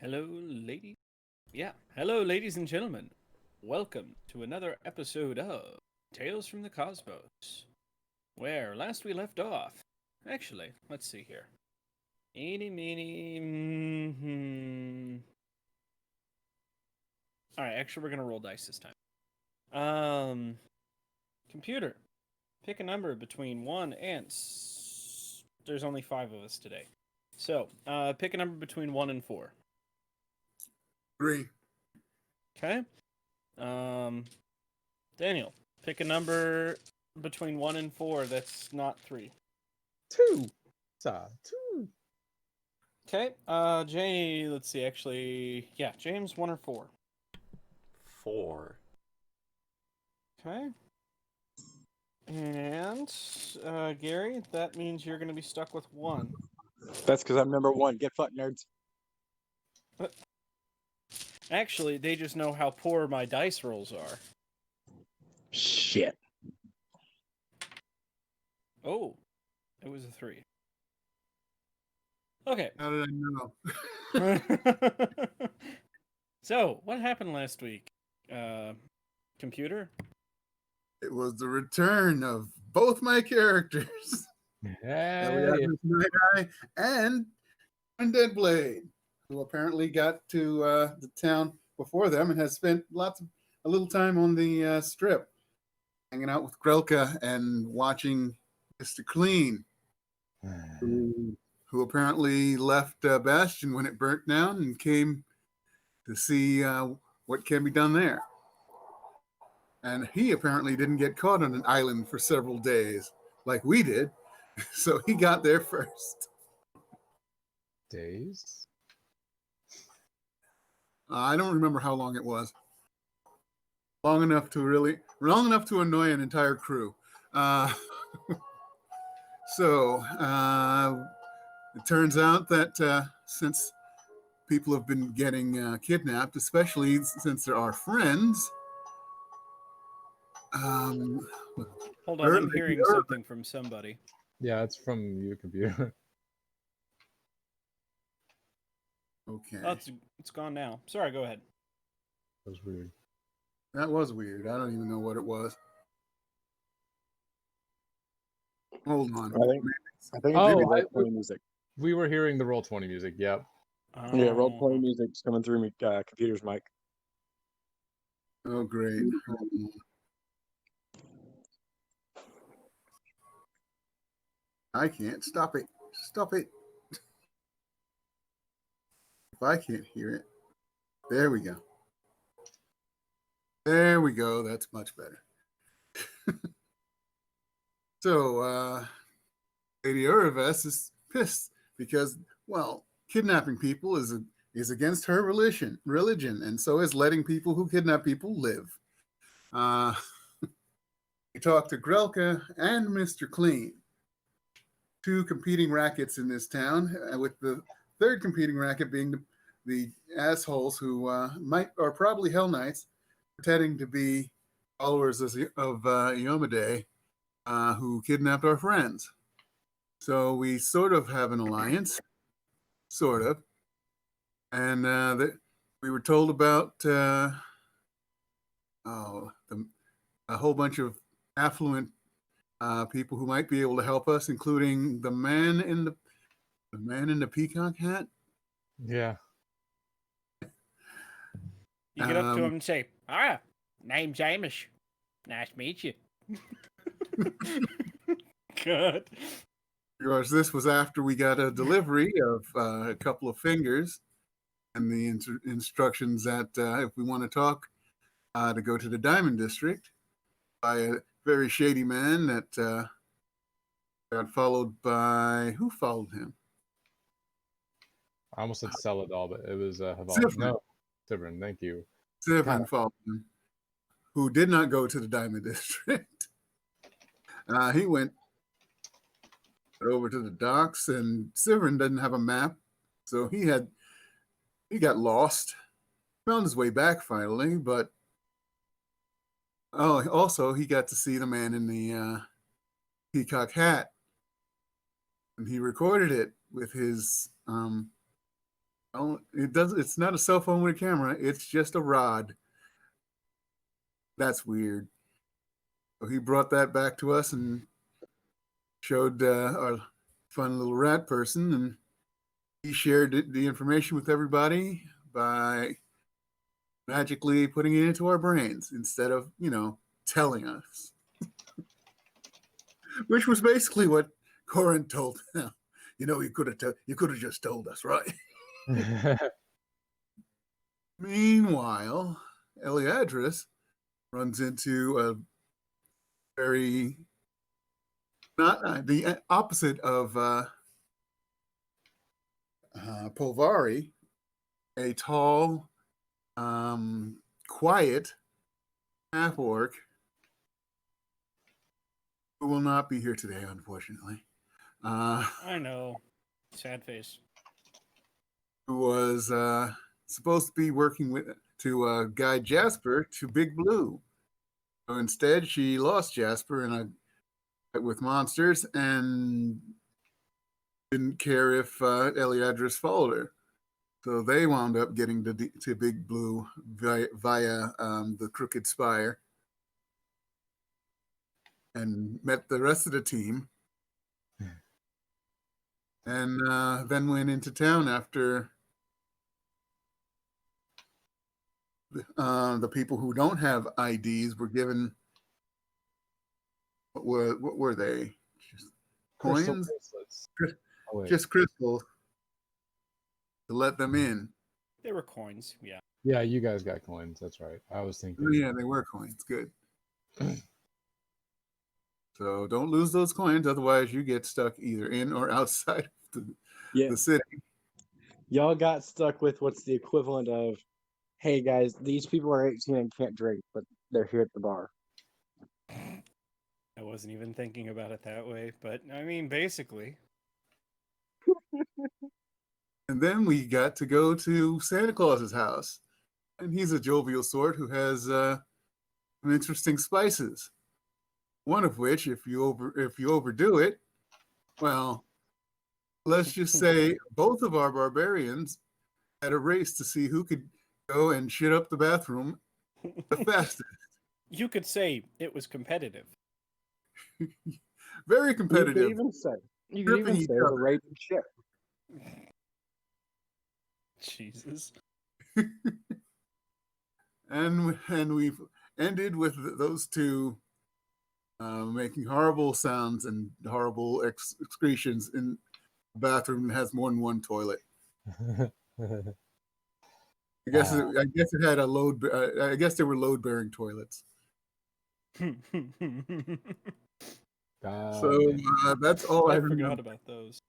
Hello, ladies. Yeah, hello, ladies and gentlemen. Welcome to another episode of Tales from the Cosmos. Where last we left off. Actually, let's see here. Eeny, meeny. Alright, actually, we're gonna roll dice this time. Computer, pick a number between 1 and. There's only 5 of us today. So, pick a number between 1 and 4. 3. Okay? Daniel, pick a number between 1 and 4 that's not 3. 2. 2. Okay, let's see, actually, yeah, James, 1 or 4. 4. Okay. And, Gary, that means you're going to be stuck with 1. That's because I'm number 1. Get fucked, nerds. Actually, they just know how poor my dice rolls are. Shit. Oh, it was a 3. Okay. How did I know? So, what happened last week? Computer? It was the return of both my characters. Hey. We had this Night Eye and Undead Blade, who apparently got to the town before them and has spent a little time on the strip, hanging out with Grelka and watching Mr. Clean, who apparently left Bastion when it burnt down and came to see what can be done there. And he apparently didn't get caught on an island for several days like we did, so he got there first. Days? I don't remember how long it was. Long enough to annoy an entire crew. So it turns out that since people have been getting kidnapped, especially since they're our friends. Hold on, I'm hearing something from somebody. Yeah, it's from you, computer. Okay. Oh, it's gone now. Sorry, go ahead. That was weird. That was weird. I don't even know what it was. Hold on. I think Oh, maybe role-playing music. We were hearing the Roll20 music, yep. Yeah, role-playing music's coming through me, computer's mic. Oh, great. I can't. Stop it. Stop it. If I can't hear it. There we go. There we go. That's much better. So, Lady Uraves is pissed because, well, kidnapping people is against her religion, and so is letting people who kidnap people live. We talked to Grelka and Mr. Clean, two competing rackets in this town, with the third competing racket being the assholes who are probably Hell Knights, pretending to be followers of Iomedae, who kidnapped our friends. So we sort of have an alliance, sort of. And we were told about a whole bunch of affluent people who might be able to help us, including the man in the peacock hat. Yeah. You get up to him and say, name's Amish. Nice to meet you. Good. Because this was after we got a delivery of a couple of fingers and the instructions that if we want to talk, to go to the Diamond District by a very shady man that got followed by... Who followed him? I almost said Celadol, but it was Sivrin. No, Sivrin, thank you. Sivrin followed him, who did not go to the Diamond District. He went over to the docks, and Sivrin doesn't have a map, so he got lost. Found his way back finally, but also he got to see the man in the peacock hat, and he recorded it with his Oh, it does. It's not a cell phone with a camera. It's just a rod. That's weird. So he brought that back to us and showed our fun little rat person, and he shared the information with everybody by magically putting it into our brains instead of, telling us, which was basically what Corin told him. You could have just told us, right? Meanwhile, Eliadris runs into a very not the opposite of Polvari, a tall, quiet half orc who will not be here today, unfortunately. I know. Sad face. Who was supposed to be working to guide Jasper to Big Blue. So instead, she lost Jasper in a fight with monsters and didn't care if Eliadris followed her. So they wound up getting to Big Blue via the Crooked Spire and met the rest of the team. And then went into town after the people who don't have IDs were given. What were they? Just Crystal coins? bracelets. Oh, wait. Just crystals to let them in. They were coins, yeah. Yeah, you guys got coins. That's right. I was thinking. Oh, yeah, they were coins. Good. So don't lose those coins, otherwise you get stuck either in or outside of Yeah. the city. Y'all got stuck with what's the equivalent of, hey guys, these people are 18 and can't drink, but they're here at the bar. I wasn't even thinking about it that way, but I mean, basically. And then we got to go to Santa Claus's house. And he's a jovial sort who has some interesting spices. One of which, if you overdo it, well, let's just say both of our barbarians had a race to see who could go and shit up the bathroom the fastest. You could say it was competitive. Very You could competitive. even say Gripping each it was a other. raging ship. Jesus. And we've ended with those two making horrible sounds and horrible excretions in a bathroom that has more than one toilet. I guess it had a load. I guess they were load bearing toilets. So that's all I I remember. forgot about those.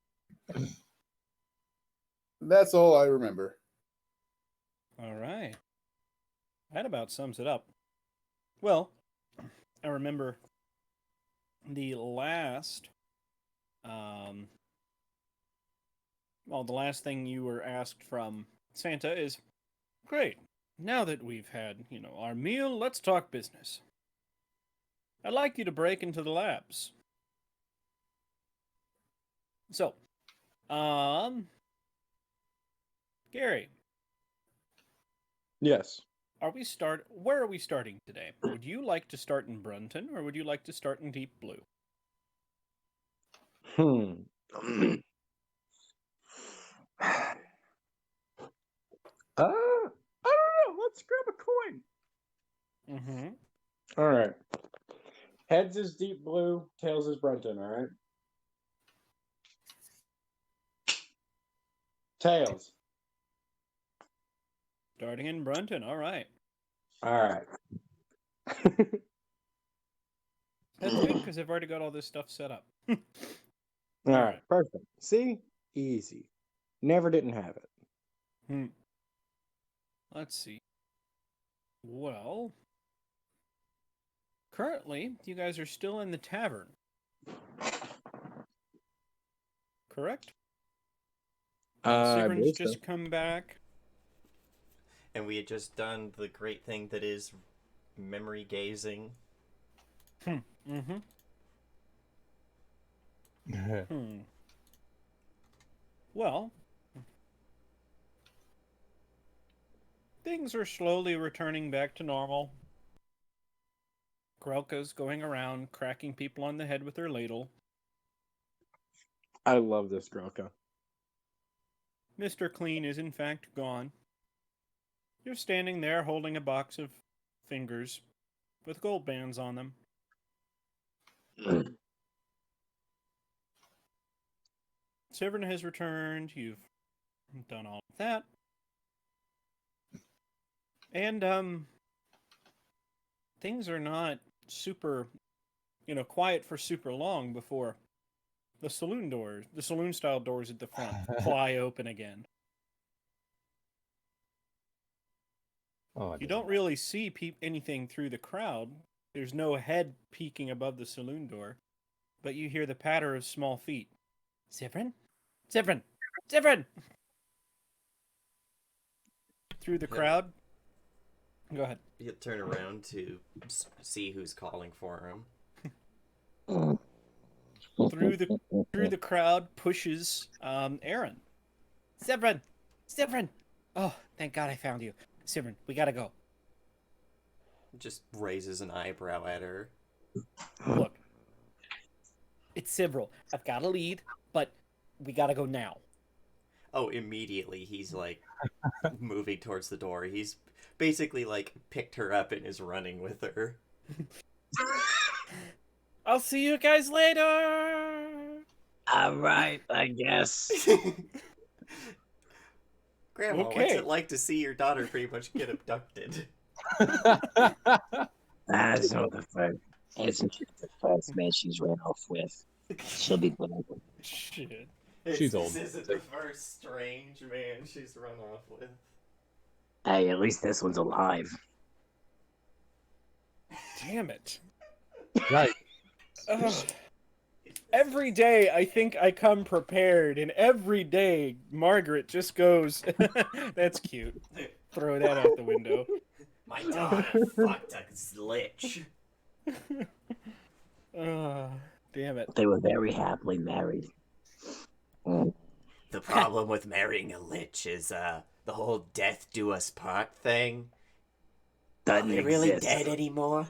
That's all I remember. All right. That about sums it up. Well, I remember the last, the last thing you were asked from Santa is, great, now that we've had, our meal, let's talk business. I'd like you to break into the labs. So, Gary. Yes. Where are we starting today? Would you like to start in Brunton, or would you like to start in Deep Blue? I don't know. Let's grab a coin. Mm-hmm. All right. Heads is Deep Blue, tails is Brunton, all right? Tails. Starting in Brunton, all right. All right. That's good, because I've already got all this stuff set up. All right. Perfect. See? Easy. Never didn't have it. Let's see. Well, currently, you guys are still in the tavern. Correct? Sigrun's just come back. And we had just done the great thing that is memory gazing. Mm-hmm. Well, things are slowly returning back to normal. Grelka's going around cracking people on the head with her ladle. I love this Grelka. Mr. Clean is in fact gone. You're standing there holding a box of fingers with gold bands on them. Severin has returned. You've done all of that. And, things are not super, quiet for super long before the saloon style doors at the front fly open again. Oh, You don't really see anything through the crowd. There's no head peeking above the saloon door, but you hear the patter of small feet. Severin? Severin! Severin! Through the crowd. Go ahead. He'll turn around to see who's calling for him. Through the crowd pushes Aaron. Severin! Severin! Oh, thank God I found you. Severin, we gotta go. Just raises an eyebrow at her. Look, it's Severin. I've got a lead, but we gotta go now. Oh, immediately he's like moving towards the door. He's basically like picked her up and is running with her. I'll see you guys later. All right, I guess. Grandma, Okay. what's it like to see your daughter pretty much get abducted? That's not the first. Isn't the first man she's ran off with? She'll be glad. Shit. She's old. This isn't the first strange man she's run off with. Hey, at least this one's alive. Damn it. Right. Ugh. Every day I think I come prepared, and every day Margaret just goes, that's cute. Throw that out the window. My daughter fucked a lich. Damn it. They were very happily married. The problem with marrying a lich is the whole death do us part thing. Are Doesn't they really exist. dead anymore?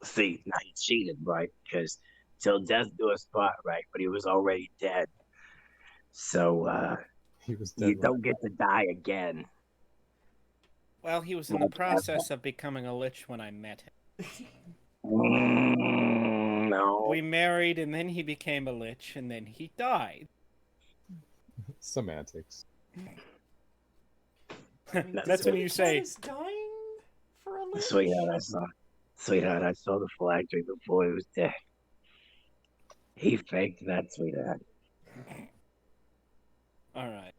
See, now he cheated, right? Because till death do us part, right? But he was already dead. So He was dead. you don't get to die again. Well, he was in the process of becoming a lich when I met him. No. We married, and then he became a lich, and then he died. Semantics. That's when you say, Is dying for a lich? Sweetheart, I saw the flag tree before he was dead. He faked that, sweetheart. all right.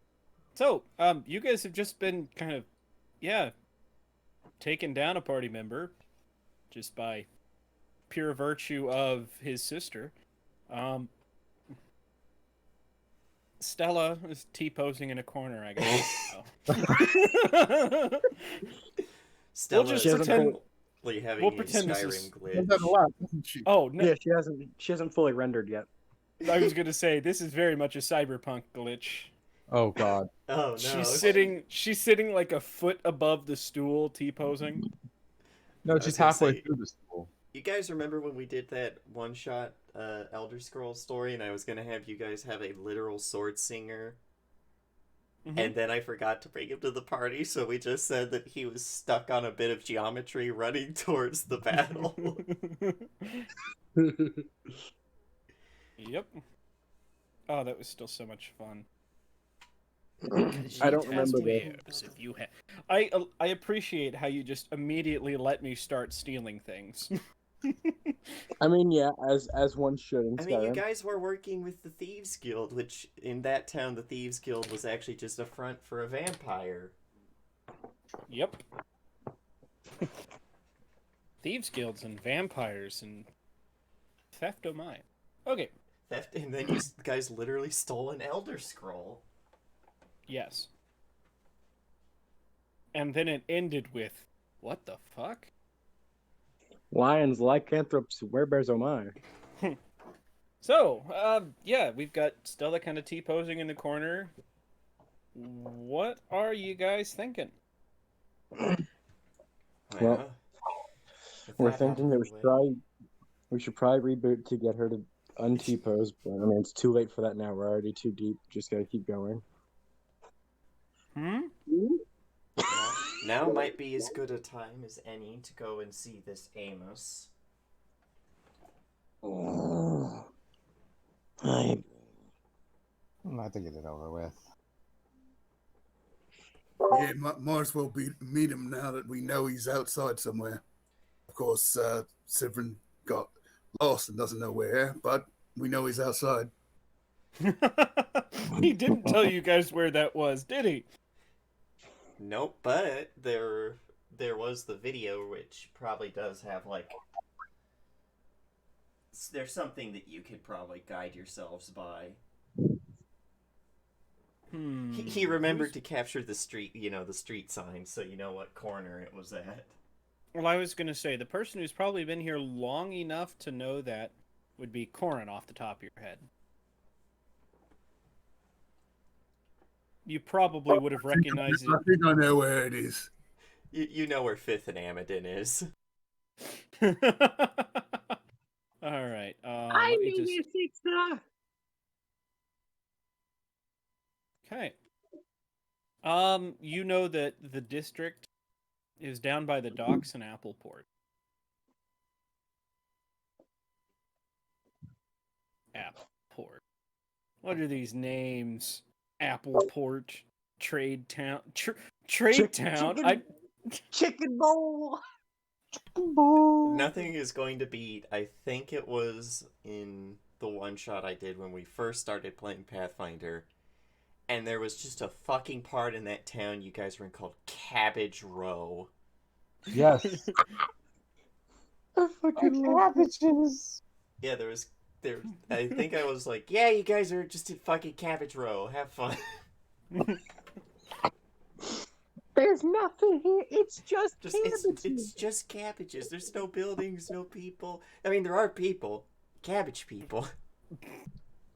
So, you guys have just been kind of, taken down a party member just by pure virtue of his sister. Stella is T-posing in a corner, I guess. Stella We'll just is pretend- currently having we'll a pretend this Skyrim is- Does that a glitch. lot, doesn't she? Oh, no. Yeah, she hasn't fully rendered yet. I was going to say, this is very much a cyberpunk glitch. Oh God. Oh no. She's sitting like a foot above the stool, T-posing. No, was she's gonna halfway say- through the school. You guys remember when we did that one-shot Elder Scrolls story, and I was gonna have you guys have a literal sword singer, Mhm. and then I forgot to bring him to the party, so we just said that he was stuck on a bit of geometry running towards the battle. Yep. Oh, that was still so much fun. I don't remember this. If you I appreciate how you just immediately let me start stealing things. I mean, yeah, as one should in I mean, you Skyrim. guys were working with the Thieves Guild, which in that town, the Thieves Guild was actually just a front for a vampire. Yep. Thieves guilds and vampires and theft o' mine. Okay. Theft, and then you guys literally stole an Elder Scroll. Yes. And then it ended with, what the fuck? Lions, lycanthropes, werebears, oh my. So, yeah, we've got Stella kind of T-posing in the corner. What are you guys thinking? Well, with we're that out thinking of that the way. we should probably reboot to get her to un-T-pose, but I mean, it's too late for that now. We're already too deep. Just gotta keep going. Hmm? Now might be as good a time as any to go and see this Amos. I I'm about to get it over with. Yeah, might as well meet him now that we know he's outside somewhere. Of course, Sivrin got lost and doesn't know where, but we know he's outside. He didn't tell you guys where that was, did he? Nope, but there was the video, which probably does have like there's something that you could probably guide yourselves by. He remembered to capture the street, the street sign, so you know what corner it was at. Well, I was going to say, the person who's probably been here long enough to know that would be Corin off the top of your head. You probably would have recognized I think I know where it is. You know where Fifth and Amadin is. it. All right. I Let me mean, just... it's Okay. You know that the district is down by the docks in Appleport. Appleport. What are these names? Appleport, Trade Town, Trade Town. chicken bowl. Nothing is going to beat. I think it was in the one shot I did when we first started playing Pathfinder, and there was just a fucking part in that town you guys were in called Cabbage Row. Yes. I fucking love Cabbages. Yeah, there. I think I was like, yeah, you guys are just in fucking Cabbage Row. Have fun. There's nothing here. It's just It's just cabbages. There's no buildings, no people. I mean, there are people, cabbage people.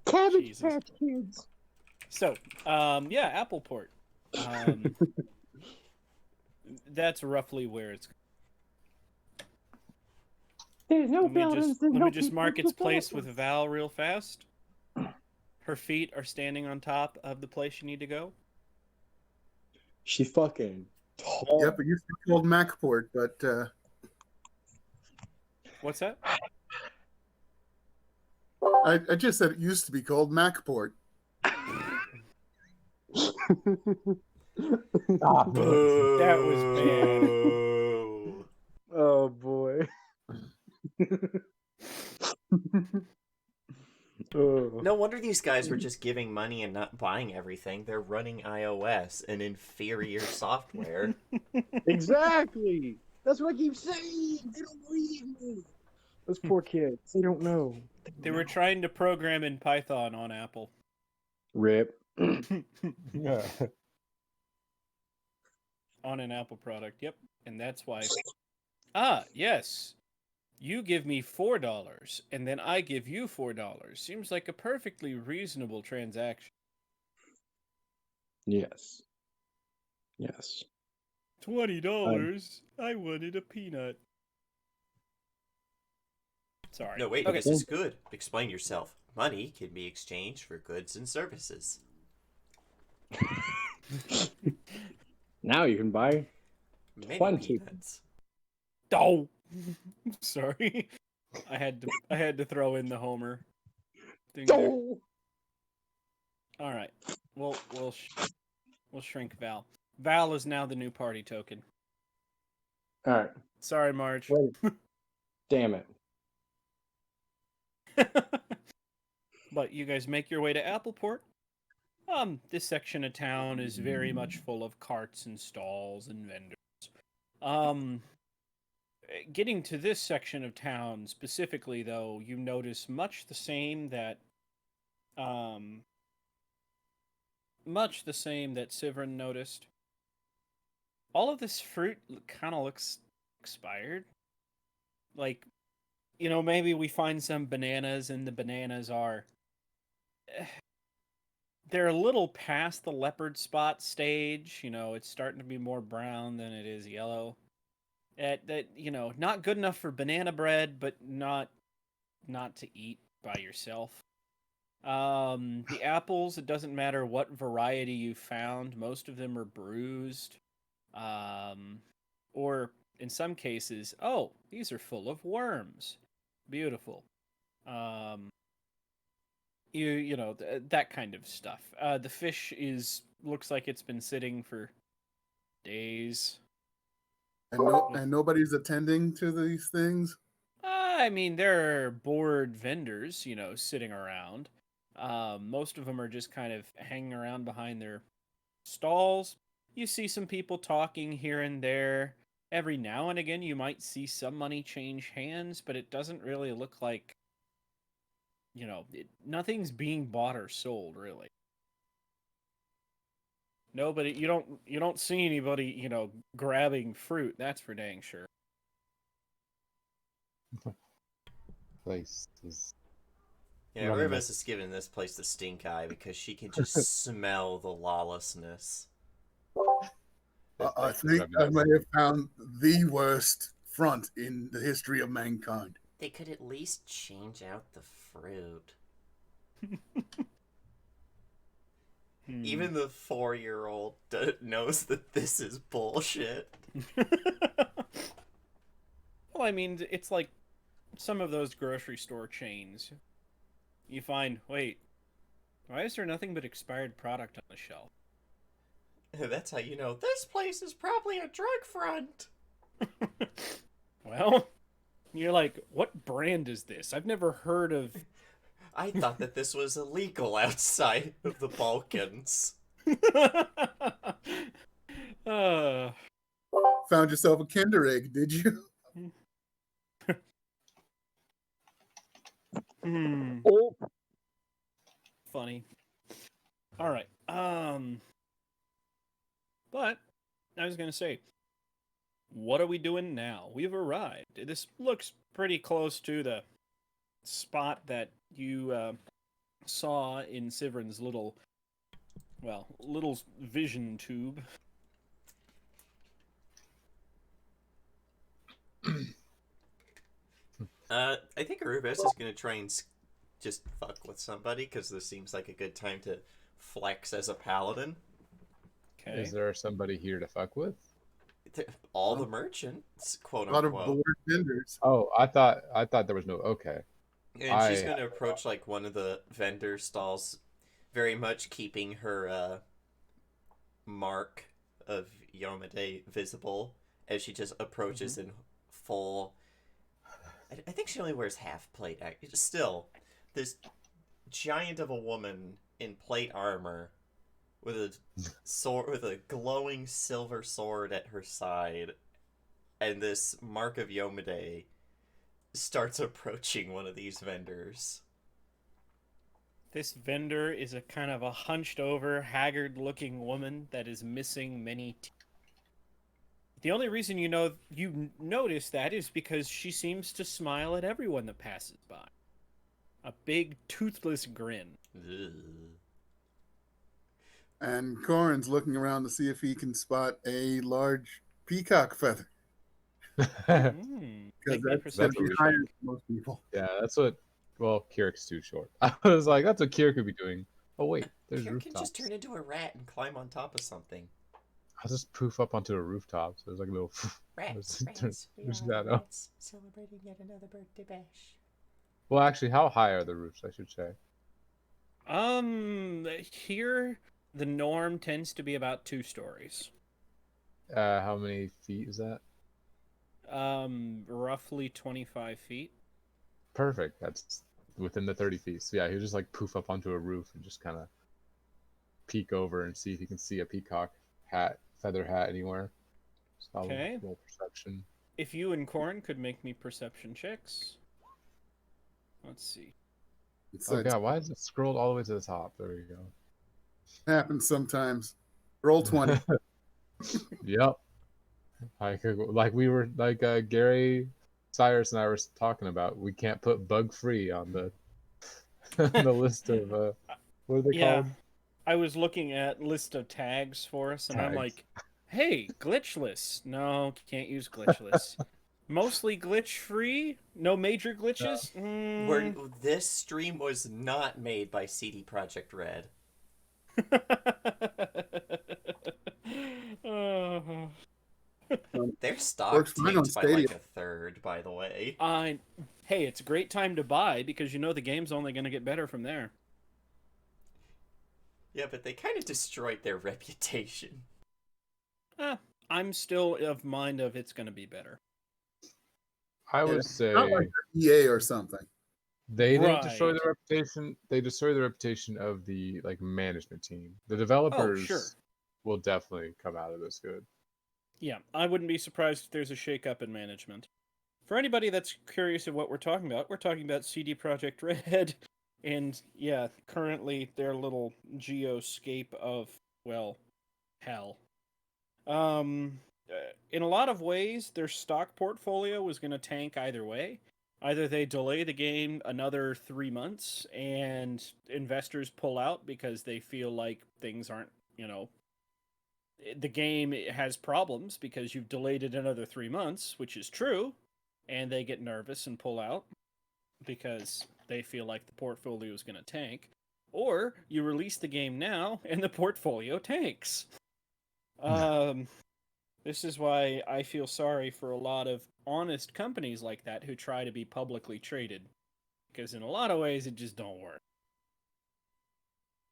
Cabbage Jesus. Patch Kids. So, yeah, Appleport. That's roughly where it's. There's no Let me buildings. just, there's let no me just people, mark its just place with buildings. Val real fast. Her feet are standing on top of the place you need to go. She fucking tall. Yep, it used to be called Macport, but What's that? I just said it used to be called Macport. Stop it. That was bad. Boo. Oh boy. Oh. No wonder these guys were just giving money and not buying everything. They're running iOS, an inferior software. Exactly. That's what I keep saying. They don't believe me. Those poor kids. They don't know. They were trying to program in Python on Apple. Rip. Yeah. On an Apple product, yep. And that's why. Ah, yes. You give me $4, and then I give you $4. Seems like a perfectly reasonable transaction. Yes. Yes. $20? I wanted a peanut. Sorry. No, wait, Okay. this is good. Explain yourself. Money can be exchanged for goods and services. Now you can buy Many 20. peanuts. Oh, sorry. I had to throw in the Homer thing there. Oh! All right. We'll shrink Val. Val is now the new party token. All right. Sorry, Marge. Wait. Damn it. But you guys make your way to Appleport. This section of town is very much full of carts and stalls and vendors. Getting to this section of town specifically, though, you notice much the same that Sivrin noticed. All of this fruit kind of looks expired. Like, maybe we find some bananas and the bananas are... they're a little past the leopard spot stage. You know, it's starting to be more brown than it is yellow. That you know, not good enough for banana bread, but not to eat by yourself. The apples, it doesn't matter what variety you found, most of them are bruised. Um, or in some cases, oh, these are full of worms. Beautiful. Um, you know that kind of stuff. The fish is looks like it's been sitting for days. And nobody's attending to these things. I mean, there are bored vendors, you know, sitting around. Most of them are just kind of hanging around behind their stalls. You see some people talking here and there. Every now and again, you might see some money change hands, but it doesn't really look like, you know, nothing's being bought or sold, really. Nobody, you don't see anybody, you know, grabbing fruit. That's for dang sure. Place is Yeah, running Rivas is giving this place the stink eye because she can just smell the lawlessness. I think I may have found the worst front in the history of mankind. They could at least change out the fruit. Even the 4-year-old knows that this is bullshit. Well, I mean, it's like some of those grocery store chains. You find, wait, why is there nothing but expired product on the shelf? That's how you know this place is probably a drug front. Well, you're like, what brand is this? I've never heard of. I thought that this was illegal outside of the Balkans. uh, Found yourself a Kinder Egg, did you? Oh, funny. All right. But I was gonna say, what are we doing now? We've arrived. This looks pretty close to the spot that you saw in Sivrin's little vision tube. I think Arubis is gonna try and just fuck with somebody because this seems like a good time to flex as a paladin. Okay. Is there somebody here to fuck with? All the merchants, quote A lot of unquote. bored vendors. Oh, I thought there was no. Okay. And she's going to approach like one of the vendor stalls, very much keeping her mark of Yomade visible as she just approaches in full. I think she only wears half plate. Still, this giant of a woman in plate armor with a sword, with a glowing silver sword at her side, and this mark of Yomade starts approaching one of these vendors. This vendor is a kind of a hunched over, haggard looking woman that is missing many teeth. The only reason you notice that is because she seems to smile at everyone that passes by. A big toothless grin. Ugh. And Corin's looking around to see if he can spot a large peacock feather. Because Make me a that's perception be check. higher than most people. Yeah, that's what. Well, Kirik's too short. I was like, that's what Kirik could be doing. Oh wait, there's Here can rooftops. just turn into a rat and climb on top of something. I'll just poof up onto a rooftop. So there's like a little. Rats, There's rats, we that are up. rats, celebrating yet another birthday bash. Well, actually, how high are the roofs? I should say. Here the norm tends to be about 2 stories. How many feet is that? Roughly 25 feet. Perfect. That's within the 30 feet. So yeah, he'll just like poof up onto a roof and just kind of peek over and see if he can see a peacock feather hat anywhere. So I'll Okay. roll perception. If you and Corn could make me perception checks. Let's see. It's, Oh god, why is it scrolled all the way to the top? There we go. happens sometimes. Roll 20. Yep. Like we were like Gary Cyrus and I were talking about. We can't put bug free on the the list of what are they Yeah. called? I was looking at list of tags for us, and I'm Tags. like, hey, glitchless. No, can't use glitchless. Mostly glitch free. No major glitches. This stream was not made by CD Projekt Red. Uh, Their stock Works fine on tanked by Stadia. like a third, by the way. hey, it's a great time to buy because you know the game's only going to get better from there. Yeah, but they kind of destroyed their reputation. I'm still of mind of it's going to be better. I Yeah, would say not like EA or something. they didn't destroy Right. the reputation. They destroyed the reputation of the like management team. The Oh, developers sure. will definitely come out of this good. Yeah, I wouldn't be surprised if there's a shakeup in management. For anybody that's curious of what we're talking about CD Projekt Red, and yeah, currently their little geoscape of, well, hell. In a lot of ways, their stock portfolio was going to tank either way. Either they delay the game another 3 months and investors pull out because they feel like things aren't, the game has problems because you've delayed it another 3 months, which is true, and they get nervous and pull out because they feel like the portfolio is going to tank. Or you release the game now and the portfolio tanks. This is why I feel sorry for a lot of honest companies like that who try to be publicly traded. Because in a lot of ways, it just don't work.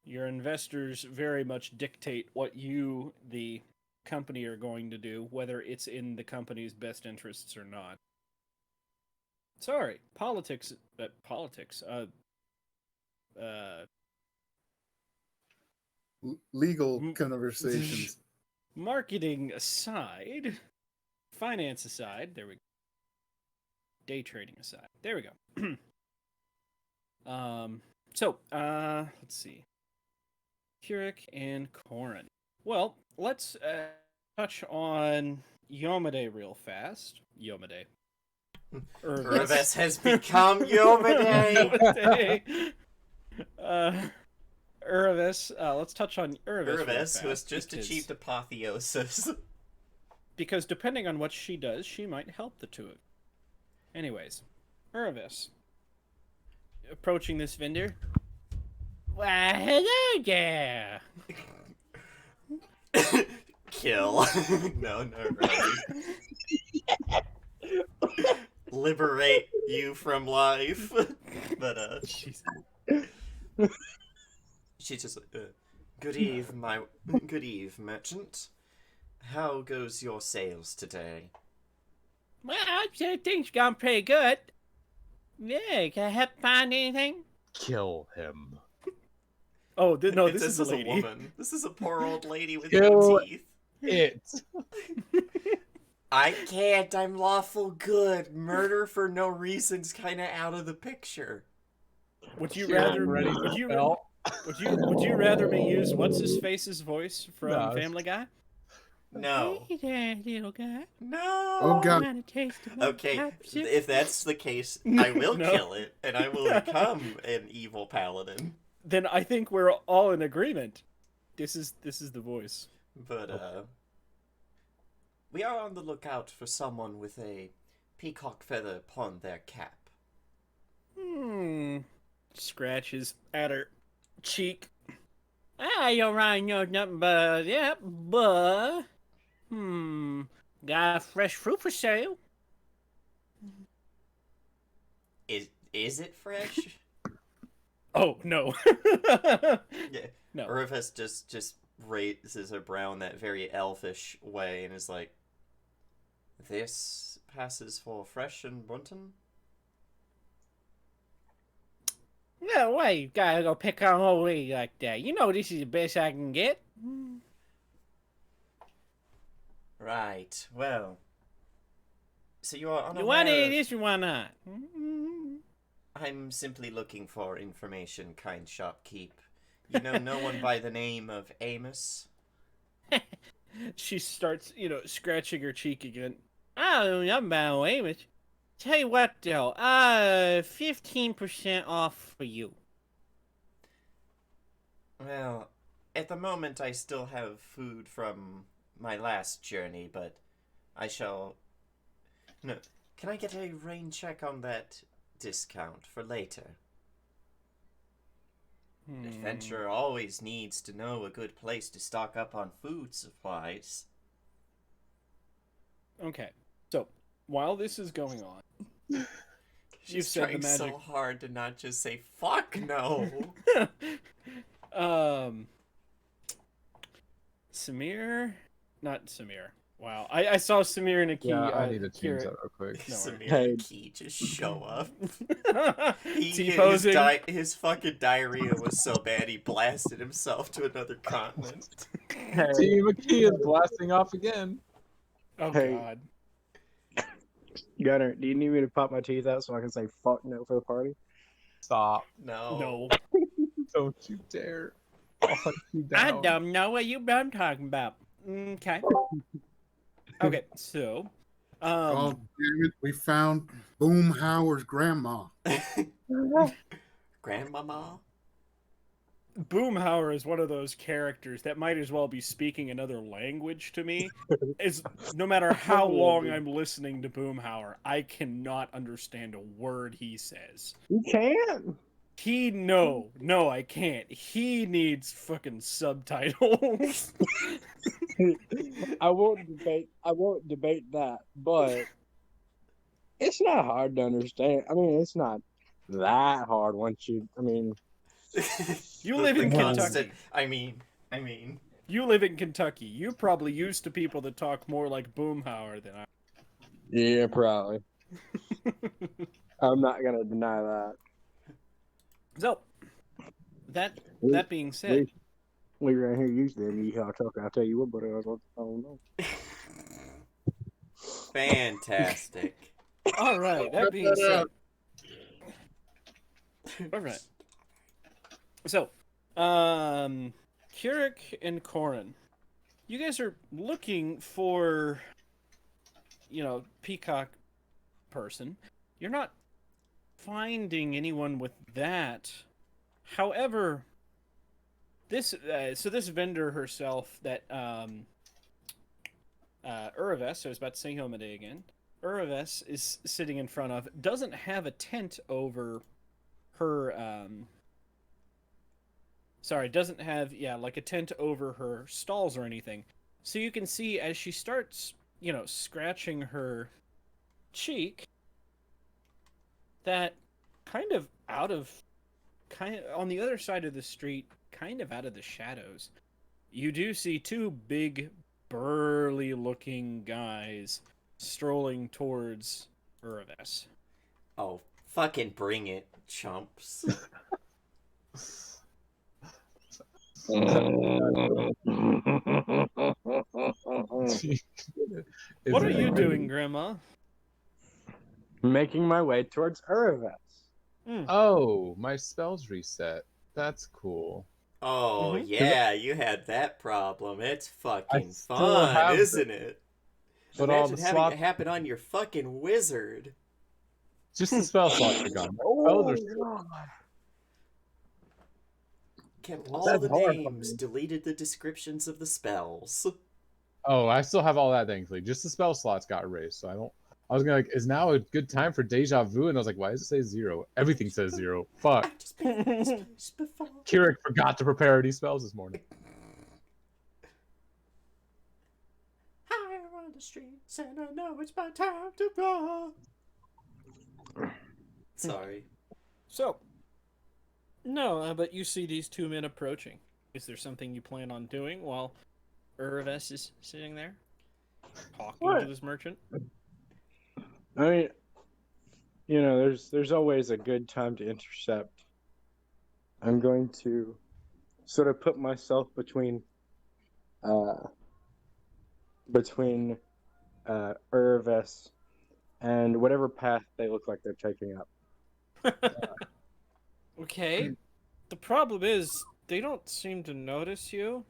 Your investors very much dictate what you, the company, are going to do, whether it's in the company's best interests or not. Sorry, politics. Legal conversations. Marketing aside, finance aside, there we go. Day trading aside, there we go. Let's see. Keurig and Corin. Well, let's touch on Yomade real fast. Yomade. Urvis has become Yomade! Urvis. Let's touch on Urvis. Urvis, who has just achieved apotheosis. Because depending on what she does, she might help the two of you. Anyways, Urvis. Approaching this vendor. Why, hello there! Kill. No, really. Liberate you from life. But, she's just like, good eve, merchant. How goes your sales today? Well, I'd say things gone pretty good. Yeah, can I help find anything? Kill him. Oh, no, this is a lady. woman. This is a poor old lady with Kill no teeth. It. I can't. I'm lawful good. Murder for no reason's kind of out of the picture. Would you rather? Would you rather me use what's his face's voice from Family Guy? No. Hey there, little guy. No. Oh God. Okay, if that's the case, I will kill it, and I will become an evil paladin. Then I think we're all in agreement. This is the voice. But we are on the lookout for someone with a peacock feather upon their cap. Scratches at her cheek. You're right, no nothing but yeah, but got fresh fruit for sale. Is it fresh? Oh no. Yeah. No. Urvis just raises her brow in that very elfish way and is like, "This passes for fresh in Brunton?" No way, you gotta go pick on old lady like that. You know this is the best I can get. Right. Well. So you are unaware. You want any of this or why not? I'm simply looking for information, kind shopkeep. You know no one by the name of Amos? She starts, scratching her cheek again. I don't know about Amos. Tell you what, though, 15% off for you. Well, At the moment, I still have food from my last journey, but I shall. No, can I get a rain check on that discount for later? An adventurer always needs to know a good place to stock up on food supplies. Okay, so while this is going on, She's said the trying magic. so hard to not just say "fuck no." Samir, not Samir. Wow, I saw Samir and Aki. Yeah, I need to change Kira- that real quick. No worries. Samir Hey. and Key just show up. T-posing. His fucking diarrhea was so bad he blasted himself to another continent. Hey, Team McKee is blasting off again. Oh Hey. God. Gunner, do you need me to pop my teeth out so I can say fuck no for the party? Stop. No. No. Don't you dare. I'll hunt you I down. don't know what you've been talking about. Okay. Okay, so, Oh, damn it. We found Boomhauer's grandma. Grandmama? Boomhauer is one of those characters that might as well be speaking another language to me. Is no matter how long I'm listening to Boomhauer, I cannot understand a word he says. You can't. No, I can't. He needs fucking subtitles. I won't debate that, but it's not hard to understand. I mean, it's not that hard once you. I mean, You live in Kentucky. I mean. You live in Kentucky. You're probably used to people that talk more like Boomhauer than I. yeah, probably. I'm not gonna deny that. So, that being said, We right here used to yeehaw talk. I'll tell you what, but I don't know. Fantastic. all right. That being said, all right. So, Keurig and Corin, you guys are looking for, peacock person. You're not finding anyone with that. However, this vendor herself that Uraves, I was about to say Homade again. Uraves is sitting in front of doesn't have a tent over her. Doesn't have like a tent over her stalls or anything. So you can see as she starts, scratching her cheek, that kind of on the other side of the street, kind of out of the shadows, you do see two big, burly looking guys strolling towards Uraves. Oh, fucking bring it, chumps. What are you doing, Grandma? Making my way towards Uraves. Oh, my spells reset. That's cool. Oh, Mhm. yeah, you had that problem. It's fucking still fun, have isn't it? But all Imagine the having slots, it happen on your fucking wizard. just the spell slots are gone. My spells are still. Kept all That's the hard. names, deleted the descriptions of the spells. Oh, I still have all that, thankfully. Just the spell slots got erased, so I don't. I was gonna is now a good time for deja vu? And I was like, why does it say 0? Everything says 0. Fuck. I've just been in this place before. Keurig forgot to prepare any spells this morning. Higher on the streets, and I know it's my time to go. Sorry. So, no, but you see these two men approaching. Is there something you plan on doing while Uraves is sitting there talking to this merchant? I mean, there's always a good time to intercept. I'm going to sort of put myself between Uraves and whatever path they look like they're taking up. Okay. The problem is they don't seem to notice you.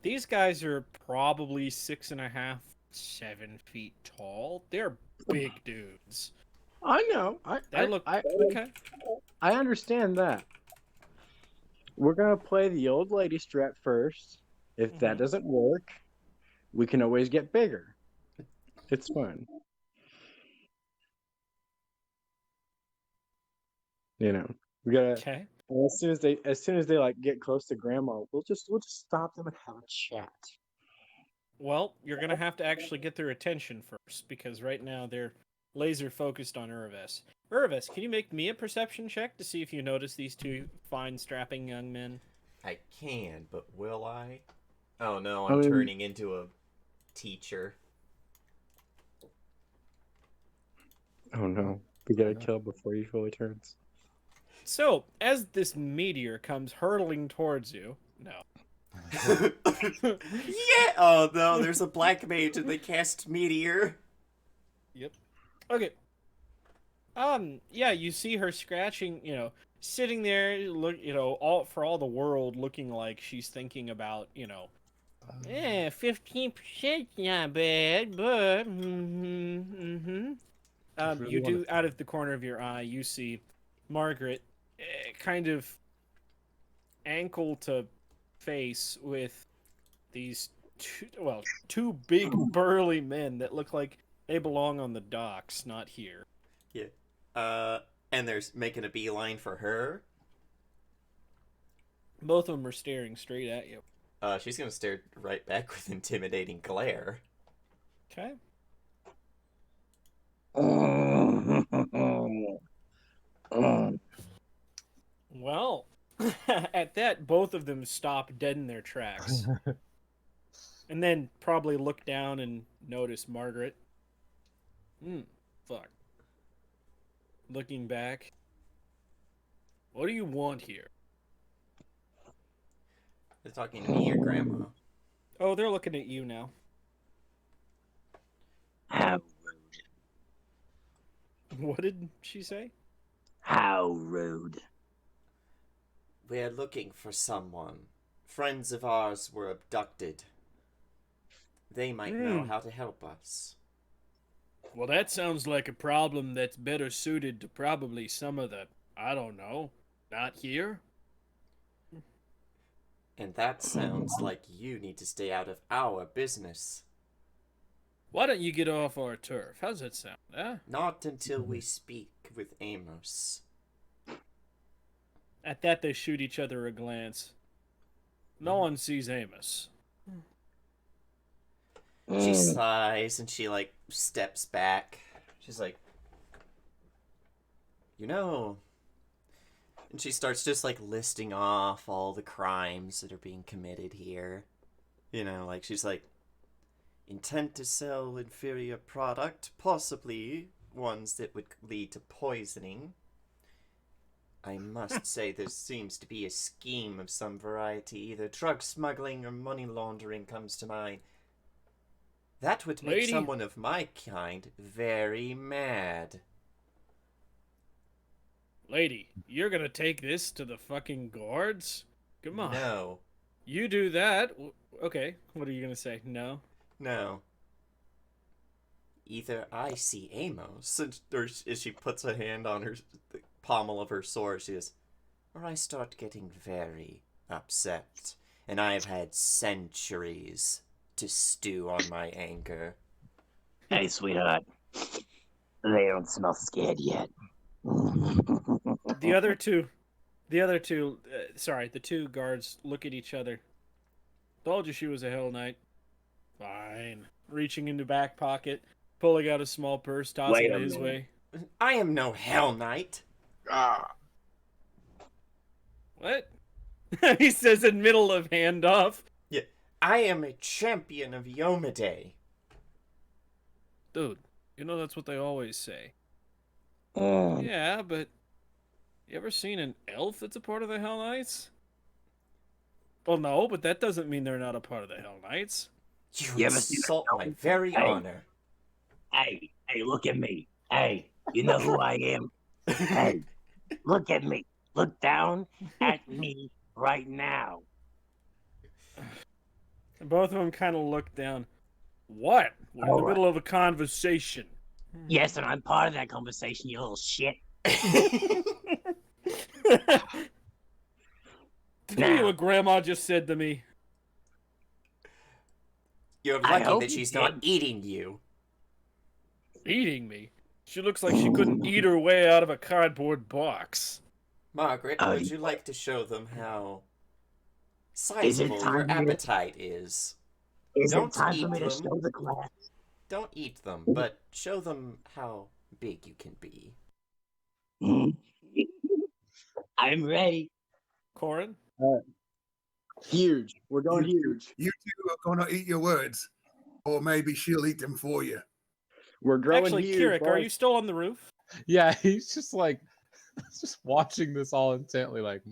These guys are probably 6.5, 7 feet tall. They're big dudes. I know. They look okay. I understand that. We're gonna play the old lady strat first. If that doesn't work, we can always get bigger. It's fun. You know, we gotta. Okay. As soon as they like get close to grandma, we'll just stop them and have a chat. Well, you're gonna have to actually get their attention first, because right now they're laser focused on Urvis. Urvis, can you make me a perception check to see if you notice these two fine, strapping young men? I can, but will I? Oh no, I I'm mean- turning into a teacher. Oh no, we gotta kill before he fully turns. So, as this meteor comes hurtling towards you, no. Yeah! Oh no, there's a black mage and they cast meteor. Yep. Okay. Yeah, you see her scratching, sitting there, look, all the world looking like she's thinking about, 15% not bad, but really you wanna do, out of the corner of your eye, you see Margaret kind of ankle to face with these two big burly men that look like they belong on the docks, not here. Yeah. And they're making a beeline for her. Both of them are staring straight at you. She's gonna stare right back with intimidating glare. Okay. Well, at that, both of them stop dead in their tracks. And then probably look down and notice Margaret. Fuck. Looking back. What do you want here? They're talking to me or Grandma. Oh, they're looking at you now. How What did she say? how rude. We're looking for someone. Friends of ours were abducted. They might know how to help us. Well, that sounds like a problem that's better suited to probably some of the, I don't know, not here? And that sounds like you need to stay out of our business. Why don't you get off our turf? How's that sound, huh? Not until we speak with Amos. At that, they shoot each other a glance. No one sees Amos. She sighs and she, like, steps back. She's like, and she starts just, like, listing off all the crimes that are being committed here. Like, she's like, intent to sell inferior product, possibly ones that would lead to poisoning. I must say there seems to be a scheme of some variety. Either drug smuggling or money laundering comes to mind. That would make Lady. someone of my kind very mad. Lady, you're gonna take this to the fucking guards? Come on. No. You do that. Okay, what are you gonna say? No? No. Either I see Amos, or as she puts a hand on the pommel of her sword, she says, or I start getting very upset. And I've had centuries to stew on my anger. Hey, sweetheart. They don't smell scared yet. The other two, the two guards look at each other. Told you she was a Hell Knight. Fine. Reaching into back pocket, pulling out a small purse, tossing Wait it a his minute. way. I am no Hell Knight. What? He says in middle of handoff. Yeah, I am a champion of Yomade. Dude, that's what they always say. Mm. Yeah, but you ever seen an elf that's a part of the Hell Knights? Well, no, but that doesn't mean they're not a part of the Hell Knights. You ever seen insult a my gnome? very Hey. honor. Hey, look at me. Hey, you know who I am? Hey, look at me. Look down at me right now. And both of them kind of look down. What? We're in the All middle of a conversation. Yes, and I'm part of that conversation, you little shit. tell you Now, what Grandma just said to me. You're I lucky hope that you she's not did. eating you. Eating me. She looks like she couldn't eat her way out of a cardboard box. Margaret, Oh, would you like to show them how is it sizable your time for me to, appetite is? is it Don't time for eat me to them. show the class? Don't eat them, but show them how big you can be. I'm ready. Corin? Huge. We're going huge. You two are going to eat your words, or maybe she'll eat them for you. We're growing Actually, huge. Kirik, are boys. you still on the roof? Yeah, he's just like, just watching this all intently, like,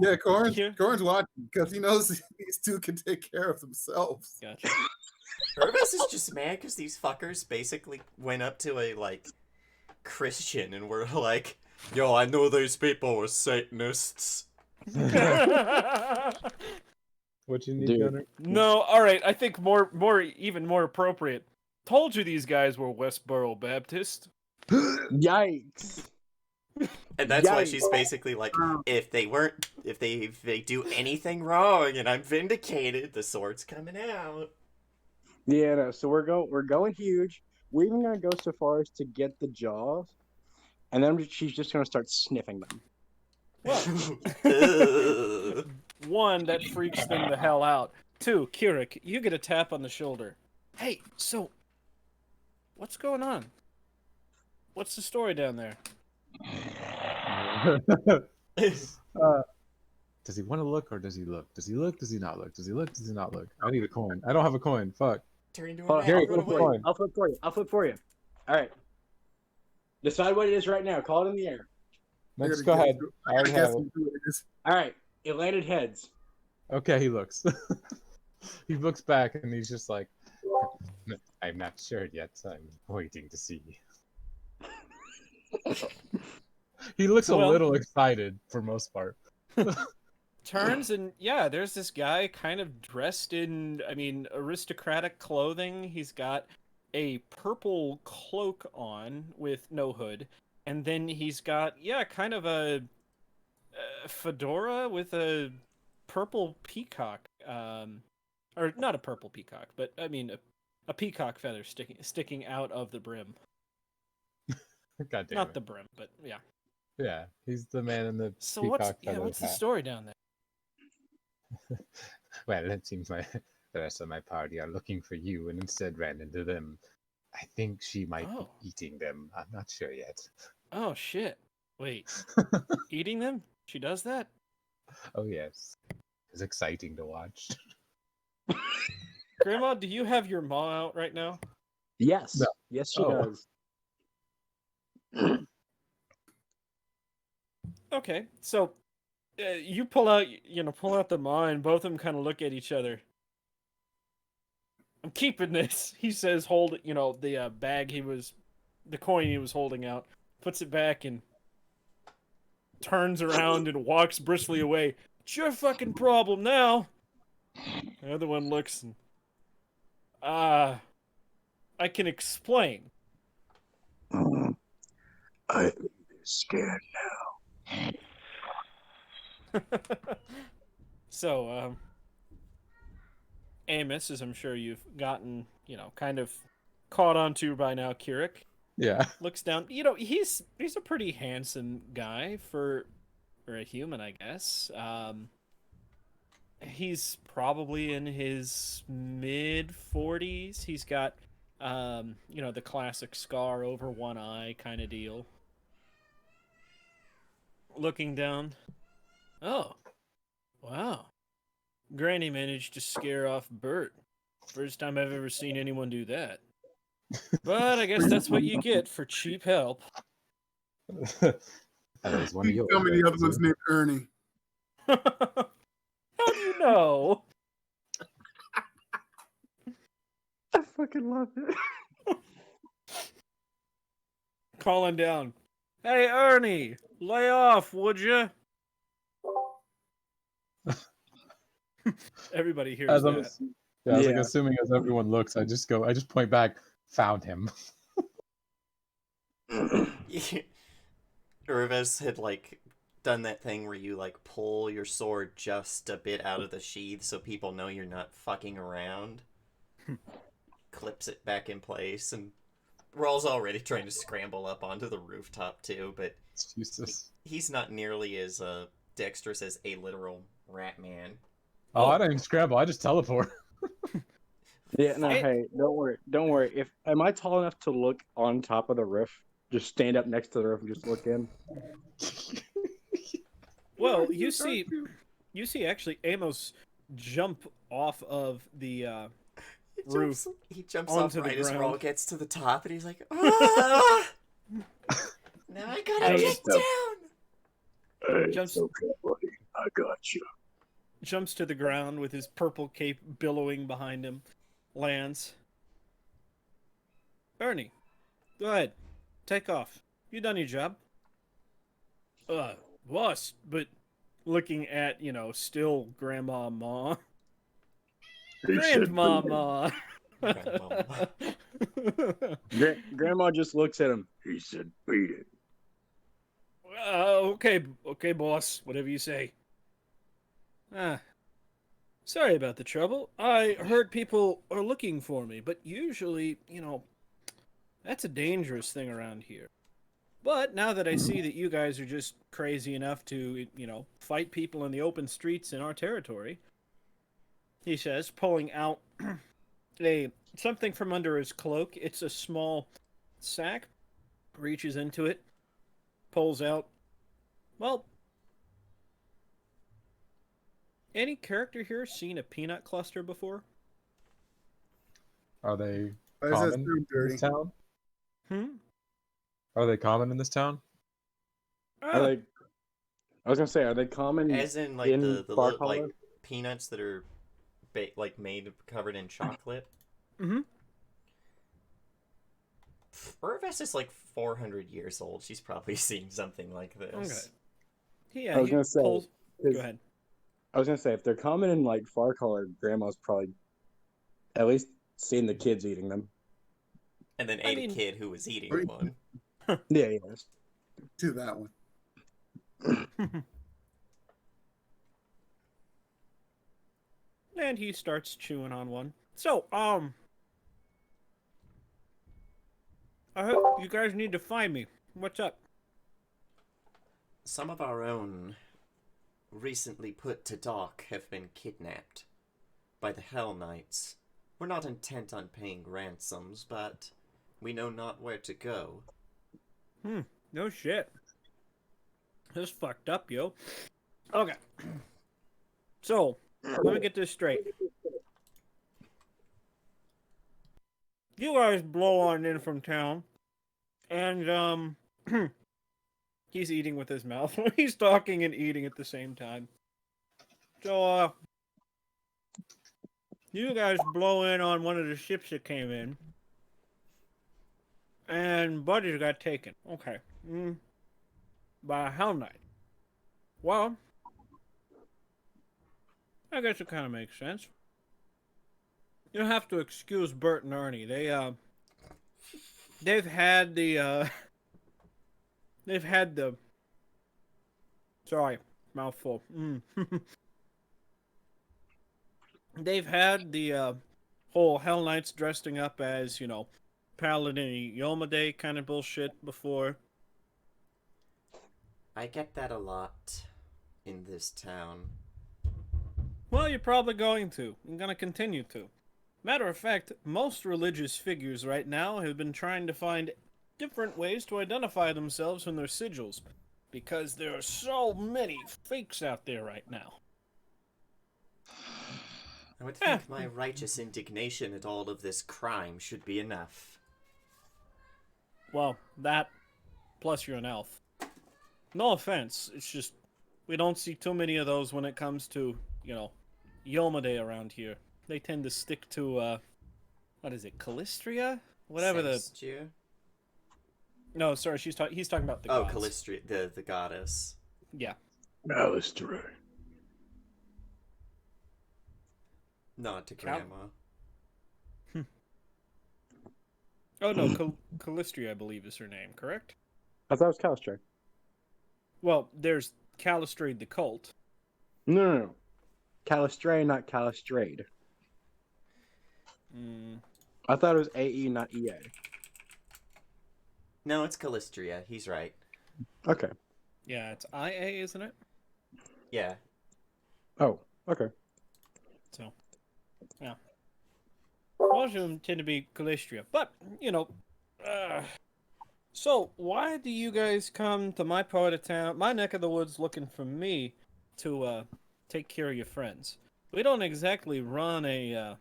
Yeah, Corin's Here. watching because he knows these two can take care of themselves. Gotcha. Purvis is just mad because these fuckers basically went up to a, like, Christian and were like, yo, I know these people were Satanists. What you need, Dude. Gunner? No, all right. I think even more appropriate. Told you these guys were Westboro Baptist. Yikes. And that's why Yikes. she's basically like, if they do anything wrong and I'm vindicated, the sword's coming out. Yeah, no, so we're going huge. We're even gonna go so far as to get the jaws, and then she's just gonna start sniffing them. Ugh. One, that freaks them the hell out. Two, Kirik, you get a tap on the shoulder. Hey, so, what's going on? What's the story down there? Does he want to look or does he look? Does he look? Does he not look? Does he look? Does he not look? I need a coin. I don't have a coin. Fuck. Turn into a Hold on, man, Gary, run flip a away. coin. I'll flip for you. I'll flip for you. All right. Decide what it is right now. Call it in the air. No, I just gotta go guess- ahead. I I already guess have it. who it is. All right. It landed heads. Okay, he looks. He looks back and he's just like, I'm not sure yet. I'm waiting to see. He looks a Well- little excited for most part. Turns and yeah, there's this guy kind of dressed in, I mean, aristocratic clothing. He's got a purple cloak on with no hood, and then he's got kind of a fedora with a purple peacock, or not a purple peacock, but I mean a peacock feather sticking out of the brim. God damn Not it. the brim, but yeah. Yeah, he's the man in the So peacock what's feather the hat. story down there? Well, it seems the rest of my party are looking for you and instead ran into them. I think she might Oh. be eating them. I'm not sure yet. Oh shit! Wait, eating them? She does that? Oh, yes. It's exciting to watch. Grandma, do you have your maw out right now? Yes. No. Yes, she Oh. does. Okay, so you pull out the maw, and both of them kind of look at each other. I'm keeping this, he says, hold the the coin he was holding out, puts it back, and turns around and walks briskly away. It's your fucking problem now. The other one looks and, I can explain. I'm scared. So, Amos, as I'm sure you've gotten, kind of caught onto by now, Kirik Yeah. looks down. He's a pretty handsome guy for a human, I guess. He's probably in his mid-40s. He's got, the classic scar over one eye kind of deal. Looking down. Oh, wow. Granny managed to scare off Bert. First time I've ever seen anyone do that. But I guess that's what you get for cheap help. That was one of Please yours. tell me the right, other one's Susan? named Ernie. How do you know? I fucking love it. Calling down. Hey, Ernie, lay off, would you? Everybody hears As I'm, that. yeah, I was like Yeah. assuming as everyone looks, I just point back, found him. Urves had, like, done that thing where you like pull your sword just a bit out of the sheath so people know you're not fucking around. Clips it back in place, and Rawl's already trying to scramble up onto the rooftop too, but Jesus. he's not nearly as dexterous as a literal rat man. Oh, I don't even scramble. I just teleport. Yeah, no, Hey. hey, don't worry. If am I tall enough to look on top of the roof? Just stand up next to the roof and just look in. Well, you see actually Amos jump off of the roof. He jumps onto off the right as ground. Rawl gets to the top, and he's like, ah! Now I gotta Hey, get so- down! Hey, Jumps- okay, buddy. I got you. Jumps to the ground with his purple cape billowing behind him. Lands. Ernie, go ahead. Take off. You done your job. Boss, but looking at, still Grandma Ma. Grandmama. Grandmama. Grandma just looks at him. He said, "Beat it." Okay, boss. Whatever you say. Sorry about the trouble. I heard people are looking for me, but usually, that's a dangerous thing around here. But now that I see that you guys are just crazy enough to, fight people in the open streets in our territory, he says, pulling out something from under his cloak. It's a small sack. Reaches into it, pulls out. Well, any character here seen a peanut cluster before? Are they Why does that common sound in dirty? this town? Hmm? Are they common in this town? Are they? I was gonna say, are they common? As in, like, In the Far little, like, Color? peanuts that are, like, made, covered in chocolate? Mm-hmm. Urvas is, like, 400 years old. She's probably seen something like this. Okay. Yeah, I was he gonna say, pulls... 'cause Go ahead. I was gonna say, if they're common in like Far Color, Grandma's probably at least seen the kids eating them. And then ate a kid who was eating Right. one. Yeah, yes. To that one. And he starts chewing on one. So, I hope you guys need to find me. What's up? Some of our own recently put to dock have been kidnapped by the Hell Knights. We're not intent on paying ransoms, but we know not where to go. No shit. This is fucked up, yo. Okay. So, let me get this straight. You guys blow on in from town, and, he's eating with his mouth. He's talking and eating at the same time. So, you guys blow in on one of the ships that came in, and Buddy got taken. Okay. By a Hell Knight. Well, I guess it kind of makes sense. You'll have to excuse Bert and Ernie. They've had the, sorry, mouthful. They've had the, whole Hell Knights dressing up as, Paladin and Yomade kind of bullshit before. I get that a lot in this town. Well, you're probably going to. I'm going to continue to. Matter of fact, most religious figures right now have been trying to find different ways to identify themselves from their sigils, because there are so many fakes out there right now. I would think my righteous indignation at all of this crime should be enough. Well, that, plus you're an elf. No offense, it's just, we don't see too many of those when it comes to, Yomade around here. They tend to stick to, what is it, Callistria? Whatever Celestia? No, sorry, he's talking about the Oh, gods. Callistria, the goddess. Yeah. Alistair. Not to Cal- Grandma. Oh, no, Callistria, I believe, is her name, correct? I thought it was Callister. Well, there's Calistrade the cult. No. Calistrate, not Calistrade. Mm, I thought it was AE, not EA. No, it's Callistria. He's right. Okay. yeah, it's IA, isn't it? Yeah. Oh, okay. So, yeah. Most of them tend to be Calistria. But, so why do you guys come to my part of town, my neck of the woods, looking for me to take care of your friends? We don't exactly run a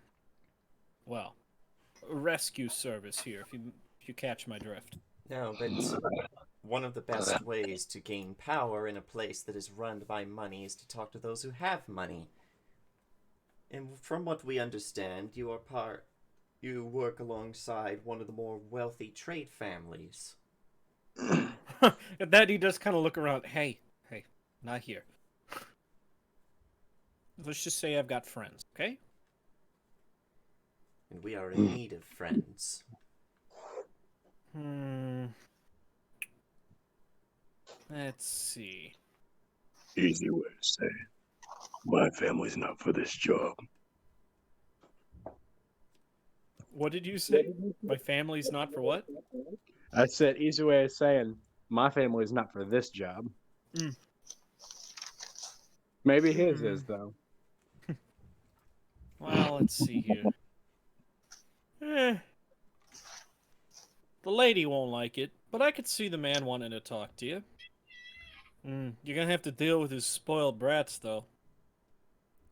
rescue service here, if you catch my drift. No, but one of the best ways to gain power in a place that is run by money is to talk to those who have money. And from what we understand, you work alongside one of the more wealthy trade families. At that, he does kind of look around. Hey, not here. Let's just say I've got friends, okay? And we are in need of friends. Let's see. Easy way to say it. My family's not for this job. What did you say? My family's not for what? I said easy way of saying my family is not for this job. Mm. Maybe his is though. Well, let's see here. The lady won't like it, but I could see the man wanting to talk to you. You're gonna have to deal with his spoiled brats, though.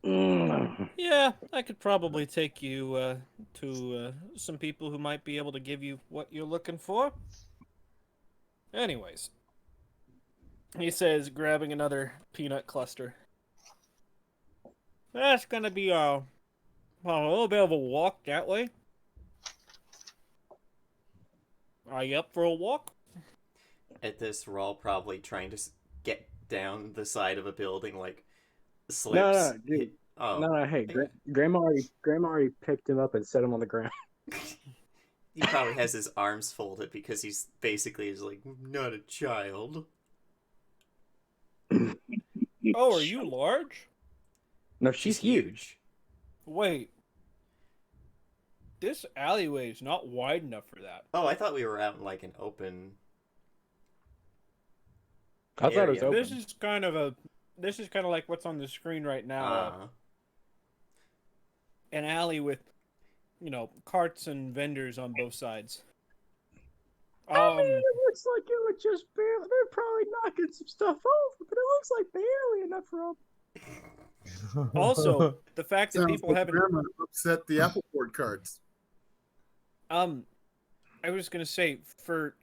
Yeah, I could probably take you to some people who might be able to give you what you're looking for. Anyways, he says, grabbing another peanut cluster. That's gonna be a little bit of a walk that way. Are you up for a walk? At this, we're all probably trying to get down the side of a building, like slips. No, dude. Oh, No, hey, Grandma already picked him up and set him on the ground. he probably has his arms folded because he's basically is like not a child. Oh, are you large? No, she's huge. Wait. This alleyway is not wide enough for that. Oh, I thought we were out in like an open. I thought it was area. open. This is kind of like what's on the screen right now. An alley with, carts and vendors on both sides. I mean, it looks like it would just barely. They're probably knocking some stuff over, but it looks like barely enough for them. Also, the fact that Sounds people like haven't. Grandma upset the Ep.4 cards. I was gonna say for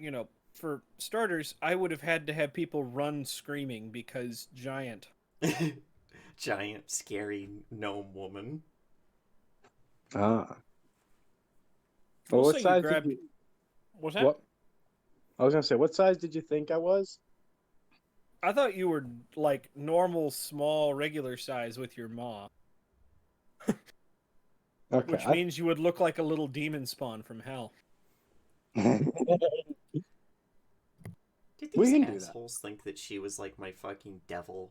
starters, I would have had to have people run screaming because giant. Giant, scary gnome woman. Well, We'll what say size grabbed... did you? What's that? What? I was gonna say, what size did you think I was? I thought you were like normal, small, regular size with your maw. Okay. Which means you would look like a little demon spawn from hell. Did We these can do that. assholes think that she was like my fucking devil,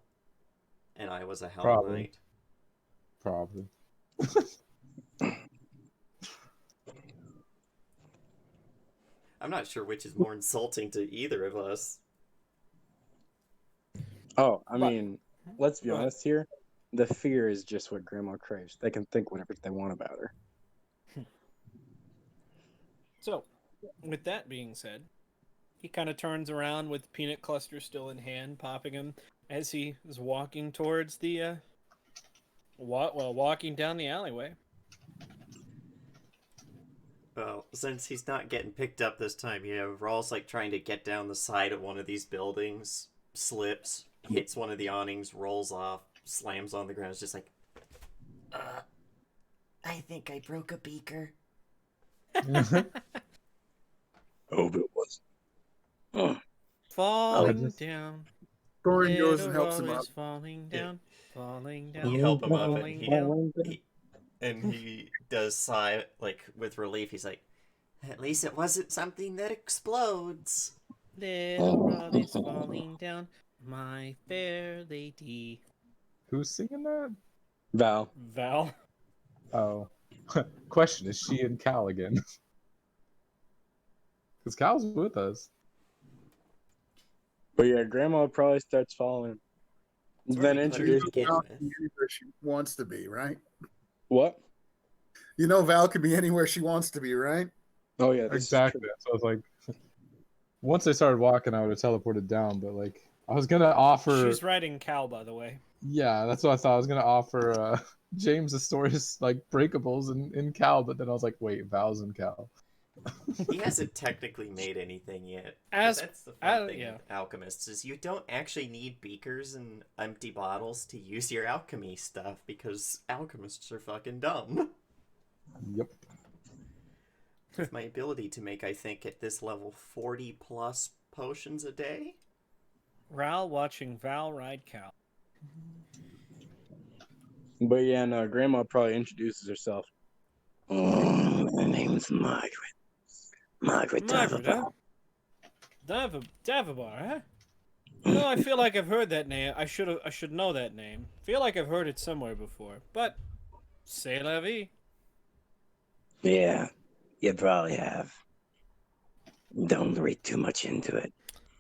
and I was a Hell Probably. Knight? Probably. I'm not sure which is more insulting to either of us. Oh, I mean, let's be What? honest here. The fear is just what Grandma craves. They can think whatever they want about her. So, with that being said, he kind of turns around with peanut cluster still in hand, popping him as he is walking towards the walking down the alleyway. Well, since he's not getting picked up this time, Rawl's like trying to get down the side of one of these buildings, slips, hits one of the awnings, rolls off, slams on the ground. It's just like, I think I broke a beaker. Hope it wasn't. Falling just- down. Thorin goes and Little helps him Roll up. is falling down, falling down. You help him up, and falling he, down. he does sigh, like, with relief. He's like, at least it wasn't something that explodes. Little Roll is falling down, my fair lady. Who's singing that? Val. Val. Oh. Question, is she and Cal again? Because Cal's with us. But yeah, Grandma probably starts following. It's where Then we put her introduce to begin Val with. can be anywhere she wants to be, right? what? You know, Val can be anywhere she wants to be, right? Oh yeah, this Exactly. So I was like, once I started walking, I would have teleported down, but like, I was gonna offer. She's riding Cal, by the way. Yeah, that's what I thought. I was gonna offer James the stories like breakables in Cal, but then I was like, wait, Val's in Cal. He hasn't technically made anything yet. As- But that's the fun thing yeah. with alchemists is you don't actually need beakers and empty bottles to use your alchemy stuff because alchemists are fucking dumb. Yep. With my ability to make, I think, at this level, 40 plus potions a day. Ral watching Val ride Cal. But yeah, no, Grandma probably introduces herself. My name's Margaret. Margaret Margaret, huh? Davabar. Davabar, huh? You know, I feel like I've heard that name. I should know that name. Feel like I've heard it somewhere before. But c'est la vie. Yeah, you probably have. Don't read too much into it.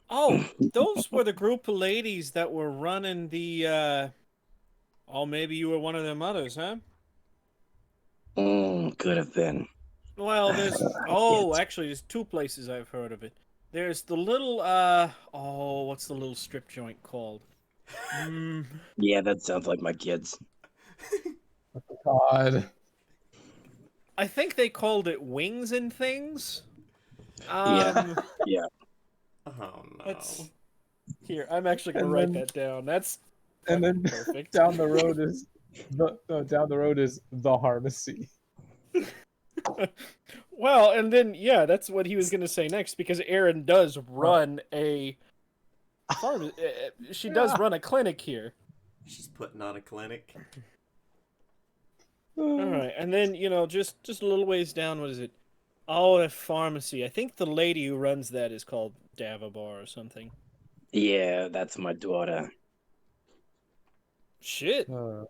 Oh, those were the group of ladies that were running the oh, maybe you were one of them others, huh? Could have been. Well, there's Yes. actually there's two places I've heard of it. There's the little oh, what's the little strip joint called? Yeah, that sounds like my kids. God. I think they called it Wings and Things. Yeah. Yeah. Oh no. Let's here. I'm actually gonna And write then- that down. That's And then perfect. down the road is the pharmacy. Well, and then yeah, that's what he was gonna say next because Erin does run a she does run a clinic here. She's putting on a clinic. All right, and then just a little ways down, what is it? Oh, a pharmacy. I think the lady who runs that is called Davabar or something. Yeah, that's my daughter. Shit, Uh,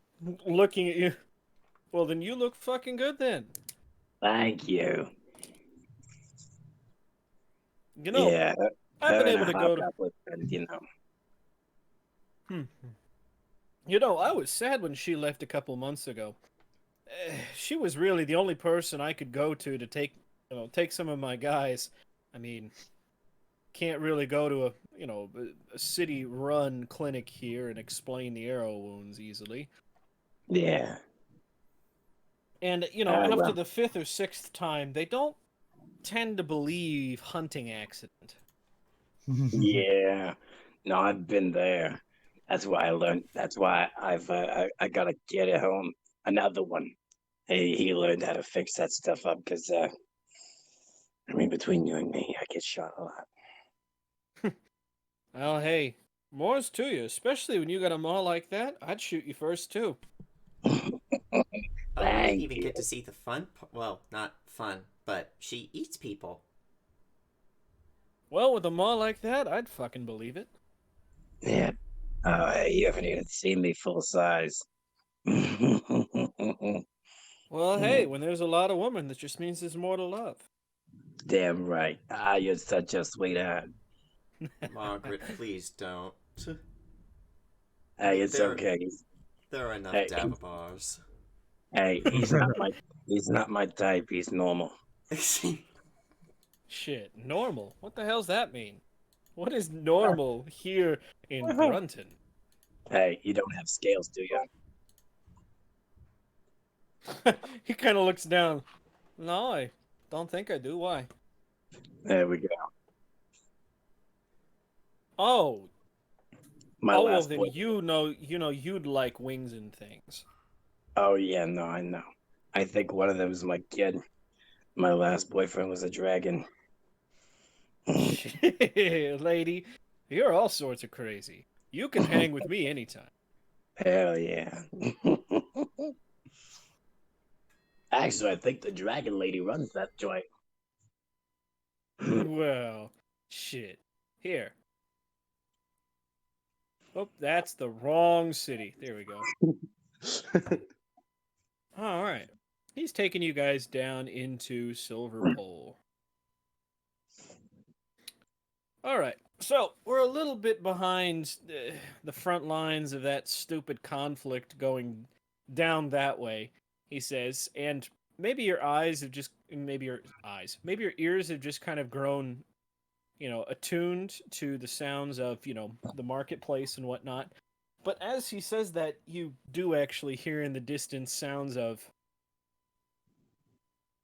looking at you. Well, then you look fucking good then. Thank you. You know, Yeah, I've been her and able to I go hopped to. up with her, you know. You know, I was sad when she left a couple months ago. She was really the only person I could go to take some of my guys. I mean, can't really go to a city-run clinic here and explain the arrow wounds easily. Yeah. And after Well. the fifth or sixth time, they don't tend to believe hunting accident. Yeah. No, I've been there. That's why I learned. That's why I got a kid at home. Another one. He learned how to fix that stuff up because I mean, between you and me, I get shot a lot. Well, hey, more's to you, especially when you got a maul like that. I'd shoot you first too. Oh, we Thank didn't even you. get to see the fun. Well, not fun, but she eats people. Well, with a maul like that, I'd fucking believe it. Yeah. You haven't even seen me full size. Well, hey, when there's a lot of women, that just means there's more to love. Damn right. You're such a sweetheart. Margaret, please don't. Hey, it's There- okay. There are enough Hey. Davabars. Hey, he's not my type. He's normal. Shit, normal? What the hell's that mean? What is normal here in Brunton? Hey, you don't have scales, do you? He kind of looks down. No, I don't think I do. Why? There we go. Oh, My well, last then boy. you'd like Wings and Things. Oh yeah, no, I know. I think one of them was my kid. My last boyfriend was a dragon. Lady, you're all sorts of crazy. You can hang with me anytime. Hell yeah. Actually, I think the dragon lady runs that joint. Well, shit. Here. Oh, that's the wrong city. There we go. All right. He's taking you guys down into Silver Pole. All right. So we're a little bit behind the front lines of that stupid conflict going down that way, he says. And maybe your eyes have just, maybe your ears have just kind of grown, attuned to the sounds of, the marketplace and whatnot. But as he says that, you do actually hear in the distance sounds of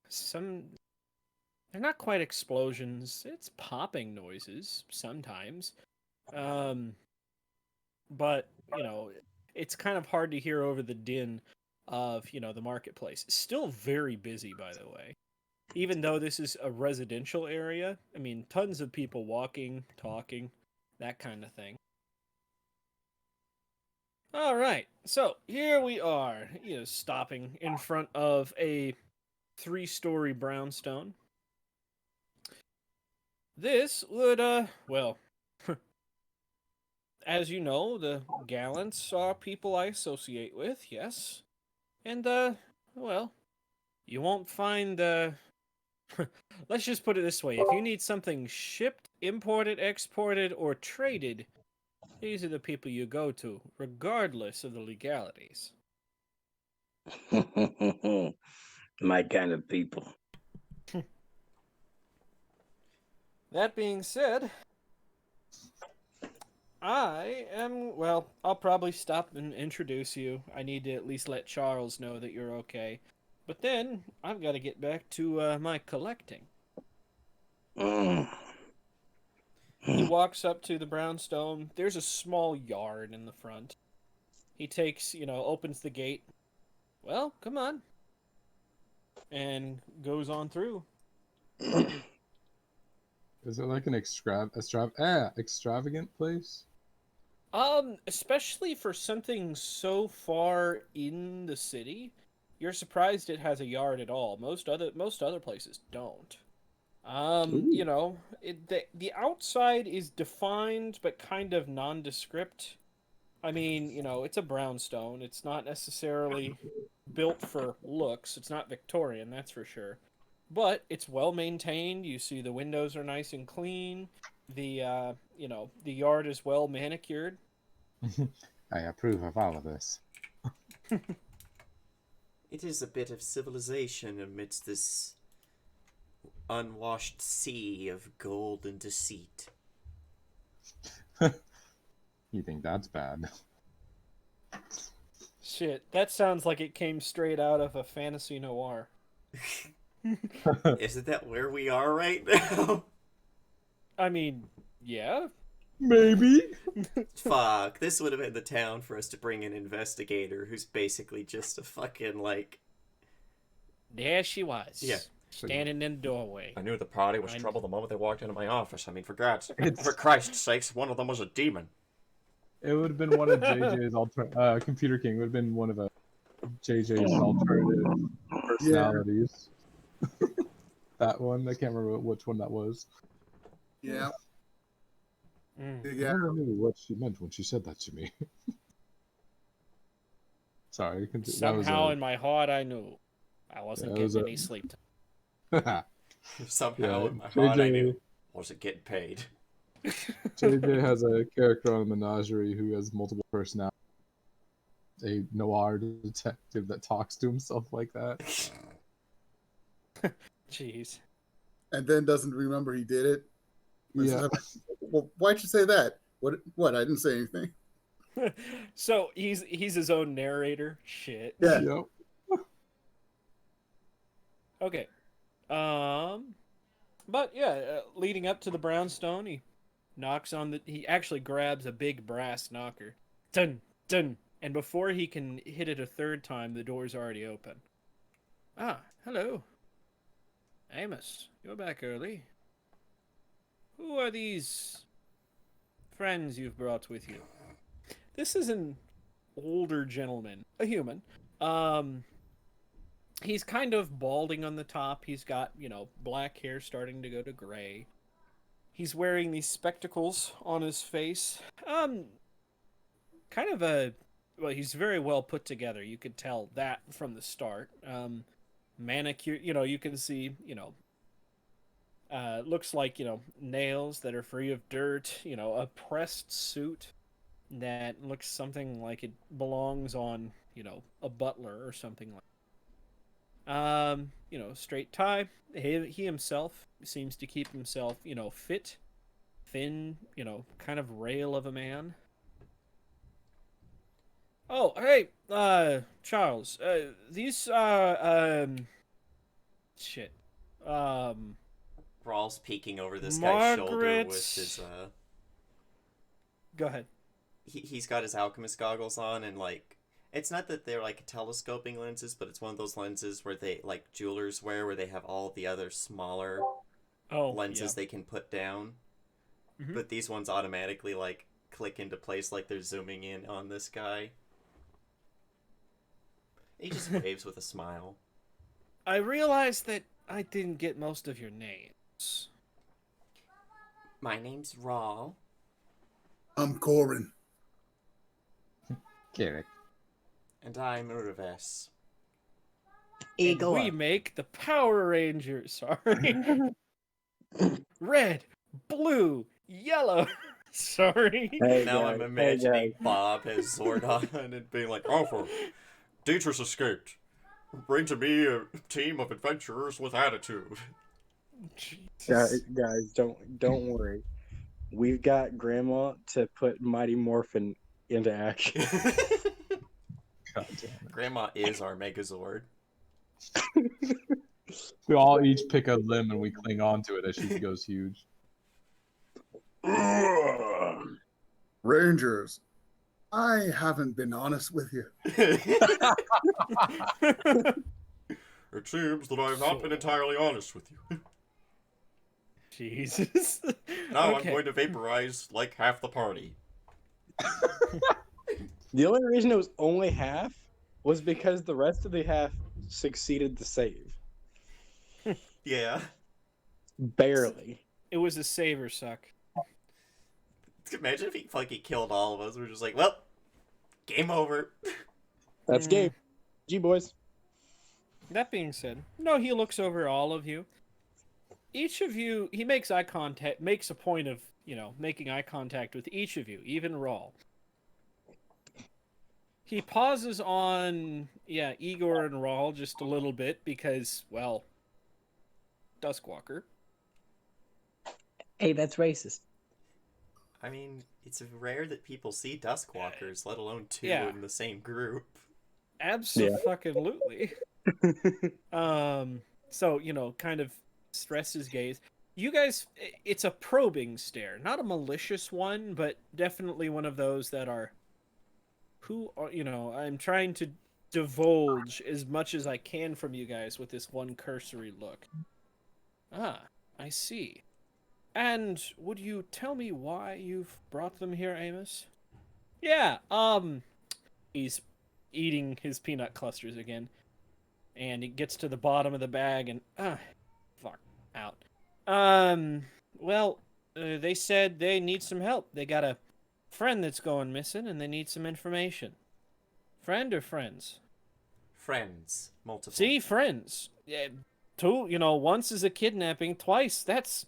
some. They're not quite explosions. It's popping noises sometimes. Um, but, it's kind of hard to hear over the din of, the marketplace. It's still very busy, by the way. Even though this is a residential area, I mean, tons of people walking, talking, that kind of thing. All right, so here we are, stopping in front of a 3-story brownstone. This would, well, as you know, the Gallants are people I associate with, yes. And, well, you won't find, let's just put it this way. If you need something shipped, imported, exported, or traded, these are the people you go to, regardless of the legalities. My kind of people. That being said, I'll probably stop and introduce you. I need to at least let Charles know that you're okay. But then, I've got to get back to my collecting. Mm. He walks up to the brownstone. There's a small yard in the front. He takes, opens the gate. Well, come on. And goes on through. Is it like an extravagant place? Especially for something so far in the city, you're surprised it has a yard at all. Most other places don't. The outside is defined but kind of nondescript. I mean, it's a brownstone. It's not necessarily built for looks. It's not Victorian, that's for sure. But it's well maintained. You see the windows are nice and clean. The yard is well manicured. I approve of all of this. It is a bit of civilization amidst this unwashed sea of gold and deceit. You think that's bad? Shit, that sounds like it came straight out of a fantasy noir. Isn't that where we are right now? I mean, yeah. Maybe. Fuck, this would have been the town for us to bring an investigator who's basically just a fucking, like... There she was. Yeah. Standing in the doorway. I knew the party was trouble the moment they walked into my office. I mean, for Christ's sakes, one of them was a demon. It would have been one of JJ's Computer King would have been one of JJ's alternative personalities. Yeah. That one, I can't remember which one that was. Yeah. I never knew what she meant when she said that to me. Sorry. Somehow in my heart I knew. I wasn't getting any sleep. Somehow in my heart I knew. I wasn't getting paid. JJ has a character on the Menagerie who has multiple personalities. A noir detective that talks to himself like that. Jeez. And then doesn't remember he did it. Yeah. Well, why'd you say that? What? I didn't say anything. So he's his own narrator. Shit. Yeah. Yep. Okay. But yeah, leading up to the brownstone, he knocks on he actually grabs a big brass knocker. Dun, dun. And before he can hit it a third time, the door's already open. Ah, hello. Amos, you're back early. Who are these friends you've brought with you? This is an older gentleman, a human. He's kind of balding on the top. He's got, black hair starting to go to gray. He's wearing these spectacles on his face. kind of a well, he's very well put together. You could tell that from the start. Manicure, you can see, looks like, nails that are free of dirt, a pressed suit that looks something like it belongs on, a butler or something like. Straight tie. He himself seems to keep himself, fit, thin, kind of rail of a man. Oh, hey, Charles. These shit. Um, Rawls peeking over this guy's shoulder Margaret. with his Go ahead. he's got his alchemist goggles on, and like it's not that they're like telescoping lenses, but it's one of those lenses where they like jewelers wear, where they have all the other smaller Oh, lenses they can put down. Mhm. But these ones automatically like click into place like they're zooming in on this guy. He just waves with a smile. I realized that I didn't get most of your names. My name's Raw. I'm Corin. Garrick. And I'm Uraves. And Eagle. we make the Power Rangers. Sorry. Red, blue, yellow. Sorry. Hey, Now guys, I'm hey, imagining guys. Bob as Zordon and being like, "Alpha, Dietrich escaped. Bring to me a team of adventurers with attitude." Guys, don't worry. We've got Grandma to put Mighty Morphin into action. God damn it. Grandma is our Megazord. We all each pick a limb and we cling on to it as she goes huge. Rangers, I haven't been honest with you. It seems that I have not been entirely honest with you. Jesus. Now I'm Okay. going to vaporize like half the party. The only reason it was only half was because the rest of the half succeeded to save. Yeah. Barely. It was a save or suck. Imagine if he fucking killed all of us. We're just like, well, game over. That's game. G boys. That being said, no, he looks over all of you. Each of you, he makes eye contact, makes a point of, making eye contact with each of you, even Rawl. He pauses on, Igor and Rawl just a little bit because, well, Duskwalker. Hey, that's racist. I mean, it's rare that people see Duskwalkers, let alone two Yeah. in the same group. Absolutely. So, kind of stress his gaze. You guys, it's a probing stare, not a malicious one, but definitely one of those that are, I'm trying to divulge as much as I can from you guys with this one cursory look. Ah, I see. And would you tell me why you've brought them here, Amos? Yeah, he's eating his peanut clusters again. And he gets to the bottom of the bag and, fuck, out. Well, they said they need some help. They got a friend that's going missing and they need some information. Friend or friends? Friends. Multiple. See, friends. Yeah, two, once is a kidnapping, twice, that's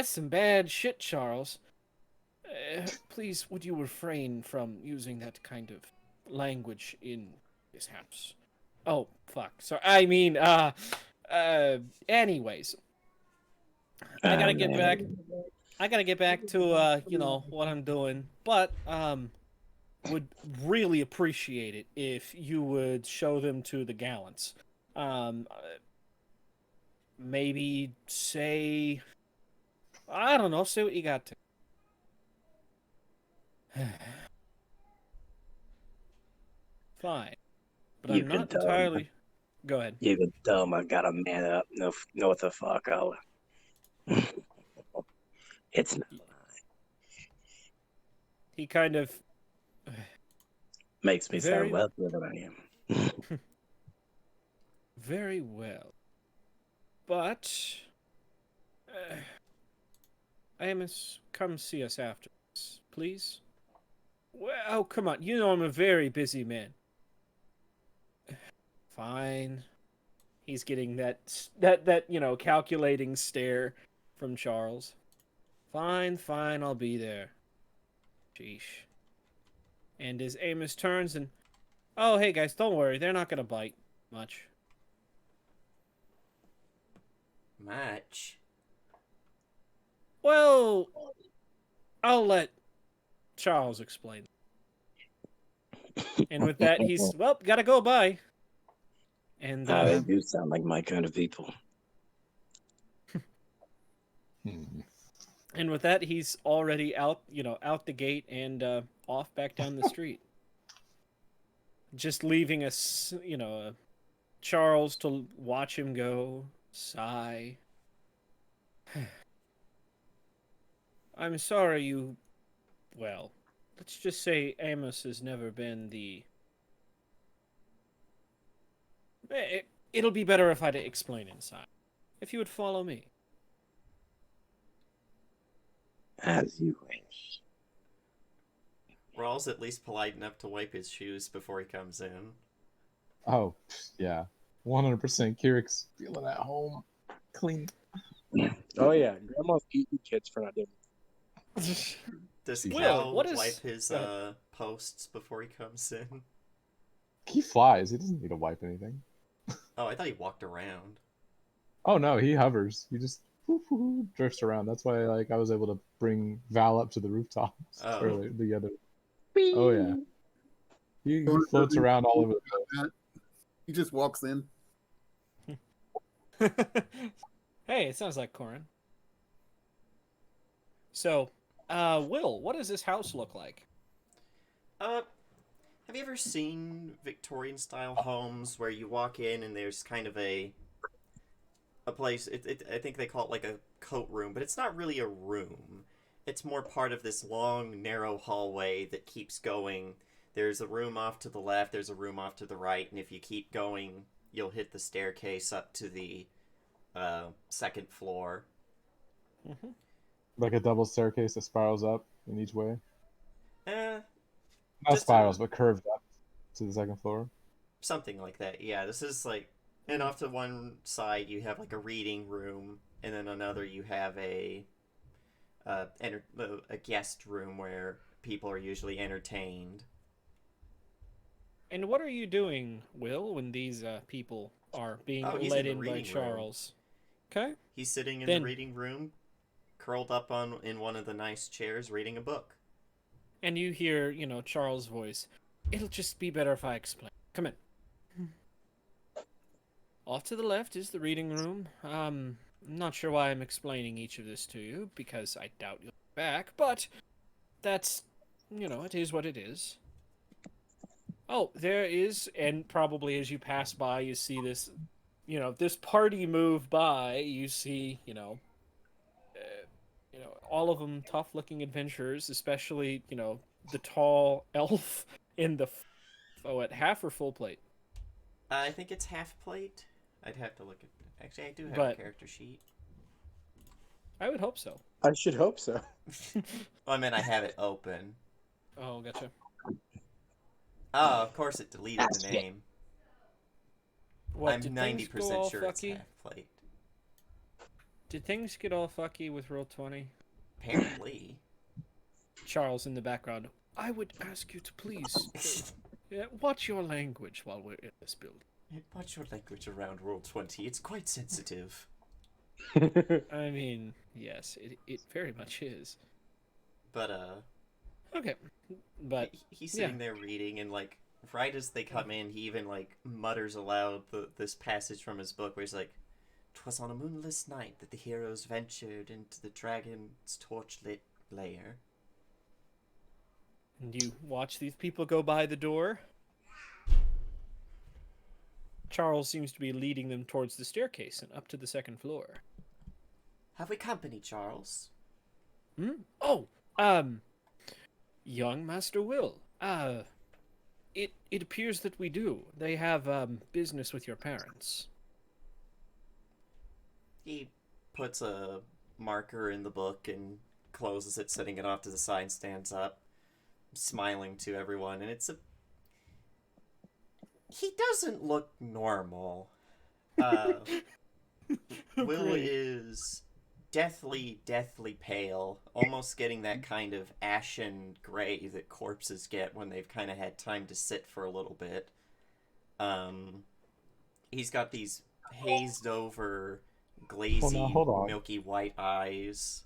some bad shit, Charles. Please, would you refrain from using that kind of language in this house? Oh, fuck. Sorry. I mean, anyways. I gotta get back. I gotta get back to, what I'm doing. But, would really appreciate it if you would show them to the gallants. Maybe say, I don't know, say what you got to. Fine. But You I'm can not tell entirely... Go ahead. You can tell him I gotta man up. No, know what the fuck, It's not. He kind of... Makes me Very- sound wealthier than I am. Very well. But... Amos, come see us afterwards, please. Well, oh, come on. You know I'm a very busy man. Fine. He's getting that calculating stare from Charles. Fine, fine, I'll be there. Sheesh. And as Amos turns and, oh, hey guys, don't worry, they're not gonna bite much. Much. Well, I'll let Charles explain. And with that, he's, well, gotta go, bye. And They do sound like my kind of people. Hmm. and with that, he's already out, out the gate and off back down the street. Just leaving us, Charles to watch him go, sigh. I'm sorry you. Well, let's just say Amos has never been the. It'll be better if I explain inside. If you would follow me. As you wish. Rawls at least polite enough to wipe his shoes before he comes in. Oh, yeah. 100% Keurig feeling at home. Clean. Oh yeah, grandma's eating kids for not doing Does Will, Cal what is- wipe his Go ahead. posts before he comes in? He flies. He doesn't need to wipe anything. Oh, I thought he walked around. Oh no, he hovers. He just drifts around. That's why I was able to bring Val up to the rooftops Oh. earlier. The other. Oh yeah. He floats around all over the place. He just walks in. Hey, it sounds like Corin. So, Will, what does this house look like? Have you ever seen Victorian style homes where you walk in and there's kind of a place, I think they call it like a coat room, but it's not really a room. It's more part of this long, narrow hallway that keeps going. There's a room off to the left, there's a room off to the right, and if you keep going, you'll hit the staircase up to the second floor. Mm-hmm. Like a double staircase that spirals up in each way. Eh, Not Just spirals, but curved up to the second floor. something like that. Yeah, this is like, and off to one side you have like a reading room, and then another you have a guest room where people are usually entertained. And what are you doing, Will, when these people are being Oh, he's let in the in by reading room. Charles? Okay. He's sitting in Then- the reading room, curled up in one of the nice chairs, reading a book. And you hear, Charles' voice. It'll just be better if I explain. Come in. Off to the left is the reading room. I'm not sure why I'm explaining each of this to you, because I doubt you'll be back, but that's, it is what it is. Oh, there is, and probably as you pass by, you see this, this party move by, you see, all of them tough-looking adventurers, especially, the tall elf in the, at half or full plate. I think it's half plate. I'd have to look at. Actually, I do have a But- character sheet. I would hope so. I should hope so. Well, I mean, I have it open. Oh, gotcha. Oh, of course it deleted the name. What, I'm did things go all 90% sure it's fucky? half plate. Did things get all fucky with Roll20? Apparently. Charles in the background. I would ask you to please watch your language while we're in this building. Watch your language around Roll20. It's quite sensitive. I mean, yes, it very much is. But, Okay, but he's sitting there reading, and, like, right as they come in, he even, like, mutters aloud this passage from his book where he's like, "'Twas on a moonless night that the heroes ventured into the dragon's torchlit lair." and you watch these people go by the door. Charles seems to be leading them towards the staircase and up to the second floor. Have we company, Charles? Oh, young Master Will. It appears that we do. They have business with your parents. He puts a marker in the book and closes it, setting it off to the side, and stands up. smiling to everyone, and he doesn't look normal. Will Great. is deathly pale, almost getting that kind of ashen gray that corpses get when they've kind of had time to sit for a little bit. He's got these hazed over, glazy, hold on. milky white eyes,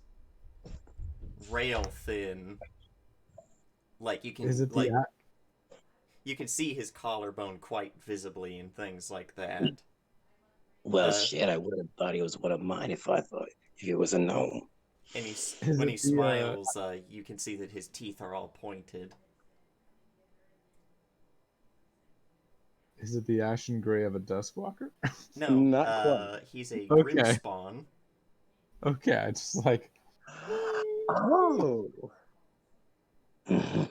rail thin. Like you Is can it the you can see his collarbone quite visibly and things like that. Well, shit, I would have thought he was one of mine if he was a gnome. And Is when it he the, smiles, you can see that his teeth are all pointed. is it the ashen gray of a Duskwalker? No, Not quite. he's a Okay. Grimspawn. Okay, I just like Oh.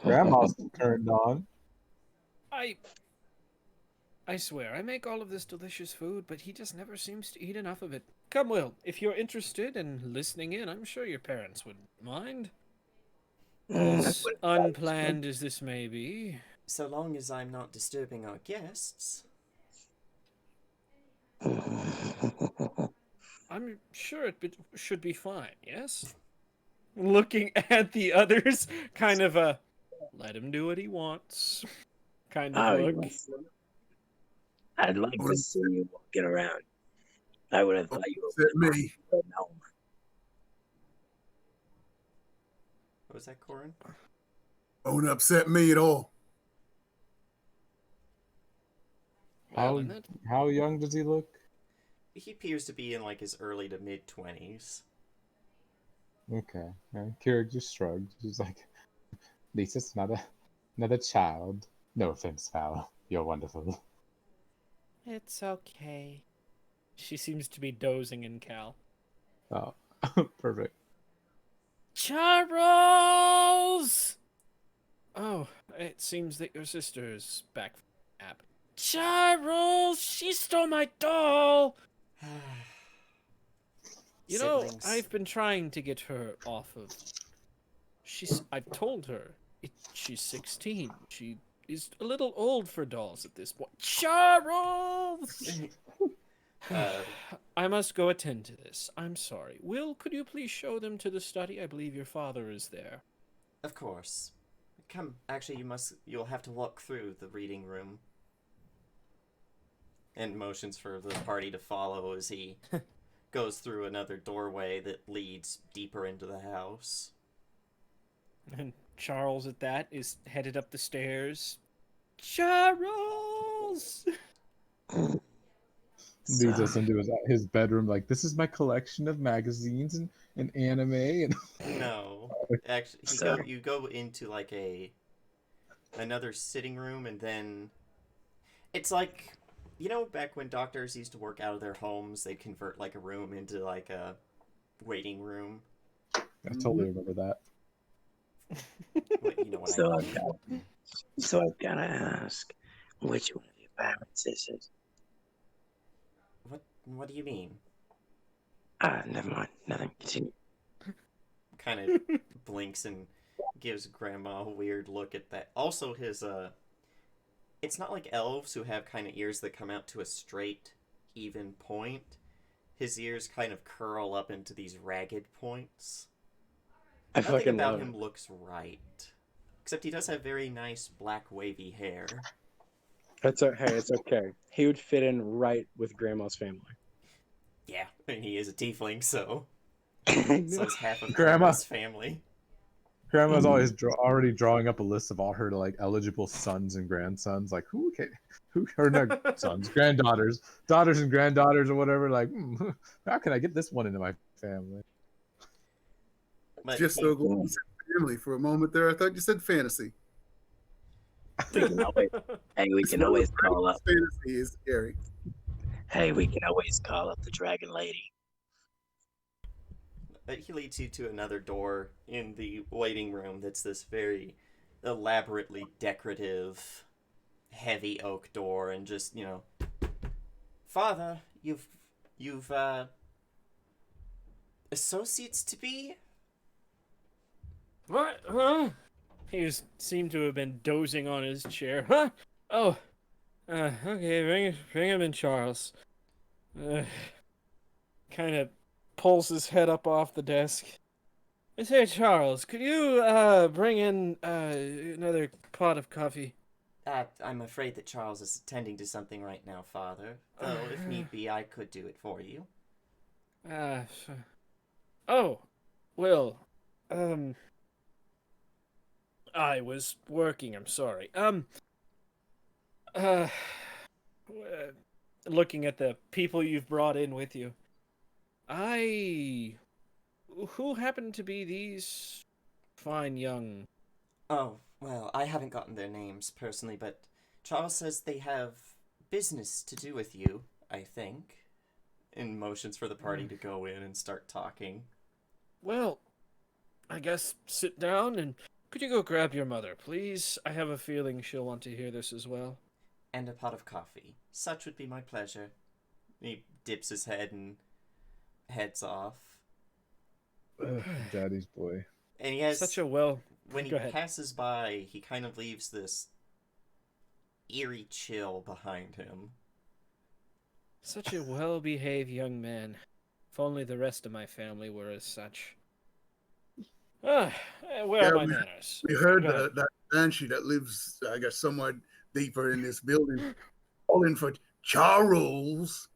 grandma's turned on. I swear, I make all of this delicious food, but he just never seems to eat enough of it. Come, Will, if you're interested in listening in, I'm sure your parents wouldn't mind. As unplanned as this may be. So long as I'm not disturbing our guests. I'm sure should be fine, yes? Looking at the others, kind of a let him do what he wants kind of Oh, look. yes. I'd like to see you walking around. I would have thought you Upset were me. a gnome. What was that, Corin? Don't upset me at all. Well, and that How young does he look? He appears to be in like his early to mid 20s. Okay, Keurig just shrugged. He's like, at least it's not another child. No offense, Val. You're wonderful. it's okay. She seems to be dozing in Cal. Oh, perfect. Charles! Oh, it seems that your sister is back from the nap. Charles! She stole my doll! You know, Siblings. I've been trying to get her off of... I've told her. She's 16. She is a little old for dolls at this point. Charles! I must go attend to this. I'm sorry. Will, could you please show them to the study? I believe your father is there. Of course. Come, actually, you'll have to walk through the reading room. And motions for the party to follow as he goes through another doorway that leads deeper into the house. And Charles, at that, is headed up the stairs. Charles! Leads us into his bedroom. Like, this is my collection of magazines and anime. And No, actually, you go into like another sitting room, and then it's like, you know, back when doctors used to work out of their homes, they'd convert like a room into like a waiting room. I totally remember that. Well, you know what So I I've mean. I've got to ask, which one of your parents is it? What do you mean? Never mind. Nothing. Continue. Kind of blinks and gives Grandma a weird look at that. Also, his it's not like elves who have kind of ears that come out to a straight, even point. His ears kind of curl up into these ragged points. I Nothing fucking about love him it. looks right. Except he does have very nice black wavy hair. Hey, it's okay. He would fit in right with Grandma's family. Yeah, I mean, he is a tiefling, so I so know. is half of Grandma. Grandma's family. Grandma's always already drawing up a list of all her like eligible sons and grandsons. Like, who her not sons, granddaughters, daughters and granddaughters or whatever. Like, how can I get this one into my family? But Just so glad you said family for a moment there. I thought you said fantasy. We can always, we can always call up. Fantasy is scary. Hey, we can always call up the Dragon Lady. he leads you to another door in the waiting room that's this very elaborately decorative, heavy oak door, and just, you know, Father, you've associates to be? What? Huh? seemed to have been dozing on his chair. Huh? Oh, okay, bring him in, Charles. Kind of pulls his head up off the desk. I say, Charles, could you bring in another pot of coffee? I'm afraid that Charles is attending to something right now, Father. Though, if need be, I could do it for you. Uh, oh, well, I was working. I'm sorry. Uh, looking at the people you've brought in with you, who happen to be these fine young? Oh, well, I haven't gotten their names personally, but Charles says they have business to do with you, I think. And motions for the party to go in and start talking. Well, I guess sit down and could you go grab your mother, please? I have a feeling she'll want to hear this as well. And a pot of coffee. Such would be my pleasure. He dips his head and heads off. Ugh, Daddy's boy. And he has... Such a well... When he Go ahead. passes by, he kind of leaves this eerie chill behind him. Such a well-behaved young man. If only the rest of my family were as such. Where are my manners? We heard Go ahead. that banshee that lives, I guess, somewhat deeper in this building, calling for Charles.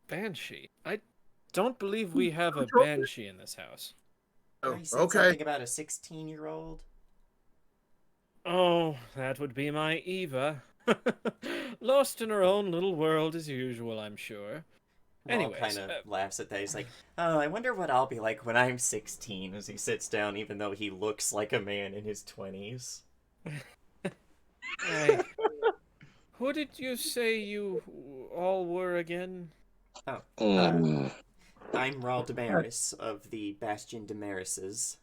Banshee? I don't believe we have a banshee in this house. Oh, He said okay. something about a 16-year-old. Oh, that would be my Eva. Lost in her own little world as usual, I'm sure. Raul Anyways, kind of laughs at that. He's like, oh, I wonder what I'll be like when I'm 16, as he sits down, even though he looks like a man in his 20s. Who did you say you all were again? Oh, Mm. I'm Raul Damaris of the Bastion Damarises.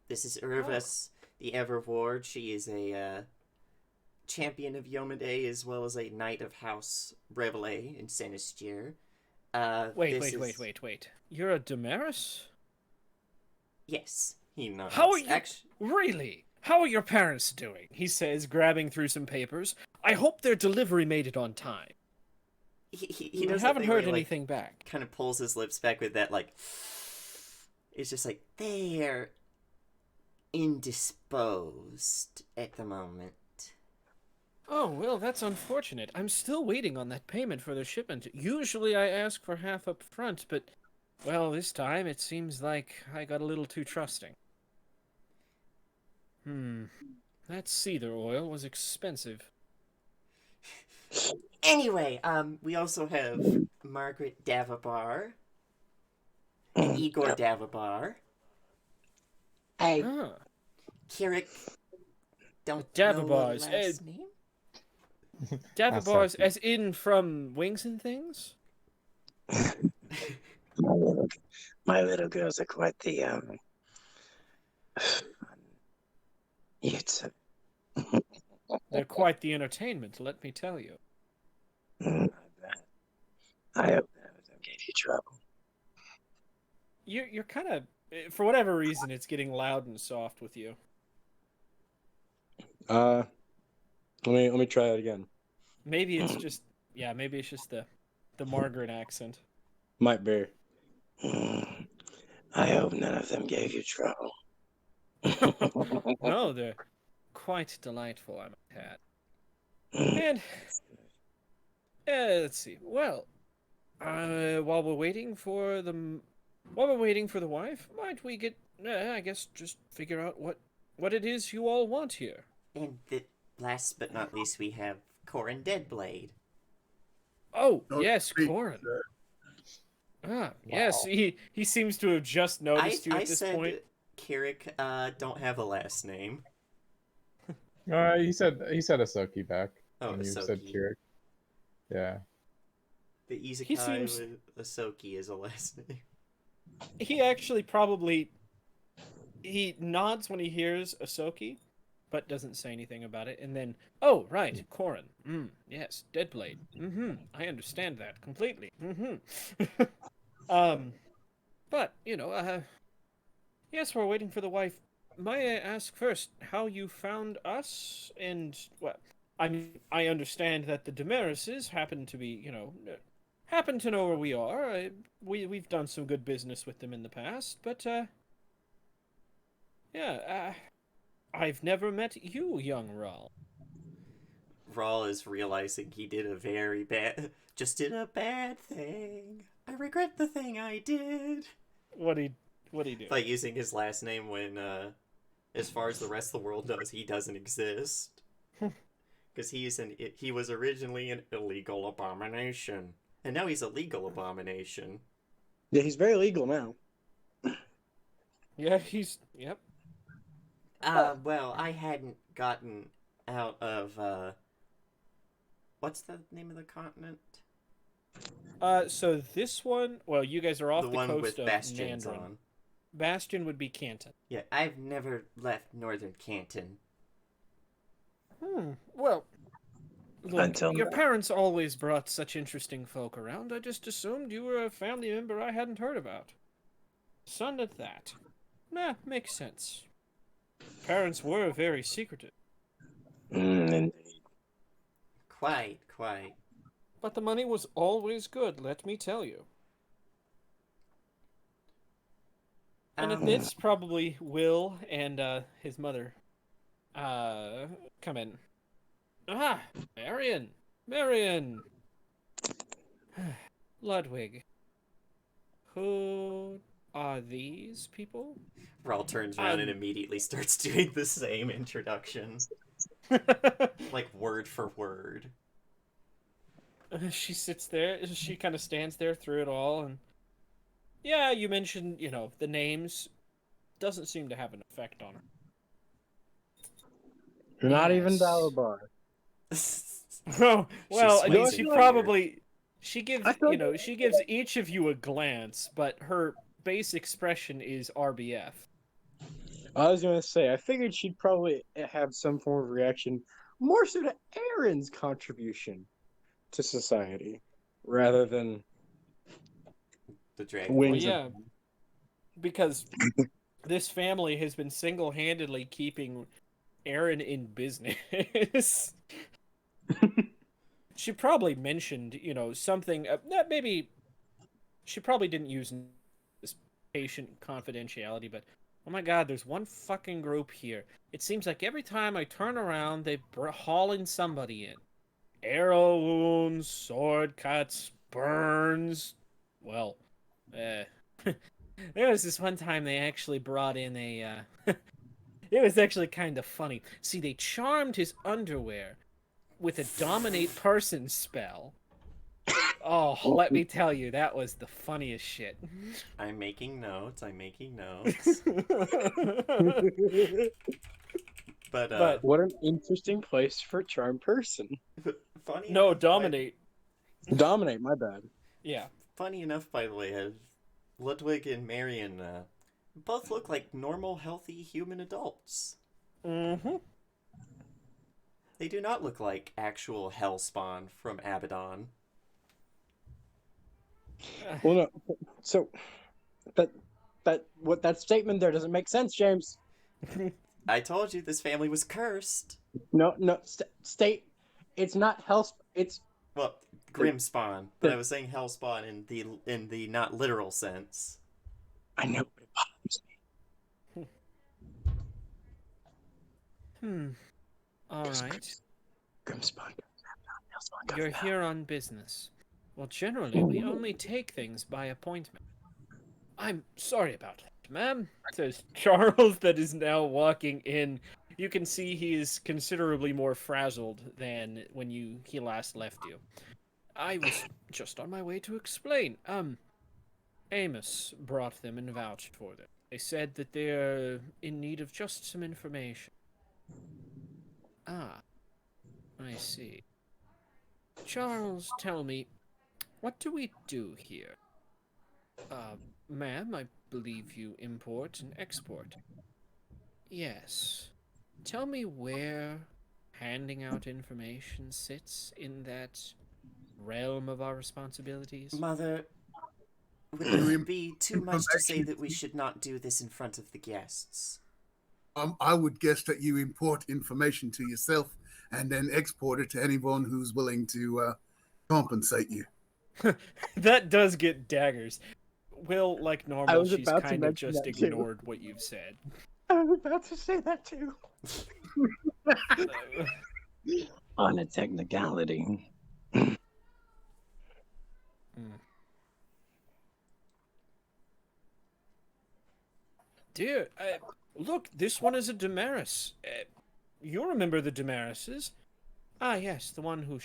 This is Urvis, the Everward. She is a champion of Yomade as well as a knight of House Reveille in Sinister. Wait. You're a Damaris? Yes, he nods. How are you? Really? How are your parents doing? He says, grabbing through some papers. I hope their delivery made it on time. He I does haven't heard like, anything back. kind of pulls his lips back with that, like, it's just like, they're indisposed at the moment. Oh, well, that's unfortunate. I'm still waiting on that payment for the shipment. Usually I ask for half up front, but, well, this time it seems like I got a little too trusting. That cedar oil was expensive. Anyway, we also have Margaret Davabar and Igor Davabar. Hey, Kirik, don't Davabars, know the last name. Davabars, as in from Wings and Things? my little girls are quite the it's They're quite the entertainment, let me tell you. I hope none of them gave you trouble. You're kind of, for whatever reason, it's getting loud and soft with you. Let me try it again. Maybe it's just, maybe it's just the Margaret accent. Might be. I hope none of them gave you trouble. No, they're quite delightful, I might add. And let's see. Well, while we're waiting for the wife, might we get? I guess just figure out what it is you all want here. And last but not least, we have Corin Deadblade. Oh, Oh, yes, great. Corin. Yes, he seems to have just noticed you I at this said point. Kirik don't have a last name. He said Asoki back. Oh, and you said Asoki. Kirik. Yeah. The Isekai He seems- with Asoki is a last name. He actually probably he nods when he hears Asoki, but doesn't say anything about it. And then, oh right, Corin. Yes, Deadblade. I understand that completely. But yes, we're waiting for the wife. may I ask first how you found us? And, well, I mean, I understand that the Demarises happen to be, happen to know where we are. We've done some good business with them in the past, but, yeah, I've never met you, young Rawl. Rawl is realizing he did a very bad, just did a bad thing. I regret the thing I did. What'd he do? By using his last name when, as far as the rest of the world knows, he doesn't exist. Because he was originally an illegal abomination. And now he's a legal abomination. Yeah, he's very legal now. Yeah, yep. Well, I hadn't gotten out of, what's the name of the continent? So this one, well, you guys are off The the one coast with of bastions Nandrin. on. Bastion would be Canton. Yeah, I've never left Northern Canton. Well, look, Until your now. parents always brought such interesting folk around. I just assumed you were a family member I hadn't heard about. Son at that. Nah, makes sense. Parents were very secretive, Indeed. Quite. but the money was always good, let me tell you. And at this, probably Will and his mother come in. Ah, Marion! Ludwig. Who are these people? Rawl turns around and immediately starts doing the same introduction. Like, word for word. She sits there, she kind of stands there through it all, and yeah, you mentioned, the names. Doesn't seem to have an effect on her. Not even Yes. Dalabar. Oh, well, She I mean, swings she it probably, she gives, I thought- she gives each of you a glance, but her base expression is RBF. I was gonna say, I figured she'd probably have some form of reaction, more so to Aaron's contribution to society, rather than The dragon. Well, wings. yeah, because this family has been single-handedly keeping Aaron in business. She probably mentioned, something, maybe she probably didn't use this patient confidentiality, but oh my god, there's one fucking group here. It seems like every time I turn around, they hauling somebody in. Arrow wounds, sword cuts, burns. Well, there was this one time they actually brought in a, it was actually kind of funny. See, they charmed his underwear with a dominate person spell. Oh, let me tell you, that was the funniest shit. I'm making notes. But, What an interesting place for charm person. funny No, enough, dominate. Dominate, my bad. Yeah. Funny enough, by the way, Ludwig and Marion both look like normal, healthy human adults. Mm-hmm. They do not look like actual hellspawn from Abaddon. Well, no. So that statement there doesn't make sense, James. I told you this family was cursed. No, state. It's not hell. It's Well, Grimspawn, but I was saying hellspawn in the not literal sense. I know, but it bothers me. All right. Grimspawn. You're here on business. Well, generally, we only take things by appointment. I'm sorry about that, ma'am, says Charles, that is now walking in. You can see he is considerably more frazzled than when he last left you. I was just on my way to explain. Amos brought them and vouched for them. They said that they're in need of just some information. Ah, I see. Charles, tell me, what do we do here? Ma'am, I believe you import and export. Yes. Tell me where handing out information sits in that realm of our responsibilities. Mother, would You it be too much to say that we should not do this in front of the guests? I would guess that you import information to yourself and then export it to anyone who's willing to compensate you. That does get daggers. Will, like I normal, was she's about to kind of mention just that too. ignored what you've said. I was about to say that too. So, On a technicality. dear, look, this one is a Damaris. You remember the Damarises? Ah, yes, the one who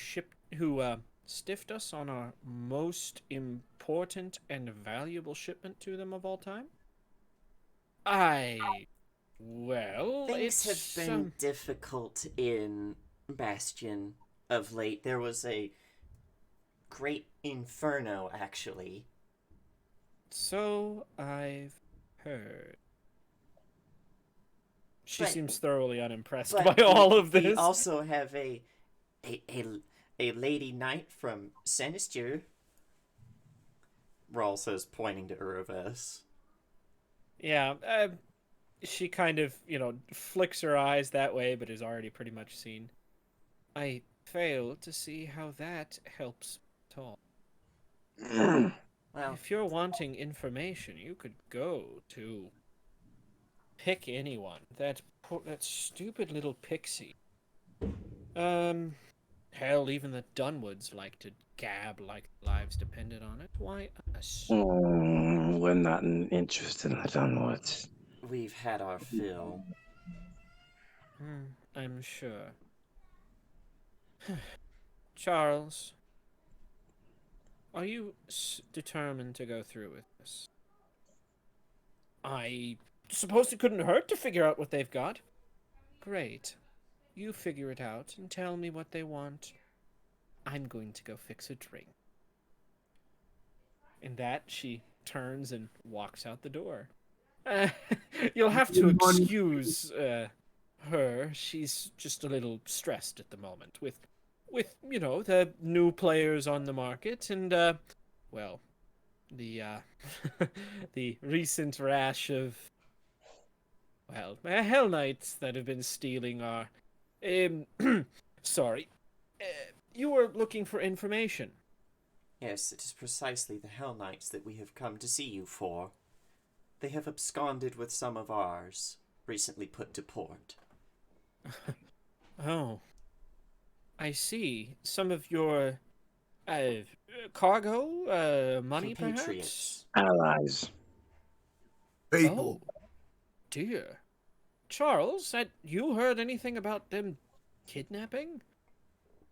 stiffed us on our most important and valuable shipment to them of all time? Well, Things it's, have been difficult in Bastion of late. There was a great inferno, actually. so I've heard. She But- seems thoroughly unimpressed But by all of we this. also have a lady knight from Sinister. Rawl says, pointing to Uroves. Yeah, she kind of, flicks her eyes that way, but is already pretty much seen. I fail to see how that helps at all. Well, If you're wanting information, you could go to pick anyone. That stupid little pixie. Hell, even the Dunwoods like to gab like lives depended on it. Why us? We're not interested in the Dunwoods. we've had our fill. I'm sure. Charles, are you determined to go through with this? I suppose it couldn't hurt to figure out what they've got. Great. You figure it out and tell me what they want. I'm going to go fix a drink. In that, she turns and walks out the door. You'll have to excuse her. She's just a little stressed at the moment with the new players on the market and well, the the recent rash of Hell Knights that have been stealing our sorry. You were looking for information. Yes, it is precisely the Hell Knights that we have come to see you for. They have absconded with some of ours, recently put to port. Oh, I see. Some of your cargo, money, perhaps? Compatriots. Allies. People. Oh, dear. Charles, had you heard anything about them kidnapping?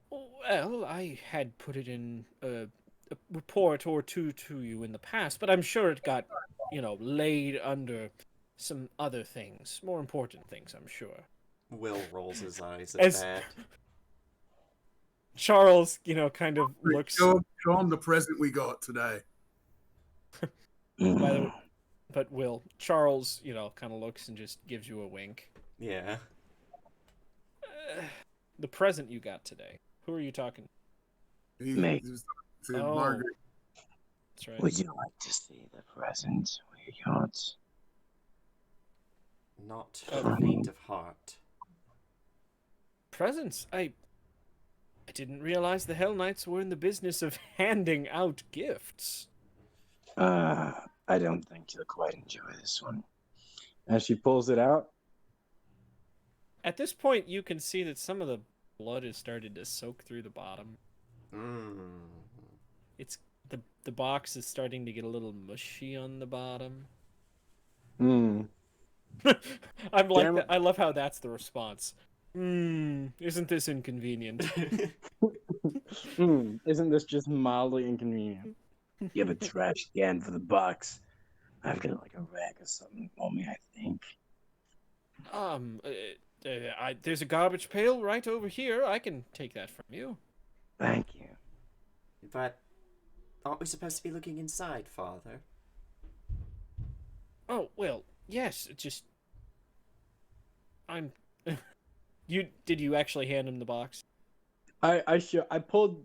Well, I had put it in a report or two to you in the past, but I'm sure it got, laid under some other things, more important things, I'm sure. Will rolls his eyes at As that. Charles, kind of looks. Show them the present we got today. By the but Charles, kind of looks and just gives you a wink. Yeah. The present you got today. Who are you talking? Me. He was talking to Oh. Margaret. That's right. Would you like to see the present we got? Not for the faint of heart. Presents? I didn't realize the Hell Knights were in the business of handing out gifts. I don't think you'll quite enjoy this one. As she pulls it out, At this point, you can see that some of the blood has started to soak through the bottom. It's the box is starting to get a little mushy on the bottom. I'm like Damn it. that. I love how that's the response. Isn't this inconvenient? Isn't this just mildly inconvenient? You have a trash can for the box. I've got like a rag or something on me, I think. There's a garbage pail right over here. I can take that from you. Thank you. But aren't we supposed to be looking inside, Father? Oh, well, yes, it's just I'm did you actually hand him the box? I pulled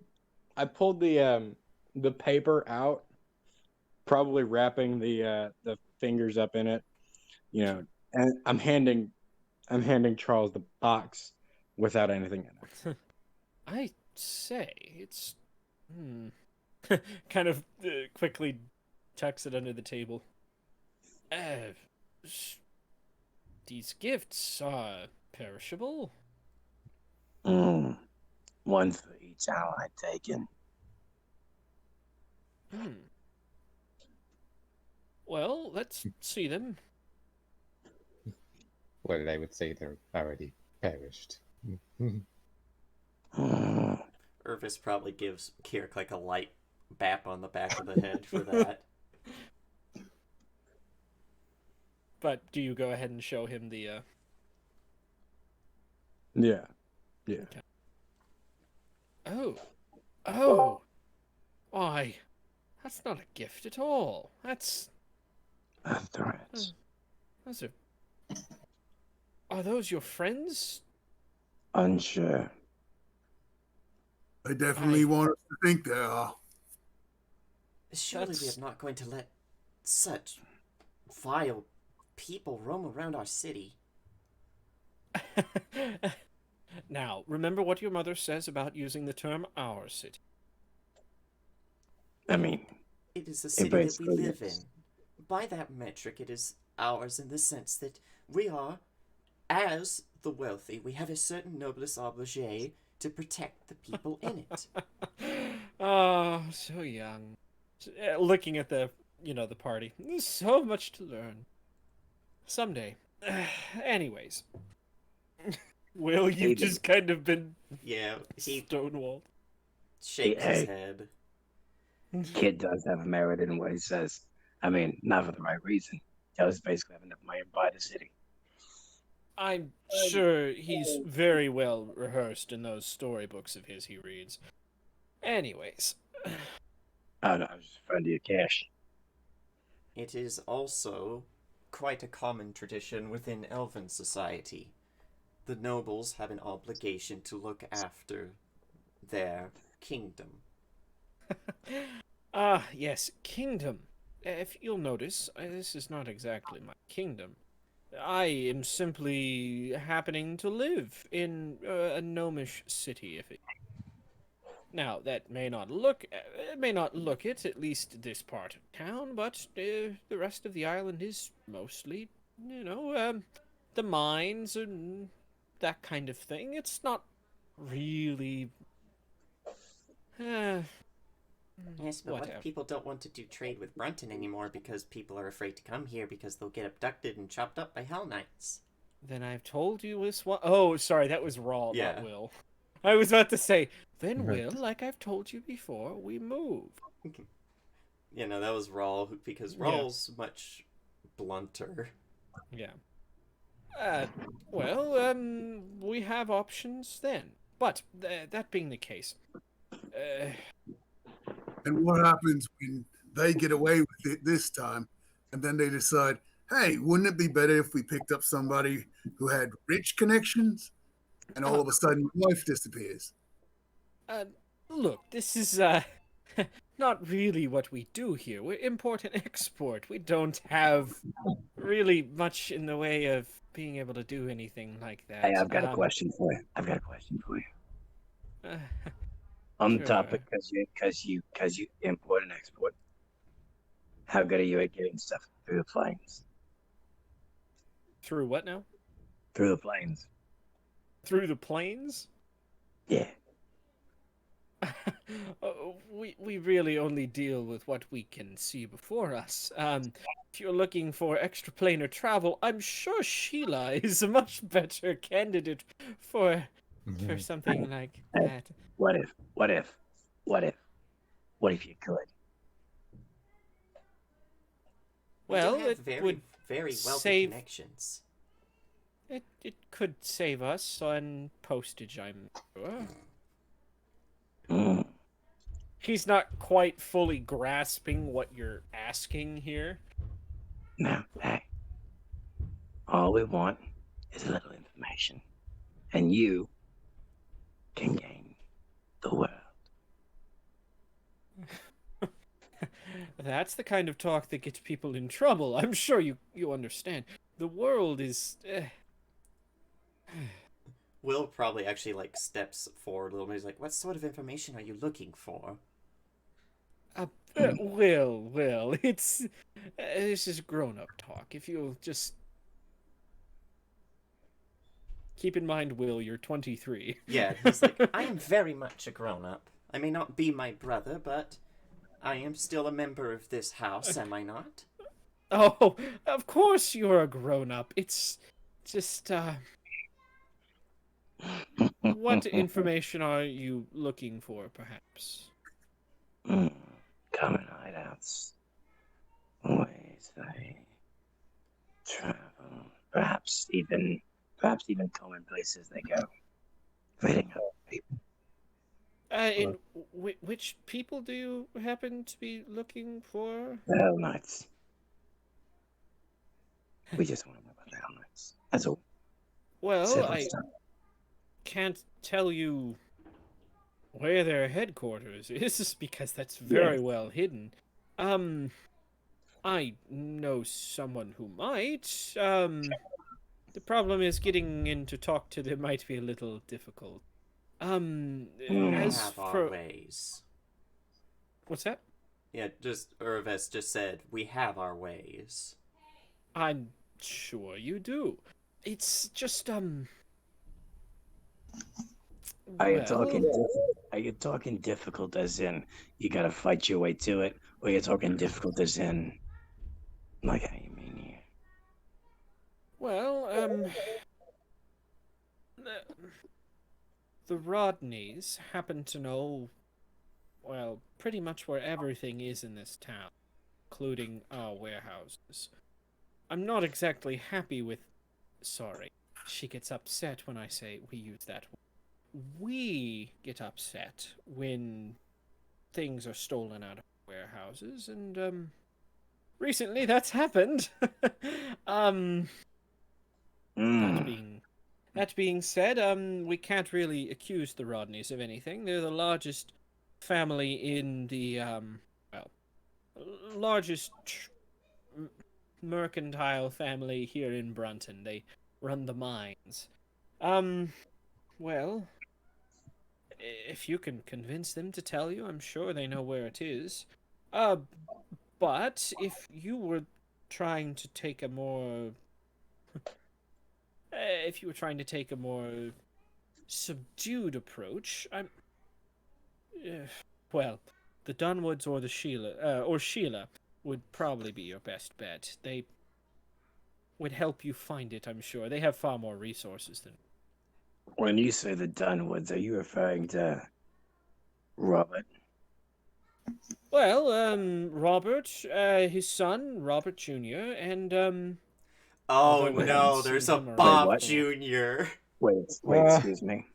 the paper out, probably wrapping the fingers up in it, and I'm handing I'm handing Charles the box without anything in it. I say, it's... kind of quickly tucks it under the table. Sh- these gifts are perishable? Mm. One for each ally taken. Hmm. Well, let's see them. Well, I would say they're already perished. Mm. Irvis probably gives Kirk like a light bap on the back of the head for that. But do you go ahead and show him the, Yeah. Okay. Oh. Oh! Why, that's not a gift at all. That's... Threats. Those are... Are those your friends? Unsure. I definitely want us to think they are. Surely we That's- are not going to let such vile people roam around our city. Now, remember what your mother says about using the term our city. I mean, It is the city that we basically live is. in. By that metric, it is ours in the sense that we are, as the wealthy, we have a certain noblesse oblige to protect the people in it. Oh, so young. Looking at the, the party. There's so much to learn. Someday. Anyways. Will, you've just kind of been Yeah, he stonewalled. shakes his Hey. head. Kid does have merit in what he says. I mean, not for the right reason. He does basically have enough money to buy the city. I'm sure he's very well rehearsed in those storybooks of his he reads. Anyways. Oh no, I was just referring to your cash. It is also quite a common tradition within Elven society. The nobles have an obligation to look after their kingdom. Ah, yes, kingdom. If you'll notice, this is not exactly my kingdom. I am simply happening to live in a gnomish city, if it... Now, that may not look it, at least this part of town, but the rest of the island is mostly, the mines and that kind of thing. It's not really... Yes, but what whatever. if people don't want to do trade with Brunton anymore because people are afraid to come here because they'll get abducted and chopped up by Hell Knights? Then I've told you this one. Oh, sorry, that was Rawl, Yeah. not Will. I was about to say, then Will, like I've told you before, we move. You know, that was Rawl because Yeah. Rawl's much blunter. Yeah. We have options then. But that being the case, And what happens when they get away with it this time and then they decide, hey, wouldn't it be better if we picked up somebody who had rich connections? And all of a sudden, life disappears. look, this is not really what we do here. We're import and export. We don't have really much in the way of being able to do anything like that. Hey, I've got a question for you. Uh, On the Sure. topic, because you import and export. How good are you at getting stuff through the planes? through what now? Through the planes. Through the plains? Yeah. We really only deal with what we can see before us. If you're looking for extraplanar travel, I'm sure Sheila is a much better candidate for something like that. What if you could? We do Well, have it very, would very wealthy save- connections. it could save us on postage, I'm sure. Mm. He's not quite fully grasping what you're asking here. Now, hey, all we want is a little information, and you can gain the world. That's the kind of talk that gets people in trouble. I'm sure you understand. The world is... Will probably actually like steps forward a little bit. He's like, "What sort of information are you looking for?" Will, this is grown-up talk. If you'll just keep in mind, Will, you're 23. Yeah, he's like, "I am very much a grown-up. I may not be my brother, but I am still a member of this house, am I not?" Oh, of course you're a grown-up. It's just, what information are you looking for, perhaps? Common hideouts. Ways they travel. Perhaps even common places they go. Reading up people. And which people do you happen to be looking for? The Hell Knights. We just want to know about the Hell Knights. That's all. Well, Simple I stuff. can't tell you where their headquarters is because that's very well hidden. I know someone who might. The problem is getting in to talk to them might be a little difficult. We As have our for ways. what's that? Yeah, just Urves just said we have our ways. I'm sure you do. It's just Are you well, talking? Are you talking difficult as in you gotta fight your way to it, or you're talking difficult as in like how you mean here? well, the Rodneys happen to know, well, pretty much where everything is in this town, including our warehouses. I'm not exactly happy with. Sorry, she gets upset when I say we use that word. We get upset when things are stolen out of warehouses, and recently that's happened. um, that being that being said, we can't really accuse the Rodneys of anything. They're the largest family in the well, largest mercantile family here in Brunton. They run the mines. Well, if you can convince them to tell you, I'm sure they know where it is. Uh, but if you were trying to take a more if you were trying to take a more subdued approach, well, the Dunwoods or the Sheila would probably be your best bet. They would help you find it, I'm sure. They have far more resources than. When you say the Dunwoods, are you referring to Robert? Well, Robert, his son, Robert Jr., and Oh although we haven't no, seen there's a him around Bob what? for- Jr. Wait, excuse me.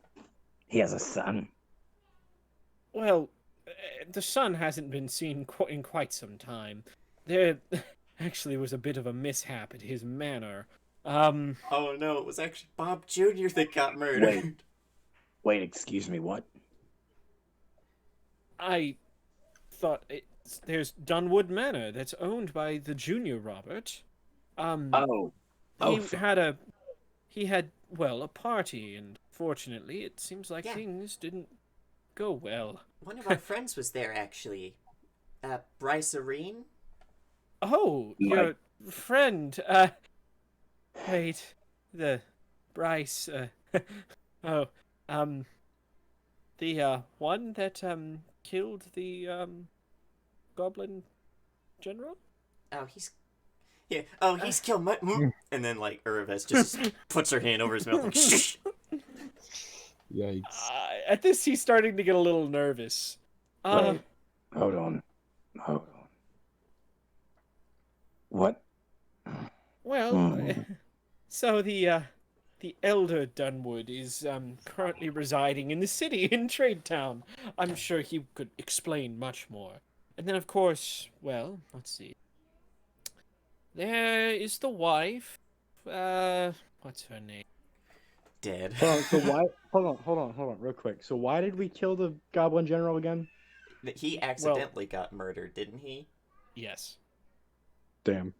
He has a son. Well, the son hasn't been seen in quite some time. There actually was a bit of a mishap at his manor. Oh no, it was actually Bob Jr. that got murdered. Wait, excuse me, what? I thought there's Dunwood Manor that's owned by the junior Robert. Oh, He oh, had a he had well a party, and fortunately, it seems like Yeah. things didn't go well. One of our friends was there actually. Bryce Arene? Oh, My- your friend. Wait, the Bryce. Oh, the one that killed the goblin general. Oh, he's yeah. Oh, he's killed my. And then like Urves just puts her hand over his mouth like shh. Yikes. At this, he's starting to get a little nervous. wait. Hold on. What? Well, Hmm. so the elder Dunwood is currently residing in the city in Trade Town. I'm sure he could explain much more. And then, of course, well, let's see. There is the wife. What's her name? Dead. So why? Hold on, real quick. So why did we kill the Goblin General again? He accidentally got murdered, didn't he? Yes. Damn.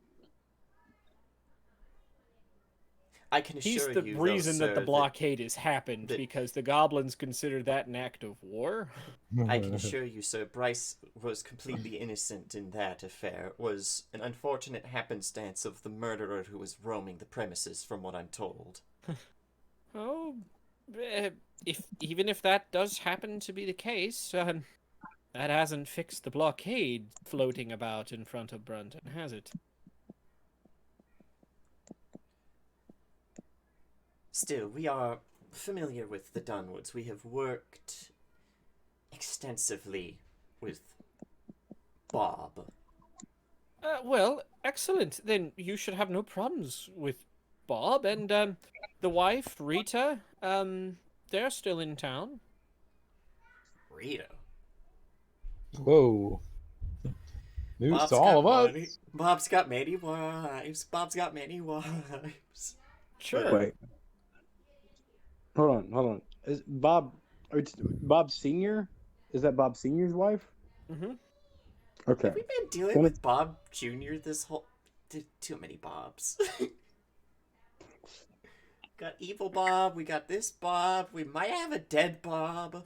I can He's assure the you, reason though, that the sir, blockade has happened, that- because the goblins consider that an act of war. I can assure you, sir, Bryce was completely innocent in that affair. It was an unfortunate happenstance of the murderer who was roaming the premises, from what I'm told. Oh, if even if that does happen to be the case, that hasn't fixed the blockade floating about in front of Brunton, has it? Still, we are familiar with the Dunwoods. We have worked extensively with Bob. Well, excellent. Then you should have no problems with Bob and the wife, Rita. They're still in town. Rita. Whoa. News Bob's to all got of money. us. Bob's got many wives. Bob's got many wives. Sure. Wait. Hold on. Is Bob? It's Bob Senior? Is that Bob Senior's wife? Mm-hmm. Okay. Have we been dealing Then with Bob Jr. this whole... Too many Bobs. Got evil Bob, we got this Bob, we might have a dead Bob.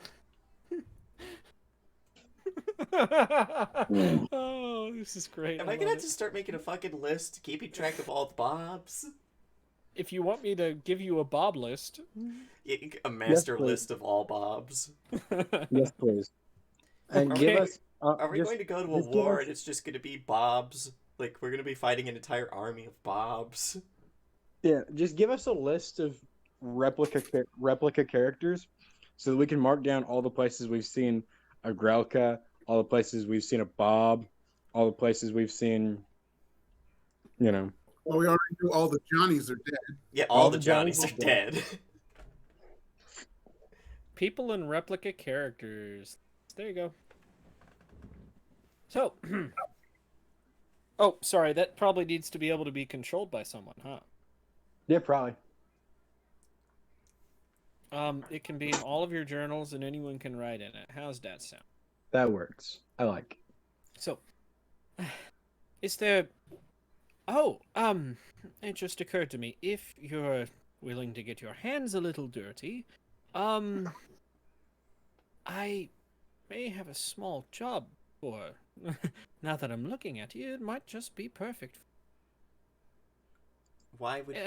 Oh, this is great. Am I gonna have to start making a fucking list, keeping track of all the Bobs? If you want me to give you a Bob list. A master please. list of all Bobs. Yes, please. And Okay. give us. Are we just- going to go to a just give war us- and it's just gonna be Bobs? Like, we're gonna be fighting an entire army of Bobs? Yeah, just give us a list of replica characters, so that we can mark down all the places we've seen a Grelka, all the places we've seen a Bob, all the places we've seen. You know. Well, we already knew all the Johnnies are dead. Yeah, all All the the Johnnies Johnnies are are dead. People and replica characters. There you go. So, oh, sorry, that probably needs to be able to be controlled by someone, huh? Yeah, probably. It can be in all of your journals and anyone can write in it. How's that sound? That works. I like. So, is there... Oh, it just occurred to me. If you're willing to get your hands a little dirty, I may have a small job for... Now that I'm looking at you, it might just be perfect. Why would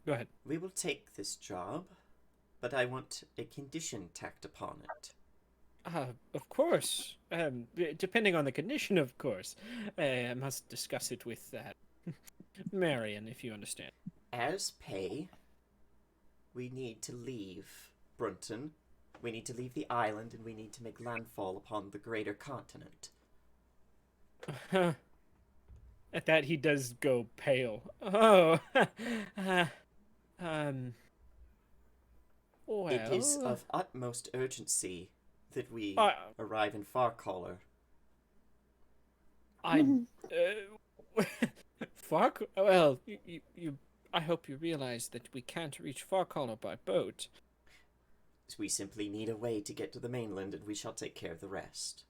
Go ahead. we will take this job, but I want a condition tacked upon it. Of course. Depending on the condition, of course. I must discuss it with Marion, if you understand. As pay, we need to leave Brunton, we need to leave the island, and we need to make landfall upon the greater continent. At that, he does go pale. Oh, well, It is of utmost urgency that we arrive in Farcaller. I'm, well, you, I hope you realize that we can't reach Farcaller by boat. We simply need a way to get to the mainland, and we shall take care of the rest.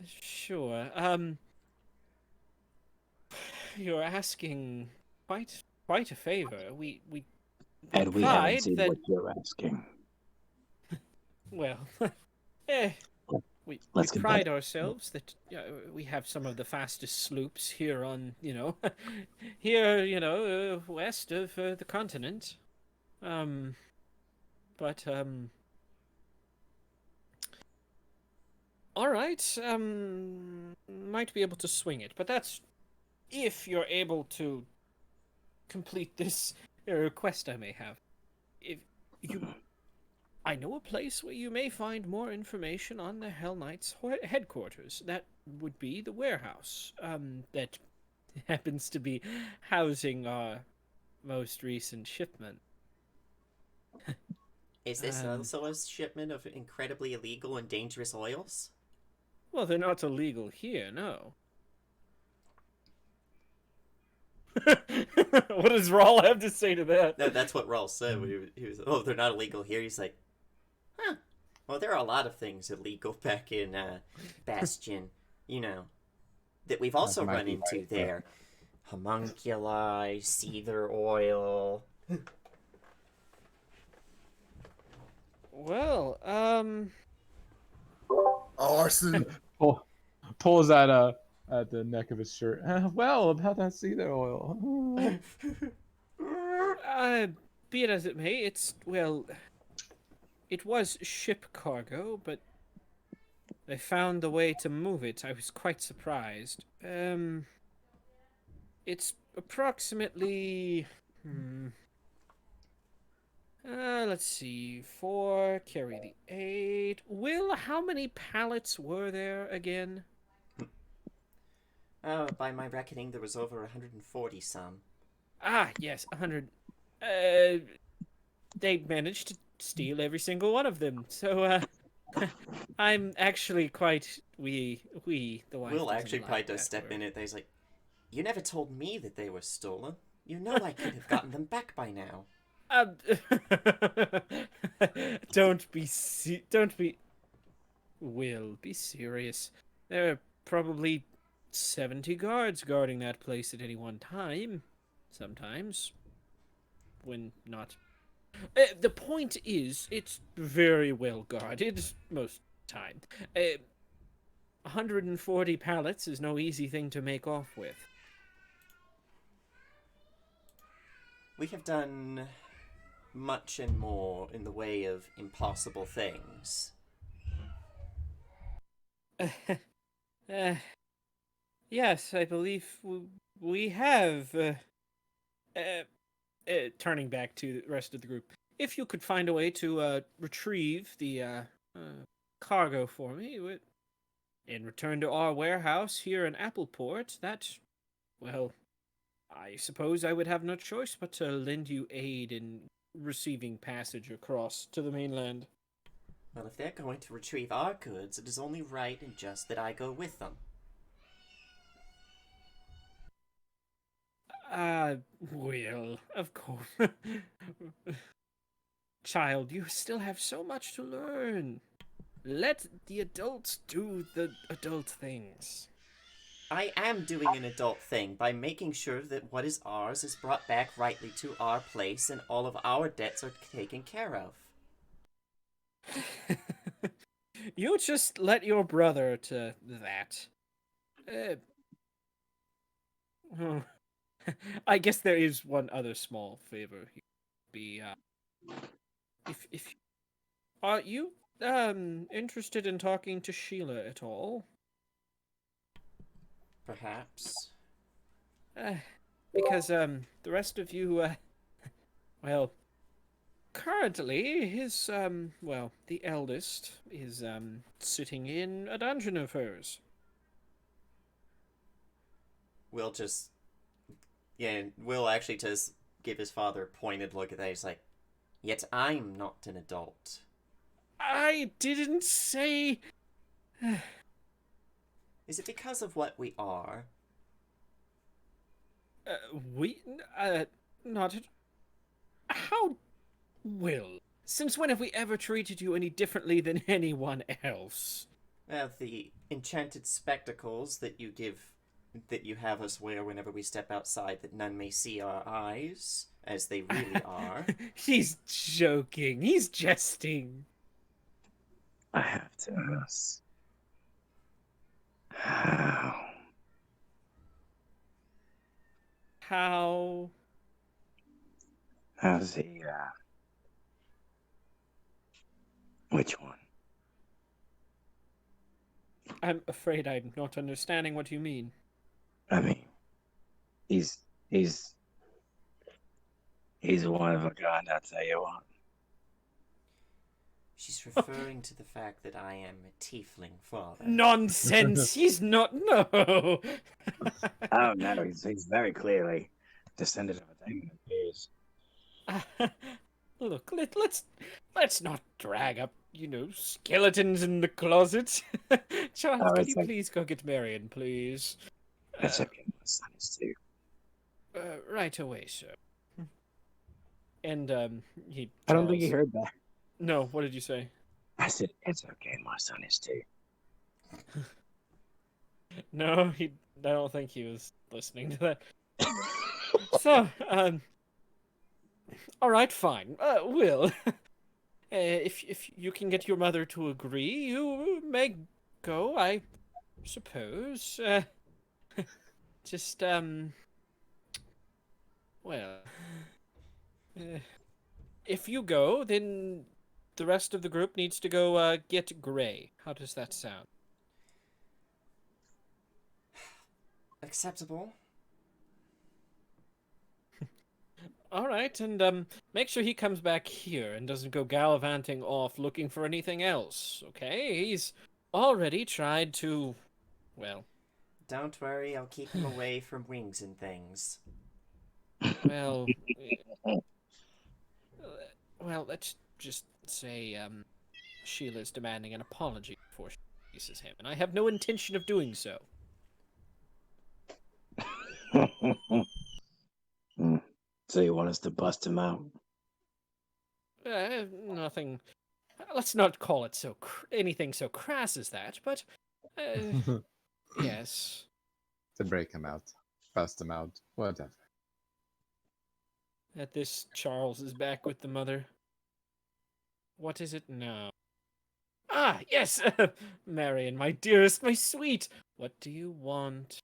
Sure. You're asking quite a favor. We And we haven't pride seen that what you're asking. well, we Let's get pride back. ourselves that we have some of the fastest sloops here on here west of the continent. But all right, might be able to swing it, but that's if you're able to complete this quest I may have. If you, I know a place where you may find more information on the Hell Knights headquarters. That would be the warehouse. That happens to be housing our most recent shipment. Is this also a shipment of incredibly illegal and dangerous oils? Well, they're not illegal here, no. What does Rawl have to say to that? No, that's what Rawl said. When he was, oh, they're not illegal here. He's like, huh. Well, there are a lot of things illegal back in Bastion, that we've also That might run be into right, there. homunculi, seether oil. Well, Arson. Pulls at the neck of his shirt. Well, about that cedar oil. be it as it may, it was ship cargo, but they found the way to move it. I was quite surprised. It's approximately, let's see, 4, carry the 8. Will, how many pallets were there again? By my reckoning, there was over 140 some. Ah, yes, 100. They managed to steal every single one of them. So, I'm actually quite the wife. Will doesn't actually like probably does that step word. in it. He's like, "You never told me that they were stolen. You know I could have gotten them back by now." Um, don't be. Will, be serious. There are probably 70 guards guarding that place at any one time. Sometimes, when not. The point is, it's very well guarded most time. 140 pallets is no easy thing to make off with. We have done much and more in the way of impossible things. Uh, yes, I believe we have. Turning back to the rest of the group, if you could find a way to retrieve the cargo for me and return to our warehouse here in Appleport, well, I suppose I would have no choice but to lend you aid in receiving passage across to the mainland. Well, if they're going to retrieve our goods, it is only right and just that I go with them. Will, of course. Child, you still have so much to learn. Let the adults do the adult things. I am doing an adult thing by making sure that what is ours is brought back rightly to our place and all of our debts are taken care of. You just let your brother to that. Oh, I guess there is one other small favor. Be if are you interested in talking to Sheila at all? Perhaps. Because the rest of you well, currently his the eldest is sitting in a dungeon of hers. Will just. Yeah, Will actually just give his father a pointed look at that. He's like, "Yet I'm not an adult." I didn't say. Is it because of what we are? We not. How Will? Since when have we ever treated you any differently than anyone else? Well, the enchanted spectacles that you have us wear whenever we step outside that none may see our eyes, as they really are. He's joking. He's jesting. I have to ask. How? How? How's he, which one? I'm afraid I'm not understanding what you mean. I mean, he's one of a kind, I'll tell you what. She's referring to the fact that I am a tiefling father. Nonsense! He's not. No. Oh no, he's very clearly descended of a demon. He is. Look, let's not drag up, skeletons in the closet. Charles, Oh, can it's you like- please go get Marion, please? It's okay, my son is too. Right away, sir. And I don't think he Charles- heard that. No, what did you say? I said, it's okay, my son is too. No, I don't think he was listening to that. So, all right, fine. Will, if you can get your mother to agree, you may go, I suppose. Just, well, uh, if you go, then the rest of the group needs to go, get Gray. How does that sound? Acceptable. All right, and make sure he comes back here and doesn't go gallivanting off looking for anything else, okay? He's already tried to, well, Don't worry, I'll keep him away from wings and things. well, well, let's just say, Sheila's demanding an apology before she releases him, and I have no intention of doing so. So you want us to bust him out? Nothing. Let's not call it anything so crass as that, but, yes. To break him out, bust him out, whatever. At this, Charles is back with the mother. What is it now? Ah, yes! Marion, my dearest, my sweet! What do you want?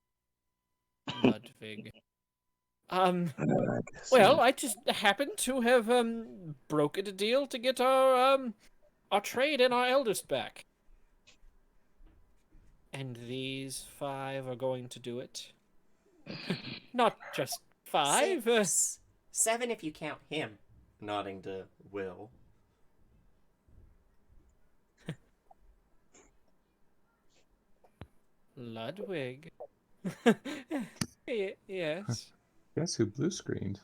Ludwig. Well, I just happened to have, brokered a deal to get our trade and our eldest back. And these 5 are going to do it? Not just 5, 6. 7 if you count him. Nodding to Will. Ludwig. Yes. Guess who blue screened?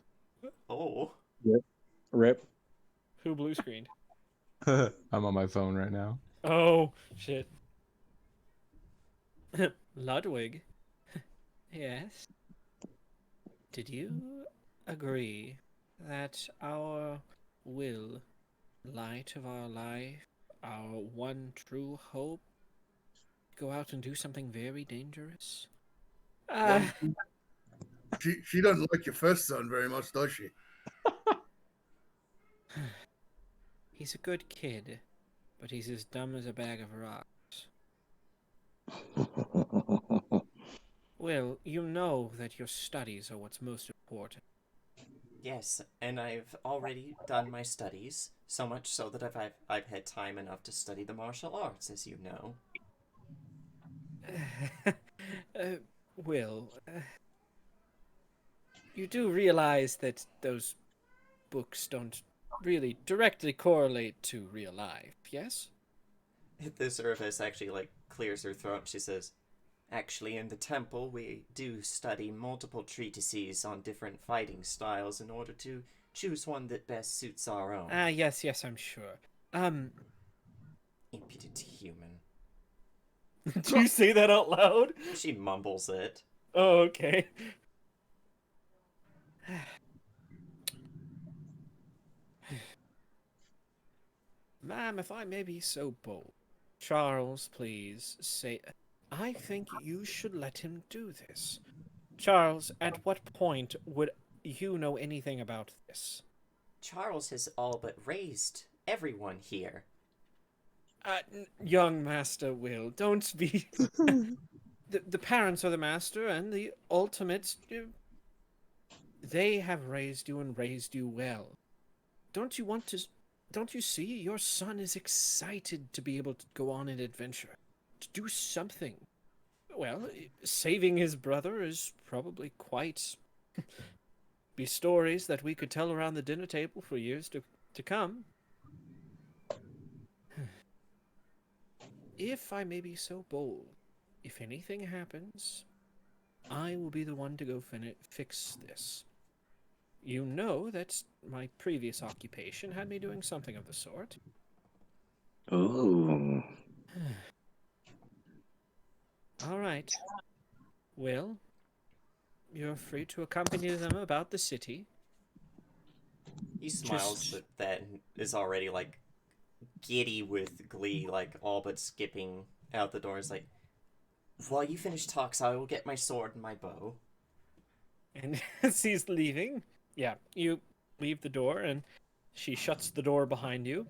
Oh. Rip. Who blue screened? I'm on my phone right now. Oh, shit. Ludwig. Yes. Did you agree that our will, light of our life, our one true hope, go out and do something very dangerous? She doesn't like your first son very much, does she? He's a good kid, but he's as dumb as a bag of rocks. Well, you know that your studies are what's most important. Yes, and I've already done my studies, so much so that I've had time enough to study the martial arts, as you know. Will, you do realize that those books don't really directly correlate to real life, yes? The service actually clears her throat. She says, "Actually, in the temple, we do study multiple treatises on different fighting styles in order to choose one that best suits our own." Ah, yes, I'm sure. Impudent human. Do you say that out loud? She mumbles it. Oh, okay. Ma'am, if I may be so bold. Charles, please, say... I think you should let him do this. Charles, at what point would you know anything about this? Charles has all but raised everyone here. Young Master Will, don't be... the parents are the master, and the ultimates... They have raised you and raised you well. Don't you see? Your son is excited to be able to go on an adventure. To do something. Well, saving his brother is probably quite... be stories that we could tell around the dinner table for years to come. If I may be so bold, if anything happens, I will be the one to go fix this. You know that my previous occupation had me doing something of the sort. Ooh. All right. Well, you're free to accompany them about the city. He smiles Just... at that and is already giddy with glee, all but skipping out the door. Is like, "While you finish talks, I will get my sword and my bow." And as he's leaving, yeah, you leave the door, and she shuts the door behind you.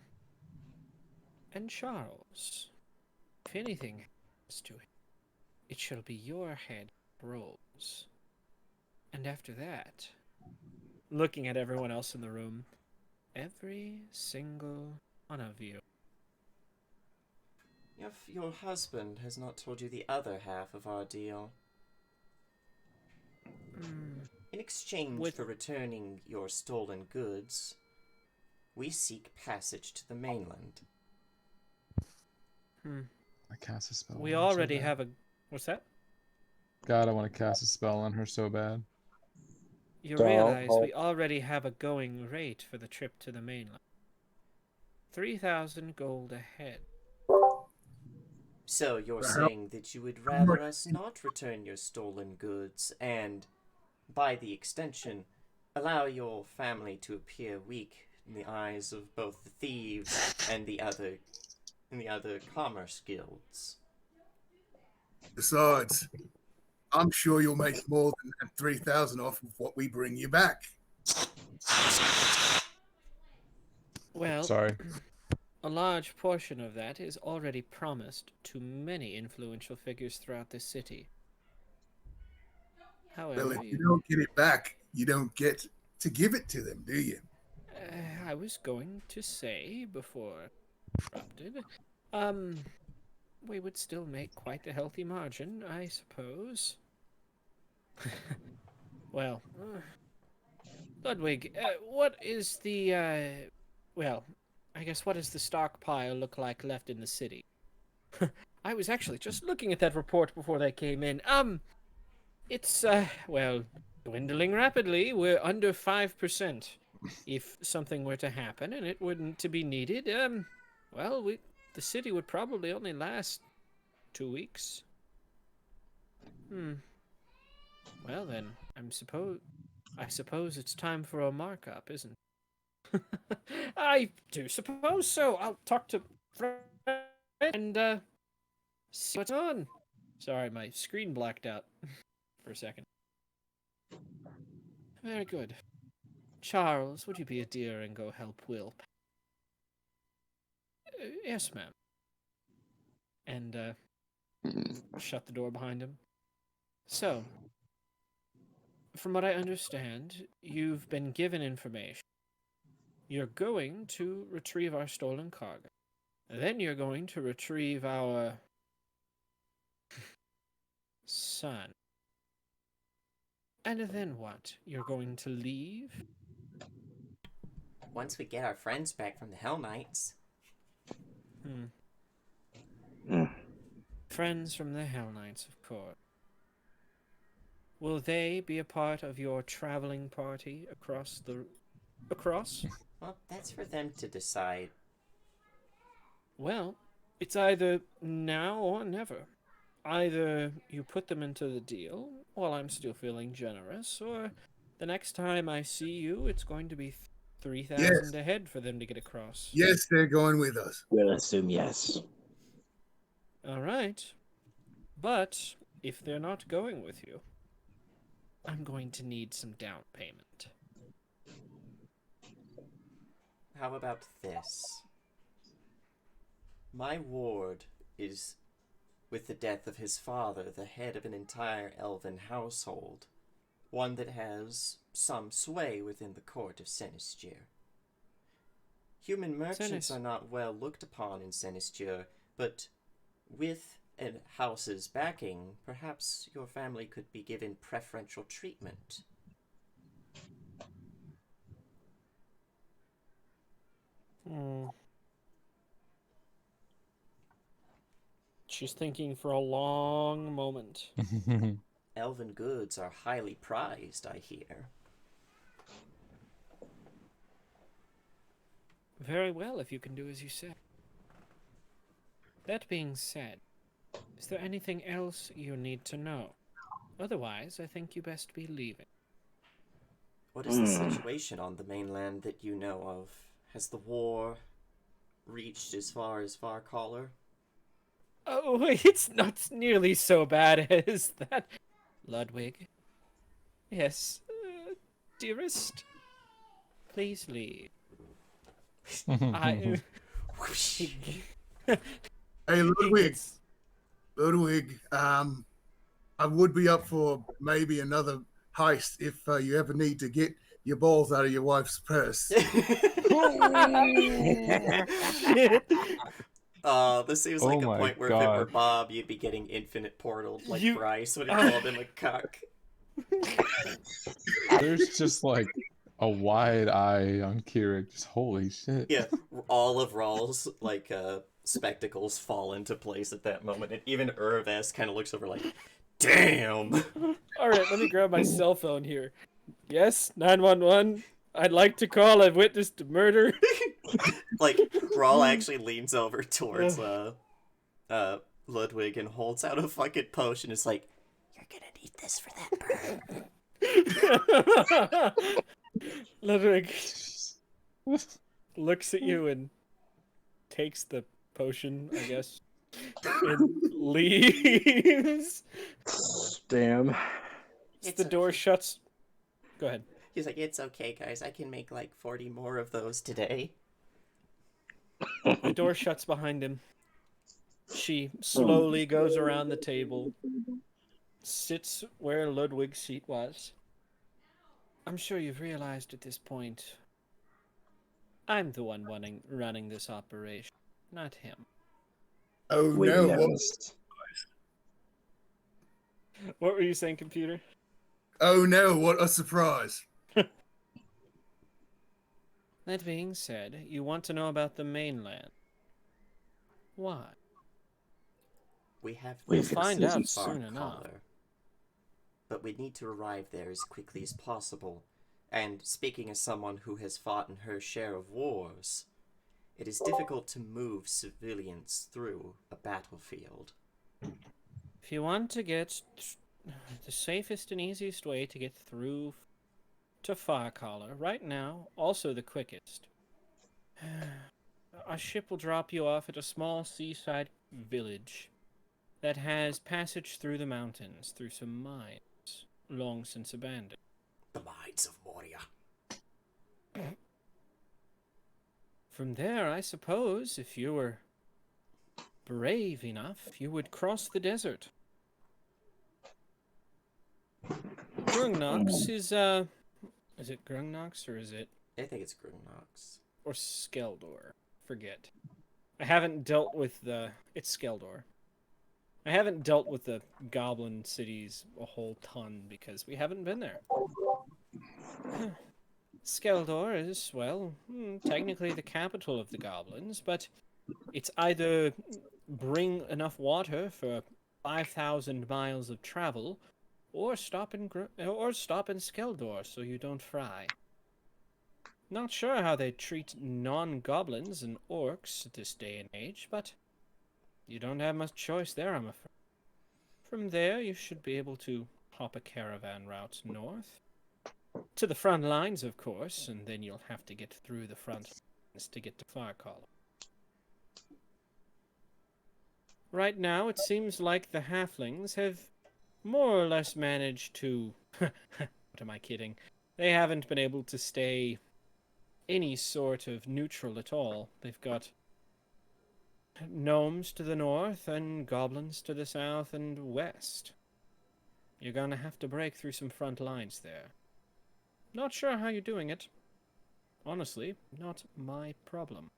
And Charles, if anything happens to him, it shall be your head that rolls. And after that, looking at everyone else in the room, every single one of you. If your husband has not told you the other half of our deal, in exchange With- for returning your stolen goods, we seek passage to the mainland. I cast a spell. We on her so already bad. have a. What's that? God, I want to cast a spell on her so bad. You So, realize I'll- we already have a going rate for the trip to the mainland. 3,000 gold ahead. So you're Well, saying that you would rather us not return your stolen goods and, by the extension, allow your family to appear weak in the eyes of both the thieves and the other commerce guilds. Besides, I'm sure you'll make more than 3,000 off of what we bring you back. Well, Sorry. a large portion of that is already promised to many influential figures throughout the city. Well, However, if you don't get it back, you don't get to give it to them, do you? I was going to say before interrupted, we would still make quite a healthy margin, I suppose. Well, Ludwig, what is the, well, I guess what does the stockpile look like left in the city? I was actually just looking at that report before they came in. It's, well, dwindling rapidly. We're under 5%. If something were to happen and it wouldn't to be needed, well, the city would probably only last 2 weeks. Well then, I suppose it's time for a markup, isn't it? I do suppose so. I'll talk to Fred and see what's on. Sorry, my screen blacked out for a second. Very good. Charles, would you be a dear and go help Will? Yes, ma'am. And shut the door behind him. So, from what I understand, you've been given information. You're going to retrieve our stolen cargo. Then you're going to retrieve our son. And then what? You're going to leave? Once we get our friends back from the Hell Knights. Friends from the Hell Knights, of course. Will they be a part of your traveling party across? Well, that's for them to decide. Well, it's either now or never. Either you put them into the deal while I'm still feeling generous, or the next time I see you, it's going to be 3,000 ahead for them to get across. Yes, they're going with us. We'll assume yes. All right. But if they're not going with you, I'm going to need some down payment. How about this? My ward is, with the death of his father, the head of an entire elven household, one that has some sway within the court of Senistir. Human merchants are not well looked upon in Senistir, but with a house's backing, perhaps your family could be given preferential treatment. She's thinking for a long moment. Elven goods are highly prized, I hear. Very well, if you can do as you say. That being said, is there anything else you need to know? Otherwise, I think you best be leaving. What is the situation on the mainland that you know of? Has the war reached as far as Farcaller? Oh, it's not nearly so bad as that, Ludwig. Yes, dearest, please leave. I. He, Hey, he Ludwig. gets. Ludwig, I would be up for maybe another heist if you ever need to get your balls out of your wife's purse. Shit. This seems Oh like a my point where if it were God. Bob, you'd be getting infinite portaled like You- Bryce when he called him a cuck. There's just like a wide eye on Keurig. Just holy shit. Yeah, all of Rawls like spectacles fall into place at that moment, and even Irves kind of looks over like, "Damn!" All right, let me grab my cell phone here. Yes, 911. I'd like to call. I've witnessed a murder. Like Rawl actually leans over towards Ludwig and holds out a fucking potion. It's like, "You're gonna need this for that burn." Ludwig looks at you and takes the potion, I guess, and leaves. Damn. It's The door okay. shuts. Go ahead. He's like, "It's okay, guys. I can make like 40 more of those today." The door shuts behind him. She slowly goes around the table, sits where Ludwig's seat was. I'm sure you've realized at this point, I'm the one running this operation, not him. Oh We no! noticed. What were you saying, computer? Oh no! What a surprise! That being said, you want to know about the mainland. Why? We have We'll this find out far soon enough. caller, but we need to arrive there as quickly as possible. And speaking as someone who has fought in her share of wars, it is difficult to move civilians through a battlefield. If you want to get the safest and easiest way to get through to Farcaller right now, also the quickest. A ship will drop you off at a small seaside village that has passage through the mountains, through some mines, long since abandoned. The mines of Moria. From there, I suppose, if you were brave enough, you would cross the desert. Grungnox is it Grungnox or is it I think it's Grunnox. or Skeldor? Forget. I haven't dealt with it's Skeldor. I haven't dealt with the goblin cities a whole ton because we haven't been there. Skeldor is, well, technically the capital of the goblins, but it's either bring enough water for 5,000 miles of travel, or stop in Skeldor so you don't fry. Not sure how they treat non-goblins and orcs at this day and age, but you don't have much choice there, I'm afraid. From there, you should be able to hop a caravan route north. To the front lines, of course, and then you'll have to get through the front lines to get to Farcaller. Right now, it seems like the halflings have more or less managed to... What am I kidding? They haven't been able to stay any sort of neutral at all. They've got gnomes to the north and goblins to the south and west. You're gonna have to break through some front lines there. Not sure how you're doing it. Honestly, not my problem.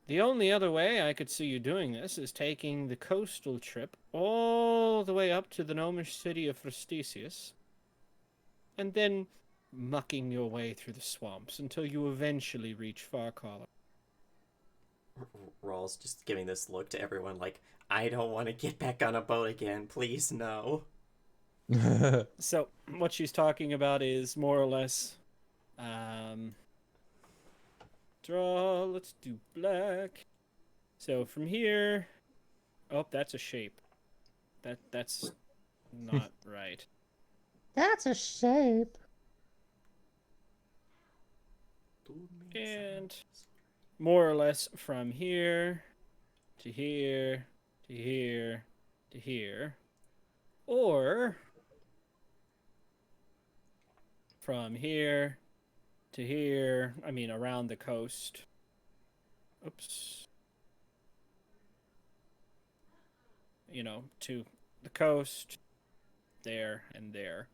The only other way I could see you doing this is taking the coastal trip all the way up to the gnomish city of Frostesius, and then mucking your way through the swamps until you eventually reach Farcaller. Rawl's just giving this look to everyone like, "I don't want to get back on a boat again. Please, no." So, what she's talking about is more or less, draw, let's do black. So from here, oh, that's a shape. That's not right. That's a shape. And more or less from here to here to here to here. Or from here to here. I mean, around the coast. Oops. You know, to the coast, there, and there.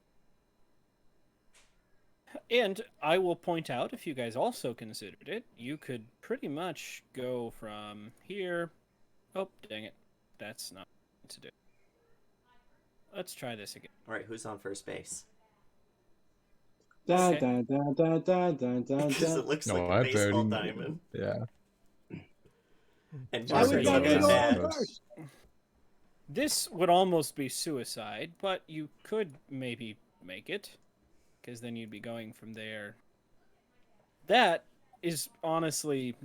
And I will point out, if you guys also considered it, you could pretty much go from here. Oh, dang it. That's not what to do. Let's try this again. All right, who's on first base? Da, Okay. da, da, da, da, da, da, Because da. it looks No, like a I'm baseball voting. diamond. Yeah. And Why Why would we you gotta guys- go bad. on first? This would almost be suicide, but you could maybe make it, because then you'd be going from there. That is honestly,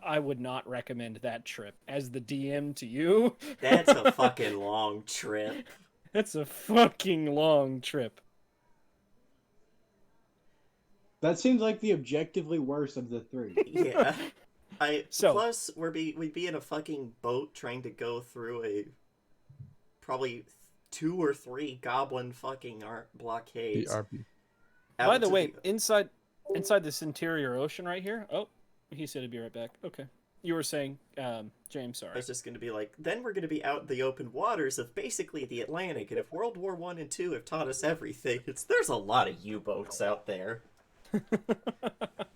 I would not recommend that trip as the DM to you. That's a fucking long trip. That's a fucking long trip. That seems like the objectively worst of the three. Yeah. So- Plus we'd be in a fucking boat trying to go through a probably 2 or 3 goblin fucking The blockades. RP. out By the to way, inside this interior ocean right here. Oh, he said he'd be right back. Okay. You were saying, James, I sorry. was just going to be like, then we're going to be out in the open waters of basically the Atlantic, and if World War I and II have taught us everything, there's a lot of U-boats out there.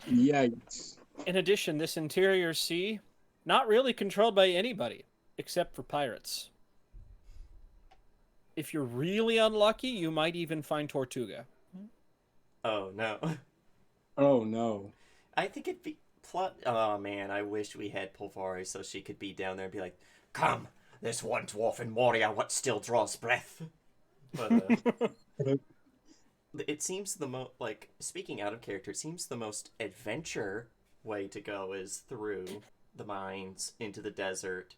Yikes. In addition, this interior sea, not really controlled by anybody, except for pirates. If you're really unlucky, you might even find Tortuga. Oh, no. Oh no. I think it'd be... Oh, man, I wish we had Pulvari so she could be down there and be like, come, there's one dwarfen warrior what still draws breath. But, it seems the most, like, speaking out of character, it seems the most adventure way to go is through the mines into the desert.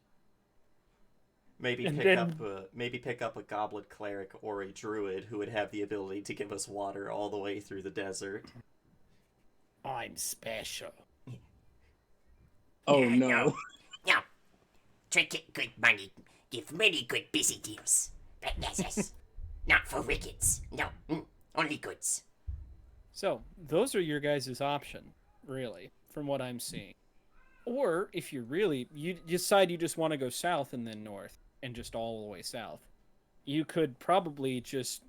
Maybe And pick up a goblin cleric or a druid who would have the ability to give us water all the way through the desert. I'm special. Oh no. No. Trinket good money. Give many good busy deals. But yes. Not for wickets. No. Only goods. So, those are your guys' option, really, from what I'm seeing. Or, if you decide you just want to go south and then north, and just all the way south, you could probably just,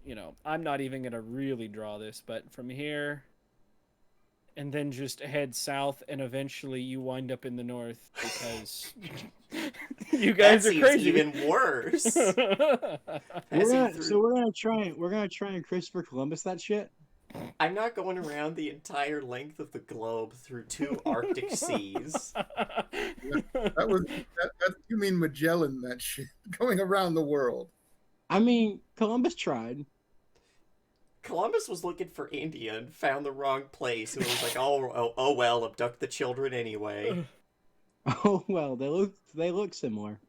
I'm not even going to really draw this, but from here, and then just head south, and eventually you wind up in the north, because you guys That are seems crazy. even worse. We're gonna try and Christopher Columbus that shit. I'm not going around the entire length of the globe through 2 Arctic seas. That you mean Magellan, that shit, going around the world. I mean, Columbus tried. Columbus was looking for India and found the wrong place. And it was like, oh well, abduct the children anyway. Oh well, they look similar.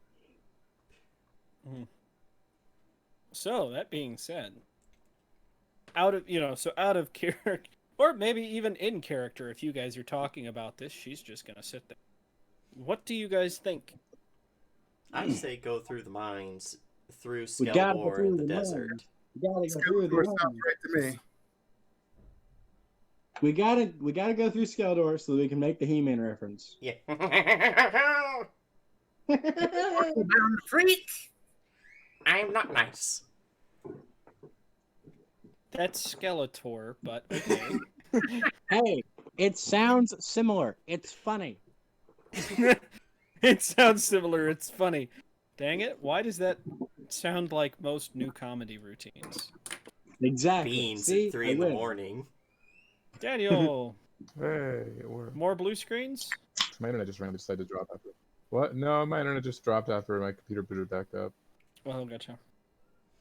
So, that being said, out of character, or maybe even in character, if you guys are talking about this, she's just gonna sit there. What do you guys think? I say go through the mines, through We gotta go Skeletor through in the the desert. mines. We gotta go through Skeletor the sounds mines. right to me. We gotta go through Skeletor so that we can make the He-Man reference. Yeah. Bound freak. I'm not nice. That's Skeletor, but okay. Hey, it sounds similar. It's funny. It sounds similar. It's funny. Dang it! Why does that sound like most new comedy routines? Exactly. Beans See, at 3 I in the win. morning. Daniel, Hey, it worked. more blue screens? My internet just randomly decided to drop after. What? No, my internet just dropped after my computer booted back up. Well, gotcha.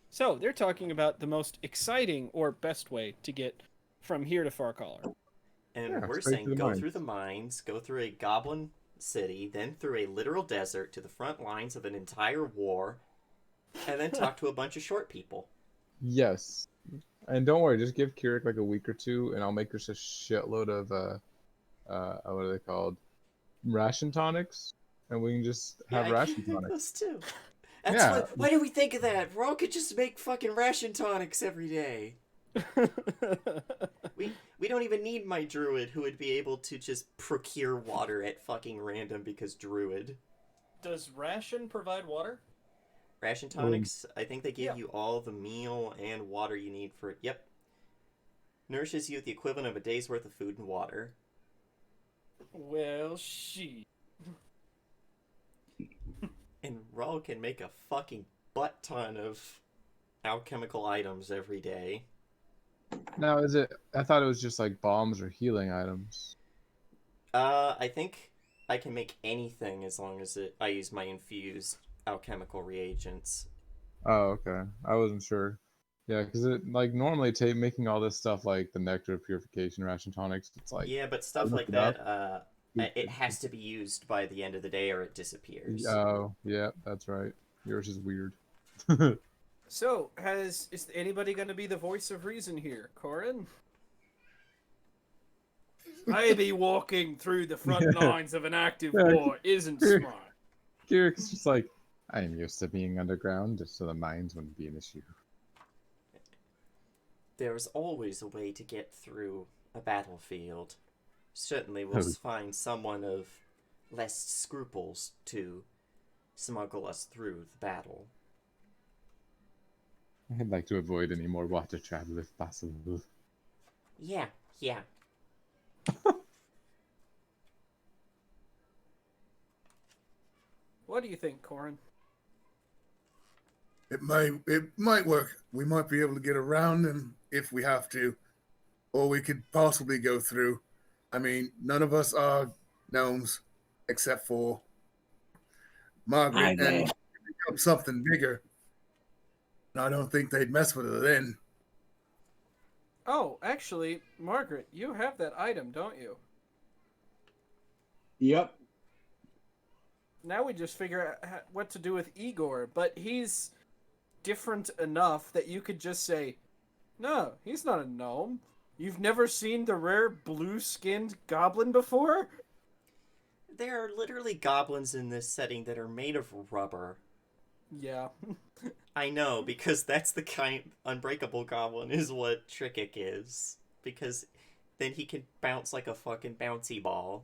So they're talking about the most exciting or best way to get from here to Farcaller. And Yeah, we're straight saying through the go mines. through the mines, go through a goblin city, then through a literal desert to the front lines of an entire war, and then talk to a bunch of short people. Yes. And don't worry, just give Kirik like a week or two, and I'll make us a shitload of what are they called? Ration tonics, and we can just have I ration can make tonics. those too. That's Yeah. why did we think of that? Ro could just make fucking ration tonics every day. We don't even need my druid who would be able to just procure water at fucking random because druid. Does ration provide water? Ration tonics, I think they give Yeah. you all the meal and water you need for it. Yep. Nourishes you with the equivalent of a day's worth of food and water. Well, she. And Raul can make a fucking butt ton of alchemical items every day. Now, is it? I thought it was just like bombs or healing items. I think I can make anything as long as I use my infused alchemical reagents. Oh, okay. I wasn't sure. Yeah, because it like normally making all this stuff like the nectar purification ration tonics. It's like Yeah, but stuff like look it up. that, it has to be used by the end of the day or it disappears. Oh, yeah, that's right. Yours is weird. So, is anybody going to be the voice of reason here, Corin? I be walking through the front lines of an active Yeah. war isn't smart. Kirik's just like, I am used to being underground, so the mines wouldn't be an issue. There's always a way to get through a battlefield. Certainly we'll find someone of less scruples to smuggle us through the battle. I'd like to avoid any more water travel if possible. Yeah. What do you think, Corin? It might work. We might be able to get around them if we have to, or we could possibly go through. I mean, none of us are gnomes except for Margaret, I and know. become something bigger. And I don't think they'd mess with her then. Oh, actually, Margaret, you have that item, don't you? Yep. Now we just figure out what to do with Igor, but he's different enough that you could just say, no, he's not a gnome. You've never seen the rare blue-skinned goblin before? There are literally goblins in this setting that are made of rubber. Yeah. I know, because that's the kind unbreakable goblin is what Trickik is. Because then he can bounce like a fucking bouncy ball.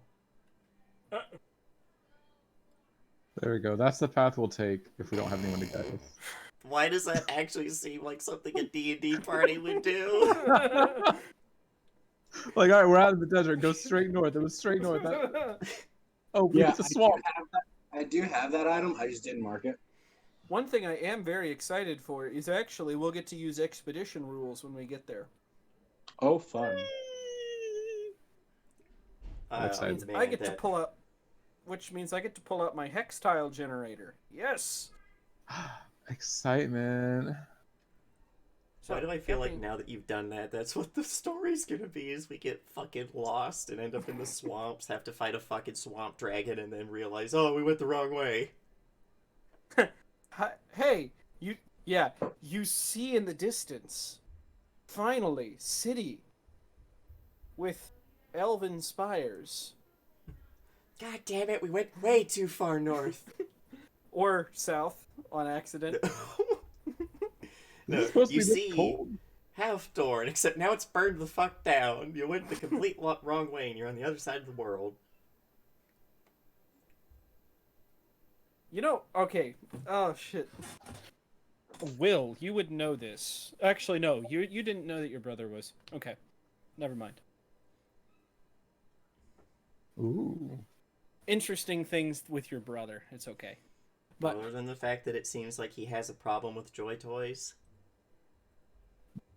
There we go. That's the path we'll take if we don't have anyone to guide us. Why does that actually seem like something a D&D party would do? Like, all right, we're out of the desert. Go straight north. It was straight north. Oh, Yeah, it's a swamp. I do have that item. I just didn't mark it. One thing I am very excited for is actually we'll get to use expedition rules when we get there. Oh, fun. Excited. Man, I get to pull up, which means I get to pull out my hex tile generator. Yes. Excitement. So, why do I feel like getting- now that you've done that, that's what the story's gonna be, is we get fucking lost and end up in the swamps, have to fight a fucking swamp dragon, and then realize, oh, we went the wrong way. Hey, you see in the distance, finally, city with elven spires. God damn it, we went way too far north. Or south on accident. No, It's supposed to you be this see cold. Halfthorn, except now it's burned the fuck down. You went the complete wrong way and you're on the other side of the world. You know, okay. Oh, shit. Will, you would know this. Actually, no. You didn't know that your brother was. Okay. Never mind. Ooh. Interesting things with your brother. It's okay. But Other than the fact that it seems like he has a problem with Joy Toys.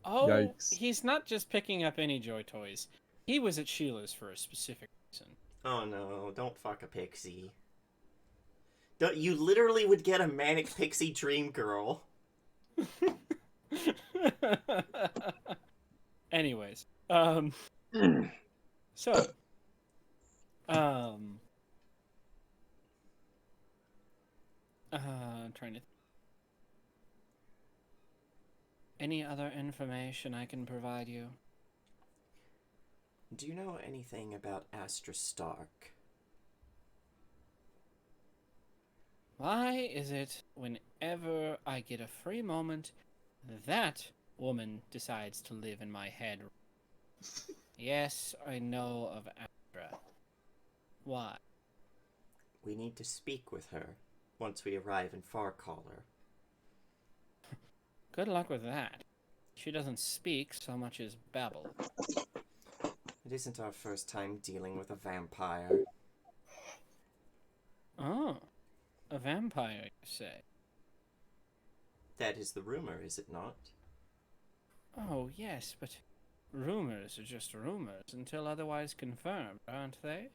oh, Yikes. he's not just picking up any Joy Toys. He was at Sheila's for a specific reason. Oh no, don't fuck a pixie. You literally would get a manic pixie dream girl. Anyways, so, I'm trying to. Any other information I can provide you? Do you know anything about Astra Stark? Why is it whenever I get a free moment, that woman decides to live in my head. Yes, I know of Astra. Why? We need to speak with her once we arrive in Farcaller. Good luck with that. She doesn't speak so much as babble. It isn't our first time dealing with a vampire. Oh, a vampire, you say? That is the rumor, is it not? Oh, yes, but rumors are just rumors until otherwise confirmed, aren't they?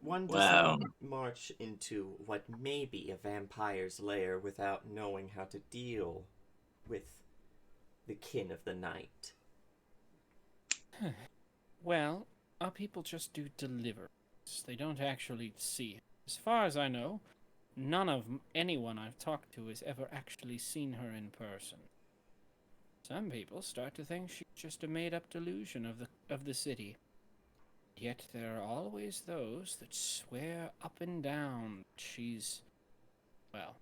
One does Wow. not march into what may be a vampire's lair without knowing how to deal with the kin of the night. Well, our people just do deliverance. They don't actually see her. As far as I know, none of anyone I've talked to has ever actually seen her in person. Some people start to think she's just a made-up delusion of the city. Yet there are always those that swear up and down that she's, well,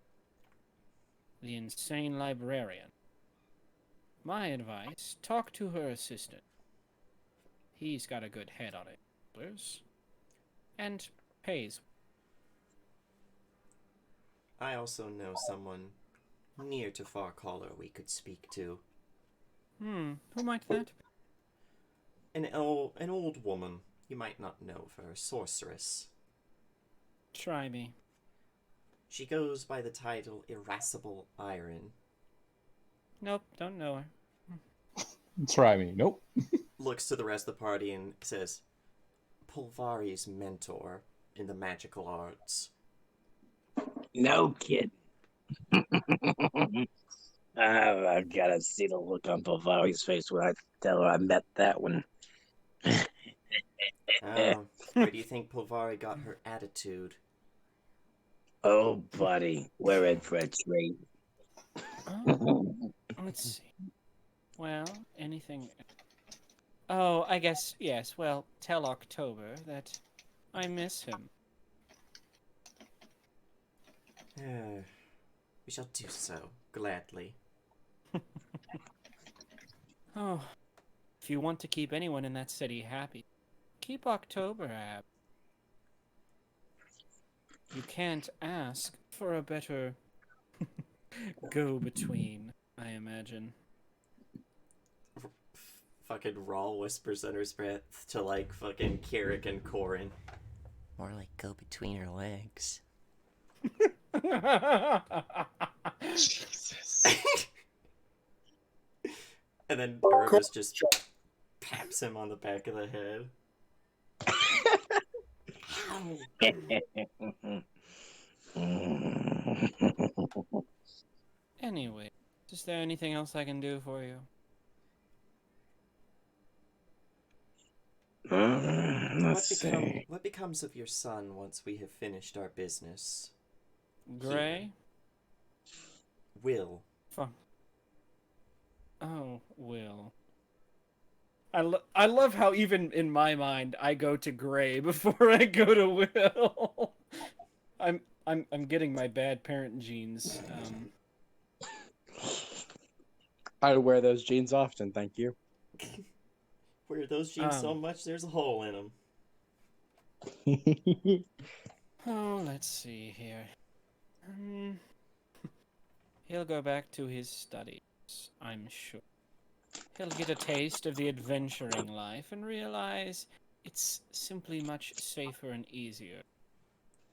the insane librarian. My advice, talk to her assistant. He's got a good head on his shoulders. And pays. I also know someone near to Farcaller we could speak to. Who might that be? An old woman. You might not know of her, a sorceress. Try me. She goes by the title Irascible Iron. Nope, don't know her. Try me. Nope. Looks to the rest of the party and says, Pulvari's mentor in the magical arts. No kid. I've got to see the look on Bavari's face when I tell her I met that one. Where do you think Pulvari got her attitude? Oh, buddy, we're in for a treat. Oh, let's see. Well, anything. Oh, I guess, yes. Well, tell October that I miss him. We shall do so, gladly. Oh, if you want to keep anyone in that city happy, keep October happy. You can't ask for a better go-between, I imagine. Fucking Rawl whispers under his breath to, like, fucking Kirik and Corin. More like go between her legs. Jesus. And then Erebus just paps him on the back of the head. Anyway, is there anything else I can do for you? Let's see. What becomes of your son once we have finished our business? Gray? Will. Oh, Will. I love how even in my mind I go to Gray before I go to Will. I'm getting my bad parent genes. I wear those jeans often, thank you. Wear those jeans so much there's a hole in them. Oh, let's see here. He'll go back to his studies, I'm sure. He'll get a taste of the adventuring life and realize it's simply much safer and easier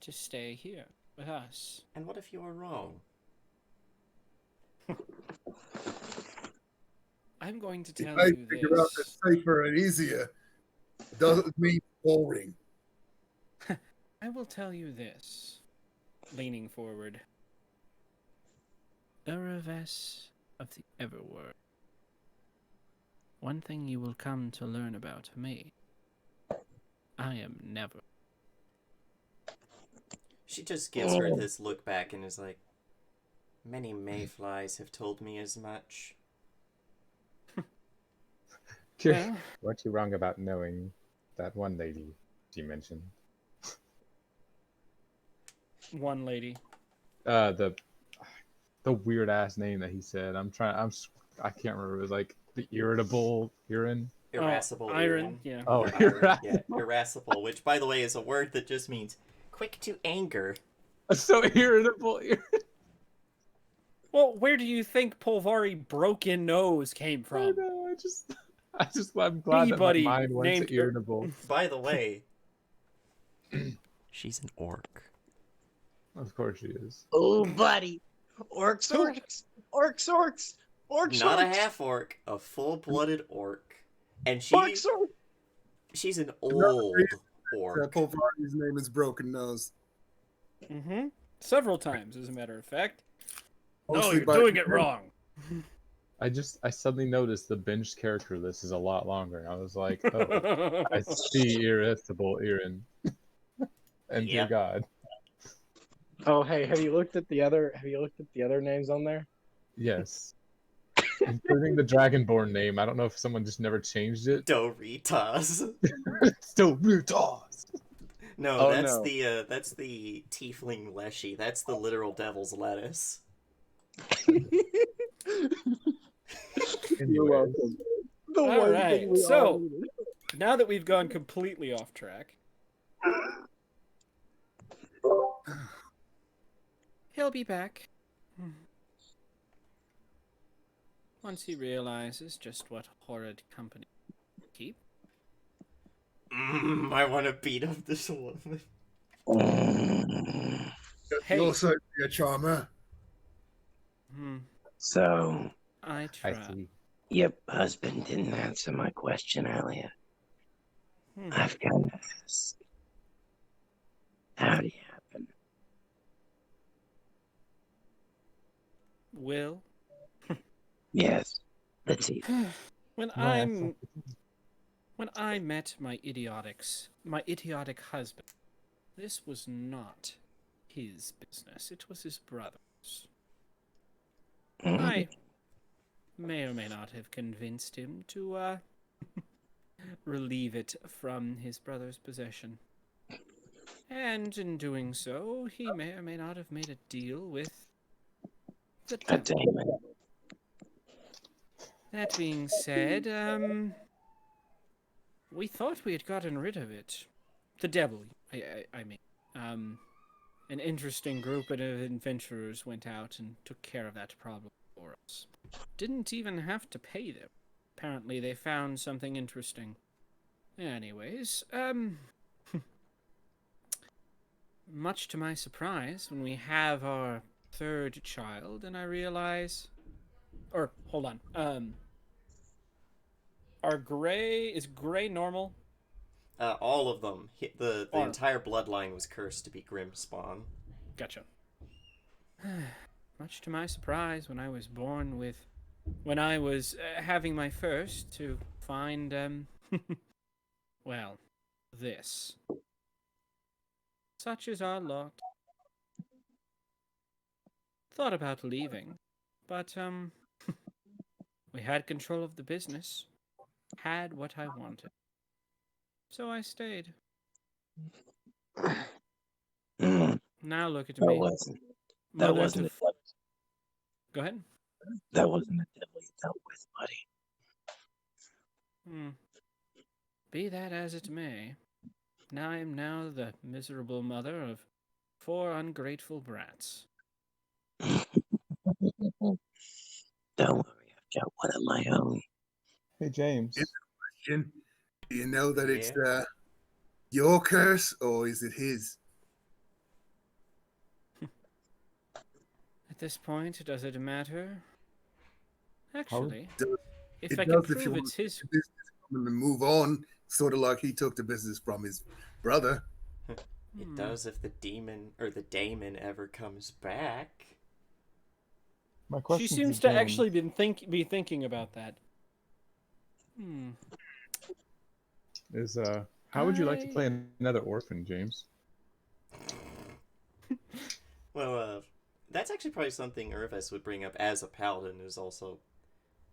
to stay here with us. And what if you are wrong? I'm going to tell I you figure out that this. safer and easier doesn't mean boring. I will tell you this, leaning forward. Ereves of the Everword. One thing you will come to learn about me. I am never. She just gives her this look back and is like, many mayflies have told me as much. Well, Weren't you wrong about knowing that one lady you mentioned? one lady. The weird ass name that he said. I'm I can't remember. It was like the irritable urine. Irascible iron, yeah. Oh, Or iron, yeah. irascible. Irascible, which, by the way, is a word that just means quick to anger. So irritable. Well, where do you think Polvari broken nose came I from? know. I'm glad that my Anybody mind went named to irritable. By the way, she's an orc. Of course she is. Oh, buddy. Orcs, orcs. Not a half orc, a full-blooded orc. And she's an old orc. Polvari's name is Broken Nose. Mm-hmm. Several times, as a matter of fact. No, Mostly you're by- doing it wrong. I suddenly noticed the binged character list is a lot longer. And I was like, oh, I see irritable Irin. And dear Yep. God. Oh, hey, have you looked at the other names on there? Yes. Including the Dragonborn name. I don't know if someone just never changed it. Doritas. Still Brutos. No, Oh, that's no. that's the tiefling leshy. That's the literal devil's lettuce. You're welcome. The All one right, thing we so- all needed. Now that we've gone completely off track, he'll be back. Once he realizes just what horrid company we keep. I want to beat up this woman. Hey, You're certainly a charmer. So, I I try. see. your husband didn't answer my question earlier. Hmm. I've got to ask. How'd it happen? Will, Yes, the teeth. when I met my idiotic husband, this was not his business. It was his brother's. I may or may not have convinced him to relieve it from his brother's possession. And in doing so, he may or may not have made a deal with the A devil. demon. That being said, we thought we had gotten rid of it. The devil, I mean. An interesting group of adventurers went out and took care of that problem for us. Didn't even have to pay them. Apparently they found something interesting. Anyways, much to my surprise, when we have our third child, and I realize... Or, hold on, is Gray normal? All of them. The Are. entire bloodline was cursed to be Grim Spawn. Gotcha. Much to my surprise, when I was having my first, to find, well, this. Such is our lot. Thought about leaving, but, we had control of the business. Had what I wanted. So I stayed. Mm, Now look at that me. wasn't. Mother That wasn't to... a devil. Go ahead. That wasn't a devil you dealt with, buddy. Be that as it may, I am now the miserable mother of 4 ungrateful brats. Don't worry, I've got one of my own. Hey, James. Question. Do you know that it's Yeah. your curse or is it his? At this point, does it matter? Actually, Does- if it I can does if you prove want it's his... the business from him and move on, sort of like he took the business from his brother. It does if the demon or the daemon ever comes back. My She question seems to actually be thinking about that. is how would you like to I- play another orphan, James? Well, that's actually probably something Irvis would bring up as a paladin. Is also,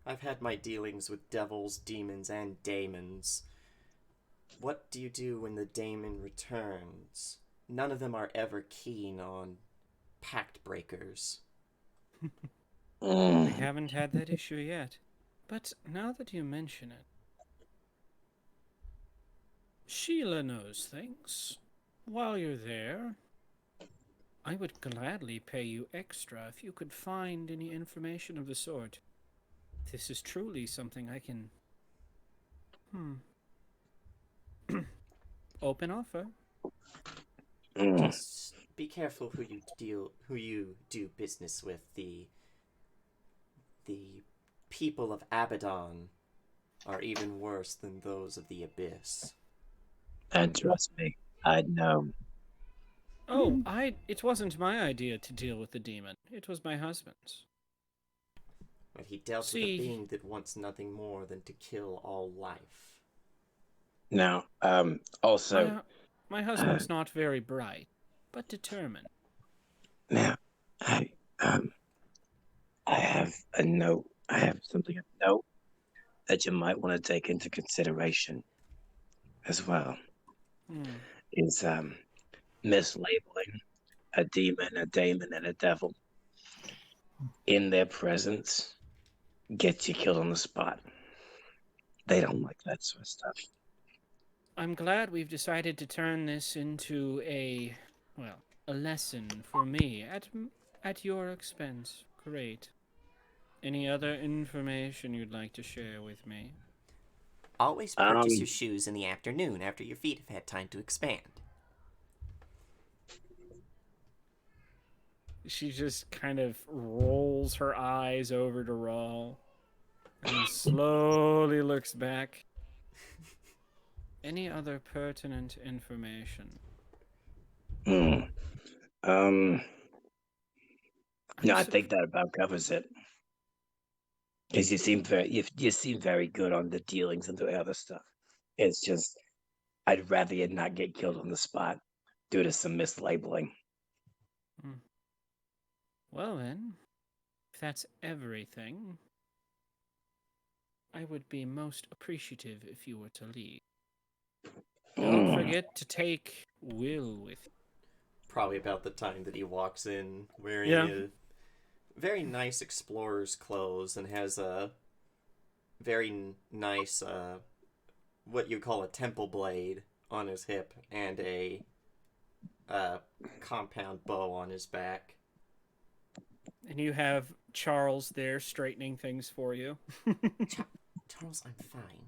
I've had my dealings with devils, demons, and daemons. What do you do when the daemon returns? None of them are ever keen on pact breakers. I haven't had that issue yet. But now that you mention it, Sheila knows things. While you're there, I would gladly pay you extra if you could find any information of the sort. This is truly something I can. Open offer. Just be careful who you do business with. The people of Abaddon are even worse than those of the Abyss. And trust me, I know. Oh, it wasn't my idea to deal with the demon. It was my husband's. But he dealt with a being that wants nothing more than to kill all life. Now, also, My husband's not very bright, but determined. now, I have a note. I have something of note that you might want to take into consideration as well. Is mislabeling a demon, a daemon, and a devil in their presence gets you killed on the spot. They don't like that sort of stuff. I'm glad we've decided to turn this into a lesson for me at your expense. Great. Any other information you'd like to share with me? Always purchase your shoes in the afternoon after your feet have had time to expand. She just kind of rolls her eyes over to Rawl and slowly looks back. Any other pertinent information? No, I think that about covers it. Because you seem very good on the dealings and the other stuff. It's just I'd rather you not get killed on the spot due to some mislabeling. Well then, if that's everything, I would be most appreciative if you were to leave. Don't forget to take Will with you. Probably about the time that he walks in wearing a very nice explorer's clothes and has a very nice, what you call a temple blade on his hip and a compound bow on his back. And you have Charles there straightening things for you. Charles, I'm fine.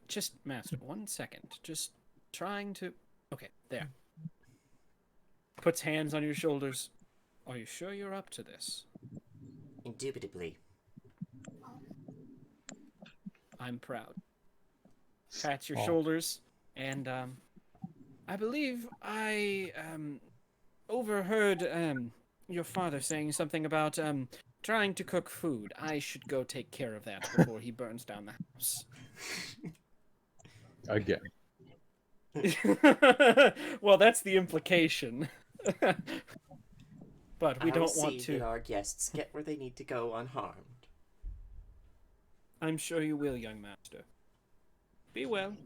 Just, Master, 1 second. Just trying to... Okay, there. Puts hands on your shoulders. Are you sure you're up to this? Indubitably. I'm proud. Pats your shoulders, and I believe I overheard your father saying something about trying to cook food. I should go take care of that before he burns down the house. Again. Well, that's the implication. But we don't want to. That our guests get where they need to go unharmed. I'm sure you will, young master. Be well.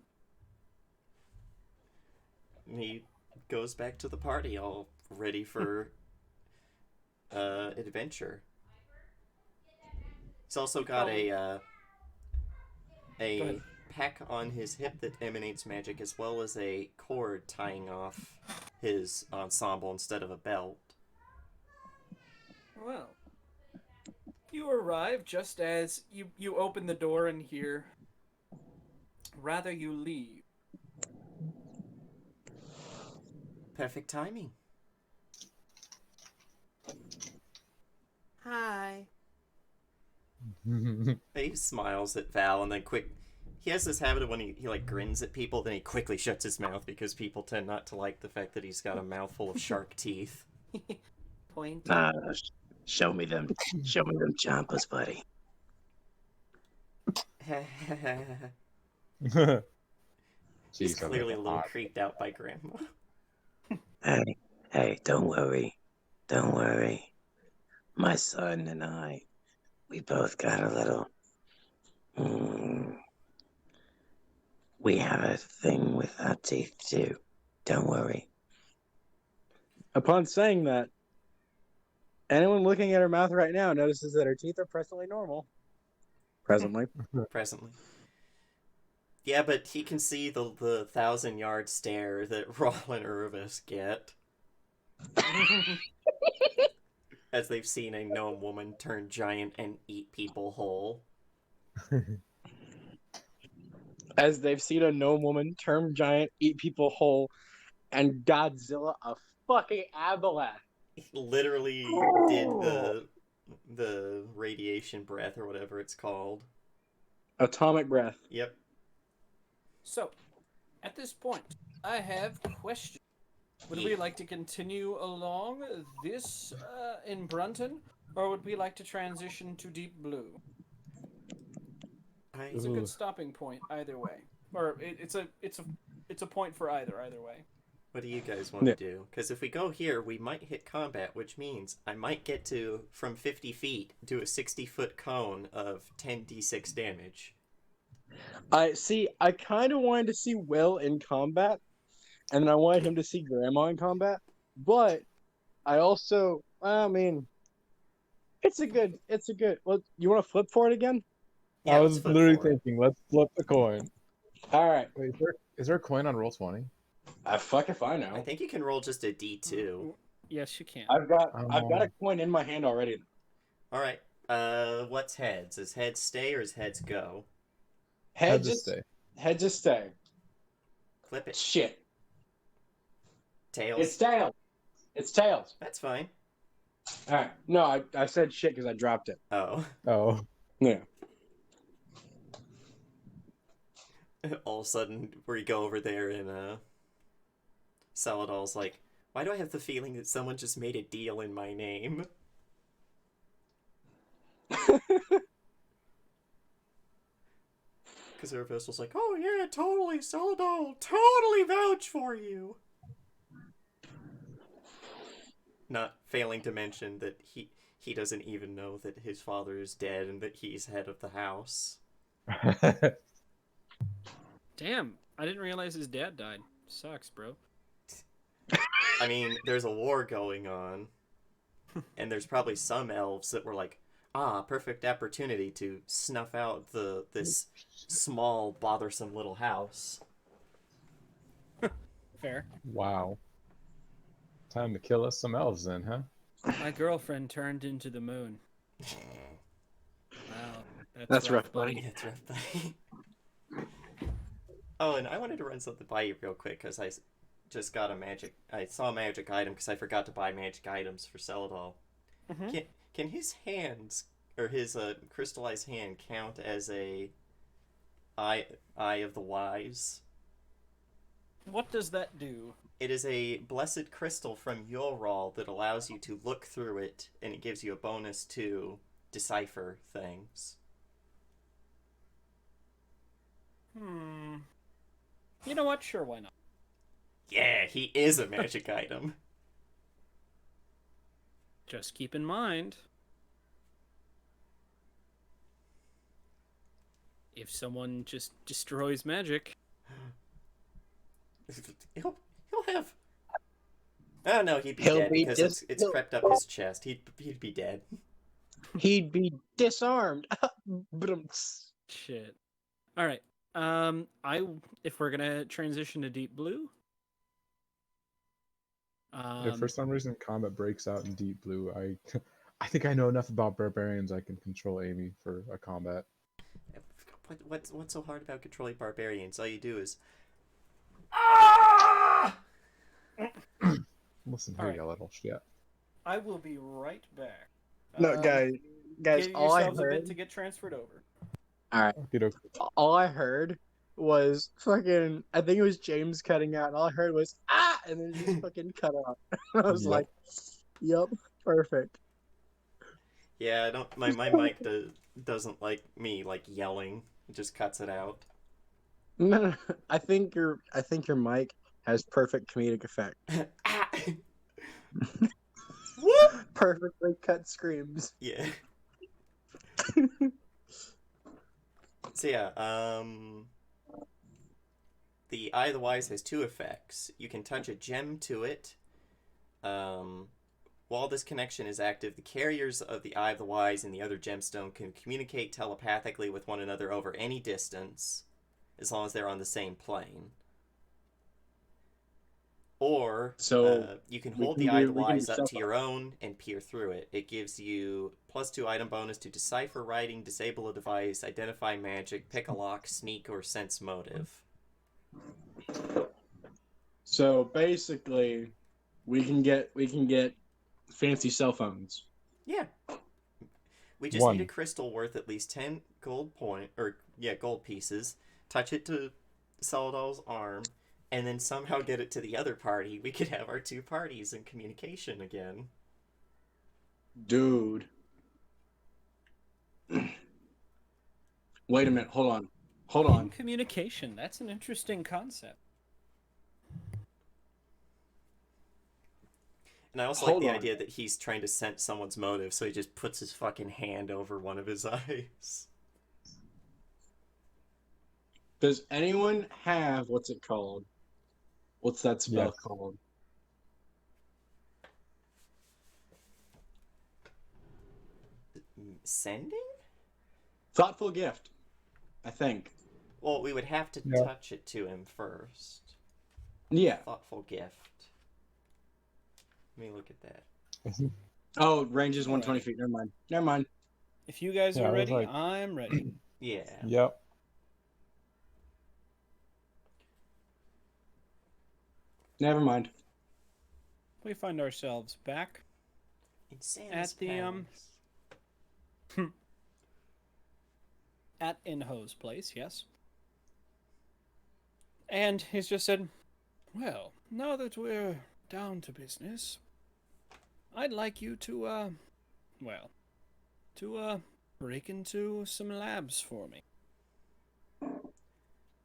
He goes back to the party, all ready for adventure. He's also got a pack on his hip that emanates magic, as well as a cord tying off his ensemble instead of a belt. Well, you arrive just as you open the door and hear, rather you leave. Perfect timing. Hi. He smiles at Val and then he has this habit of when he like grins at people, then he quickly shuts his mouth because people tend not to like the fact that he's got a mouthful of shark teeth. Point. Show me them chompers, buddy. He's clearly a little creeped out by Grandma. Hey, don't worry. My son and I, we both got a little... we have a thing with our teeth, too. Don't worry. Upon saying that, Anyone looking at her mouth right now notices that her teeth are presently normal. Presently. Presently. Yeah, but he can see the 1,000-yard stare that Rawl and Irvis get as they've seen a gnome woman turn giant and eat people whole. As they've seen a gnome woman turn giant, eat people whole, and Godzilla a fucking avalanche. He literally did the radiation breath or whatever it's called. Atomic breath. Yep. So, at this point, I have questions. Would we like to continue along this in Brunton, or would we like to transition to Deep Blue? It's a good stopping point either way, or it's a point for either way. What do you guys want to do? Because if we go here, we might hit combat, which means I might get to, from 50 feet, do a 60-foot cone of 10d6 damage. I kind of wanted to see Will in combat, and then I wanted him to see Grandma in combat, but I also, it's a good. Well, you want to flip for it again? Yeah, I let's was flip literally for it. thinking, let's flip the coin. All right. Wait, is there a coin on Roll20? Fuck if I know. I think you can roll just a d2. Yes, you can. I've got a coin in my hand already. All right. What's heads? Is heads stay or is heads go? Heads just stay. Heads just stay. Flip it. Shit. Tails. It's tails. It's tails. That's fine. All right. No, I said shit because I dropped it. Oh. Oh. Yeah. All of a sudden, we go over there and Saladol's like, why do I have the feeling that someone just made a deal in my name? Because her vessel's like, oh yeah, totally, Saladol, totally vouch for you. Not failing to mention that he doesn't even know that his father is dead and that he's head of the house. Damn, I didn't realize his dad died. Sucks, bro. I mean, there's a war going on, and there's probably some elves that were like, perfect opportunity to snuff out this small, bothersome little house. Fair. Wow. Time to kill us some elves then, huh? My girlfriend turned into the moon. Wow, That's rough, buddy. Yeah, it's rough, buddy. Oh, and I wanted to run something by you real quick, because I just got I saw a magic item, because I forgot to buy magic items for Celadol. Mm-hmm. Can his hands, or his crystallized hand, count as a eye of the wise? What does that do? It is a blessed crystal from Yorol that allows you to look through it, and it gives you a bonus to decipher things. You know what? Sure, why not? Yeah, he is a magic item. Just keep in mind, if someone just destroys magic, He'll have. Oh no, he'd be He'll dead be because it's crept up his chest. He'd be dead. He'd be disarmed. shit. All right. If we're gonna transition to Deep Blue, If for some reason combat breaks out in Deep Blue, I think I know enough about barbarians I can control Amy for a combat. What's so hard about controlling barbarians? All you do is. Listen All here, right. you little shit. I will be right back. No, guys, Give all I yourselves a bit heard. to get transferred over. Okay. All I heard was fucking. I think it was James cutting out, and all I heard was and then just fucking cut out. I was Yep. like, "Yep, perfect." Yeah, I don't. My mic doesn't like me yelling. It just cuts it out. No. I think your mic has perfect comedic effect. Ah! Whoop! Perfectly cut screams. Yeah. So yeah, the Eye of the Wise has two effects. You can touch a gem to it, While this connection is active, the carriers of the Eye of the Wise and the other gemstone can communicate telepathically with one another over any distance, as long as they're on the same plane. Or you can hold the Eye of the Wise up to your own and peer through it. It gives you +2 item bonus to decipher writing, disable a device, identify magic, pick a lock, sneak, or sense motive. So basically, we can get fancy cell phones. Yeah. We just need a crystal worth at least 10 gold pieces, touch it to Saladol's arm, and then somehow get it to the other party. We could have our 2 parties in communication again. Dude. Wait a minute, hold on. Communication, that's an interesting concept. And I also like the idea that he's trying to sense someone's motive, so he just puts his fucking hand over one of his eyes. Does anyone have, what's it called? What's that spell called? Sending? Thoughtful gift, I think. Well, we would have to touch it to him first. Yeah. Thoughtful gift. Let me look at that. Oh, range is 120 feet. Never mind. If you guys are ready, I'm ready. Yeah. Yep. Never mind. We find ourselves back at the at Inho's place, yes. And he's just said, "Well, now that we're down to business, I'd like you to break into some labs for me.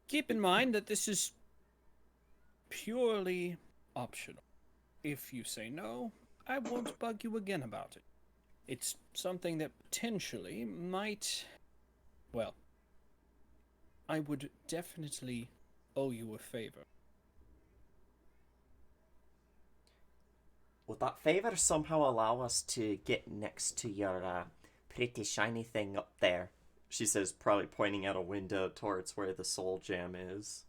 Keep in mind that this is purely optional. If you say no, I won't bug you again about it. It's something that potentially might... Well, I would definitely owe you a favor." Would that favor somehow allow us to get next to your pretty shiny thing up there? She says, probably pointing out a window towards where the soul gem is.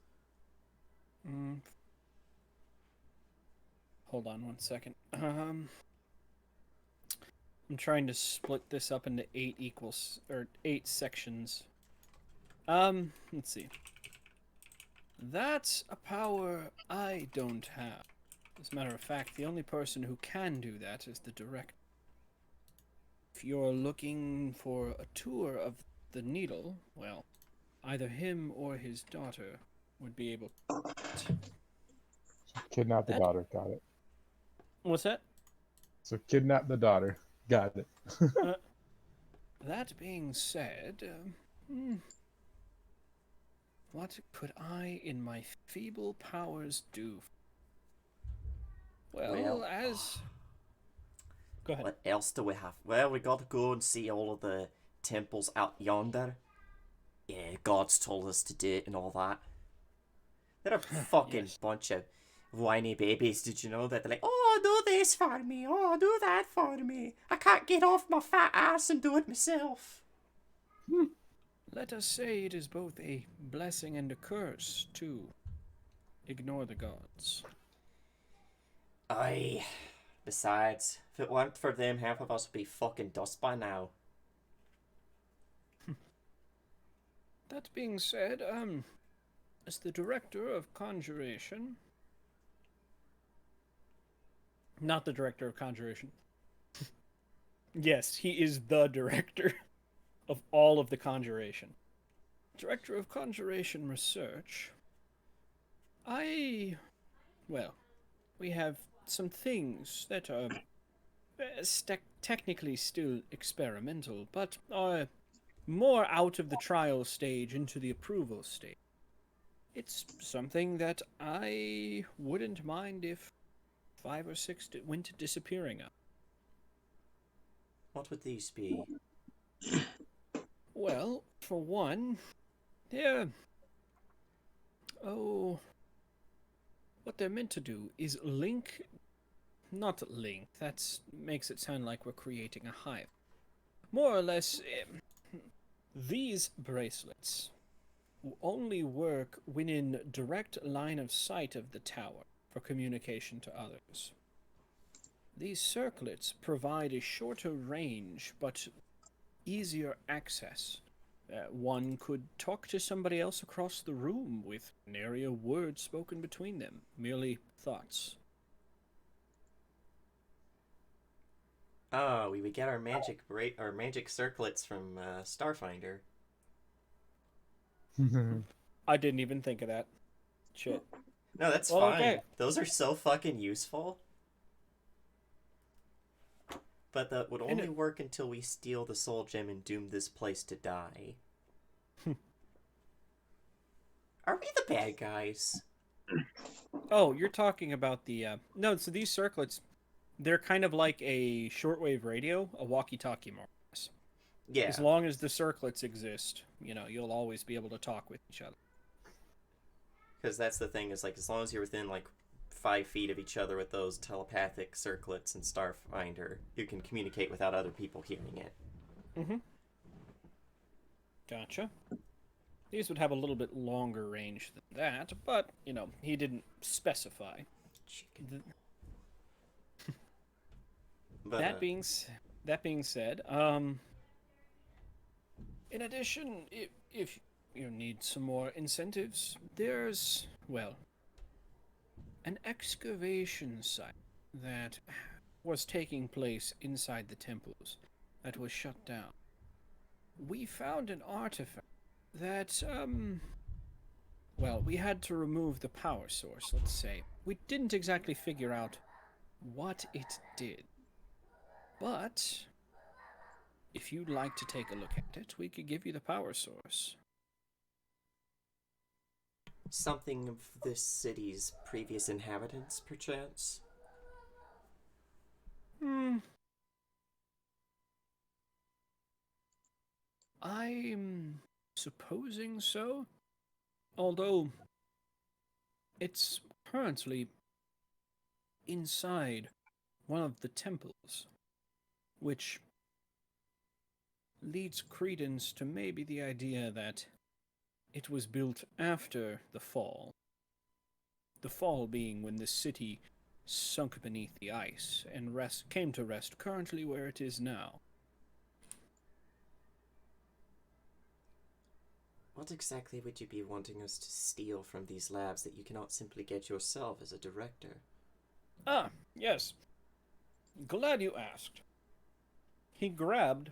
Hold on one second. I'm trying to split this up into 8 sections. Let's see. That's a power I don't have. As a matter of fact, the only person who can do that is the director. If you're looking for a tour of the needle, well, either him or his daughter would be able to. Kidnap the daughter. Got it. What's that? So kidnap the daughter. Got it. That being said, what could I, in my feeble powers, do? Well, as... Go ahead. What else do we have? Well, we gotta go and see all of the temples out yonder. Yeah, God's told us to do it and all that. They're a fucking bunch of whiny babies, did you know that? They're like, oh, do this for me, oh, do that for me. I can't get off my fat ass and do it myself. Let us say it is both a blessing and a curse to ignore the gods. Aye. Besides, if it weren't for them, half of us would be fucking dust by now. That being said, as the director of conjuration... Not the director of conjuration. Yes, he is the director of all of the conjuration. Director of conjuration research. Well, we have some things that are technically still experimental, but are more out of the trial stage into the approval stage. It's something that I wouldn't mind if 5 or 6 went disappearing up. What would these be? Well, for one, they're... what they're meant to do is link not length. That makes it sound like we're creating a hive. More or less, these bracelets only work when in direct line of sight of the tower for communication to others. These circlets provide a shorter range but easier access. One could talk to somebody else across the room with nary a word spoken between them, merely thoughts. Oh, we would get our magic circlets from Starfinder. I didn't even think of that. Shit. No, that's Well, fine. okay. Those are so fucking useful. But that would And only it- work until we steal the soul gem and doom this place to die. Are we the bad guys? Oh, you're talking about the no. So these circlets, they're kind of like a shortwave radio, a walkie-talkie, more or less. Yeah. As long as the circlets exist, you'll always be able to talk with each other. Because that's the thing, is like, as long as you're within like 5 feet of each other with those telepathic circlets and Starfinder, you can communicate without other people hearing it. Mm-hmm. Gotcha. These would have a little bit longer range than that, but, he didn't specify. Chicken. Th- But, that being said, in addition, if you need some more incentives, there's, well, an excavation site that was taking place inside the temples that was shut down. We found an artifact that, well, we had to remove the power source, let's say. We didn't exactly figure out what it did. But if you'd like to take a look at it, we could give you the power source. something of this city's previous inhabitants, perchance? I'm supposing so. Although it's currently inside one of the temples, which leads credence to maybe the idea that it was built after the fall. The fall being when the city sunk beneath the ice and came to rest currently where it is now. What exactly would you be wanting us to steal from these labs that you cannot simply get yourself as a director? Ah, yes. Glad you asked. He grabs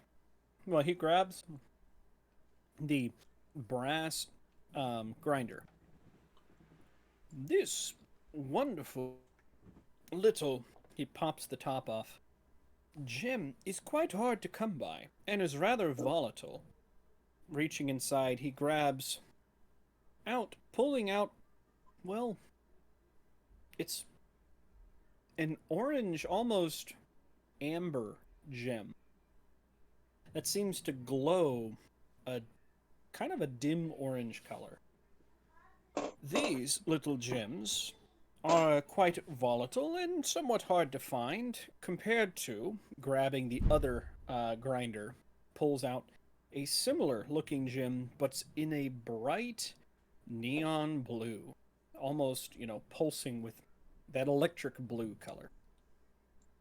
the brass grinder. This wonderful little, he pops the top off, gem is quite hard to come by and is rather volatile. Reaching inside, he grabs pulling out, well, it's an orange, almost amber gem that seems to glow a kind of a dim orange color. These little gems are quite volatile and somewhat hard to find compared to grabbing the other grinder, pulls out a similar looking gem, but in a bright neon blue, almost, pulsing with that electric blue color,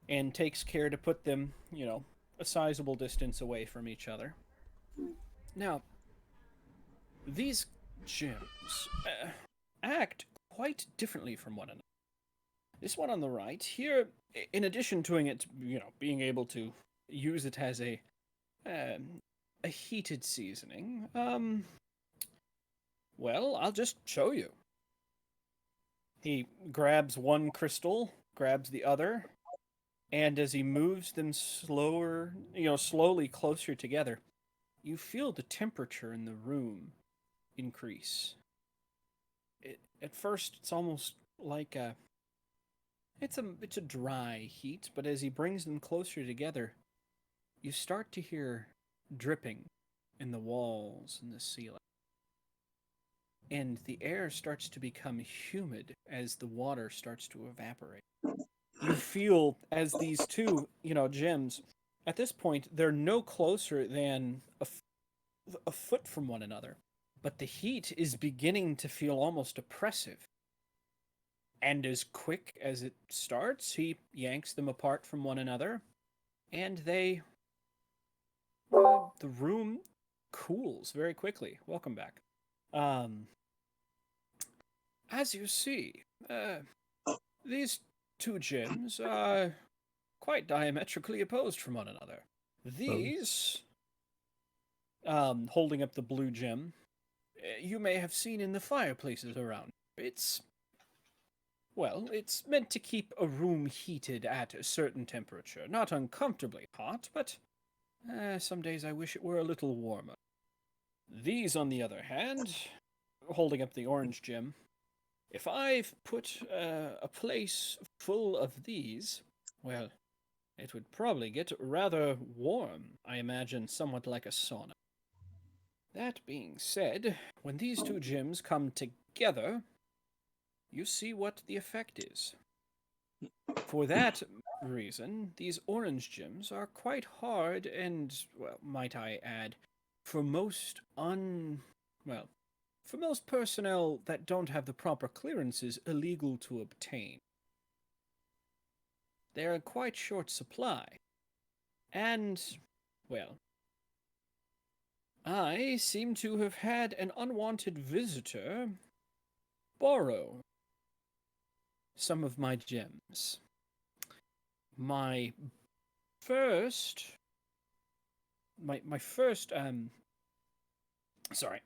and takes care to put them, a sizable distance away from each other. Now, these gems act quite differently from one another. This one on the right here, in addition to it, being able to use it as a heated seasoning, well, I'll just show you. He grabs one crystal, grabs the other, and as he moves them slowly closer together, you feel the temperature in the room increase. At first, it's almost like it's a dry heat, but as he brings them closer together, you start to hear dripping in the walls and the ceiling. And the air starts to become humid as the water starts to evaporate. you feel as these two, gems, at this point, they're no closer than a foot from one another. But the heat is beginning to feel almost oppressive. And as quick as it starts, he yanks them apart from one another, and the room cools very quickly. Welcome back. As you see, these two gems are quite diametrically opposed from one another. These, holding up the blue gem, you may have seen in the fireplaces around. It's meant to keep a room heated at a certain temperature. Not uncomfortably hot, but some days I wish it were a little warmer. These, on the other hand, holding up the orange gem, if I've put a place full of these, well, it would probably get rather warm, I imagine, somewhat like a sauna. That being said, when these two gems come together, you see what the effect is. For that reason, these orange gems are quite hard and, well, might I add, for most for most personnel that don't have the proper clearances, illegal to obtain. They're in quite short supply. And, well, I seem to have had an unwanted visitor borrow some of my gems. My first sorry.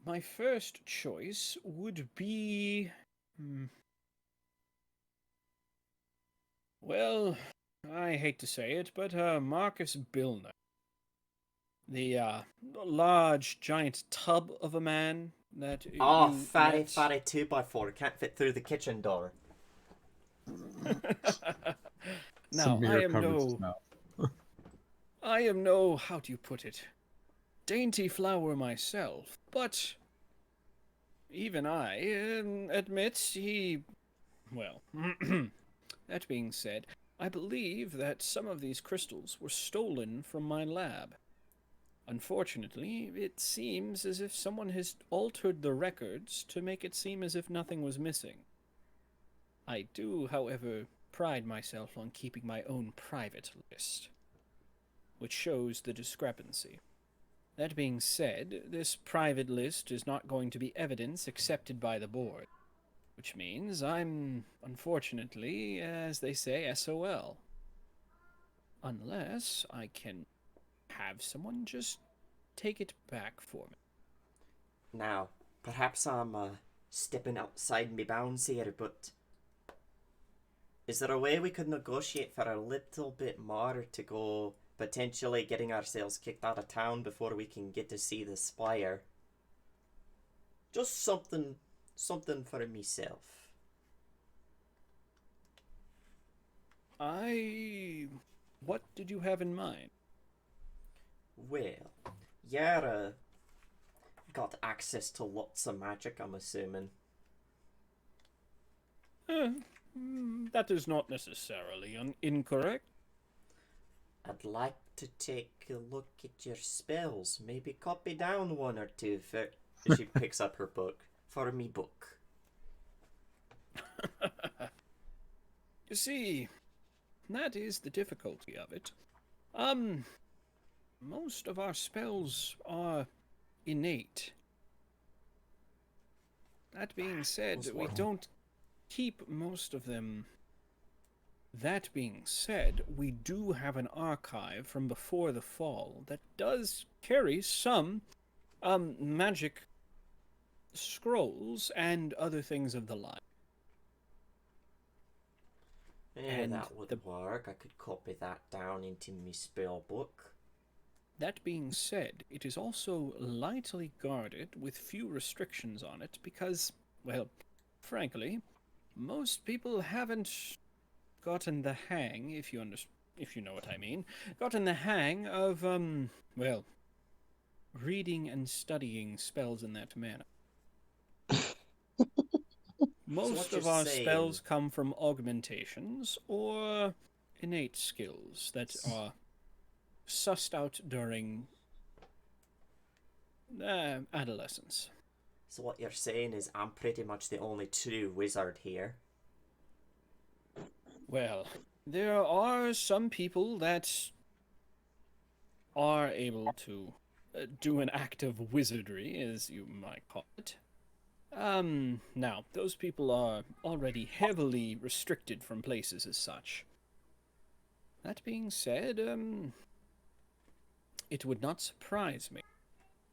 My first choice would be well, I hate to say it, but Marcus Billner. The large giant tub of a man that Oh, you fatty, met. fatty 2x4. Can't fit through the kitchen door. Now, Samir covers his mouth. I am no, how do you put it, dainty flower myself, but even I admit well, that being said, I believe that some of these crystals were stolen from my lab. Unfortunately, it seems as if someone has altered the records to make it seem as if nothing was missing. I do, however, pride myself on keeping my own private list, which shows the discrepancy. That being said, this private list is not going to be evidence accepted by the board, which means I'm, unfortunately, as they say, SOL. Unless I can have someone just take it back for me. Now, perhaps I'm stepping outside me bounds here, but is there a way we could negotiate for a little bit more to go potentially getting ourselves kicked out of town before we can get to see the spire? Just something for myself. What did you have in mind? Well, Yara got access to lots of magic, I'm assuming. That is not necessarily incorrect. I'd like to take a look at your spells. Maybe copy down one or two for... She picks up her book. For me book. You see, that is the difficulty of it. Most of our spells are innate. That being said, we don't keep most of them. That being said, we do have an archive from before the fall that does carry some magic scrolls and other things of the like. Yeah, that would work. I could copy that down into my spell book. That being said, it is also lightly guarded with few restrictions on it because, well, frankly, most people haven't gotten the hang, if you know what I mean, gotten the hang of, reading and studying spells in that manner. Most you're of our saying- spells come from augmentations or innate skills that are sussed out during adolescence. So what you're saying is I'm pretty much the only true wizard here. Well, there are some people that are able to do an act of wizardry, as you might call it. Now, those people are already heavily restricted from places as such. That being said, it would not surprise me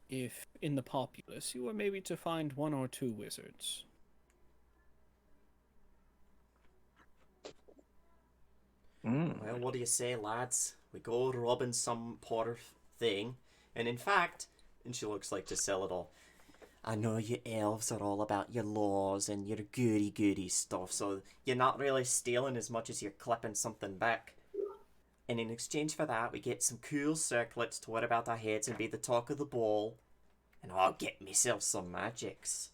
if, in the populace, you were maybe to find one or two wizards. Well, what do you say, lads? We go robbing some poor thing, and in fact, and she looks like to sell it all. I know you elves are all about your laws and your goody stuff, so you're not really stealing as much as you're clipping something back. And in exchange for that, we get some cool circlets to wear about our heads and be the talk of the ball. And I'll get myself some magics.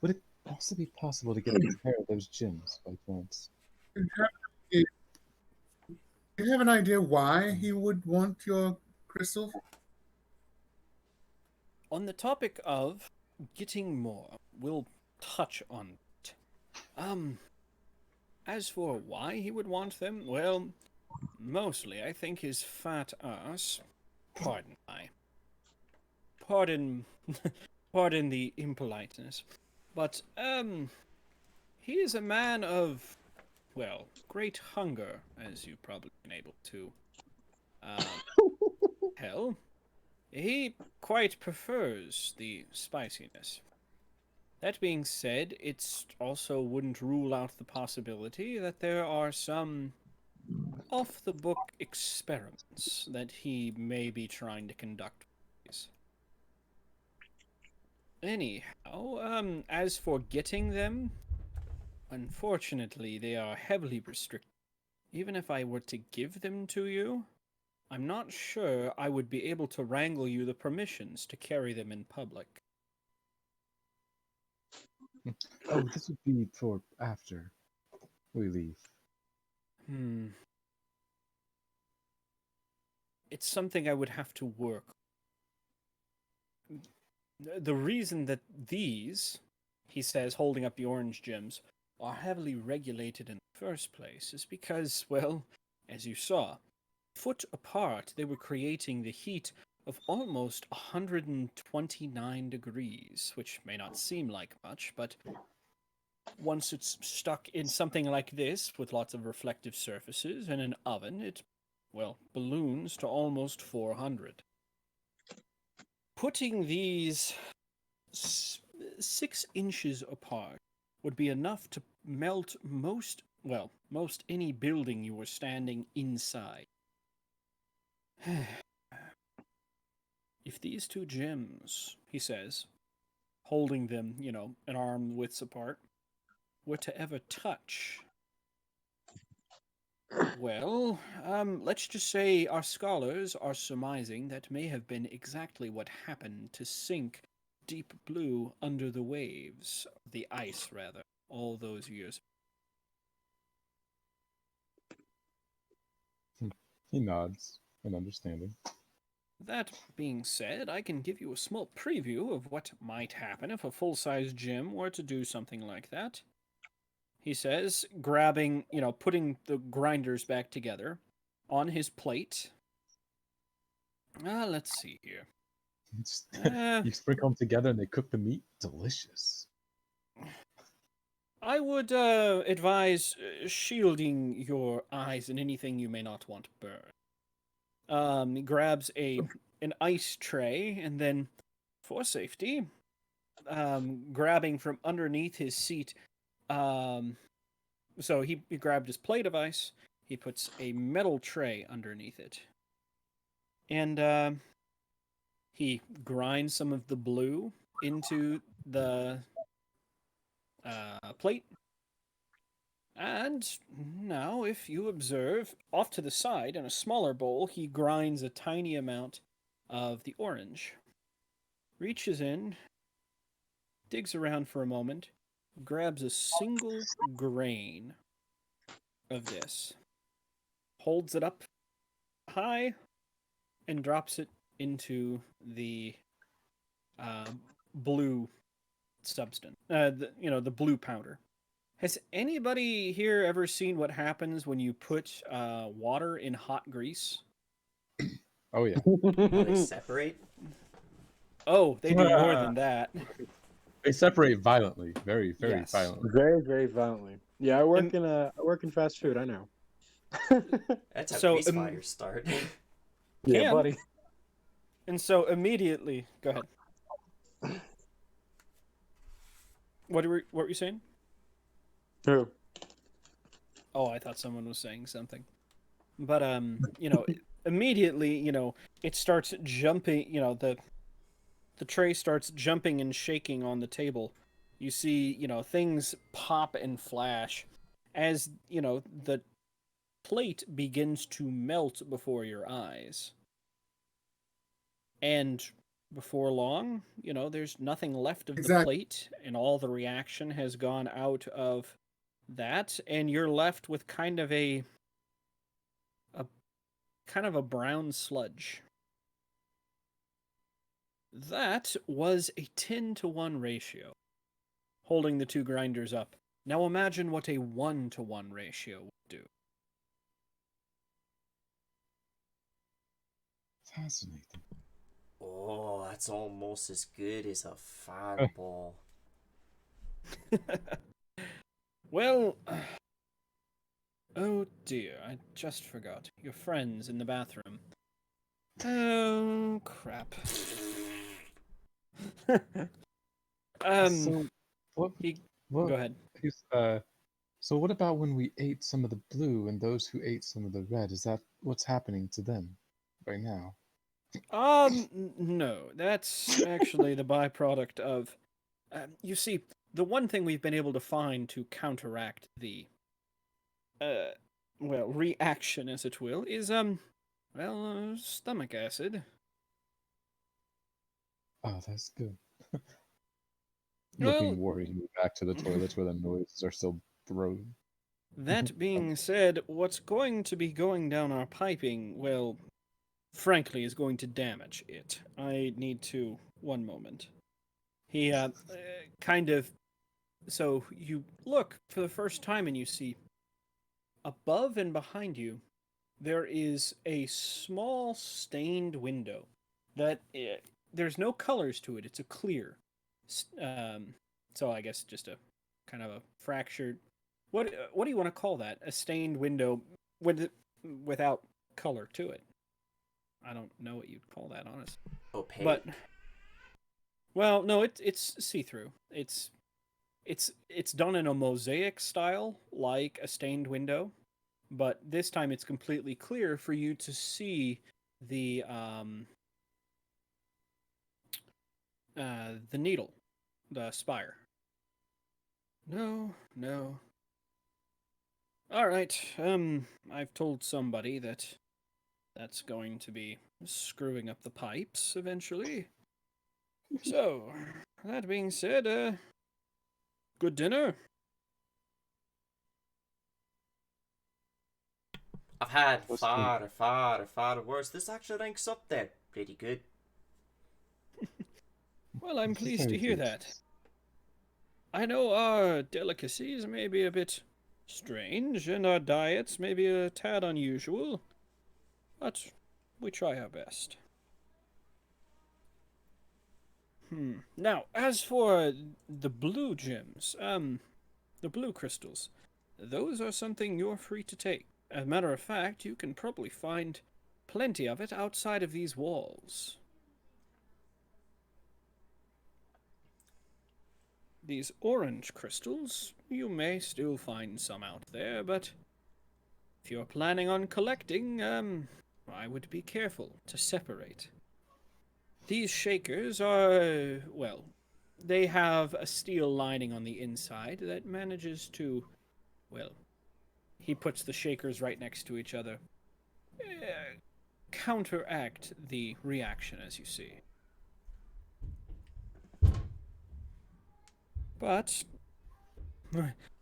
Would it also be possible to get a pair of those gems by chance? Do you have an idea why he would want your crystal? On the topic of getting more, we'll touch on it. As for why he would want them, well, mostly I think his fat ass, pardon the impoliteness, but, he is a man of, well, great hunger, as you've probably been able to, tell. He quite prefers the spiciness. That being said, it also wouldn't rule out the possibility that there are some off-the-book experiments that he may be trying to conduct. Anyhow, as for getting them, unfortunately, they are heavily restricted. Even if I were to give them to you, I'm not sure I would be able to wrangle you the permissions to carry them in public. Oh, this would be for after we leave. It's something I would have to work. The reason that these, he says, holding up the orange gems, are heavily regulated in the first place is because, well, as you saw, foot apart, they were creating the heat of almost 129 degrees, which may not seem like much, but once it's stuck in something like this, with lots of reflective surfaces and an oven, it, well, balloons to almost 400. Putting these 6 inches apart would be enough to melt most any building you were standing inside. If these 2 gems, he says, holding them, an arm width apart, were to ever touch, well, let's just say our scholars are surmising that may have been exactly what happened to sink Deep Blue under the waves, the ice, rather, all those years. He nods in understanding. That being said, I can give you a small preview of what might happen if a full-size gem were to do something like that. He says, grabbing, putting the grinders back together on his plate. Let's see here. You sprinkle them together and they cook the meat. Delicious. I would advise shielding your eyes and anything you may not want burned. He grabs an ice tray and then, for safety, grabbing from underneath his seat. So he grabbed his plate of ice. He puts a metal tray underneath it, and he grinds some of the blue into the plate. And now, if you observe, off to the side, in a smaller bowl, he grinds a tiny amount of the orange. Reaches in, digs around for a moment, grabs a single grain of this, holds it up high, and drops it into the blue substance. The blue powder. Has anybody here ever seen what happens when you put water in hot grease? Oh yeah. They separate. Oh, they do more than that. They separate violently, very, very Yes. violently. Very, very violently. Yeah, I work in fast food. I know. That's how So, grease fires start. Yeah, Can. buddy. And so immediately, go ahead. What were you saying? Who? Oh, I thought someone was saying something. But immediately, it starts jumping, the tray starts jumping and shaking on the table. You see, things pop and flash as, the plate begins to melt before your eyes. And before long, there's nothing left of the Exactly. plate, and all the reaction has gone out of that, and you're left with kind of a brown sludge. That was a 10-to-1 ratio, holding the two grinders up. Now imagine what a 1-to-1 ratio would do. Fascinating. Oh, that's almost as good as a fireball. Well, oh dear, I just forgot. Your friend's in the bathroom. Oh, crap. So, what? Go ahead. So what about when we ate some of the blue and those who ate some of the red? Is that what's happening to them right now? No, that's actually the byproduct of. You see, the one thing we've been able to find to counteract the, reaction, as it will, is stomach acid. Oh, that's good. Well, Looking worriedly back to the toilets where the noises are still brewing. that being said, what's going to be going down our piping, well, frankly, is going to damage it. I need to. One moment. He, kind of. So you look for the first time and you see above and behind you there is a small stained window that there's no colors to it. It's a clear. So I guess just a kind of a fractured. What do you want to call that? A stained window without color to it. I don't know what you'd call that, honestly. Opaque. But well, no, it's see through. It's done in a mosaic style, like a stained window, but this time it's completely clear for you to see the needle, the spire. No, no. All right. I've told somebody that that's going to be screwing up the pipes eventually. So, that being said, good dinner. I've had What's far worse. This actually ranks up there pretty good. Well, I'm This is pleased to very hear good. that. I know our delicacies may be a bit strange, and our diets may be a tad unusual, but we try our best. Now, as for the blue gems, the blue crystals, those are something you're free to take. As a matter of fact, you can probably find plenty of it outside of these walls. These orange crystals, you may still find some out there, but if you're planning on collecting, I would be careful to separate. These shakers are, well, they have a steel lining on the inside that manages to, well, he puts the shakers right next to each other, counteract the reaction, as you see. But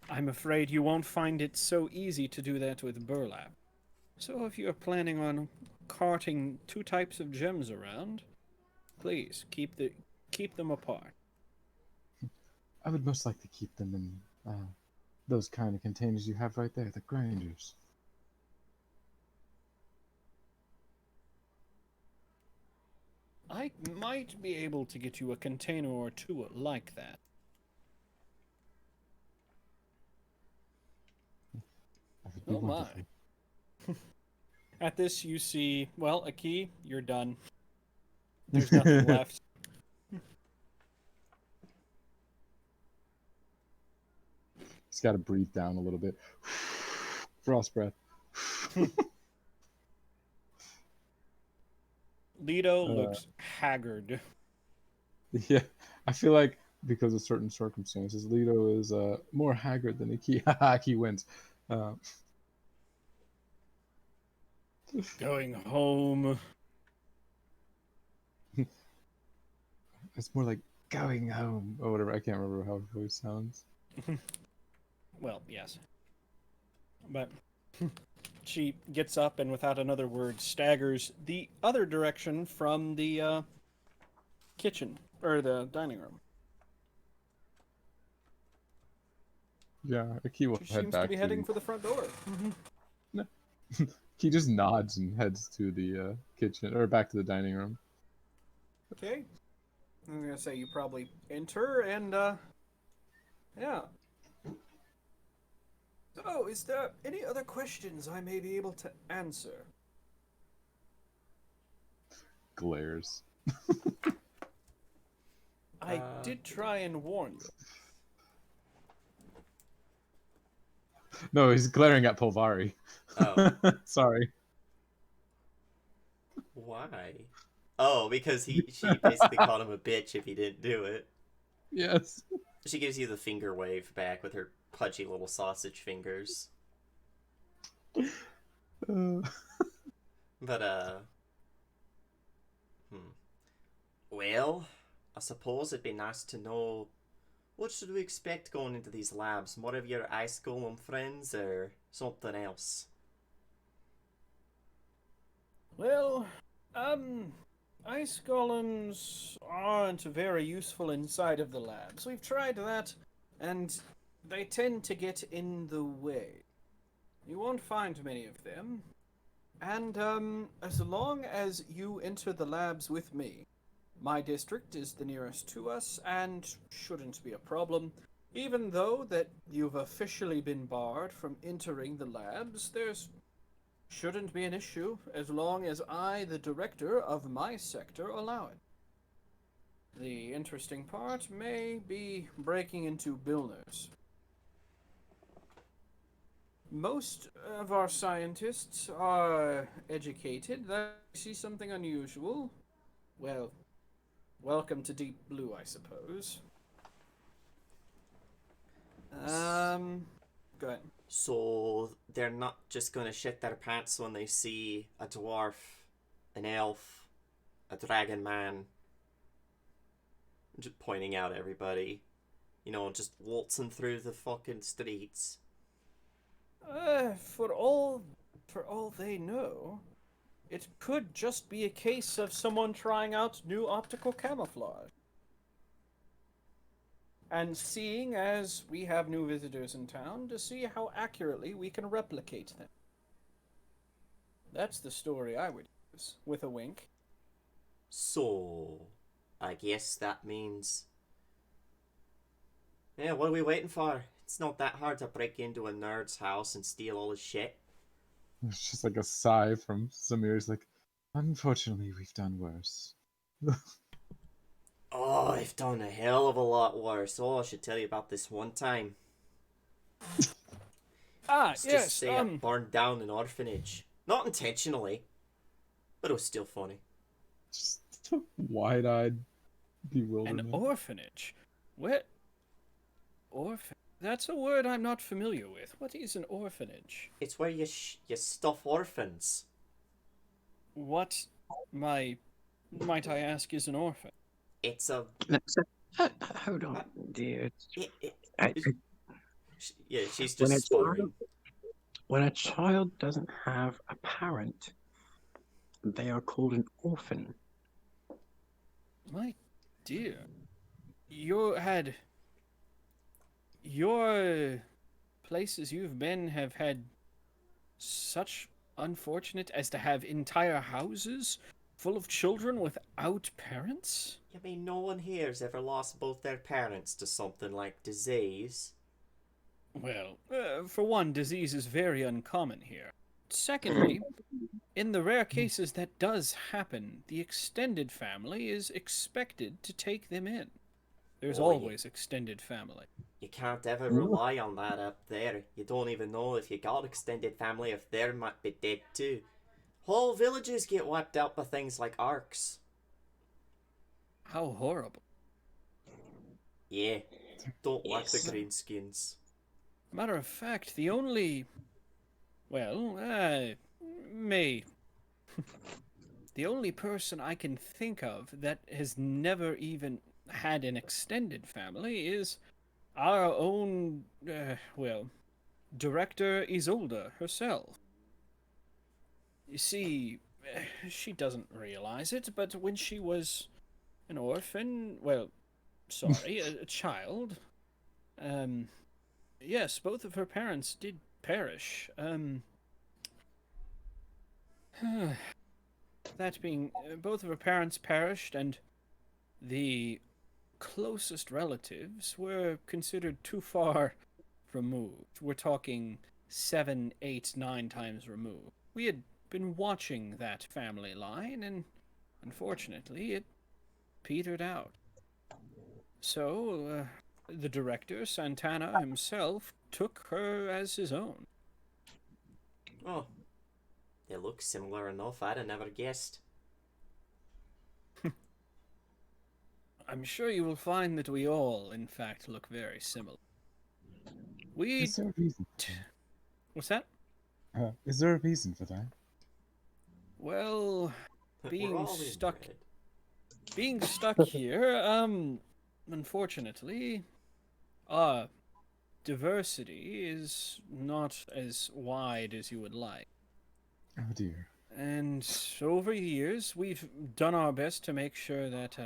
I'm afraid you won't find it so easy to do that with burlap. So if you're planning on carting two types of gems around, please keep them apart. I would most like to keep them in those kind of containers you have right there, the grinders. I might be able to get you a container or two like that. That would be Oh my. wonderful. At this, you see, well, a key, you're done. There's nothing left. Just got to breathe down a little bit. Frost breath. Lido looks haggard. Yeah, I feel like because of certain circumstances, Leto is more haggard than Iki. He wins. Going home. It's more like going home or whatever. I can't remember how her voice sounds. Well, yes. But she gets up and without another word staggers the other direction from the kitchen, or the dining room. Yeah, Iki will She head seems to back be to heading for the front door. He just nods and heads to the kitchen or back to the dining room. Okay. I'm gonna say you probably enter and yeah. So, is there any other questions I may be able to answer? Glares. I did try and warn you. No, he's glaring at Polvari. Oh. Sorry. Why? Oh, because she basically called him a bitch if he didn't do it. Yes. She gives you the finger wave back with her pudgy little sausage fingers. But, Well, I suppose it'd be nice to know what should we expect going into these labs? More of your ice golem friends or something else? Well, ice golems aren't very useful inside of the labs. We've tried that, and they tend to get in the way. You won't find many of them. And, as long as you enter the labs with me, my district is the nearest to us and shouldn't be a problem. Even though that you've officially been barred from entering the labs, there's shouldn't be an issue as long as I, the director of my sector, allow it. The interesting part may be breaking into Billner's. Most of our scientists are educated. They see something unusual. Well, welcome to Deep Blue, I suppose. Go ahead. So they're not just gonna shit their pants when they see a dwarf, an elf, a dragon man, just pointing out at everybody, you know, just waltzing through the fucking streets. For all they know, it could just be a case of someone trying out new optical camouflage. And seeing as we have new visitors in town to see how accurately we can replicate them. That's the story I would use, with a wink. So, I guess that means... Yeah, what are we waiting for? It's not that hard to break into a nerd's house and steal all his shit. It's just like a sigh from Samir. He's like, unfortunately, we've done worse. Oh, I've done a hell of a lot worse. Oh, I should tell you about this one time. Yes, Just say I burned down an orphanage. Not intentionally, but it was still funny. Just wide-eyed an bewilderment. orphanage? What? That's a word I'm not familiar with. What is an orphanage? It's where you stuff orphans. What, might I ask, is an orphan? It's a... Hold on, dear. It, I, it, Yeah, she's When just a sputtering. when a child doesn't have a parent, they are called an orphan. My dear, your places you've been have had such unfortunate as to have entire houses full of children without parents? I mean, no one here's ever lost both their parents to something like disease. Well, for one, disease is very uncommon here. Secondly, in the rare cases that does happen, the extended family is expected to take them in. There's Oh, you, always extended family. you can't ever rely on that up there. You don't even know if you got extended family if they might be dead too. Whole villages get wiped out by things like arcs. How horrible. Yeah, don't like the Yes. greenskins. Matter of fact, the only. Well, may. The only person I can think of that has never even had an extended family is our own, director Isolde herself. You see, she doesn't realize it, but when she was an orphan, well, sorry, a child, yes, both of her parents did perish. That being, both of her parents perished, and the closest relatives were considered too far removed. We're talking 7, 8, 9 times removed. We had been watching that family line, and unfortunately, it petered out. So, the director, Santana himself, took her as his own. Oh, they look similar enough, I'd have never guessed. I'm sure you will find that we all, in fact, look very similar. Is there a reason? What's that? Is there a reason for that? Well, We're being all stuck inbred. being stuck here, unfortunately, diversity is not as wide as you would like. Oh dear. And over the years, we've done our best to make sure that,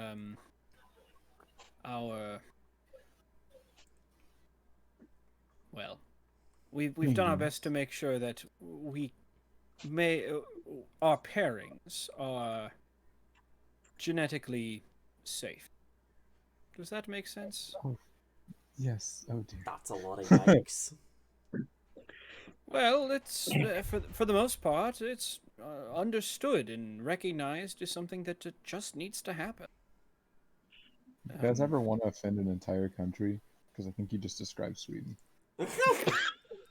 our, well, we've done our best to make sure that we may, our pairings are genetically safe. Does that make sense? Oh, yes. Oh dear. That's a lot of yikes. Well, it's for the most part, it's understood and recognized as something that just needs to happen. You guys ever want to offend an entire country? Because I think you just described Sweden.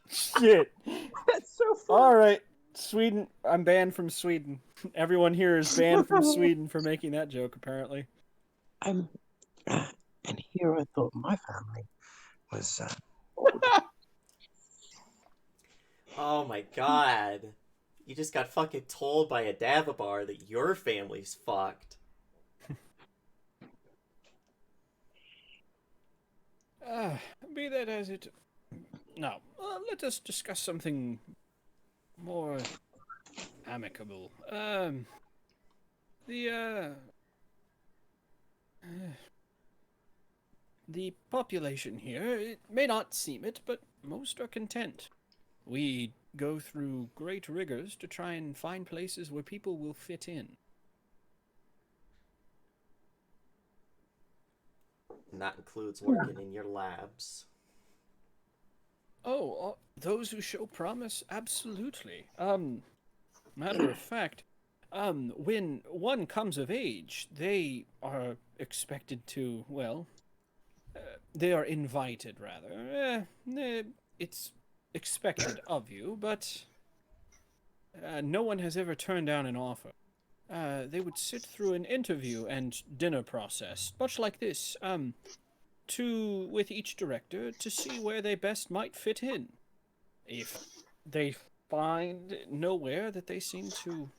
Shit! That's so All right, Sweden. I'm banned from Sweden. Everyone here is banned from Sweden for making that joke. Apparently. And here I thought my family was. Oh my god. You just got fucking told by a Davabar that your family's fucked. Be that as it. Now, let us discuss something more amicable. The the population here, it may not seem it, but most are content. We go through great rigors to try and find places where people will fit in. And that includes working in your labs. Oh, those who show promise, absolutely. Matter of fact, when one comes of age, they are expected to, well, they are invited, rather. It's expected of you, but no one has ever turned down an offer. They would sit through an interview and dinner process, much like this, with each director to see where they best might fit in. If they find nowhere that they seem to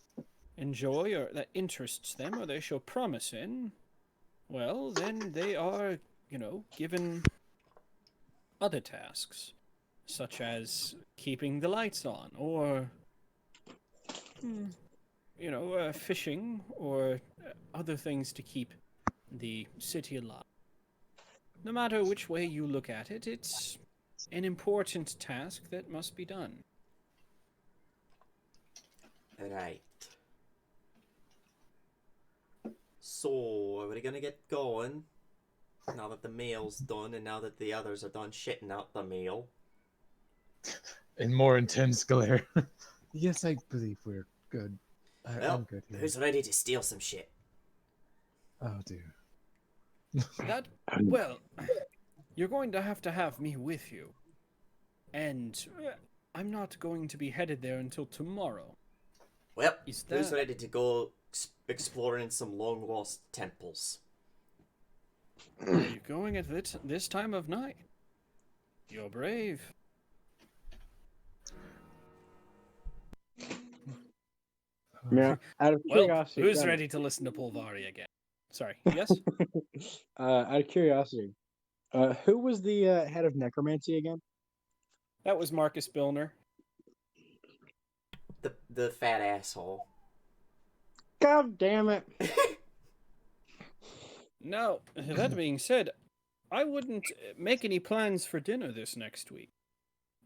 enjoy or that interests them or they show promise in, well, then they are, given other tasks. such as keeping the lights on, or, fishing, or other things to keep the city alive. No matter which way you look at it, it's an important task that must be done. Right. So, are we gonna get going? Now that the meal's done and now that the others are done shitting out the meal. In more intense glare. Yes, I believe we're good. Well, I'm good here. who's ready to steal some shit? Oh, dear. Well, you're going to have me with you. And I'm not going to be headed there until tomorrow. Well, Is who's that... ready to go exploring some long lost temples? Are you going at this time of night? You're brave. Yeah, out of Well, curiosity. who's Gunnar. ready to listen to Pulvari again? Sorry, yes? Out of curiosity, who was the head of necromancy again? That was Marcus Bilner. The fat asshole. God damn it! Now, that being said, I wouldn't make any plans for dinner this next week.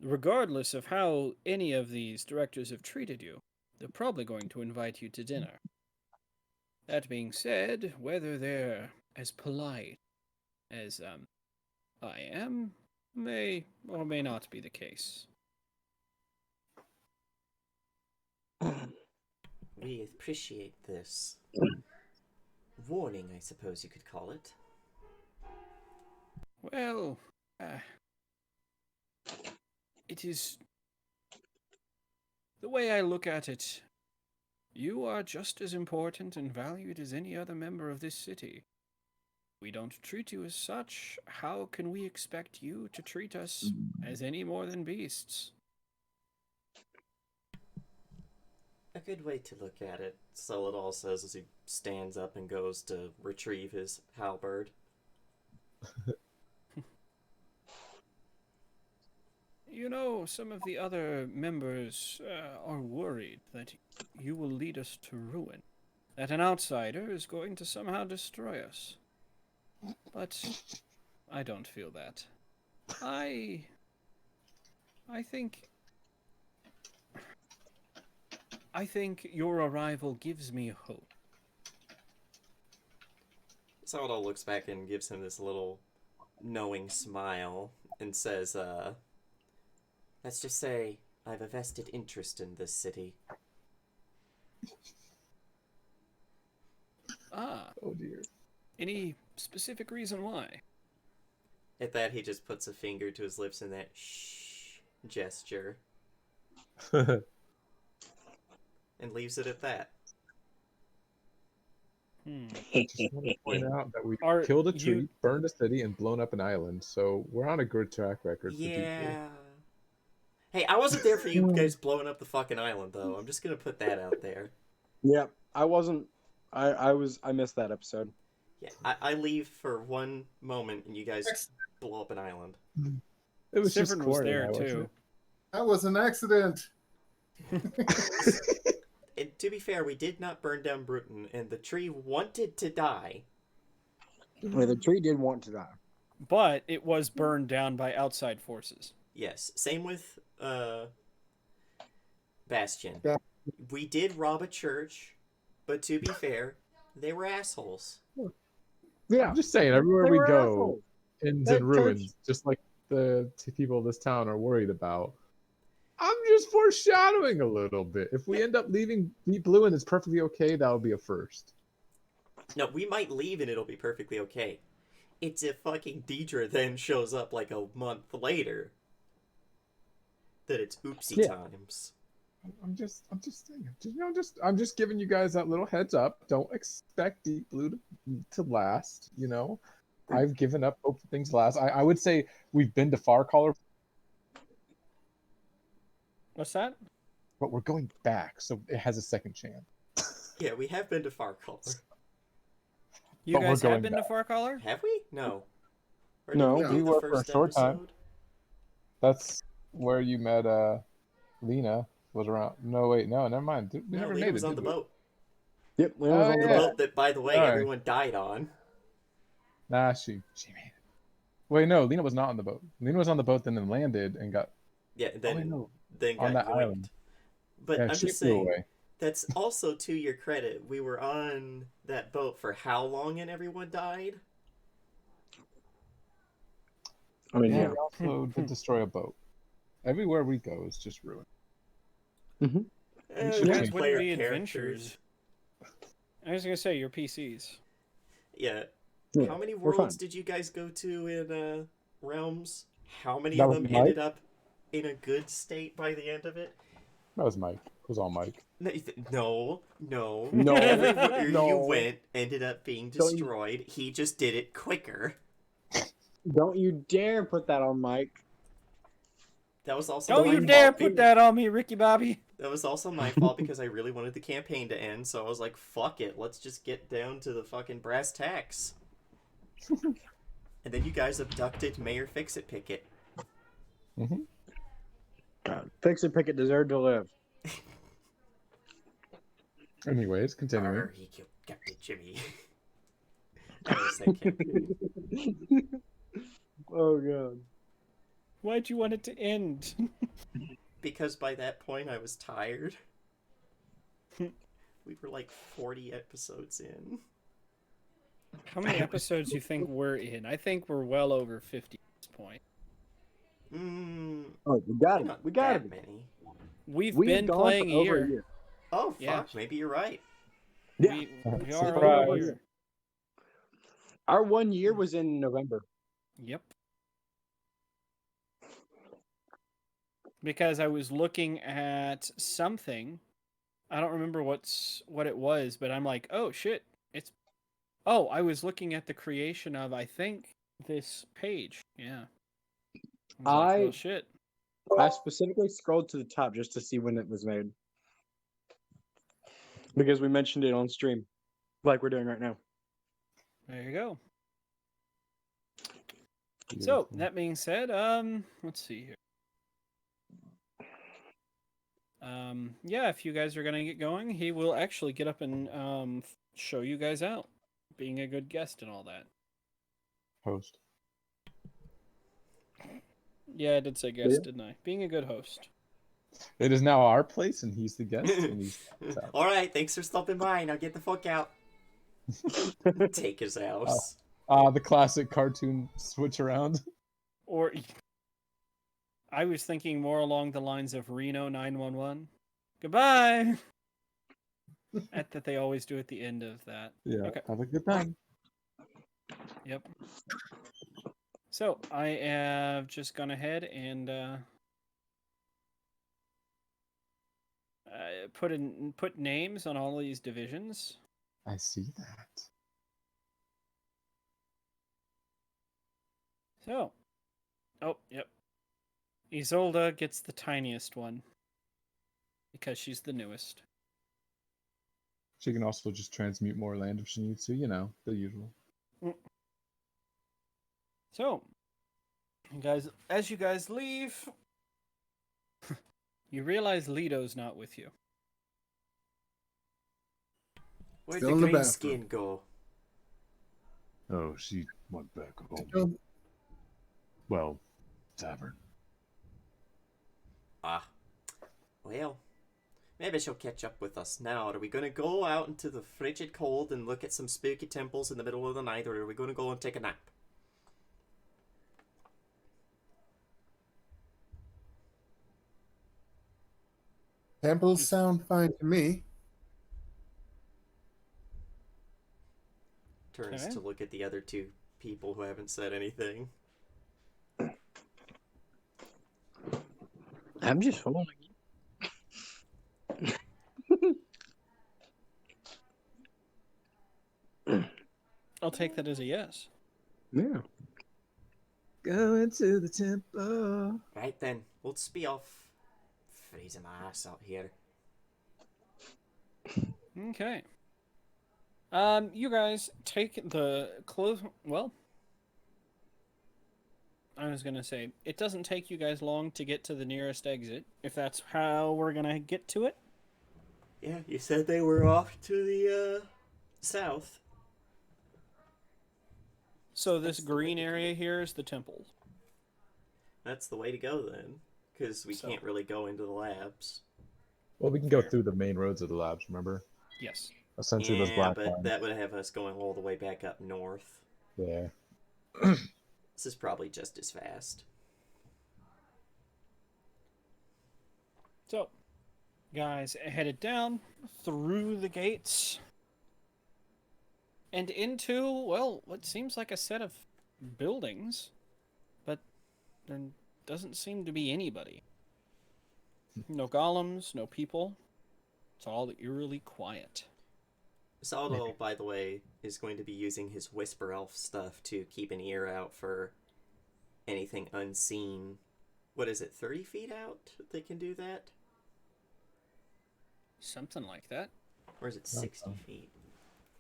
Regardless of how any of these directors have treated you, they're probably going to invite you to dinner. That being said, whether they're as polite as I am, may or may not be the case. We appreciate this. Warning, I suppose you could call it. Well, it is... The way I look at it, you are just as important and valued as any other member of this city. We don't treat you as such. How can we expect you to treat us as any more than beasts? A good way to look at it, Celadol says as he stands up and goes to retrieve his halberd. You know, some of the other members are worried that you will lead us to ruin, that an outsider is going to somehow destroy us. But I don't feel that. I think your arrival gives me hope. Celadol looks back and gives him this little knowing smile and says, let's just say I have a vested interest in this city. Ah, Oh, dear. any specific reason why? At that, he just puts a finger to his lips in that shh gesture and leaves it at that. I just want to point out that we Are killed a you- tree, burned a city, and blown up an island, so we're on a good track record for people. Yeah. Hey, I wasn't there for you guys blowing up the fucking island, though. I'm just gonna put that out there. Yeah, I wasn't. I missed that episode. Yeah, I leave for one moment and you guys blow up an island. It was just Sivern was Corey and there I, wasn't too. it? That was an accident. And to be fair, we did not burn down Brunton, and the tree wanted to die. Yeah, the tree did want to die. But it was burned down by outside forces. Yes, same with Bastion. Yeah. We did rob a church, but to be fair, they were assholes. Yeah, I'm just saying, everywhere they we were go assholes. ends That in ruins, just like the people of this town are worried about. I'm just foreshadowing a little bit. If we end up leaving Deep Blue and it's perfectly okay, that'll be a first. No, we might leave and it'll be perfectly okay. It's if fucking Deidre then shows up like a month later that it's oopsie times. I'm just saying. I'm just giving you guys that little heads up. Don't expect Deep Blue to last. You know, I've given up hope that things last. I would say we've been to Far Color, What's that? but we're going back, so it has a second chance. Yeah, we have been to Far Color. You But we're guys have going been back. to Far Color? Have we? No. Or No, did we we do the were for a first short time. episode? That's where you met Lena was around. No, wait, no, never mind. We No, never Lena made was it, on did the we? boat. Yep, Lena Oh, was on The the yeah. boat. boat that, by the way, Sorry. everyone died on. Nah, she made it. Wait, no, Lena was not on the boat. Lena was on the boat, then landed and got Yeah, wait, no. then On got that yoinked. island. But Yeah, I'm she just flew saying, away. that's also to your credit. We were on that boat for how long and everyone died? I mean, Yeah, yeah. we also did destroy a boat. Everywhere we go is just ruined. Mm-hmm. We You should guys change wouldn't player be characters. adventurers. I was gonna say your PCs. Yeah. Yeah, How many we're worlds fine. did you guys go to in Realms? How many That of was them Mike? ended up in a good state by the end of it? That was Mike. It was all Mike. No, no. No, Everywhere you no. went ended up being Don't you- destroyed. He just did it quicker. Don't you dare put that on Mike. That was also Don't my you fault. dare put that on me, Ricky Bobby. That was also my fault because I really wanted the campaign to end, so I was like, fuck it, let's just get down to the fucking brass tacks. And then you guys abducted Mayor Fix-It Pickett. Mm-hmm. God, Fix-It Pickett deserved to live. Anyways, continuing. Arr, he killed Captain Jimmy. That was that campaign. Oh god. Why'd you want it to end? Because by that point I was tired. We were like 40 episodes in. How many episodes do you think we're in? I think we're well over 50 at this point. Oh, we got it. Not We got that it. many. We've We've been gone playing for a over year. a year. Oh, fuck, Yeah. maybe you're right. Yeah. We are Surprise. over a year. Our 1 year was in November. Yep. Because I was looking at something. I don't remember what it was, but I'm like, oh shit, I was looking at the creation of, I think, this page. Yeah. I was like, well, shit. I specifically scrolled to the top just to see when it was made. Because we mentioned it on stream, like we're doing right now. There you go. So, that being said, let's see here. Yeah, if you guys are gonna get going, he will actually get up and show you guys out, being a good guest and all that. Host. Yeah, I did say guest, didn't I? Being a good host. It is now our place, and he's the guest, and he's out. Alright, thanks for stopping by. Now get the fuck out. Take his house. The classic cartoon switch around. Or I was thinking more along the lines of Reno 911. Goodbye. That they always do at the end of that. Yeah. Okay. Have a good time. Yep. So I have just gone ahead and put names on all these divisions. I see that. So, oh, yep. Isolde gets the tiniest one because she's the newest. She can also just transmute more land if she needs to, the usual. So, guys, as you guys leave, you realize Lito's not with you. Where'd Still the in the green bathroom. skin go? Oh, she went back home. Oh, Well, tavern. Ah. Well, maybe she'll catch up with us now. Are we going to go out into the frigid cold and look at some spooky temples in the middle of the night, or are we going to go and take a nap? temples sound fine to me. Turns Okay. to look at the other two people who haven't said anything. I'm just following I'll take that as a yes. you. Go into the temple. Right then, let's be off. Freezing my ass out here. Okay. You guys take the close. Well, I was gonna say, it doesn't take you guys long to get to the nearest exit, if that's how we're gonna get to it. Yeah, you said they were off to the south. So this That's the way green to do area it. here is the temple. That's the way to go then, because we So- can't really go into the labs. Well, we can go Fair. through the main roads of the labs. Remember, Yes. essentially those Yeah, black but lines. that would have us going all the way back up north. Yeah. This is probably just as fast. So, guys headed down through the gates and into, well, what seems like a set of buildings, but there doesn't seem to be anybody. No golems, no people. It's all eerily quiet. Saldo, by the way, is going to be using his Whisper Elf stuff to keep an ear out for anything unseen. What is it, 30 feet out they can do that? Something like that. Or is it 60 feet?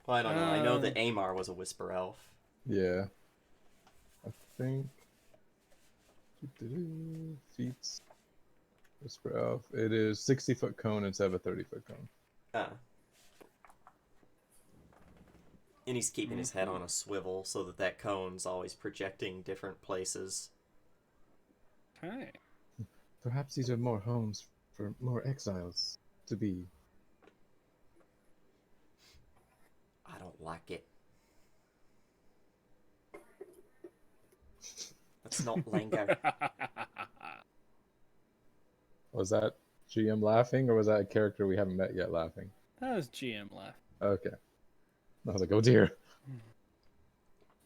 Well, I don't know. I know that Amar was a Whisper Elf. Yeah. I think. Feet. Whisper Elf. It is 60-foot cone instead of a 30-foot cone. Ah. And he's keeping his head on a swivel so that that cone's always projecting different places. Okay. Perhaps these are more homes for more exiles to be. I don't like it. That's not lingo. Was that GM laughing, or was that a character we haven't met yet laughing? That was GM laugh. Okay. I was like, oh dear.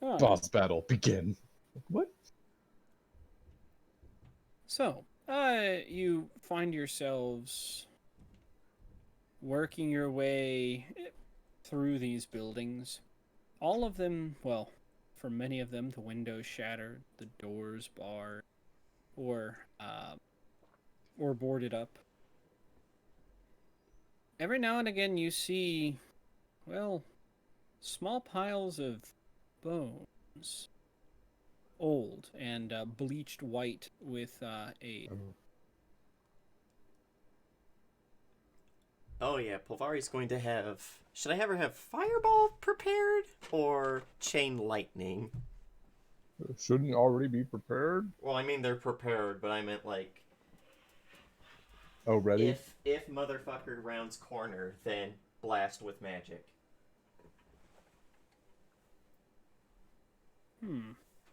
Oh, Boss battle, begin. What? so, you find yourselves working your way through these buildings. All of them, well, for many of them, the windows shattered, the doors barred, or boarded up. Every now and again, you see, well, small piles of bones, old and bleached white with a Oh yeah, Pulvari's going to have... Should I have her have Fireball prepared? Or Chain Lightning? Shouldn't already be prepared? Well, I mean, they're prepared, but I meant like... Oh, ready? If motherfucker rounds corner, then blast with magic.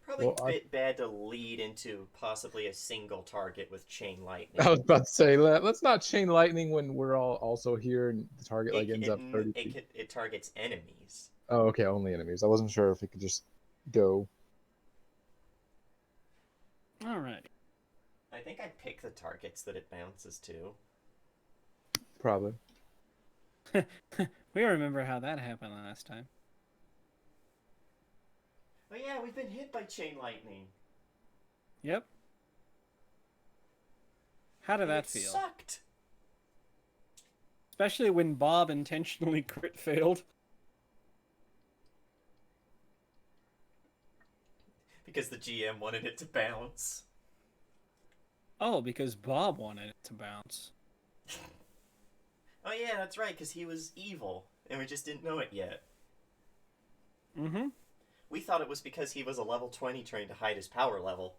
Probably Well, a bit bad to lead into possibly a single target with Chain Lightning. I was about to say, let's not chain lightning when we're all also here and the target like ends up 30 feet. It targets enemies. Oh, okay, only enemies. I wasn't sure if it could just go. Alright. I think I pick the targets that it bounces to. Probably. We remember how that happened last time. Oh yeah, we've been hit by Chain Lightning. Yep. How did And that it feel? Sucked. Especially when Bob intentionally crit failed. Because the GM wanted it to bounce. Oh, because Bob wanted it to bounce. Oh yeah, that's right, because he was evil, and we just didn't know it yet. Mm-hmm. We thought it was because he was a level 20 trying to hide his power level.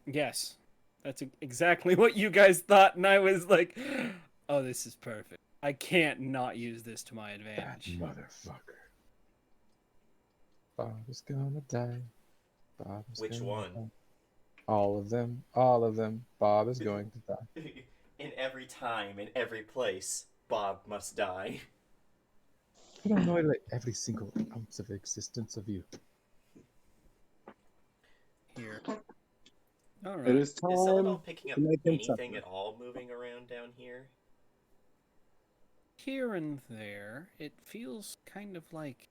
Yes. That's exactly what you guys thought, and I was like, oh, this is perfect. I can't not use this to my That advantage. motherfucker. Bob is gonna die. Bob is Which gonna one? die. All of them. All of them. Bob is going to die. In every time, in every place, Bob must die. I don't know like every single ounce of existence of you. Here. It Alright. is Is time Celadon picking up to make him anything suffer. at all moving around down here? Here and there, it feels kind of like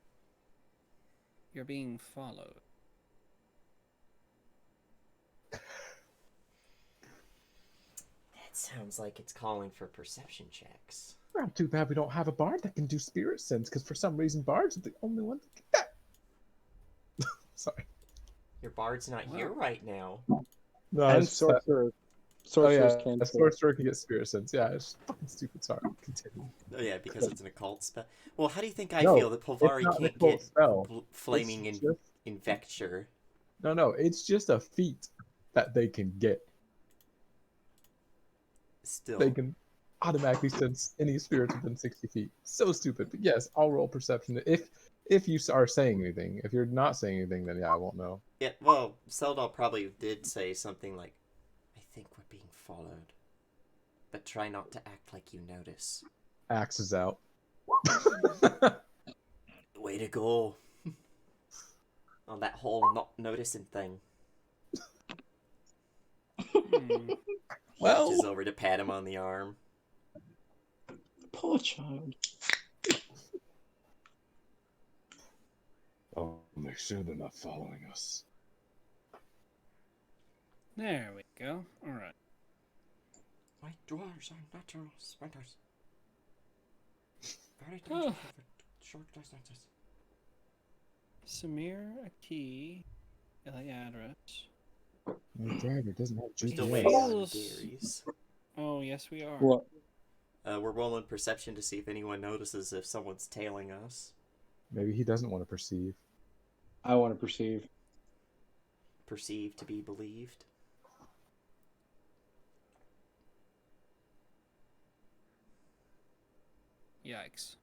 you're being followed. That sounds like it's calling for perception checks. Well, too bad we don't have a bard that can do spirit sense, because for some reason bards are the only one that can that. Sorry. Your bard's not here right now. No, And it's just that- sorcerers oh, yeah, can. a sorcerer can get spirit sense. Yeah, it's fucking stupid. Sorry, continue. Oh yeah, because it's an occult spell. Well, how do you think I No, feel that it's Polvari not an can't occult get spell. flaming It's in just- invecture? No, it's just a feat that they can get. Still, They can automatically sense any spirits within 60 feet. So stupid. But yes, I'll roll perception. If you are saying anything. If you're not saying anything, then yeah, I won't know. yeah. Well, Seldal probably did say something like, "I think we're being followed, but try not to act like you notice." Axe is out. Way to go on that whole not noticing thing. Hmm. Reaches over to pat him on the arm. Poor child. I'll make sure they're not following us. There we go. All right. My dwarves are natural sprinters. Very Oh. dangerous over short distances. Samir, Aki, Eliadris. My driver doesn't have Still It waiting on feels- Gary's. Oh, yes, we are. What? We're rolling perception to see if anyone notices if someone's tailing us. Maybe he doesn't want to perceive. I want to perceive. Perceived to be believed. Yikes.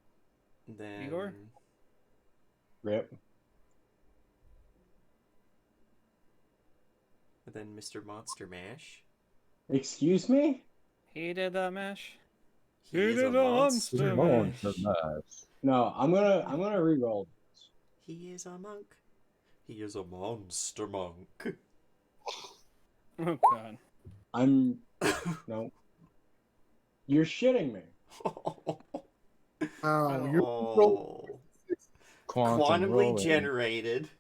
Then Igor? Rip. then Mr. Monster Mash. Excuse me? He did that, Mash? He He is a did a monster. monster Mash. No, I'm gonna re-roll. He is a monk. He is a monster monk. Oh, God. I'm no. You're shitting me. Oh, you're Oh. Quantumly rolling. generated.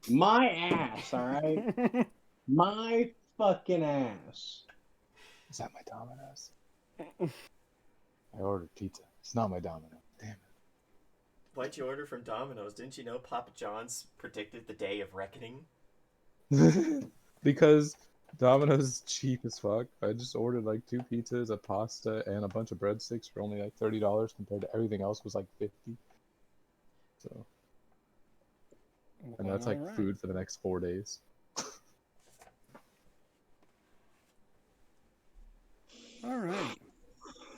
My ass, all right? My fucking ass. Is that my Domino's? I ordered pizza. It's not my Domino. Damn Why'd you order from Domino's? Didn't you know Papa John's predicted the day of reckoning? it. Because Domino's is cheap as fuck. I just ordered like 2 pizzas, a pasta, and a bunch of breadsticks for only like $30 compared to everything else was like 50. So, and that's like Alright. food for the next 4 days. All right.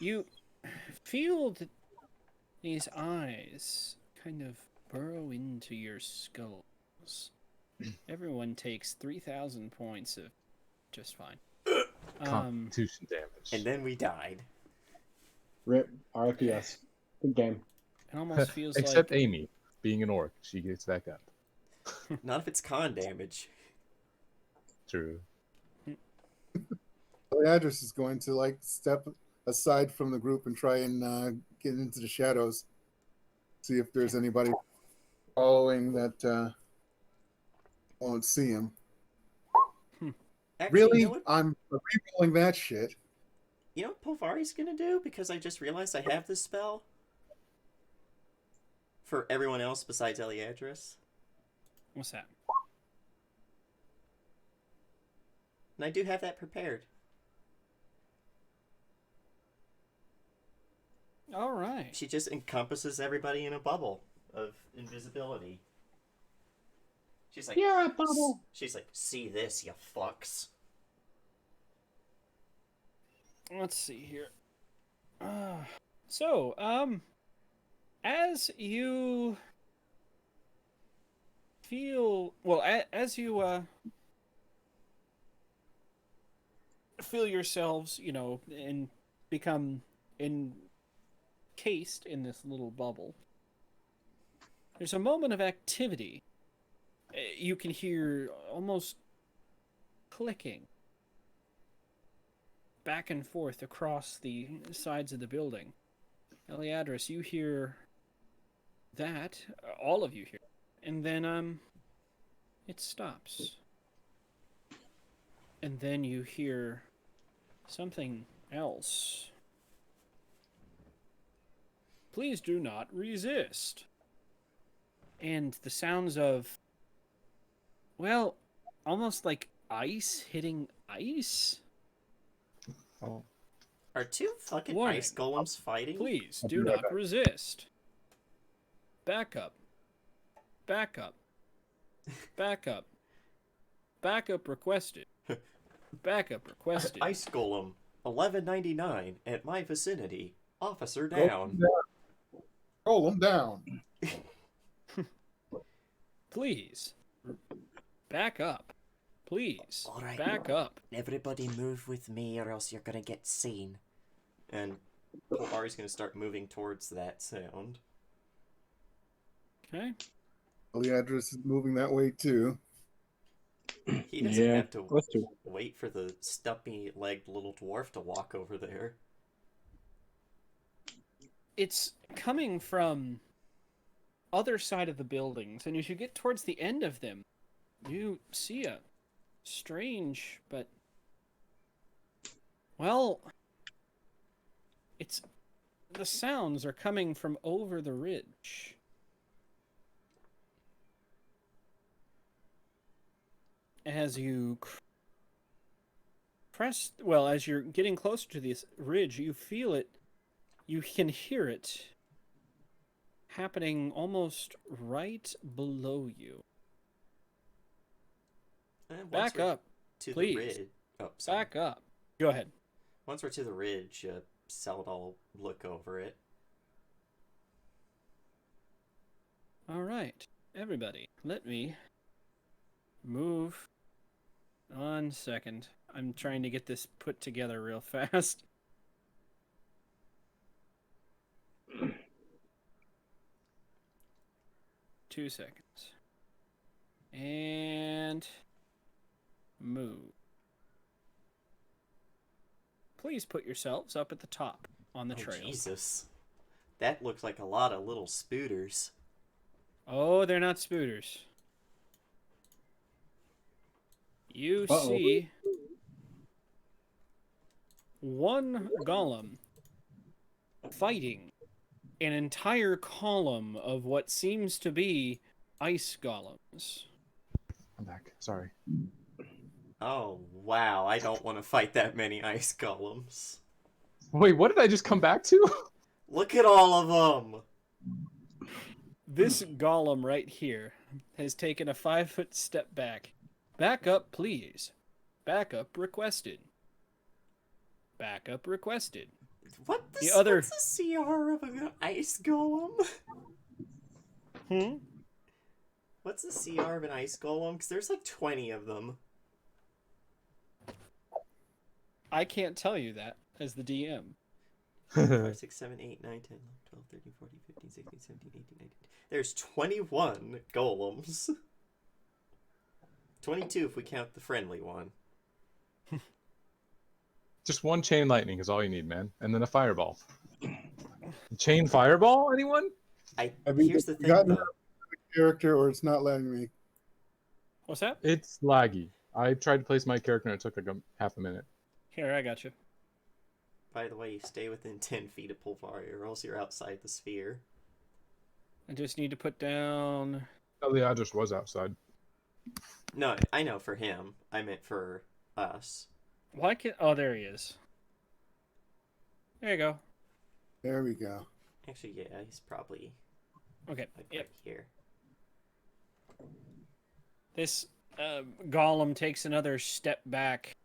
You feel that these eyes kind of burrow into your skulls. Everyone takes 3,000 points of just fine. Constitution damage. And then we died. Rip. RIPS. Good game. It almost feels Except like Amy, being an orc, she gets back up. Not if it's con damage. True. The address is going to like step aside from the group and try and get into the shadows, see if there's anybody following that won't see him. Actually, Really, you know what? I'm re-rolling that shit. You know what Polvari's gonna do? Because I just realized I have this spell. For everyone else besides Eliadris. what's that? And I do have that prepared. All right. She just encompasses everybody in a bubble of invisibility. She's like, You're a bubble. She's like, see this, you fucks. Let's see here. So, as you feel, well, as you feel yourselves, and become encased in this little bubble, there's a moment of activity. You can hear almost clicking back and forth across the sides of the building. Eliadris, you hear that. All of you hear. And then, it stops. And then you hear something else. Please do not resist. And the sounds of well, almost like ice hitting ice. Oh, Are two fucking Warning. ice golems fighting? Please I'll do be right not back. resist. Back up. Back up. Back up. Backup requested. Backup requested. Ice golem, 11.99 at my vicinity. Officer Go down. Roll them down. Please. Back up. Please. All right. Back up. Everybody move with me or else you're gonna get seen. And Polari's gonna start moving towards that sound. Okay. Leandris is moving that way too. He doesn't have to let's do it. wait for the stumpy-legged little dwarf to walk over there. It's coming from other side of the buildings, and as you get towards the end of them, you see a strange but, well, it's the sounds are coming from over the ridge. As you press, well, as you're getting closer to this ridge, you feel it, you can hear it happening almost right below you. And once Back we're up. to please. the ridge. Oh, sorry. Back up. Go ahead. Once we're to the ridge, Celadol look over it. All right, everybody, let me move. 1 second. I'm trying to get this put together real fast. Two seconds. And move. Please put yourselves up at the top on the Oh, trail. Jesus. That looks like a lot of little spooters. Oh, they're not spooters. You Uh-oh. see one golem fighting an entire column of what seems to be ice golems. I'm back. Sorry. Oh, wow. I don't want to fight that many ice golems. Wait, what did I just come back to? Look at all of them! This golem right here has taken a 5-foot step back. Back up, please. Back up requested. Back up requested. What's The other- the CR of an ice golem? What's the CR of an ice golem? Because there's like 20 of them. I can't tell you that as the DM. 5, 6, 7, 8, 9, 10, 12, 13, 14, 15, 16, 17, 18, 19. There's 21 golems. 22 if we count the friendly one. Just one chain lightning is all you need, man. And then a fireball. Chain fireball, anyone? Here's the thing, gotten though. character, or it's not letting me. What's that? It's laggy. I tried to place my character and it took like half a minute. Here, I got you. By the way, you stay within 10 feet of Pulvari, or else you're outside the sphere. I just need to put down... Oh, yeah, I just was outside. No, I know for him. I meant for us. Why can't... Oh, there he is. There you go. There we go. Actually, yeah, he's probably Okay. like Yep. right here. This golem takes another step back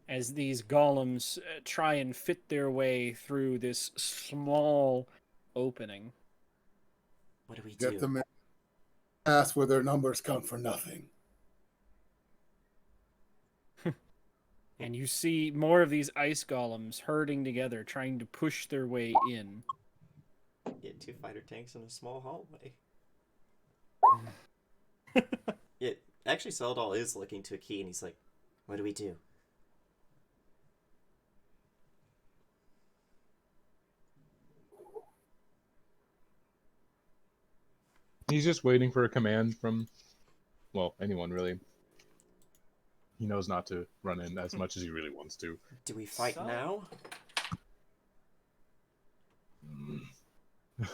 as these golems try and fit their way through this small opening. What do we Get do? them in. Ask where their numbers count for nothing. And you see more of these ice golems herding together, trying to push their way in. Get 2 fighter tanks in a small hallway. Actually, Celadol is looking to a key, and he's like, what do we do? He's just waiting for a command from, well, anyone really. He knows not to run in as much as he really wants to. Do we fight So- now?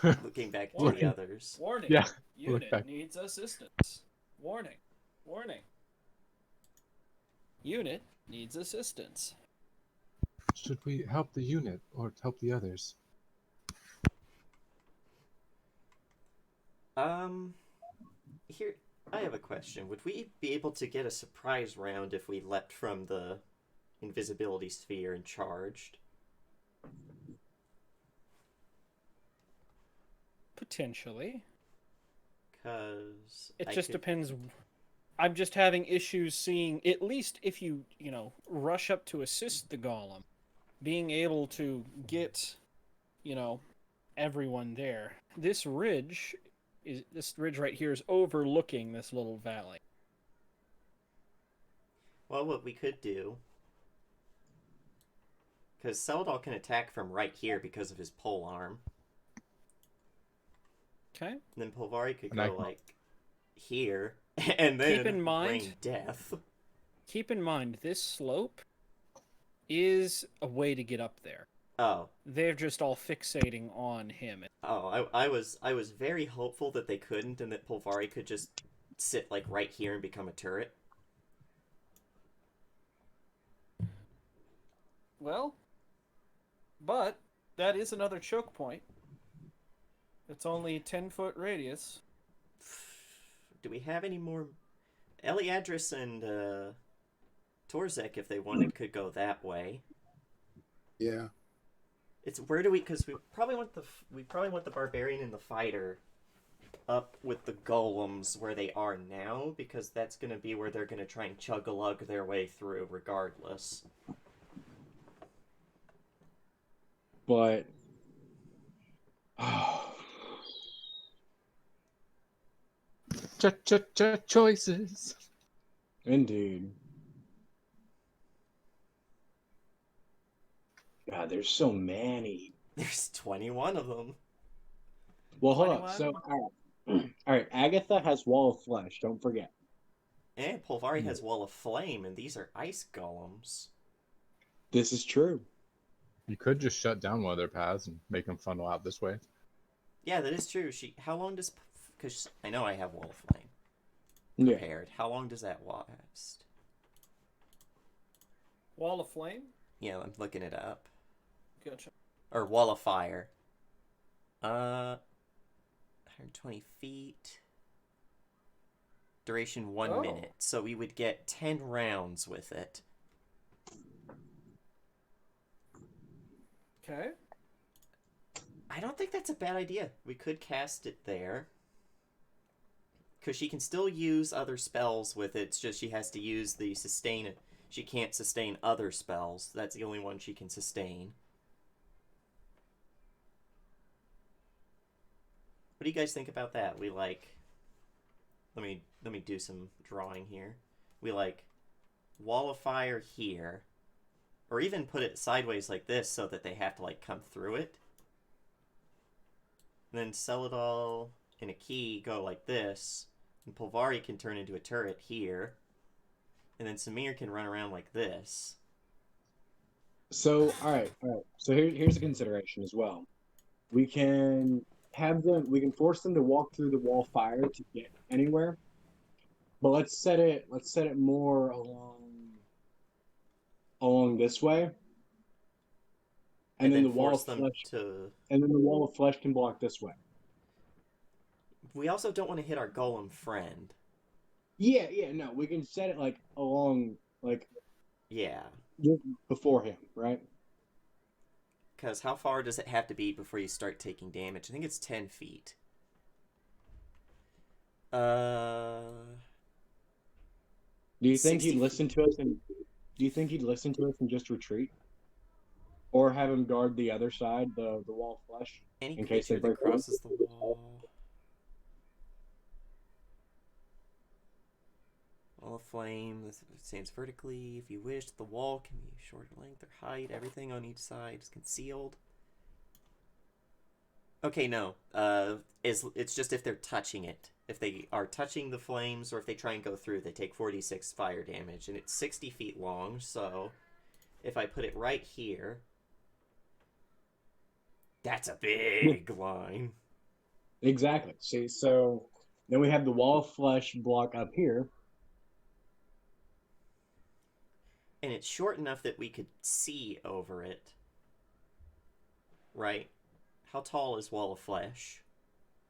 Looking back to the Warning. others. Warning. Yeah, Unit back. needs assistance. Warning. Warning. Unit needs assistance. Should we help the unit or help the others? Here, I have a question. Would we be able to get a surprise round if we leapt from the invisibility sphere and charged? Potentially. Because It just depends. I'm just having issues seeing, at least if you rush up to assist the golem, being able to get, everyone there. This ridge right here is overlooking this little valley. Well, what we could do, because Seldal can attack from right here because of his pole arm. Okay. And then Polvari could And I go can- like here, and then Keep in mind- rain death. Keep in mind, this slope is a way to get up there. Oh, They're just all fixating on him. I was very hopeful that they couldn't, and that Polvari could just sit like right here and become a turret. Well, but that is another choke point. It's only a 10-foot radius. Do we have any more? Eliadris and Torzek, if they wanted, could go that way. Yeah. It's where do we? Because we probably want the barbarian and the fighter up with the golems where they are now, because that's going to be where they're going to try and chug-a-lug their way through, regardless. But Choices. indeed. God, there's so many. There's 21 of them. Well, hold 21? up. So, all right. Agatha has Wall of Flesh. Don't forget. And Polvari has Wall of Flame, and these are ice golems. This is true. You could just shut down one of their paths and make them funnel out this way. Yeah, that is true. How long does? Because I know I have Wall of Flame Yeah. prepared. How long does that last? Wall of Flame? Yeah, I'm looking it up. Gotcha. Or Wall of Fire. 120 feet. Duration 1 Oh. minute. So we would get 10 rounds with it. Okay. I don't think that's a bad idea. We could cast it there. Because she can still use other spells with it. It's just she has to use the sustain. She can't sustain other spells. That's the only one she can sustain. What do you guys think about that? We like... Let me do some drawing here. We like Wall of Fire here. Or even put it sideways like this so that they have to like come through it. And then Celadol and a key go like this. And Polvari can turn into a turret here. And then Samir can run around like this. So, all right. So here's a consideration as well. We can force them to walk through the wall of fire to get anywhere. But let's set it more along this way. And then the wall of them flesh to... and then the wall of flesh can block this way. We also don't want to hit our golem friend. Yeah, no, we can set it like along Yeah. before him, right? Because how far does it have to be before you start taking damage? I think it's 10 feet. Do you think 60 he'd listen to us and just retreat? Or have him guard the other side, the wall of flesh? Any in case they creature that break front? crosses the wall. Wall of flame. This stands vertically. If you wish, the wall can be shorter length or height. Everything on each side is concealed. Okay, no. It's just if they're touching it. If they are touching the flames or if they try and go through, they take 46 fire damage. And it's 60 feet long, so if I put it right here, that's a big line. Exactly. See, so then we have the wall of flesh block up here, it's short enough that we could see over it. Right? How tall is Wall of Flesh?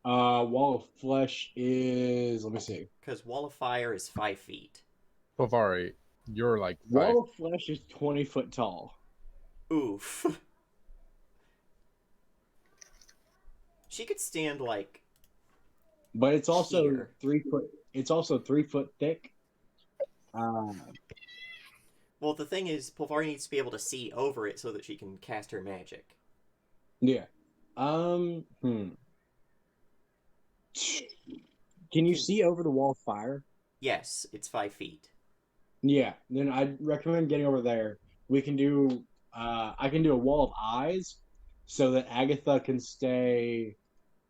Wall of Flesh is. Let me see. Because Wall of Fire is 5 feet. Povari, you're like 5. Wall of Flesh is 20 foot tall. Oof. She could stand like. But it's also Here. 3 foot. It's also 3 foot thick. Well, the thing is, Pulvari needs to be able to see over it so that she can cast her magic. Yeah. Can you see over the Wall of Fire? Yes, it's 5 feet. Yeah. Then I'd recommend getting over there. We can do. I can do a Wall of Eyes, so that Agatha can stay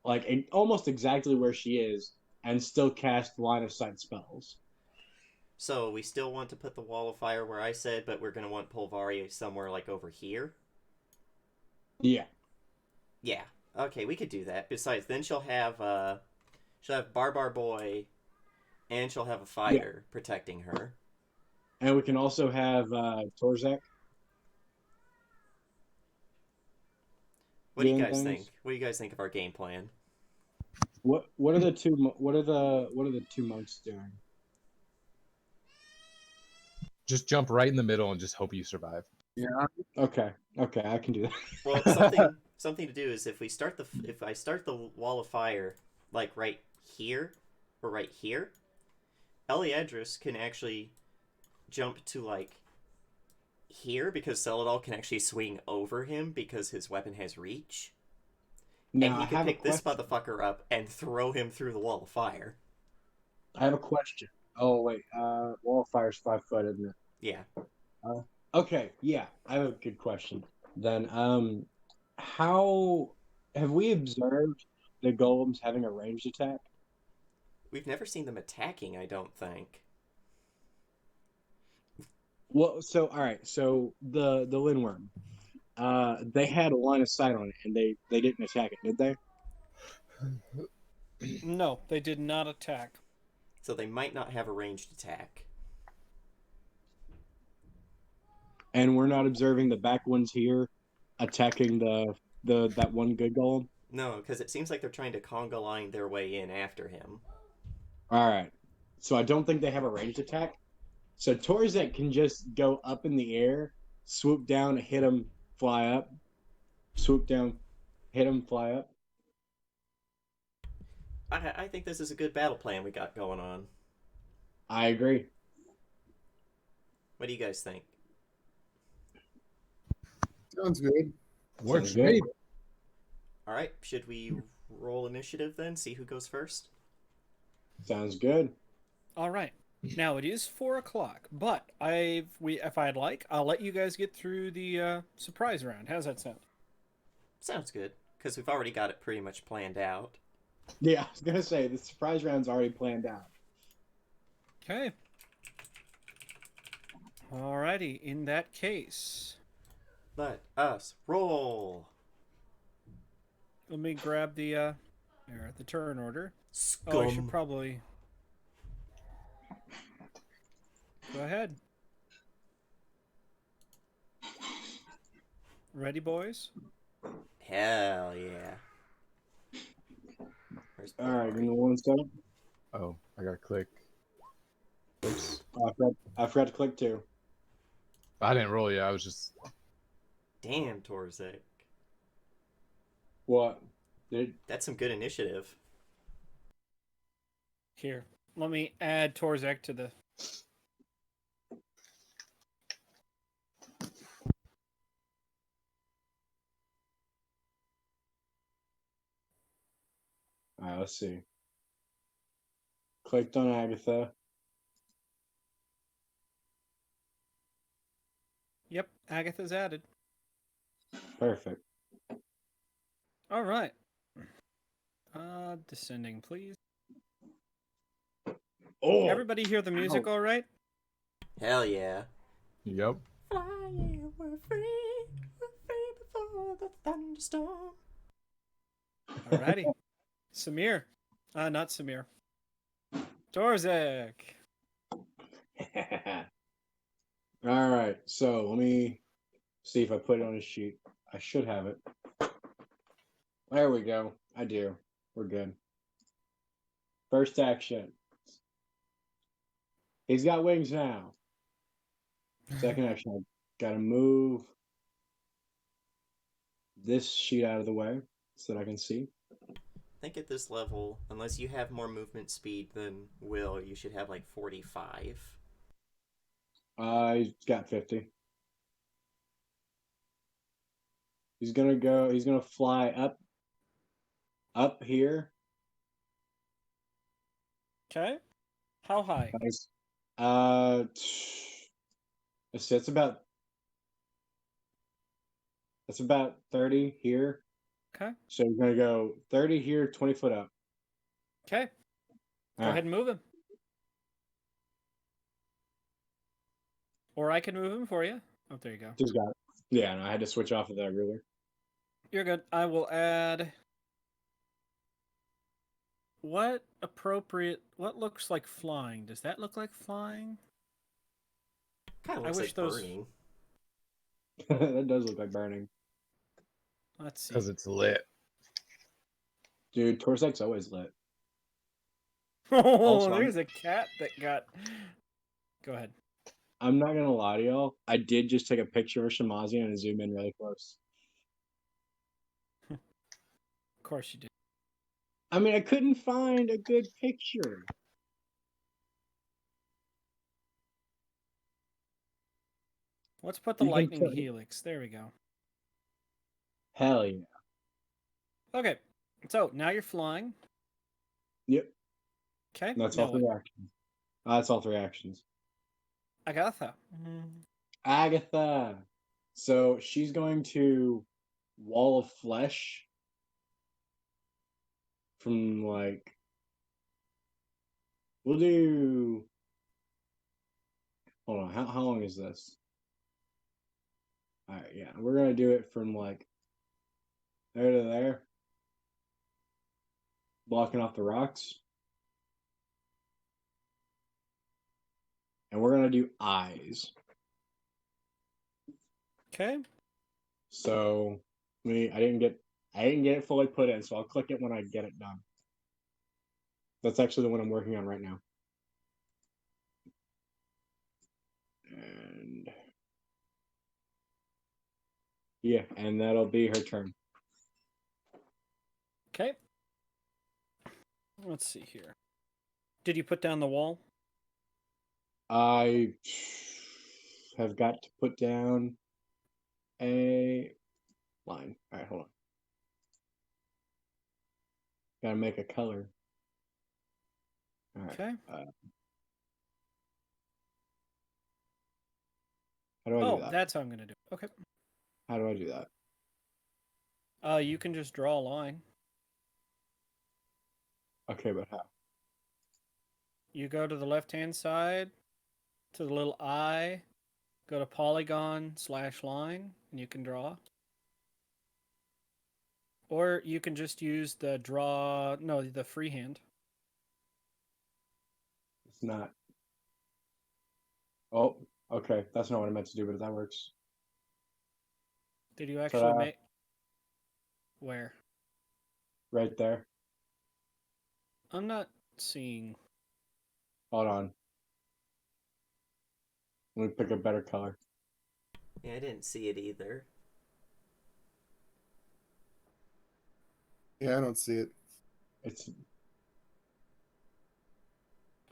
like almost exactly where she is and still cast line of sight spells. So we still want to put the Wall of Fire where I said, but we're going to want Pulvari somewhere like over here? Yeah. Yeah. Okay, we could do that. Besides, then she'll have Barbar Boy, and she'll have a fighter protecting her. And we can also have Torzak. What do you doing guys things. think? What do you guys think of our game plan? What are the two what are the two monks doing? Just jump right in the middle and just hope you survive. Yeah. Okay, I can do that. Well, something to do is if I start the Wall of Fire like right here or right here, Eliadris can actually jump to like here because Celadol can actually swing over him because his weapon has reach. Now, And he I can have pick a this question. motherfucker up and throw him through the Wall of Fire. I have a question. Oh wait, Wall of Fire's 5 foot, isn't it? Yeah. Okay, yeah, I have a good question. Then, how have we observed the golems having a ranged attack? We've never seen them attacking, I don't think. Well, so all right, so the Lindworm, they had a line of sight on it, and they didn't attack it, did they? No, they did not attack. So they might not have a ranged attack. And we're not observing the back ones here attacking the that one good golem. No, because it seems like they're trying to conga line their way in after him. All right, so I don't think they have a ranged attack. So Torzek can just go up in the air, swoop down, hit him, fly up, swoop down, hit him, fly up. I think this is a good battle plan we got going on. I agree. What do you guys think? Sounds good. Works Sounds for me. good. All right, should we roll initiative then? See who goes first? Sounds good. All right. Now it is 4 o'clock, but if I'd like, I'll let you guys get through the surprise round. How's that sound? Sounds good, because we've already got it pretty much planned out. Yeah, I was gonna say the surprise round's already planned out. Okay. Alrighty. In that case, Let us roll. let me grab the turn order. Scum. Oh, I should probably go ahead. Ready, boys? Hell yeah. Where's All right, give Pulvari? me 1 second. Oh, I gotta click. Oops. I forgot to click 2. I didn't roll yet. I was just. Damn, Torzek. What? Did That's some good initiative. Here, let me add Torzek to the. All right, let's see. Clicked on Agatha. Yep, Agatha's added. Perfect. All right. Descending, please. Oh, Everybody hear the music all right? Hell yeah. Yep. Flying, we're free before the thunderstorm. Alrighty. Samir. Not Samir. Torzek. All right, so let me see if I put it on a sheet. I should have it. There we go. I do. We're good. First action. He's got wings now. Second action. I gotta move this sheet out of the way so that I can see. I think at this level, unless you have more movement speed than Will, you should have like 45. He's got 50. He's gonna go. He's gonna fly up here. Okay. How high? Nice. Let's see, that's about 30 here. Okay. So he's gonna go 30 here, 20 foot up. Okay. Go All ahead and move him. Or I can move him for you. Oh, there you go. Just got it. Yeah, no, I had to switch off of that ruler. You're good. I will add. What looks like flying? Does that look like flying? Kind of I looks wish like those- burning. That does look like burning. Let's see. Because it's lit. Dude, Torsek's always lit. Oh, Also, there's a cat that got. Go ahead. I'm not gonna lie to y'all. I did just take a picture of Shamazian and zoom in really close. Of course you did. I mean, I couldn't find a good picture. Let's put the You can lightning tell- helix. There we go. Hell yeah. Okay. So now you're flying. Yep. Okay. That's now all three what? actions. That's all three actions. Agatha. Agatha. So she's going to wall of flesh from like we'll do hold on, how long is this? Alright, yeah. We're gonna do it from like there to there. Blocking off the rocks. And we're gonna do eyes. Okay. So I didn't get it fully put in, so I'll click it when I get it done. That's actually the one I'm working on right now. And yeah, and that'll be her turn. Okay. Let's see here. Did you put down the wall? I have got to put down a line. All right, hold on. Gotta make a color. All right. Okay. How do I do Oh, that? that's how I'm gonna do it. Okay. How do I do that? You can just draw a line. Okay, but how? You go to the left-hand side, to the little eye, go to polygon/line, and you can draw. Or you can just use the the freehand. It's not. Oh, okay. That's not what I meant to do, but that works. Did you actually Ta-da. make... Where? Right there. I'm not seeing... Hold on. Let me pick a better color. Yeah, I didn't see it either. Yeah, I don't see it. It's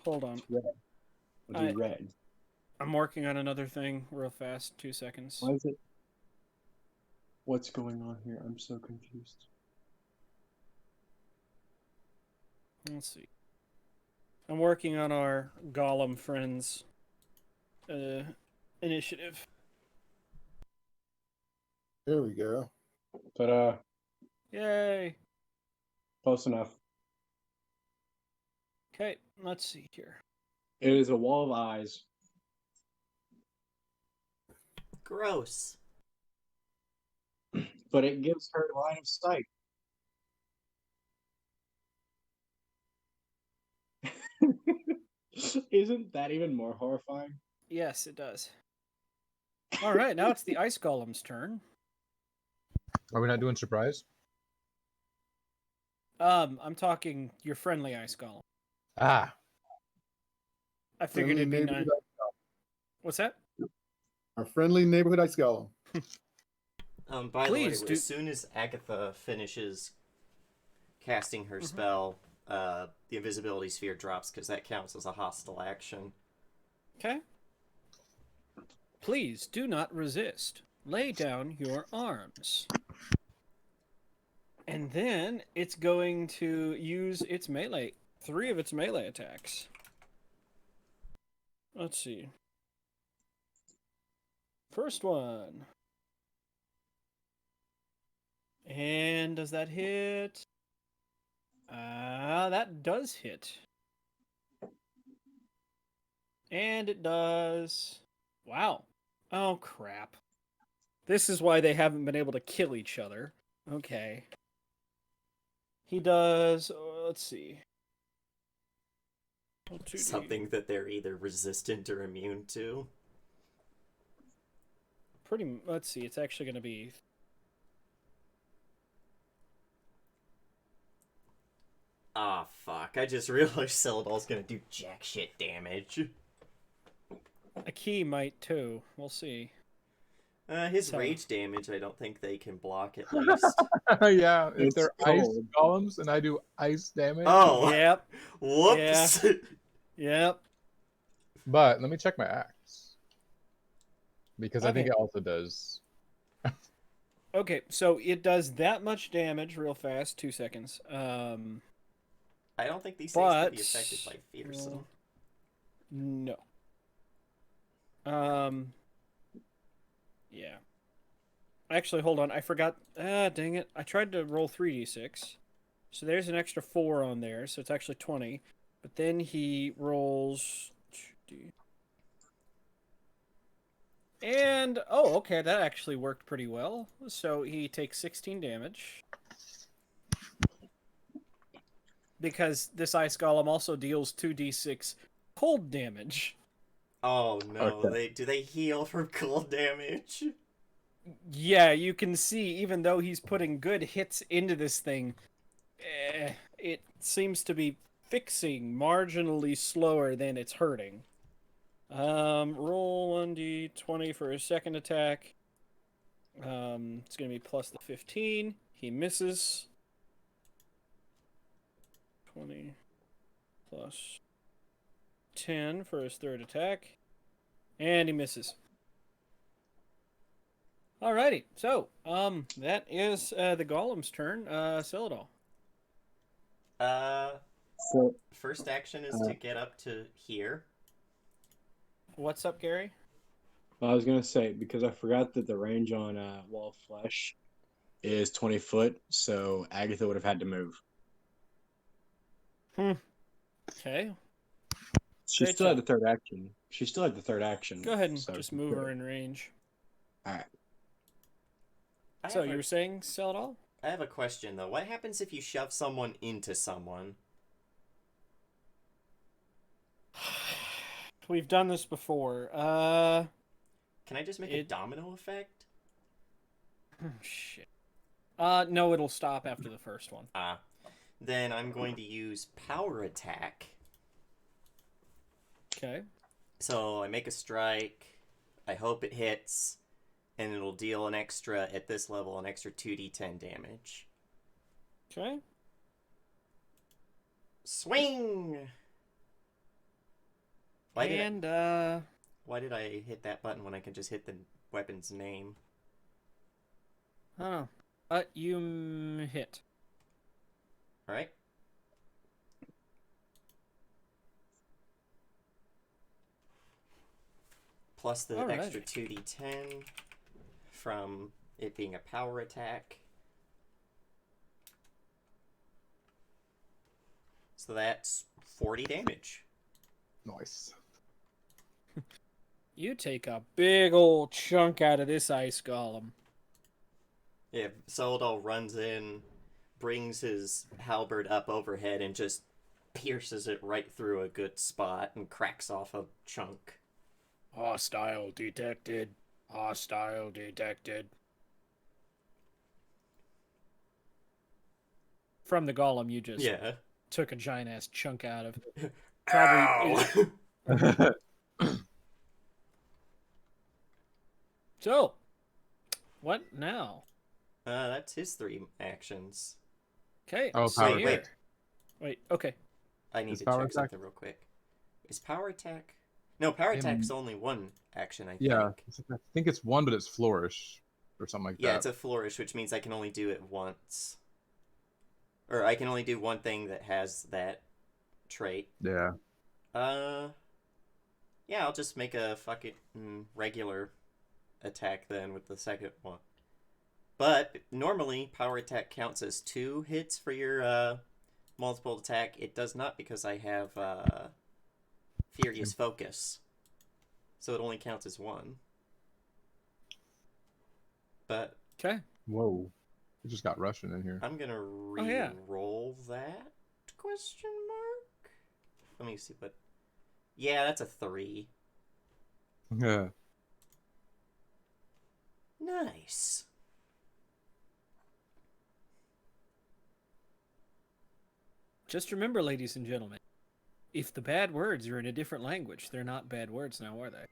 Hold on. red. I'll do red. I'm working on another thing real fast. 2 seconds. Why is it? What's going on here? I'm so confused. Let's see. I'm working on our Golem Friends initiative. There we go. But Yay! close enough. Okay, let's see here. It is a wall of eyes. Gross. But it gives her line of sight. Isn't that even more horrifying? Yes, it does. All right, now it's the ice golem's turn. Are we not doing surprise? I'm talking your friendly ice golem. Ah, I figured Friendly it'd be neighborhood nice. What's that? Our friendly neighborhood ice golem. By Please the way, do- as soon as Agatha finishes casting her spell, the invisibility sphere drops because that counts as a hostile action. Okay. Please do not resist. Lay down your arms. And then it's going to use its melee, 3 of its melee attacks. Let's see. First one. And does that hit? That does hit. And it does. Wow. Oh, crap. This is why they haven't been able to kill each other. Okay. He does. Let's see. Oh, 2D. Something that they're either resistant or immune to. Let's see. It's actually going to be. Ah, fuck. I just realized Celadol's gonna do jack shit damage. A key might too. We'll see. His So- rage damage, I don't think they can block at least. yeah. If It's they're ice cold. golems and I do ice damage. Oh! Yep. Whoops! Yep. But let me check my axe. Because I think Okay. it also does. Okay, so it does that much damage real fast. 2 seconds. I don't think these things can be But- affected by fearsome. No. Yeah. Actually, hold on. I forgot. Dang it. I tried to roll 3d6. So there's an extra 4 on there, so it's actually 20. But then he rolls 2d. And, oh, okay, that actually worked pretty well. So he takes 16 damage. Because this ice golem also deals 2d6 cold damage. Oh no, Okay. do they heal from cold damage? Yeah, you can see, even though he's putting good hits into this thing, it seems to be fixing marginally slower than it's hurting. Roll 1d20 for his second attack. It's going to be plus the 15. He misses. 20 plus 10 for his third attack. And he misses. Alrighty, so, that is the golem's turn. Celadol. So First action is to get up to here. What's up, Gary? I was gonna say, because I forgot that the range on Wall of Flesh is 20 foot, so Agatha would have had to move. Okay, She Great still had job. the third action. She still had the third action. go ahead and so just she move could- her in range. All right. So you were saying, Celadol? I have a question though. What happens if you shove someone into someone? We've done this before. Can I just make a It- domino effect? Shit. No, it'll stop after the first one. Ah. Then I'm going to use power attack. Okay. So I make a strike. I hope it hits. And it'll deal an extra, at this level, an extra 2d10 damage. Okay. Swing! Why And, did I hit that button when I can just hit the weapon's name? I don't know. You hit. Alright? Plus the Alrighty. extra 2d10 from it being a power attack. So that's 40 damage. Nice. You take a big old chunk out of this ice golem. Yeah, Soldal runs in, brings his halberd up overhead, and just pierces it right through a good spot and cracks off a chunk. Hostile detected. Hostile detected. From the golem you just Yeah. took a giant ass chunk out of. Ow! So, what now? That's his 3 actions. Okay, Oh, so power Wait, here. attack. Wait, okay. I need His to power check attack? something real quick. Is power attack? No, power attack's Him- only 1 action, I Yeah, think. I think it's 1, but it's flourish or something like Yeah, that. it's a flourish, which means I can only do it once. Or I can only do one thing that has that trait. Yeah. Yeah, I'll just make a fucking regular attack then with the second one. But normally, power attack counts as 2 hits for your multiple attack. It does not because I have Furious Focus. So it only counts as 1. But Okay. Whoa. We just got Russian in here. I'm gonna yeah. re-roll that question mark. Let me see what. Yeah, that's a 3. Yeah. Nice. Just remember, ladies and gentlemen, if the bad words are in a different language, they're not bad words now, are they?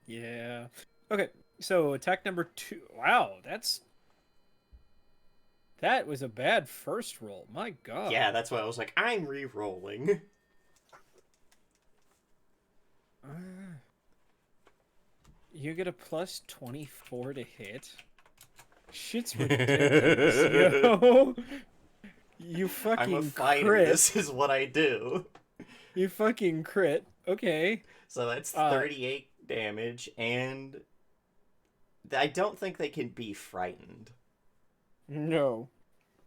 Yeah. Okay, so attack number 2. Wow, that was a bad first roll. My god. Yeah, that's why I was like, I'm re-rolling. You get a plus 24 to hit. Shit's ridiculous, yo. You fucking I'm a fighter. crit. This is what I do. You fucking crit. Okay. So that's 38 damage, and I don't think they can be frightened. No.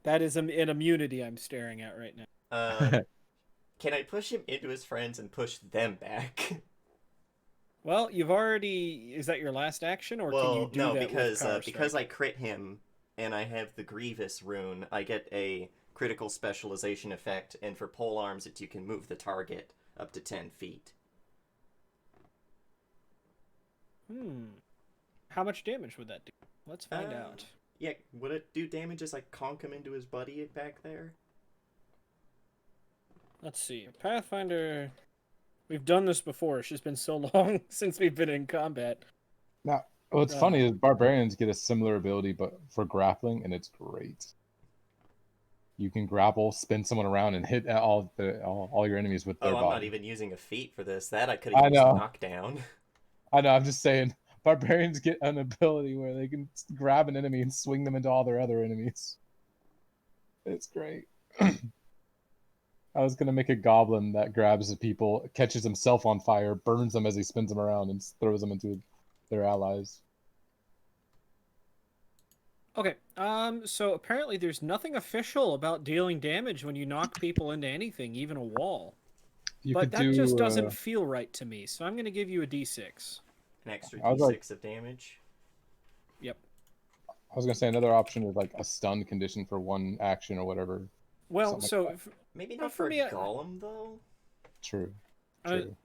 That is an immunity I'm staring at right now. Can I push him into his friends and push them back? Well, you've already... Is that your last action, or can you do no, that because with power because strike? I crit him and I have the Grievous rune, I get a critical specialization effect, and for pole arms, you can move the target up to 10 feet. How much damage would that do? Let's find out. Yeah, would it do damage as I conk him into his buddy back there? Let's see. Pathfinder... We've done this before. It's just been so long since we've been in combat. Now, what's funny is barbarians get a similar ability, but for grappling, and it's great. You can grapple, spin someone around, and hit all your enemies with their Oh, I'm body. not even using a feat for this. That I could have used knockdown. I know. I'm just saying, barbarians get an ability where they can grab an enemy and swing them into all their other enemies. It's great. I was gonna make a goblin that grabs the people, catches himself on fire, burns them as he spins them around, and throws them into their allies. Okay, so apparently there's nothing official about dealing damage when you knock people into anything, even a wall. But that just doesn't feel right to me, so I'm going to give you a d6. An extra d6 of damage? Yep. I was gonna say another option is like a stun condition for 1 action or whatever. Well, so... Maybe not for a golem, though? True.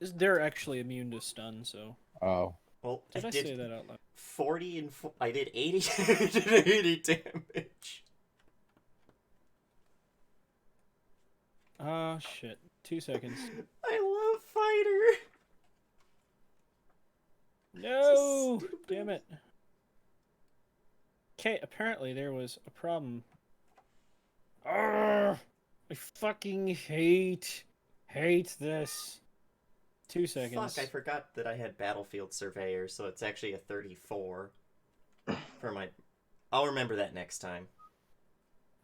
They're actually immune to stun, so... Oh. Well, Did I say that out loud? 40 and... I did 80, I did 80 damage. Oh, shit. 2 seconds. I love Fighter! No! Damn it. Okay, apparently there was a problem. Arrgh! I fucking hate this. 2 seconds. Fuck, I forgot that I had Battlefield Surveyor, so it's actually a 34 for my... I'll remember that next time.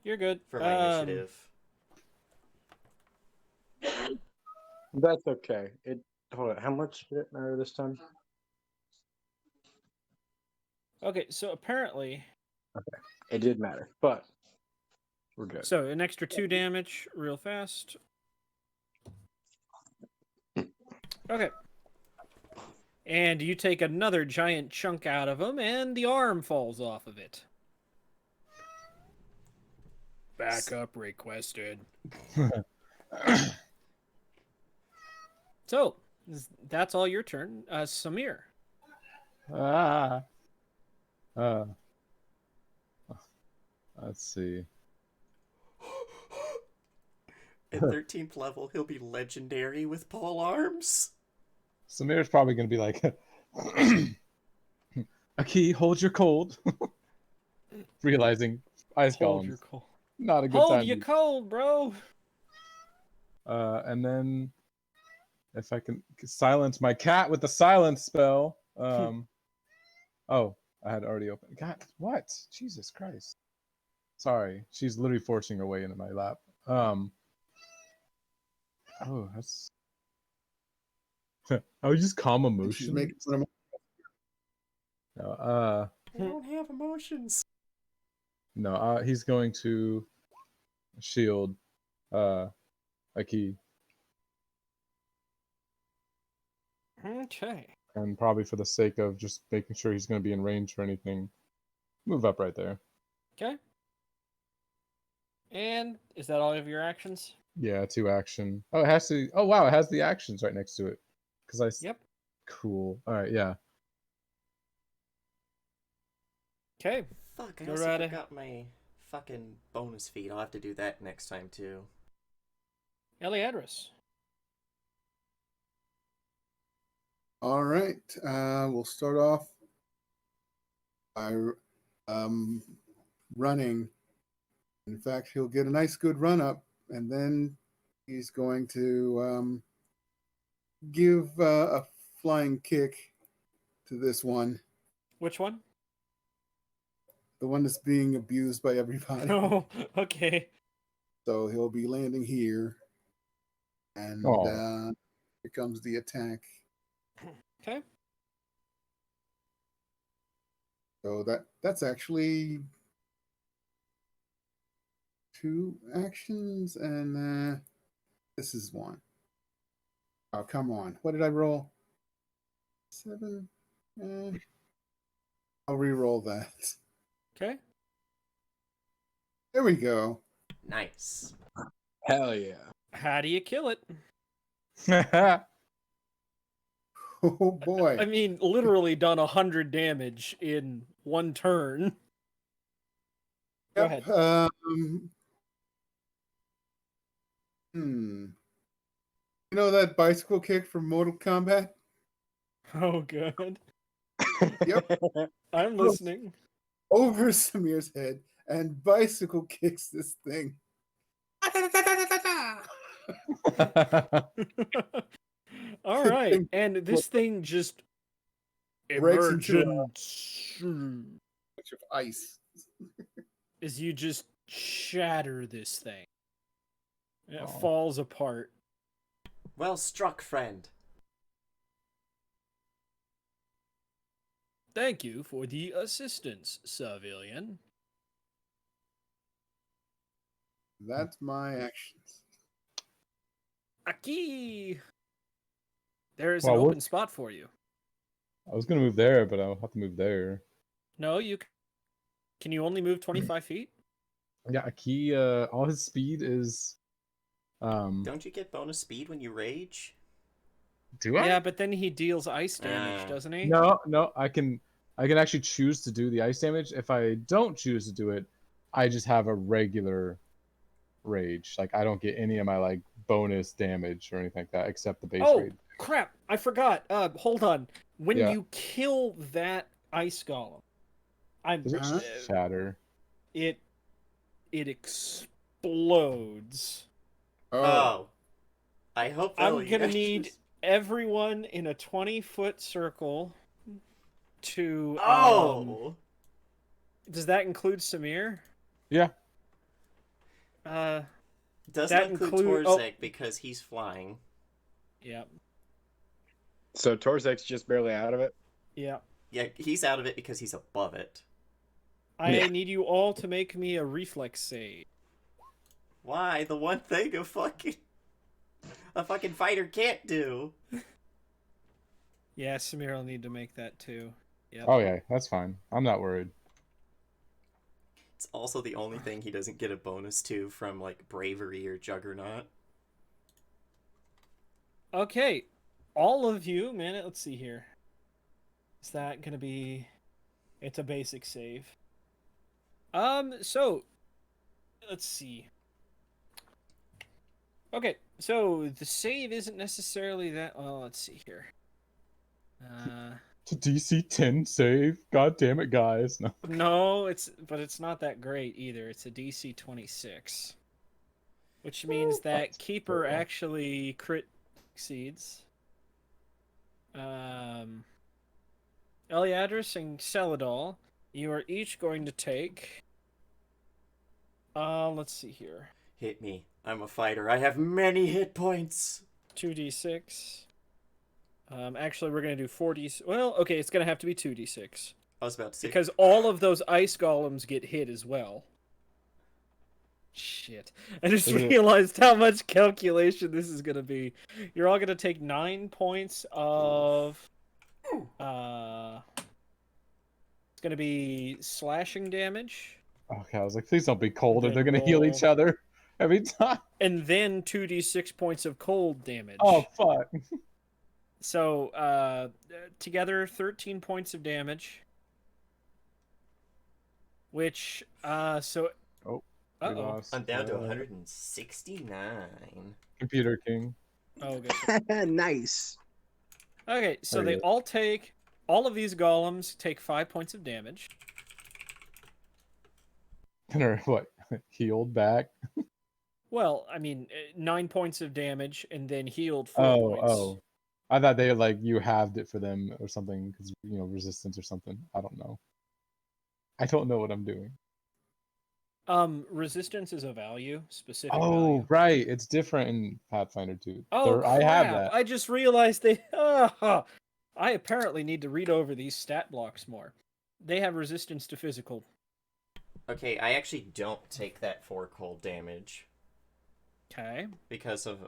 You're good. For my initiative. That's okay. Hold on. How much did it matter this time? Okay, so apparently... Okay. It did matter, but we're good. So, an extra 2 damage real fast. Okay. And you take another giant chunk out of him, and the arm falls off of it. Backup requested. So, that's all your turn. Samir. Ah. Uh, let's see. At 13th level, he'll be legendary with pole arms. Samir's probably gonna be like, Aki, hold your cold. Realizing ice Hold your golems, cold. not a good Hold time. your cold, bro. And then if I can silence my cat with the silence spell. Oh, I had already opened. God, what? Jesus Christ. Sorry, she's literally forcing her way into my lap. Oh, that's. I would just calm And she's emotion. making fun of No, I don't have emotions. no. He's going to shield, Aki, Okay. and probably for the sake of just making sure he's going to be in range for anything, move up right there. Okay. And is that all of your actions? Yeah, 2 action. Oh, it has to. Oh, wow, it has the actions right next to it. Yep. Cool. All right, yeah. Okay. Fuck, I Go also right ahead. forgot my fucking bonus feat. I'll have to do that next time, too. Eliadris. All right. We'll start off by running. In fact, he'll get a nice good run up, and then he's going to give a flying kick to this one, Which one? the one that's being abused by everybody. Oh, okay. So he'll be landing here, and Oh. here comes the attack. Okay. So that's actually 2 actions, and this is 1. Oh, come on. What did I roll? 7? I'll re-roll that. Okay. There we go. Nice. Hell yeah. How do you kill it? Oh boy. I mean, literally done 100 damage in 1 turn. Go ahead. You know that bicycle kick from Mortal Kombat? Oh, good. Yep. I'm listening. Over Samir's head and bicycle kicks this thing. All right. And this thing just Breaks into a emergence bunch of ice. as you just shatter this thing. It Oh. falls apart. Well struck, friend. Thank you for the assistance, civilian. That's my actions. Aki! There is Well, an we're- open spot for you. I was gonna move there, but I'll have to move there. No, you can you only move 25 feet? Yeah, Aki, all his speed is. Don't you get bonus speed when you rage? Do I? Yeah, but then he deals ice damage, Ah. doesn't he? No, I can actually choose to do the ice damage. If I don't choose to do it, I just have a regular rage. Like I don't get any of my like bonus damage or anything like that except the base Oh, rage. crap. I forgot. Hold on. When Yeah. you kill that ice golem, Does it shatter? it explodes. Oh. I hope I'm they'll gonna use- need everyone in a 20-foot circle to. Oh! Does that include Samir? Yeah. Doesn't that include include- Torzek because he's flying. Yep. So Torzek's just barely out of it. Yep. Yeah, he's out of it because he's above it. I Yeah. need you all to make me a reflex save. Why? The one thing a fucking fighter can't do. Yeah, Samir will need to make that too. Yep. Oh yeah, that's fine. I'm not worried. It's also the only thing he doesn't get a bonus to from like bravery or juggernaut. Okay. all of you, man. Let's see here. Is that gonna be? It's a basic save. So let's see. Okay, so the save isn't necessarily that. Well, let's see here. To DC 10 save. God damn it, guys. No. No, it's not that great either. It's a DC 26, which means that Keeper cool. actually crit succeeds. Eliadris and Celadol, you are each going to take. Let's see here. Hit me. I'm a fighter. I have many hit points. 2d6. Actually, we're gonna do 4d. Well, okay, it's gonna have to be 2d6 I was about to say. because all of those ice golems get hit as well. Shit! I just Is it- realized how much calculation this is gonna be. You're all gonna take 9 points of. It's gonna be slashing damage, Okay, I was like, please don't be cold, or Then they're gonna heal each roll. other every time. and then 2d6 points of cold damage. Oh fuck. So, together 13 points of damage. Which, so. We Uh-oh. lost, I'm down to 169. Computer King. Oh, good. Nice. Okay, so There they you go. all take. All of these golems take 5 points of damage. And are what? Healed back. Well, I mean, 9 points of damage and then healed 4 Oh, points. oh. I thought they like you halved it for them or something because resistance or something. I don't know. I don't know what I'm doing. Resistance is a value, specific Oh, value. right. It's different in Pathfinder 2. Oh, I have crap. that. I just realized they. I apparently need to read over these stat blocks more. They have resistance to physical. Okay, I actually don't take that 4 cold damage Okay. because of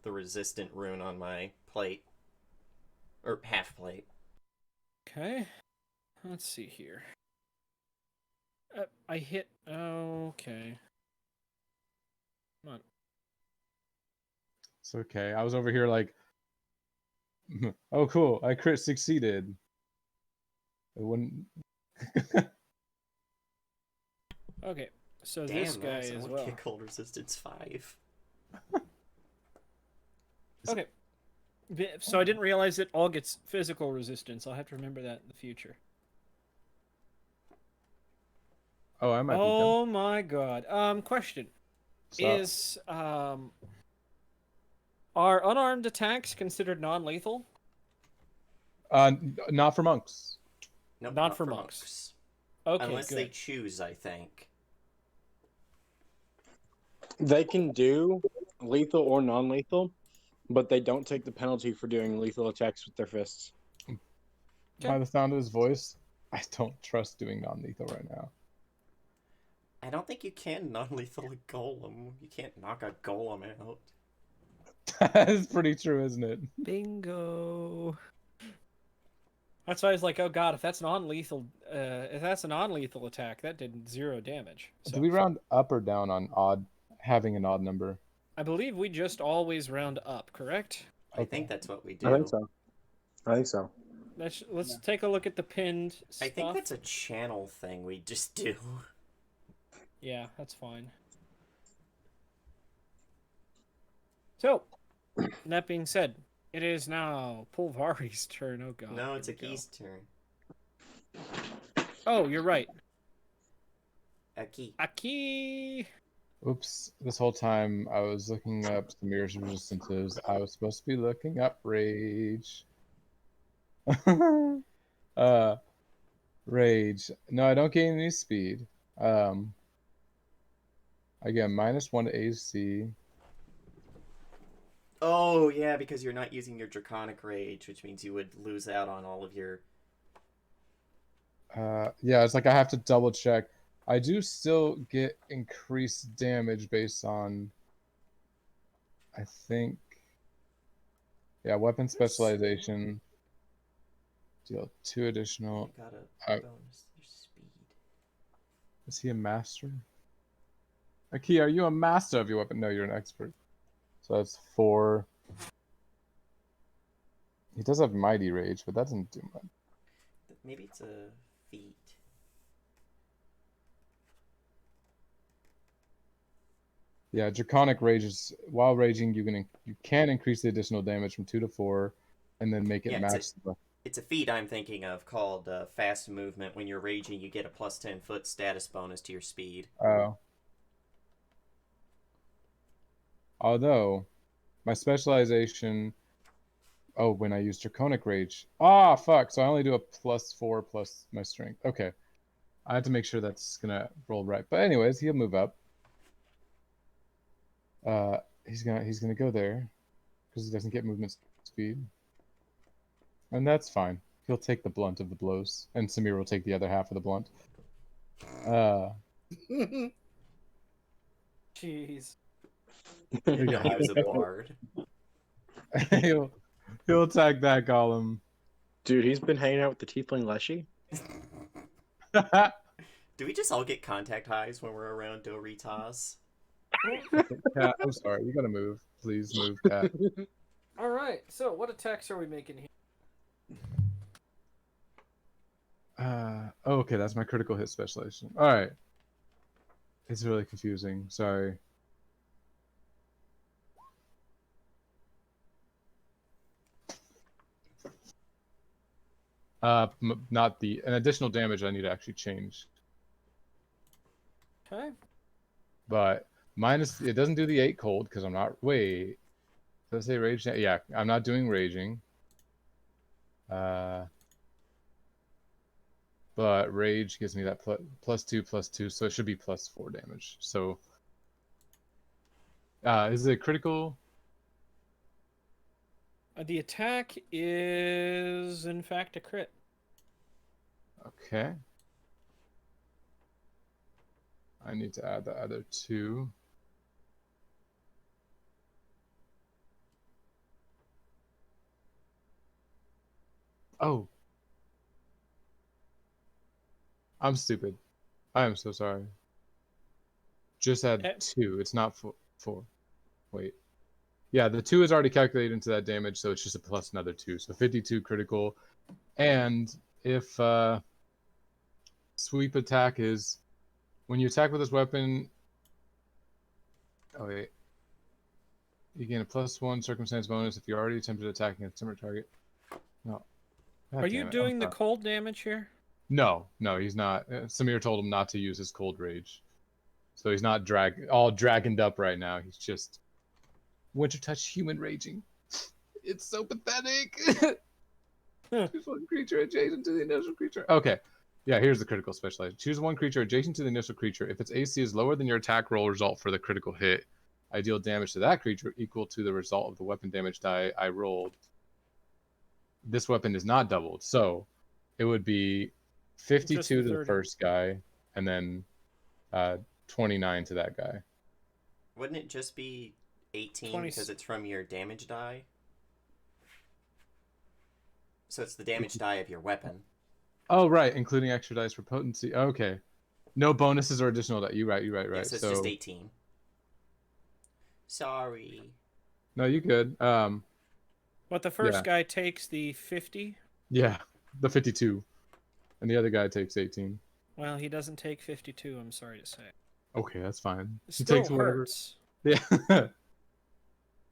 the resistant rune on my plate. Or half plate. Okay. Let's see here. I hit. Okay. Come on. It's okay. I was over here like, oh, cool. I crit succeeded. It wouldn't. Okay. So Damn, this guy nice. I as would well. get cold resistance 5. Okay. So I didn't realize it all gets physical resistance. I'll have to remember that in the future. Oh, I might Oh my god. Question. beat them. Is are unarmed attacks considered non-lethal? Not for monks. Nope, Not for monks. Okay, Unless good. they choose, I think. They can do lethal or non-lethal, but they don't take the penalty for doing lethal attacks with their fists. By the sound of his voice, I don't trust doing non-lethal right now. I don't think you can non-lethal a golem. You can't knock a golem out. That is pretty true, isn't it? Bingo. That's why I was like, oh god, if that's non-lethal, if that's a non-lethal attack, that did 0 damage. So, Do we round up or down on having an odd number? I believe we just always round up, correct? I think that's what we do. I think so. Let's take a look at the pinned stuff. I think that's a channel thing we just do. Yeah, that's fine. So, that being said, it is now Pulvari's turn. Oh god. No, here it's a we go. key's turn. Oh, you're right. A key. Aki. Oops. This whole time I was looking up Samir's resistances. I was supposed to be looking up rage. Rage. No, I don't gain any speed. I get -1 to AC. Oh, yeah, because you're not using your Draconic Rage, which means you would lose out on all of your... Yeah, it's like I have to double check. I do still get increased damage based on, I think, yeah, weapon specialization. Deal 2 additional. You got a Uh, bonus to your speed. Is he a master? Aki, are you a master of your weapon? No, you're an expert. So that's 4. He does have Mighty Rage, but that doesn't do much. Maybe it's a feat. Yeah, Draconic Rage is while raging, you can increase the additional damage from 2 to 4, and then make it Yeah, match. it's a feat I'm thinking of called Fast Movement. When you're raging, you get a plus 10 foot status bonus to your speed. Oh. Although, my specialization. Oh, when I use Draconic Rage. Ah, fuck. So I only do a +4 plus my strength. Okay. I have to make sure that's gonna roll right. But anyways, he'll move up. He's gonna go there because he doesn't get movement speed, and that's fine. He'll take the blunt of the blows, and Samir will take the other half of the blunt. Jeez. He'll No, get he was a half. bard. he'll attack that golem. Dude, he's been hanging out with the tiefling Leshy. Do we just all get contact highs when we're around Doritas? Cat, I'm sorry. You gotta move. Please move, Cat. All right. So, what attacks are we making here? Oh, okay, that's my critical hit specialization. All right. It's really confusing. Sorry. Not an additional damage I need to actually change. Okay. But minus, it doesn't do the 8 cold because I'm not. Wait. Does it say rage? Yeah, I'm not doing raging. But rage gives me that +2/+2, so it should be +4 damage. So, is it critical? The attack is, in fact, a crit. Okay. I need to add the other 2. Oh. I'm stupid. I am so sorry. Just add 2. It's not 4. Wait. Yeah, the 2 is already calculated into that damage, so it's just a plus another 2. So 52 critical. And if sweep attack is when you attack with this weapon. Oh wait. You gain a +1 circumstance bonus if you already attempted attacking a similar target. No. God Are you doing the cold damage here? No, he's not. Samir told him not to use his cold rage. So he's not all dragoned up right now. He's just winter touch human raging. It's so pathetic. Choose one creature adjacent to the initial creature. Okay. Yeah, here's the critical specialization. Choose one creature adjacent to the initial creature. If its AC is lower than your attack roll result for the critical hit, I deal damage to that creature equal to the result of the weapon damage die I rolled. This weapon is not doubled, so it would be 52 to the first guy, and then 29 to that guy. Wouldn't it just be 18 because it's from your damage die? So it's the damage die of your weapon. Oh, right, including extra dice for potency. Okay. No bonuses or additional die. You're right. Yeah, so it's just 18. Sorry. No, you good. But the first guy takes the 50? Yeah, the 52. And the other guy takes 18. Well, he doesn't take 52, I'm sorry to say. Okay, that's fine. It He still takes whatever. hurts. Yeah.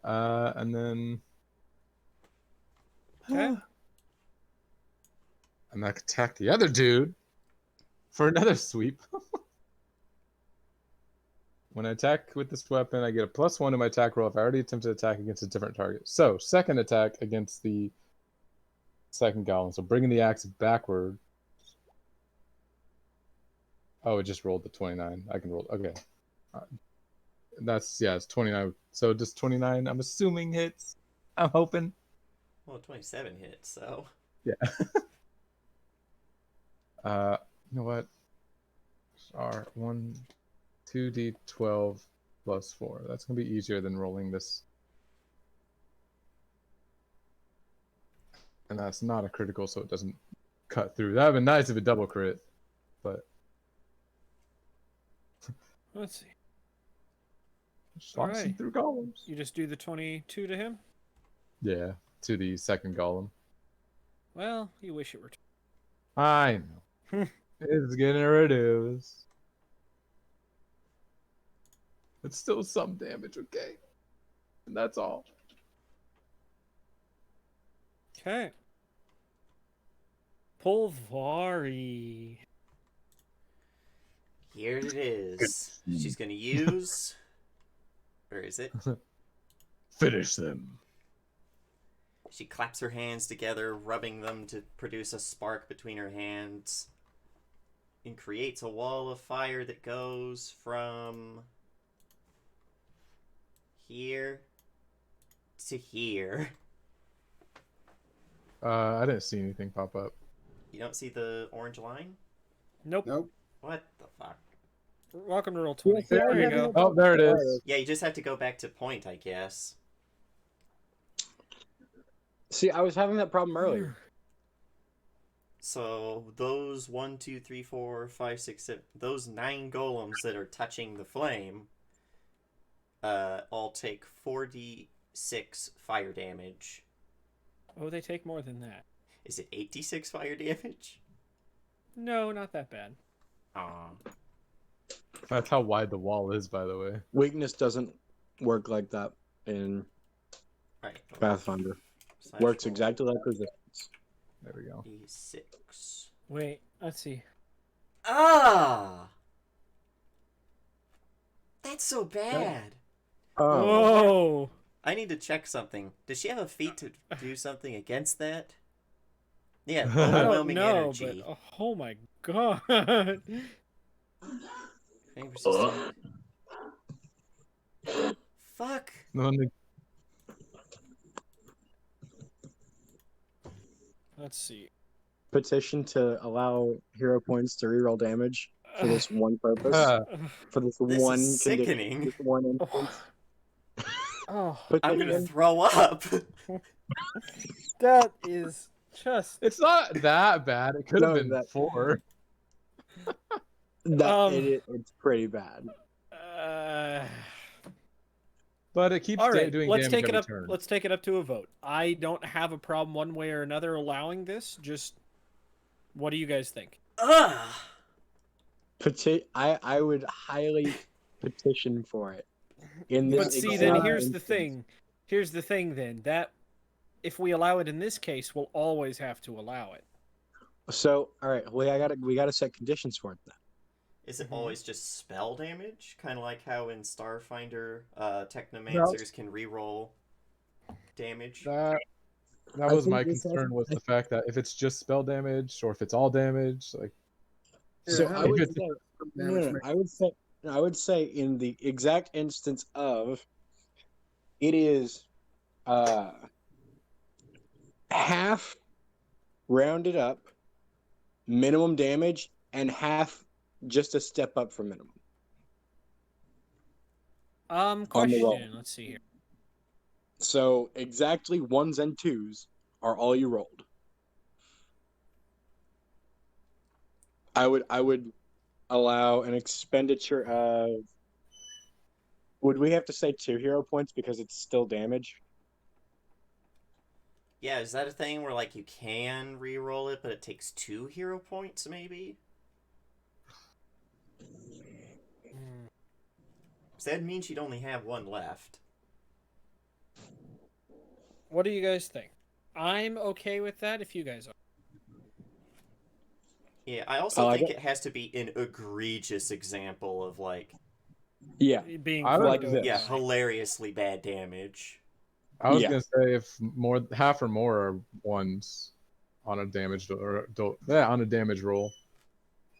And then. Okay. I'm gonna attack the other dude for another sweep. When I attack with this weapon, I get a +1 to my attack roll if I already attempted to attack against a different target. So, second attack against the second golem. So, bringing the axe backward. Oh, it just rolled the 29. I can roll. Okay. It's 29. So, just 29, I'm assuming hits. I'm hoping. Well, 27 hits, so. Yeah. You know what? R 2d12 plus 4. That's gonna be easier than rolling this. And that's not a critical, so it doesn't cut through. That'd be nice if it double crit, but Let's see. slicing through golems. You just do the 22 to him? Yeah. to the second golem. Well, you wish it were. I know. It's getting reduced. It's still some damage, okay? And that's all. Okay. Pulvari. Here it is. She's gonna use. Where is it? Finish them. She claps her hands together, rubbing them to produce a spark between her hands, and creates a wall of fire that goes from here to here. I didn't see anything pop up. You don't see the orange line? Nope. Nope. What the fuck? Welcome to Roll20. Yeah, There you yeah, go. Oh, there it is. Yeah, you just have to go back to point, I guess. See, I was having that problem earlier. So those 1, 2, 3, 4, 5, 6, 7, those 9 golems that are touching the flame, all take 4d6 fire damage. Oh, they take more than that. Is it 8d6 fire damage? No, not that bad. Aw. That's how wide the wall is, by the way. Weakness doesn't work like that in Right. Pathfinder. Slash Works roll exactly like resistance. There we go. d6. Wait, let's see. Ah! That's so bad. Oh, Whoa! I need to check something. Does she have a feat to do something against that? Yeah, I don't overwhelming know, energy. but oh my god. Flame resistant. Fuck. No, Let's see. petition to allow hero points to reroll damage for this one purpose. For this, This one is condition. sickening. This one instance. Oh, I'm gonna Petition- throw up. that is just. it's not that bad. It could have No, been that- 4. It's pretty bad. But it keeps All right, doing let's damage take it every up. turn. Let's take it up to a vote. I don't have a problem one way or another allowing this. Just, what do you guys think? Ugh. I would highly petition for it. In this But see, exact then here's the instance. thing. Here's the thing. Then that, if we allow it in this case, we'll always have to allow it. So, all right, we gotta set conditions for it then. Is it always just spell damage? Kind of like how in Starfinder, Technomancers can reroll damage? That I was think my this has- concern, was the fact that if it's just spell damage or if it's all damage, like So Yeah, I would it's- say, damage make- I would say in the exact instance of it is half rounded up minimum damage and half just a step up from minimum. On the Question. roll. Let's see here. So exactly 1s and 2s are all you rolled. I would allow an expenditure of. Would we have to say 2 hero points because it's still damage? Yeah, is that a thing where like you can reroll it, but it takes 2 hero points maybe? Hmm. Does that mean she'd only have 1 left? What do you guys think? I'm okay with that. If you guys are. Yeah, I also I think get- it has to be an egregious example of like, Yeah. Being I would forced like to this. yeah, apply. hilariously bad damage. I was Yeah. gonna say if more half or more are 1s on a damage on a damage roll,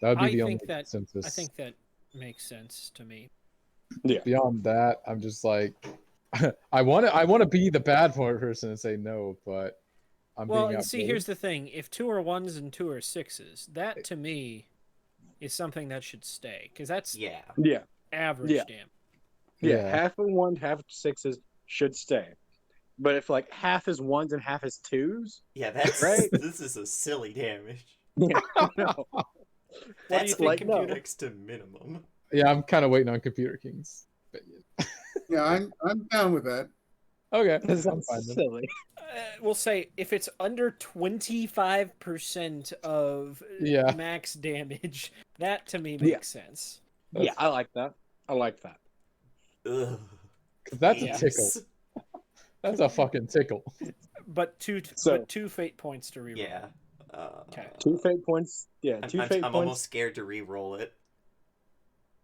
that would be I the think only that- consensus. I think that makes sense to me. Beyond that, I'm just like, I want to be the bad person and say no, but I'm Well, being and see, outvoted. here's the thing: if 2 are 1s and 2 are 6s, that to me is something that should stay because that's Yeah. Yeah. average Yeah. damage. Yeah. Half of 1, half of 6s should stay. But if like half is 1s and half is 2s, Yeah, that's Right. This is a silly damage. no. What do you That's think, like, computer? no. next to minimum. Yeah, I'm kind of waiting on Computer King's opinion. Yeah, I'm down with that. Okay, That's I'm fine then. silly. We'll say if it's under 25% of Yeah. max damage, that to me Yeah. makes sense. Yeah, I like that. I like that. Ugh. 'Cause that's a Yeah. tickle. Please. That's a fucking tickle. But So- two fate points to reroll. Yeah. Okay. 2 fate points. Yeah, I'm, 2 I'm, fate I'm points. almost scared to re-roll it.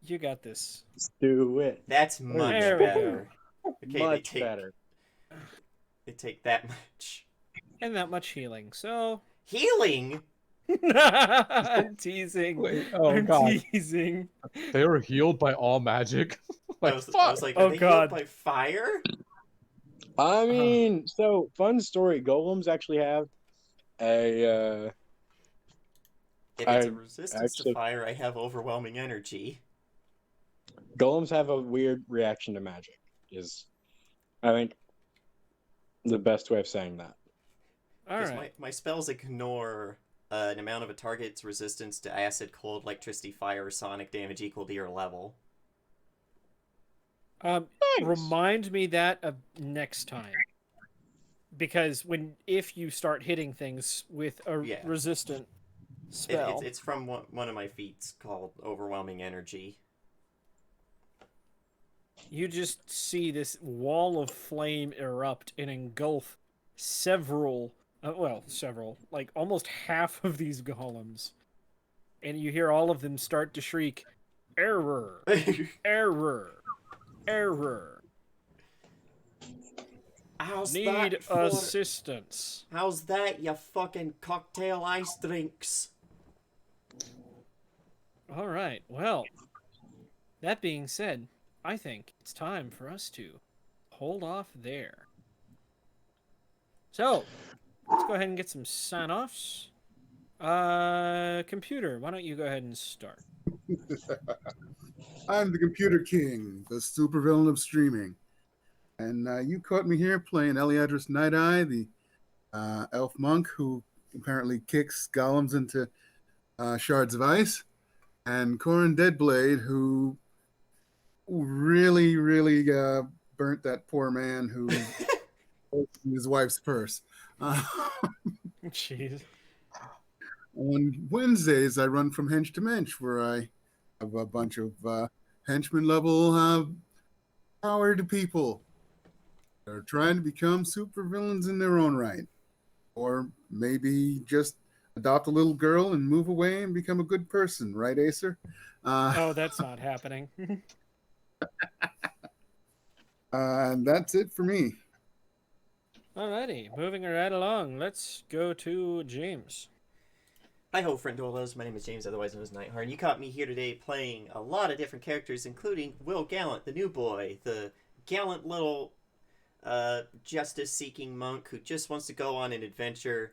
You got this. Let's do it. That's There much There we go. better. Okay, Much better. They take that much. And that much healing. So Healing? I'm teasing. Wait, oh I'm god. teasing. They were healed by all magic. I Like, was fuck. like, Oh, are they God. healed by fire? I mean, so fun story. Golems actually have a. If it's a I resistance to actually- fire, I have overwhelming energy. Golems have a weird reaction to magic. Is, I think, the best way of saying that. All Because right. my spells ignore an amount of a target's resistance to acid, cold, electricity, fire, or sonic damage equal to your level. Nice. Remind me that of next time. Because if you start hitting things with a Yeah. resistant spell, It's from one of my feats called Overwhelming Energy. you just see this wall of flame erupt and engulf several, like almost half of these golems. And you hear all of them start to shriek, "Error! Error! Error! How's Need that for... assistance." How's that, you fucking cocktail ice drinks? All right, well, that being said, I think it's time for us to hold off there. So, let's go ahead and get some sign-offs. Computer, why don't you go ahead and start? I'm the Computer King, the supervillain of streaming. And you caught me here playing Eliadris Night Eye, the elf monk who apparently kicks golems into shards of ice, and Corin Deadblade, who really, really burnt that poor man who opened his wife's purse. Jeez. On Wednesdays, I run from hench to mensch, where I have a bunch of henchman level powered people that are trying to become supervillains in their own right. Or maybe just adopt a little girl and move away and become a good person, right, Acer? Oh, that's not happening. And that's it for me. Alrighty, moving right along. Let's go to James. Hi ho, friendolas. My name is James, otherwise known as Nightheart, and you caught me here today playing a lot of different characters, including Will Gallant, the new boy, the gallant little justice-seeking monk who just wants to go on an adventure.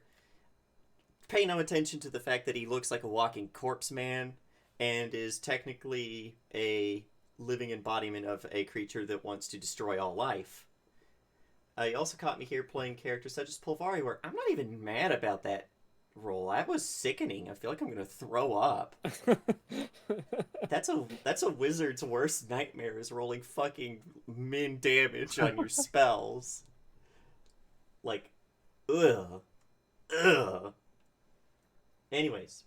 Pay no attention to the fact that he looks like a walking corpse man and is technically a living embodiment of a creature that wants to destroy all life. You also caught me here playing characters such as Pulvari, where I'm not even mad about that roll. That was sickening. I feel like I'm gonna throw up. That's a wizard's worst nightmare, is rolling fucking min damage on your spells. Like, ugh. Anyways,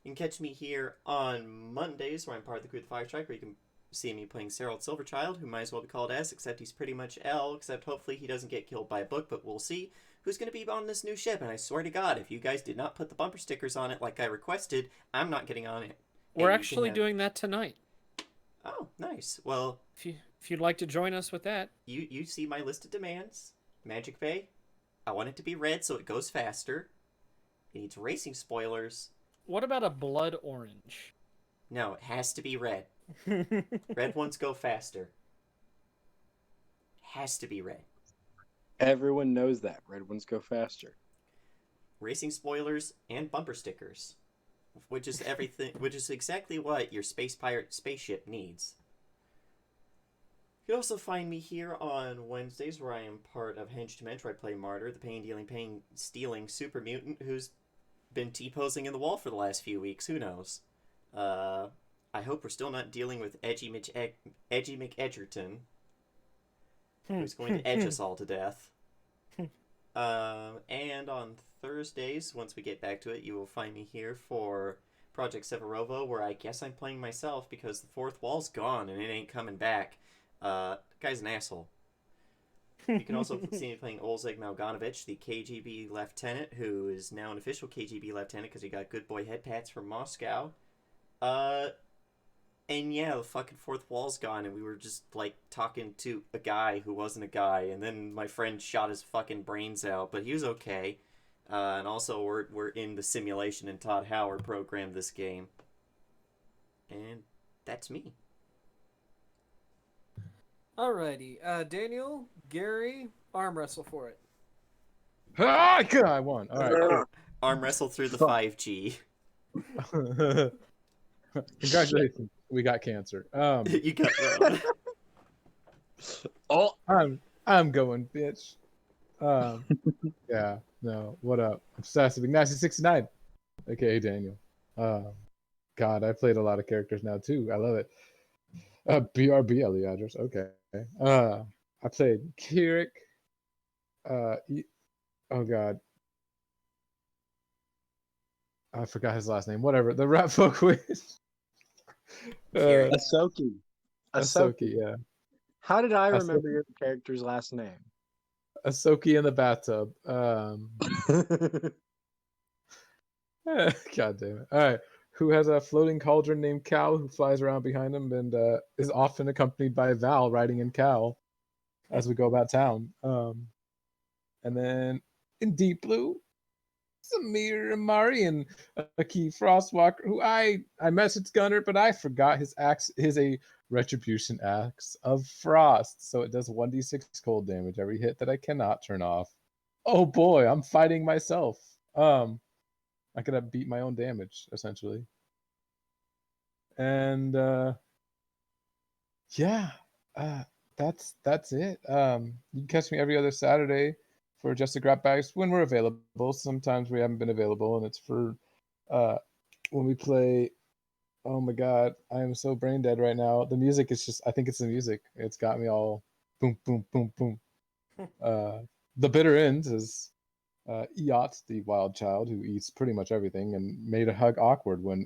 you can catch me here on Mondays, where I'm part of the crew of the Fire Strike, where you can see me playing Serald Silverchild, who might as well be called S, except he's pretty much L, except hopefully he doesn't get killed by a book, but we'll see. Who's going to be on this new ship, and I swear to God, if you guys did not put the bumper stickers on it like I requested, I'm not getting on it. We're And you actually can have- doing that tonight. Oh, nice. Well, If you'd like to join us with that. you see my list of demands. Magic Bay, I want it to be red so it goes faster. It needs racing spoilers. What about a blood orange? No, it has to be red. Red ones go faster. Has to be red. Everyone knows that. Red ones go faster. Racing spoilers and bumper stickers, which is everything. Which is exactly what your space pirate spaceship needs. You can also find me here on Wednesdays, where I am part of Hench to Mensch, where I play Martyr, the pain-dealing, pain-stealing super mutant who's been T-posing in the wall for the last few weeks. Who knows? I hope we're still not dealing with Edgy McEdgerton. who's going to edge us all to death. And on Thursdays, once we get back to it, you will find me here for Project Severovo, where I guess I'm playing myself because the fourth wall's gone and it ain't coming back. Guy's an asshole. You can also see me playing Oleg Malganovich, the KGB lieutenant, who is now an official KGB lieutenant because he got good boy head pats from Moscow. And yeah, the fucking fourth wall's gone, and we were just, like, talking to a guy who wasn't a guy, and then my friend shot his fucking brains out, but he was okay. And also, we're in the simulation, and Todd Howard programmed this game. And that's me. Alrighty, Daniel, Gary, arm wrestle for it. Ah, good, I won. All right, Arm wrestle through the 5G. cool. Congratulations, we got cancer. You got Ron. Oh, I'm going, bitch. Yeah, no, what up? Obsessive Ignacy 69, aka Daniel. God, I played a lot of characters now too. I love it. BRB Eliadris, okay. I played Kirik. Oh god, I forgot his last name. Whatever. The rat folk with Ahsoki. Ahsoki, yeah. How did I Ahsoki. remember your character's last name? Ahsoki in the bathtub. God damn it. All right. Who has a floating cauldron named Cal who flies around behind him and is often accompanied by Val riding in Cal as we go about town. And then in Deep Blue, Samir Amari and Key Frostwalker, who I messaged Gunner, but I forgot his axe is a retribution axe of frost. So it does 1d6 cold damage every hit that I cannot turn off. Oh boy, I'm fighting myself. I could have beat my own damage, essentially. And yeah, that's it. You can catch me every other Saturday for Just a Grab Bags when we're available. Sometimes we haven't been available, and it's for when we play. Oh my god, I am so brain dead right now. The music is just, I think it's the music. It's got me all boom, boom, boom, boom. The Bitter Ends is Eot, the wild child who eats pretty much everything and made a hug awkward when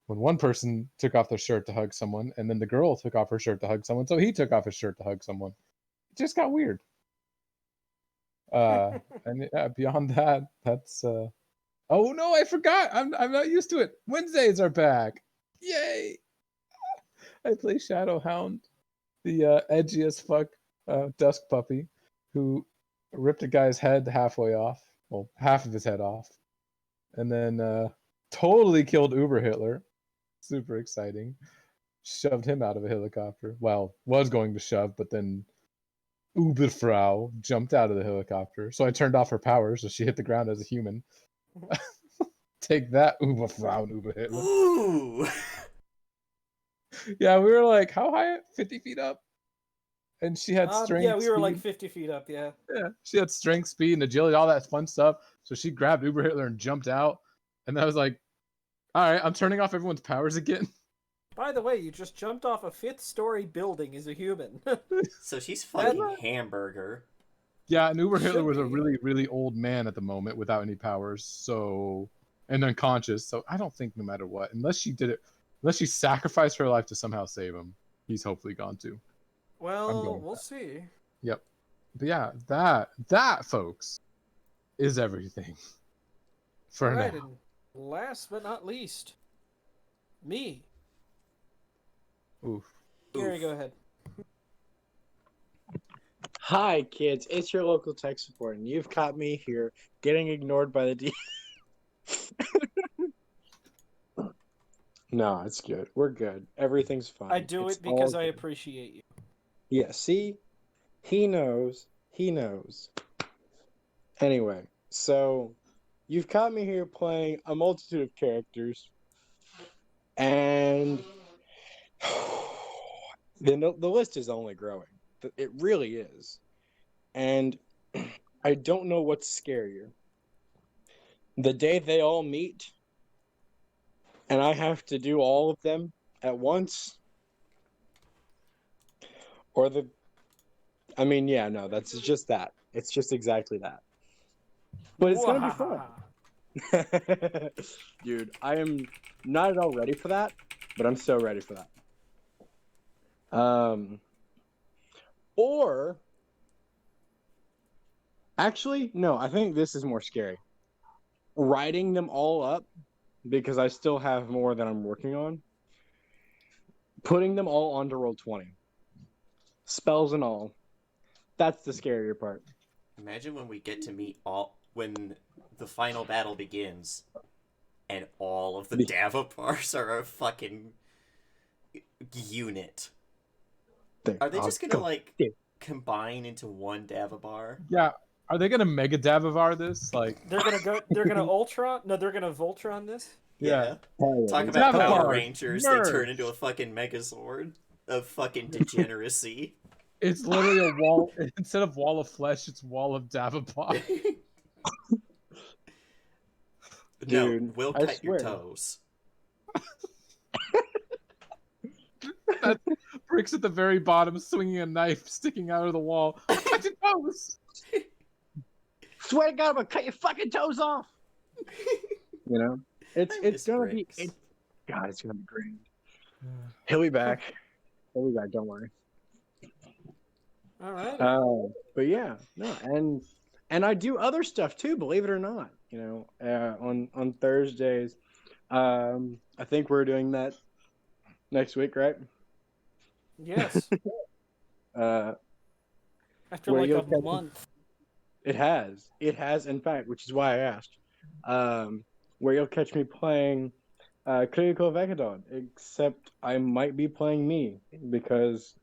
one person took off their shirt to hug someone and then the girl took off her shirt to hug someone, so he took off his shirt to hug someone. It just got weird. And yeah, beyond that, that's oh no, I forgot. I'm not used to it. Wednesdays are back. Yay! I play Shadowhound, the edgiest fuck dusk puppy who ripped a guy's head halfway off, well, half of his head off, and then totally killed Uber Hitler. Super exciting. Shoved him out of a helicopter. Well, was going to shove, but then Uberfrau jumped out of the helicopter. So I turned off her powers, so she hit the ground as a human. Take that, Uberfrau and Uber Hitler. Ooh! Yeah, we were like, how high? 50 feet up? And she had strength. Yeah, we were like speed. 50 feet up, yeah. Yeah, she had strength, speed, and agility, all that fun stuff. So she grabbed Uber Hitler and jumped out. And I was like, all right, I'm turning off everyone's powers again. By the way, you just jumped off a 5th-story building as a human. So she's fucking Hamburger. Yeah, and Uber Hitler Should was a be. really, really old man at the moment without any powers, so, and unconscious. So I don't think no matter what, unless she sacrificed her life to somehow save him, he's hopefully gone too. Well, we'll see. Yep. But yeah, that folks is everything for All right, now. and last but not least, me. Oof. Gary, go ahead. Hi, kids. It's your local tech support, and you've caught me here getting ignored by the D. No, it's good. We're good. Everything's fine. I do It's it because all I good. appreciate you. Yeah, see? He knows. He knows. Anyway, so you've caught me here playing a multitude of characters, and the list is only growing. It really is. And I don't know what's scarier. The day they all meet, and I have to do all of them at once, or the I mean, yeah, no, that's just that. It's just exactly that. But it's gonna be fun. Dude, I am not at all ready for that, but I'm so ready for that. Or actually, no, I think this is more scary. Writing them all up because I still have more that I'm working on. Putting them all onto Roll20. Spells and all. That's the scarier part. Imagine when we get to meet when the final battle begins, and all of the Davapars are a fucking unit. Are they just gonna like combine into one Davapar? Yeah. Are they gonna Mega Davivar this? Like, They're gonna Ultron. No, they're gonna Voltron this. Yeah. Hell Talk yeah. about Power Davapar, Rangers. merge. They turn into a fucking Megazord of fucking degeneracy. it's literally a wall. Instead of wall of flesh, it's wall of Davivar. No, Dude, we'll I cut your swear. toes. Bricks at the very bottom, swinging a knife, sticking out of the wall. Cut your toes! Swear to God, I'm gonna cut your fucking toes off. You know, it's I miss gonna Bricks. be. God, it's gonna be great. He'll be back. He'll be back. Don't worry. All right. But yeah, no, and I do other stuff too. Believe it or not, you know, on Thursdays. I think we're doing that next week, right? Yes. Uh, After where like you'll a catch- month. It has, in fact, which is why I asked. Where you'll catch me playing Critical Vecadon, except I might be playing me because,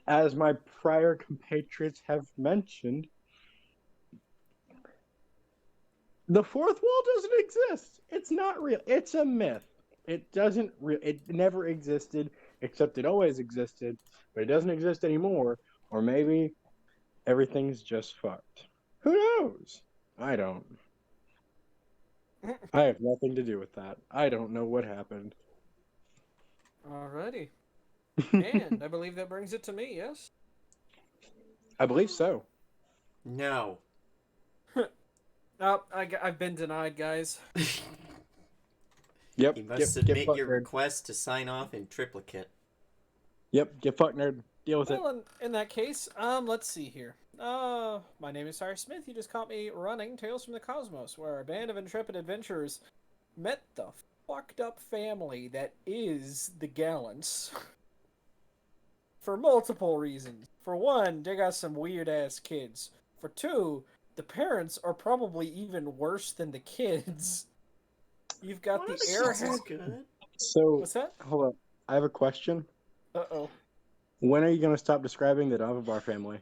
as my prior compatriots have mentioned, the fourth wall doesn't exist. It's not real. It's a myth. It doesn't. It never existed, except it always existed, but it doesn't exist anymore. Or maybe everything's just fucked. Who knows? I don't. I have nothing to do with that. I don't know what happened. Alrighty. And I believe that brings it to me. Yes. I believe so. No. Oh, I've been denied, guys. Yep. You must Get submit fucked, your nerd. request to sign off in triplicate. Yep. Get fucked, nerd. Deal with it. Well, in that case, let's see here. My name is Cyrus Smith. You just caught me running Tales from the Cosmos, where a band of intrepid adventurers met the fucked up family that is the Gallants. For multiple reasons. For one, they got some weird ass kids. For two, the parents are probably even worse than the kids. You've got One the of the kids airhead. is good. So, What's that? hold up. I have a question. Uh-oh. When are you going to stop describing the Davabar family?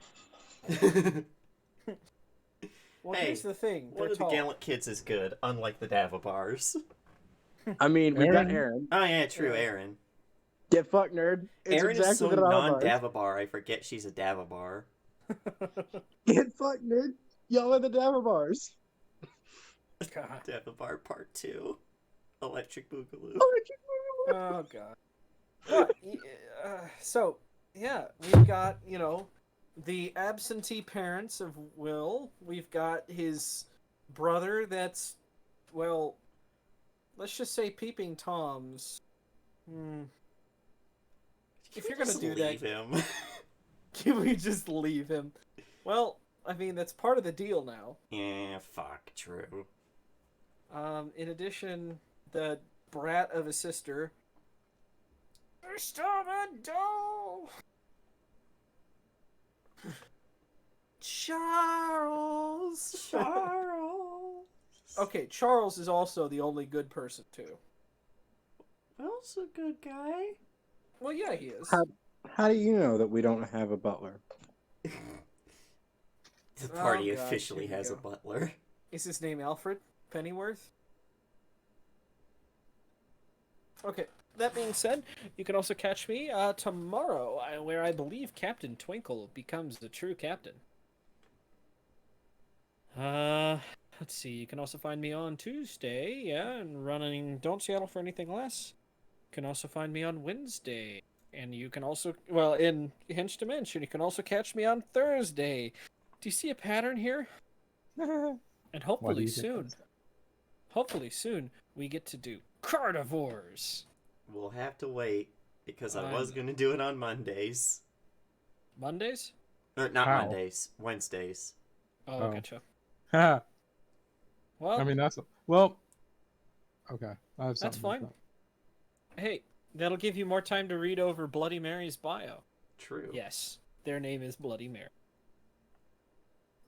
Well, Hey, here's the thing. One They're of the tall. Gallant kids is good, unlike the Davapars. I mean, we got Aaron? Aaron. Oh yeah, true, Yeah. Aaron. Get fucked, nerd. It's Aaron exactly is so the Davabars. non-Davabar, I forget she's a Davabar. Get fucked, nerd. Y'all are the Davabars. God. Davabar Part 2. Electric Boogaloo. Oh god. But so yeah, we've got the absentee parents of Will. We've got his brother. That's let's just say Peeping Tom's. If you're gonna Just do leave that, him. can we just leave him? Well, I mean that's part of the deal now. Yeah, fuck, true. In addition, the brat of a sister. Mr. Mendo! Charles! Charles. Okay, Charles is also the only good person, too. Will's a good guy. Well, yeah, he is. How do you know that we don't have a butler? The party Oh, God, officially here we has a go. butler. Is his name Alfred Pennyworth? Okay, that being said, you can also catch me tomorrow, where I believe Captain Twinkle becomes the true captain. Let's see, you can also find me on Tuesday, and running Don't Settle for Anything Less. You can also find me on Wednesday, And you can also, well, in Hinge Dimension, you can also catch me on Thursday. Do you see a pattern here? And Why do hopefully you think soon, we get to do carnivores. We'll have to wait because I was I'm- gonna do it on Mondays. Mondays? Or not How? Mondays, Wednesdays. Oh, Oh. gotcha. I Well, mean, well. Okay, I have that's something. fine. Hey, that'll give you more time to read over Bloody Mary's bio. True. Yes, their name is Bloody Mary.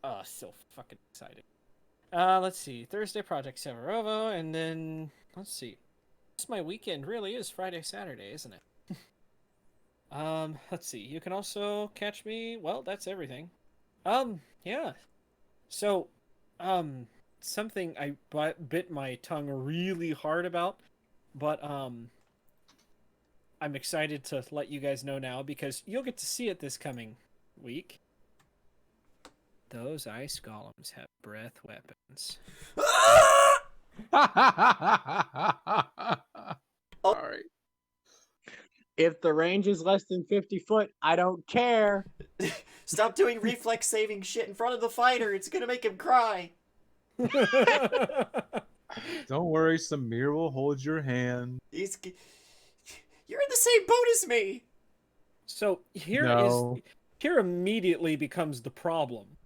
Oh, so fucking exciting. Let's see. Thursday, Project Severovo, and then, let's see. This my weekend really is Friday, Saturday, isn't it? Let's see. You can also catch me, well, that's everything. Yeah. So, something I bit my tongue really hard about, but, I'm excited to let you guys know now because you'll get to see it this coming week. Those ice golems have breath weapons. Sorry. If the range is less than 50 foot, I don't care. Stop doing reflex saving shit in front of the fighter. It's gonna make him cry. Don't worry, Samir will hold your hand. You're in the same boat as me. So No. here immediately becomes the problem.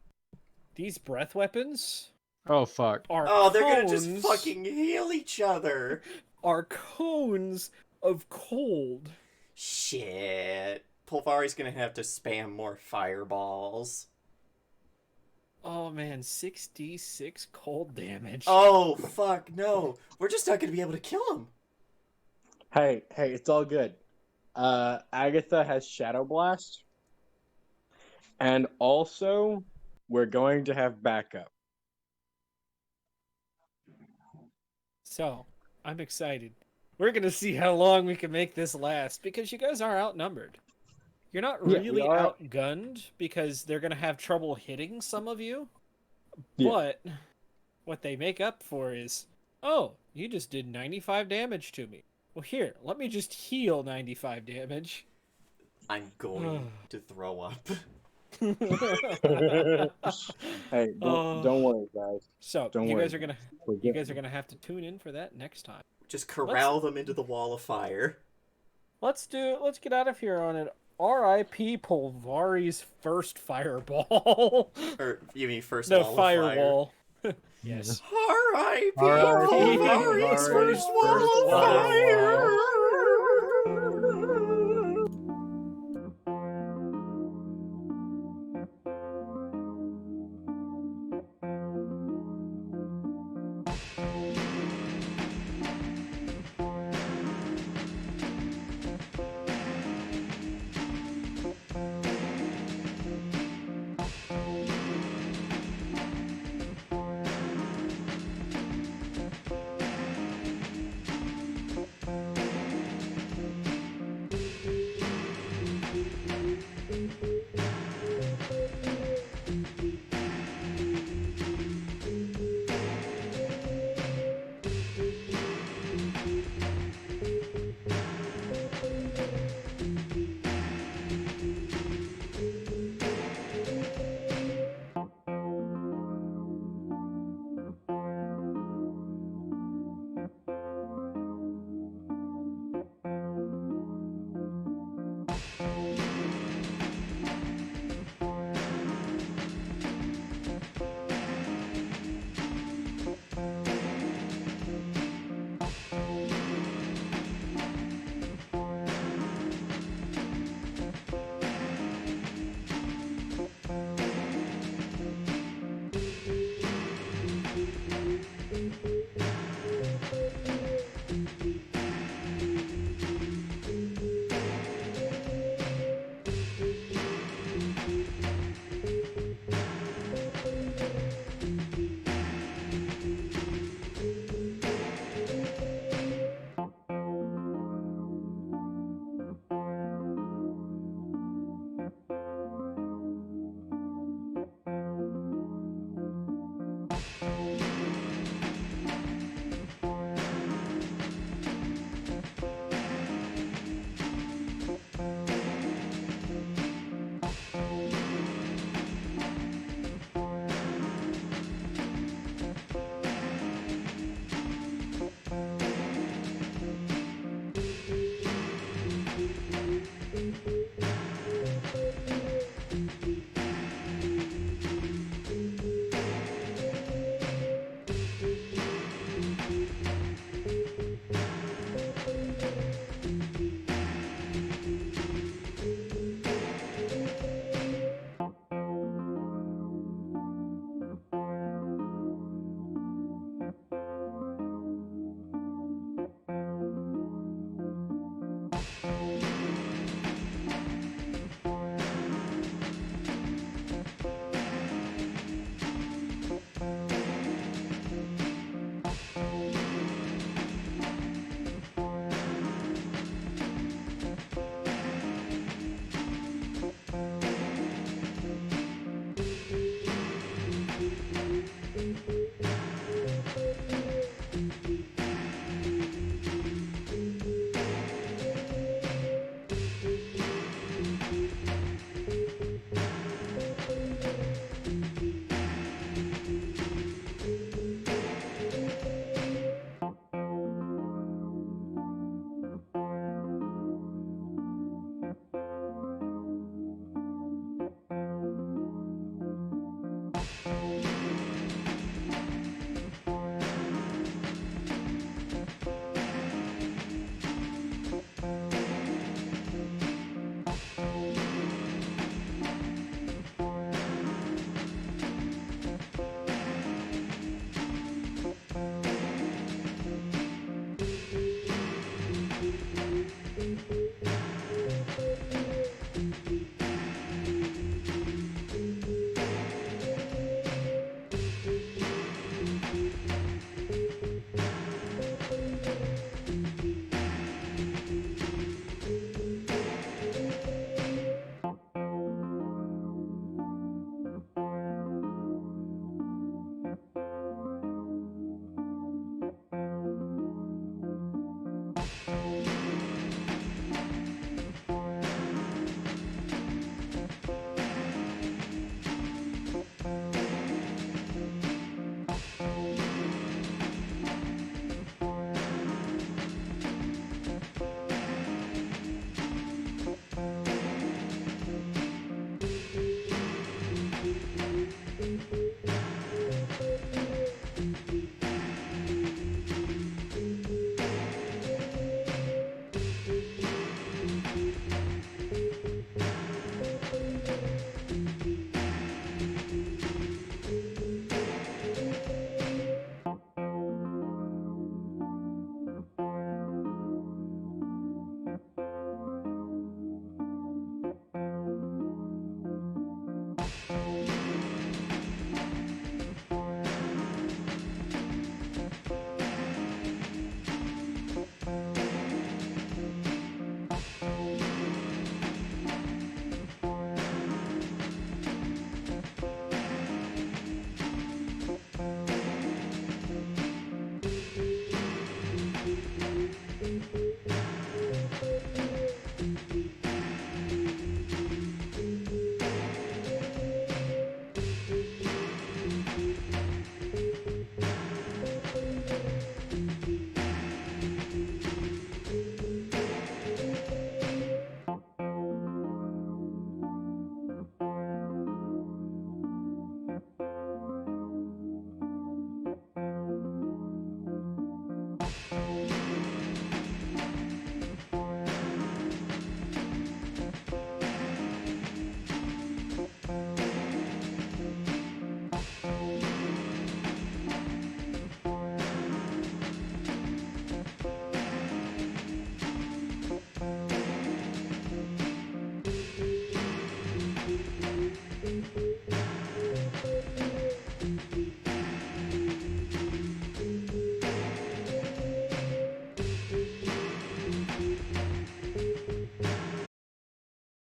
These breath weapons Oh fuck. are Oh, they're gonna just cones- fucking heal each other. are cones of cold. Shit. Pulvari's gonna have to spam more fireballs. Oh man, 6d6 cold damage. Oh, fuck, no. We're just not gonna be able to kill him. Hey, it's all good. Agatha has Shadow Blast. And also, we're going to have backup. So, I'm excited. We're going to see how long we can make this last because you guys are outnumbered. You're not Yeah, we really are. outgunned because they're going to have trouble hitting some of you. Yeah. But what they make up for is, oh, you just did 95 damage to me. Well, here, let me just heal 95 damage. I'm going to throw up. Hey, don't worry, guys. So, Don't you worry. guys are going to We're you good. guys are going to have to tune in for that next time. Just corral them into the wall of fire. Let's get out of here on an R.I.P. Pulvari's first fireball. Or, you mean first No, wall of fire? firewall. Yes. R.I.P. R.I.P. Pulvari's first wall of fire!